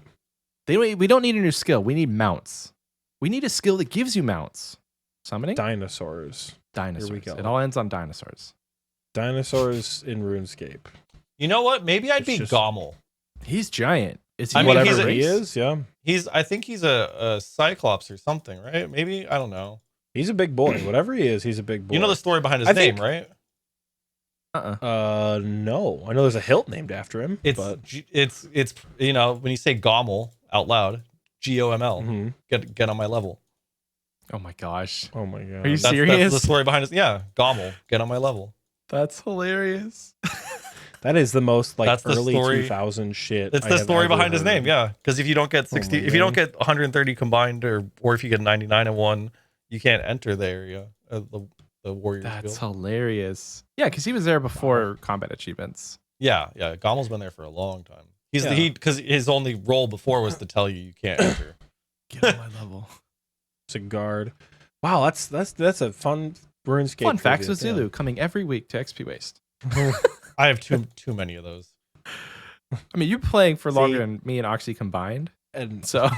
[SPEAKER 1] We don't need a new skill. We need mounts. We need a skill that gives you mounts. Summoning?
[SPEAKER 2] Dinosaurs.
[SPEAKER 1] Dinosaurs.
[SPEAKER 2] go.
[SPEAKER 1] It all ends on dinosaurs.
[SPEAKER 2] Dinosaurs in RuneScape.
[SPEAKER 3] You know what? Maybe I'd
[SPEAKER 2] It's
[SPEAKER 3] be
[SPEAKER 2] just-
[SPEAKER 3] Gommel.
[SPEAKER 1] He's giant. Is he
[SPEAKER 3] I mean,
[SPEAKER 1] whatever
[SPEAKER 3] he's a-
[SPEAKER 2] Whatever he
[SPEAKER 1] race?
[SPEAKER 2] is, yeah.
[SPEAKER 3] I think he's a Cyclops or something, right? Maybe I don't know.
[SPEAKER 2] He's a big boy. Whatever he is, he's a big boy.
[SPEAKER 3] You know the story behind his
[SPEAKER 2] I
[SPEAKER 3] name,
[SPEAKER 2] think-
[SPEAKER 3] right?
[SPEAKER 2] No. I know there's a hilt named after him.
[SPEAKER 3] It's
[SPEAKER 2] but
[SPEAKER 3] it's you know when you say Gommel out loud, GOML,
[SPEAKER 2] Mhm.
[SPEAKER 3] get on my level.
[SPEAKER 1] Oh my gosh.
[SPEAKER 2] Oh my god.
[SPEAKER 1] Are you
[SPEAKER 3] That's
[SPEAKER 1] serious?
[SPEAKER 3] the story behind his. Yeah, Gommel, get on my level.
[SPEAKER 1] That's hilarious.
[SPEAKER 2] That is the most like
[SPEAKER 3] That's the
[SPEAKER 2] early
[SPEAKER 3] story.
[SPEAKER 2] 2000 shit.
[SPEAKER 3] It's
[SPEAKER 2] I
[SPEAKER 3] the
[SPEAKER 2] have
[SPEAKER 3] story
[SPEAKER 2] ever
[SPEAKER 3] behind his
[SPEAKER 2] heard
[SPEAKER 3] name,
[SPEAKER 2] of.
[SPEAKER 3] yeah. Because if you don't get 60,
[SPEAKER 2] my
[SPEAKER 3] if you don't
[SPEAKER 2] God.
[SPEAKER 3] get 130 combined, or if you get 99 and one, you can't enter the area. The Warriors
[SPEAKER 1] That's
[SPEAKER 3] Guild.
[SPEAKER 1] hilarious. Yeah, because he was there before combat achievements.
[SPEAKER 3] Yeah. Gommel's been there for a long time. He's
[SPEAKER 2] Yeah.
[SPEAKER 3] because his only role before was to tell you can't enter.
[SPEAKER 1] Get on my level.
[SPEAKER 2] It's a guard. Wow, that's a fun RuneScape.
[SPEAKER 1] Fun facts
[SPEAKER 2] trivia,
[SPEAKER 1] with
[SPEAKER 2] yeah.
[SPEAKER 1] Zulu coming every week to Xpwaste.
[SPEAKER 3] I have too many of those.
[SPEAKER 1] I mean, you're playing for longer
[SPEAKER 2] See-
[SPEAKER 1] than me and Oxie combined.
[SPEAKER 2] And
[SPEAKER 1] So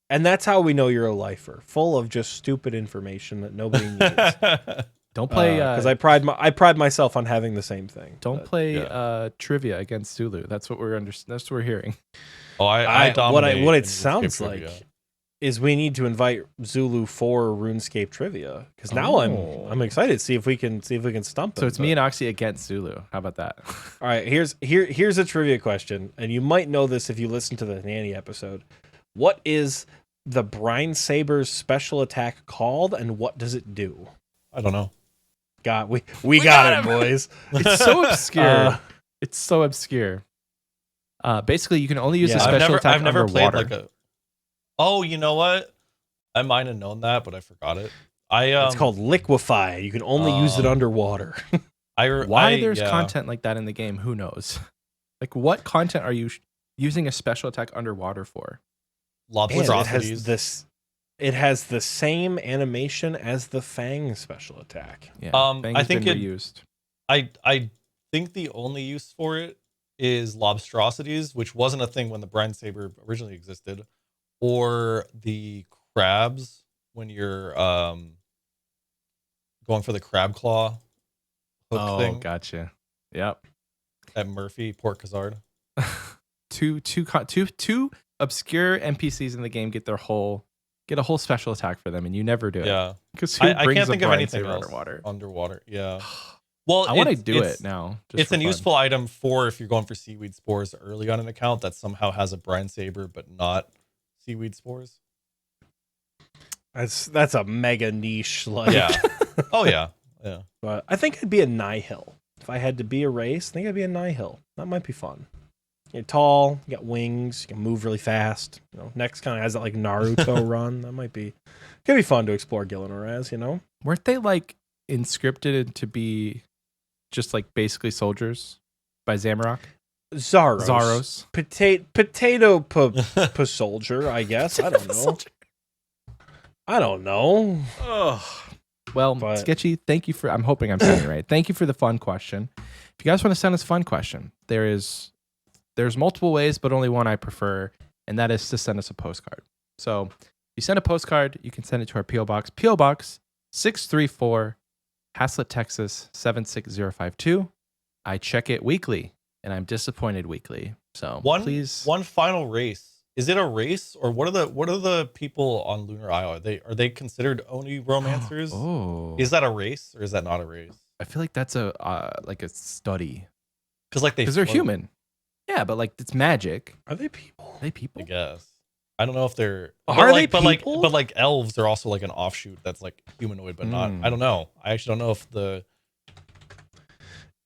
[SPEAKER 2] and that's how we know you're a lifer, full of just stupid information that nobody needs.
[SPEAKER 1] don't play
[SPEAKER 2] Because I pride myself on having the same thing.
[SPEAKER 1] don't
[SPEAKER 2] but-
[SPEAKER 1] play
[SPEAKER 3] yeah.
[SPEAKER 1] trivia against Zulu. That's what that's what we're hearing.
[SPEAKER 3] Oh, I dominate
[SPEAKER 2] what
[SPEAKER 3] in
[SPEAKER 2] it
[SPEAKER 3] RuneScape
[SPEAKER 2] sounds
[SPEAKER 3] trivia.
[SPEAKER 2] like is we need to invite Zulu for RuneScape trivia because now
[SPEAKER 1] Oh.
[SPEAKER 2] I'm excited to see if we can stump him.
[SPEAKER 1] So it's me
[SPEAKER 2] but-
[SPEAKER 1] and Oxie against Zulu. How about that?
[SPEAKER 2] All right, here's a trivia question, and you might know this if you listen to the Nanny episode. What is the Brine Saber's special attack called, and what does it do?
[SPEAKER 3] I don't know.
[SPEAKER 2] We got it, boys.
[SPEAKER 1] It's so obscure.
[SPEAKER 2] Uh,
[SPEAKER 1] It's so obscure. Basically, you can only use
[SPEAKER 2] Yeah.
[SPEAKER 1] a
[SPEAKER 2] I've
[SPEAKER 1] special attack
[SPEAKER 3] I've never played
[SPEAKER 1] underwater.
[SPEAKER 3] like a. Oh, you know what? I might have known that, but I forgot it.
[SPEAKER 2] It's called liquefy. You can only use it underwater.
[SPEAKER 1] Why there's content like that in the game? Who knows? Like, what content are you using a special attack underwater for?
[SPEAKER 3] Lots
[SPEAKER 2] And
[SPEAKER 3] of
[SPEAKER 2] it has the same animation as the Fang special attack.
[SPEAKER 1] Yeah,
[SPEAKER 3] I
[SPEAKER 1] Fang has
[SPEAKER 3] think
[SPEAKER 1] been
[SPEAKER 3] it-
[SPEAKER 1] reused.
[SPEAKER 3] I think the only use for it is lobstrosities, which wasn't a thing when the Brine Saber originally existed, or the crabs when you're going for the crab claw hook thing
[SPEAKER 1] gotcha. Yep.
[SPEAKER 3] at Murphy, Port Khazard.
[SPEAKER 1] Two obscure NPCs in the game get a whole special attack for them, and you never do it.
[SPEAKER 3] Yeah,
[SPEAKER 1] Because who
[SPEAKER 3] I
[SPEAKER 1] brings
[SPEAKER 3] can't
[SPEAKER 1] a
[SPEAKER 3] think of
[SPEAKER 1] Brine
[SPEAKER 3] anything
[SPEAKER 1] Saber
[SPEAKER 3] else
[SPEAKER 1] underwater?
[SPEAKER 3] Underwater, yeah. Well,
[SPEAKER 1] I want to
[SPEAKER 3] it's-
[SPEAKER 1] do
[SPEAKER 3] it's-
[SPEAKER 1] it now. just
[SPEAKER 3] It's
[SPEAKER 1] for
[SPEAKER 3] an
[SPEAKER 1] fun.
[SPEAKER 3] useful item for if you're going for seaweed spores early on an account that somehow has a Brine Saber but not seaweed spores.
[SPEAKER 2] That's a mega niche. Like,
[SPEAKER 3] Yeah. Oh yeah. Yeah.
[SPEAKER 2] But I think I'd be a Nihil. If I had to be a race, I think I'd be a Nihil. That might be fun. You're tall, you got wings, you can move really fast. Next kind of has that like Naruto run. That could be fun to explore Gielinor as,
[SPEAKER 1] Weren't they like inscripted to be just like basically soldiers by Zamorak?
[SPEAKER 2] Zaros. Potato soldier, I guess. I don't know. I don't know.
[SPEAKER 1] Well,
[SPEAKER 2] But-
[SPEAKER 1] Sketchy, thank you for, I'm hoping I'm saying it right. Thank you for the fun question. If you guys want to send us a fun question, there's multiple ways, but only one I prefer, and that is to send us a postcard. So if you send a postcard, you can send it to our P.O. Box. P.O. Box 634, Haslet, Texas 76052. I check it weekly, and I'm disappointed weekly. So please.
[SPEAKER 3] One final race. Is it a race, or what are the people on Lunar Isle? Are they considered only romancers?
[SPEAKER 1] Oh.
[SPEAKER 3] Is that a race or is that not a race?
[SPEAKER 1] I feel like that's a like a study.
[SPEAKER 3] Because
[SPEAKER 1] they're human. Yeah, but like it's magic.
[SPEAKER 2] Are they people?
[SPEAKER 1] Are they people?
[SPEAKER 3] I guess. I don't know if they're
[SPEAKER 2] people?
[SPEAKER 3] But like elves are also like an offshoot that's like humanoid, but not. I don't know. I actually don't know if the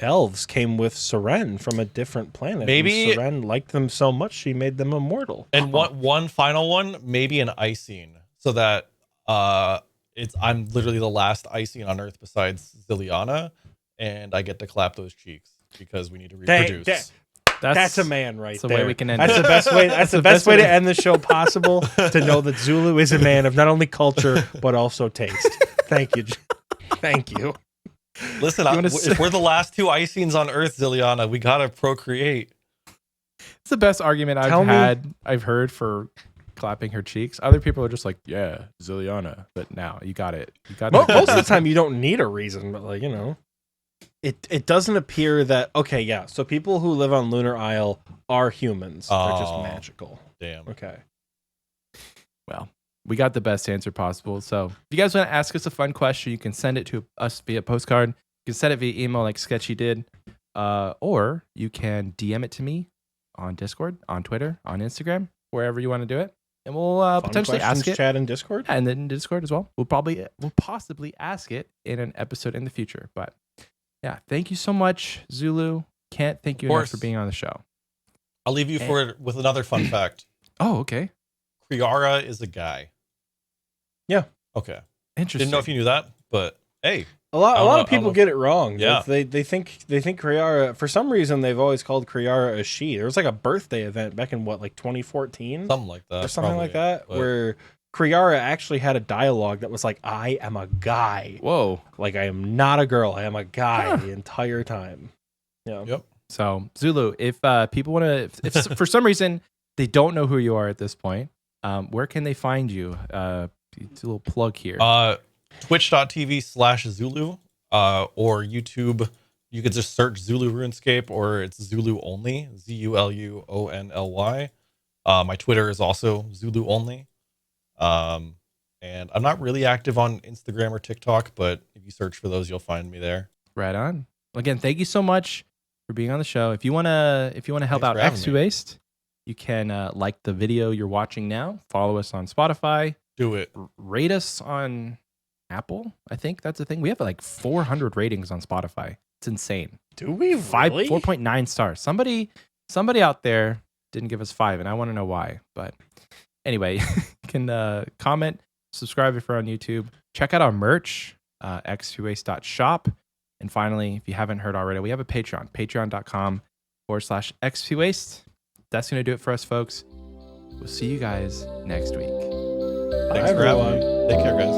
[SPEAKER 2] Elves came with Seren from a different planet.
[SPEAKER 3] Maybe-
[SPEAKER 2] and Seren liked them so much she made them immortal.
[SPEAKER 3] and one final one, maybe an icing, so that I'm literally the last icing on Earth besides Ziliana, and I get to clap those cheeks because we need to reproduce.
[SPEAKER 2] That's a man right
[SPEAKER 1] the
[SPEAKER 2] there.
[SPEAKER 1] way we can end
[SPEAKER 2] That's
[SPEAKER 1] it.
[SPEAKER 2] the best way. That's the best way to end the show possible. To know that Zulu is a man of not only culture but also taste. Thank you. Thank you.
[SPEAKER 3] Listen, if we're the last two icings on Earth, Ziliana, we gotta procreate.
[SPEAKER 1] It's the best argument I've heard for clapping her cheeks. Other people are just like, yeah, Ziliana. But now you got it.
[SPEAKER 2] Most of the time, you don't need a reason, but like it doesn't appear that. Okay, yeah. So people who live on Lunar Isle are humans. They're just magical.
[SPEAKER 3] Damn.
[SPEAKER 2] Okay.
[SPEAKER 1] Well, we got the best answer possible. So if you guys want to ask us a fun question, you can send it to us via postcard. You can send it via email like Sketchy did. Or you can DM it to me on Discord, on Twitter, on Instagram, wherever you want to do it. And we'll potentially ask it.
[SPEAKER 2] Chat in Discord.
[SPEAKER 1] And then in Discord as well. We'll possibly ask it in an episode in the future. But yeah, thank you so much, Zulu. Can't thank you enough for being on the show.
[SPEAKER 3] I'll leave you with another fun fact.
[SPEAKER 1] Oh, okay.
[SPEAKER 3] Kriara is a guy.
[SPEAKER 2] Yeah.
[SPEAKER 3] Okay.
[SPEAKER 1] Interesting.
[SPEAKER 3] Didn't know if you knew that, but hey.
[SPEAKER 2] A lot of people get it wrong.
[SPEAKER 3] Yeah.
[SPEAKER 2] They think Kriara, for some reason they've always called Kriara a she. There was like a birthday event back in 2014?
[SPEAKER 3] Something like that.
[SPEAKER 2] Or something like that, where Kriara actually had a dialogue that was like, I am a guy.
[SPEAKER 1] Whoa.
[SPEAKER 2] Like, I am not a girl. I am a guy the entire time. Yeah.
[SPEAKER 3] Yep.
[SPEAKER 1] So, Zulu, if people want to, if for some reason they don't know who you are at this point, where can they find you? It's a little plug here.
[SPEAKER 3] Twitch.tv/Zulu or YouTube. You could just search Zulu RuneScape, or it's Zulu only, ZULUONLY. My Twitter is also Zulu only. And I'm not really active on Instagram or TikTok, but if you search for those, you'll find me there.
[SPEAKER 1] Right on. Again, thank you so much for being on the show. If you wanna help out Xpwaste, you can like the video you're watching now. Follow us on Spotify.
[SPEAKER 3] Do it.
[SPEAKER 1] Rate us on Apple. I think that's the thing. We have like 400 ratings on Spotify. It's insane.
[SPEAKER 2] Do we really?
[SPEAKER 1] 4.9 stars. Somebody out there didn't give us 5, and I want to know why. But anyway, you can comment, subscribe if you're on YouTube. Check out our merch, xpwaste.shop. And finally, if you haven't heard already, we have a Patreon, patreon.com/xpwaste. That's going to do it for us, folks. We'll see you guys next week.
[SPEAKER 3] Thanks for having me. Take care, guys.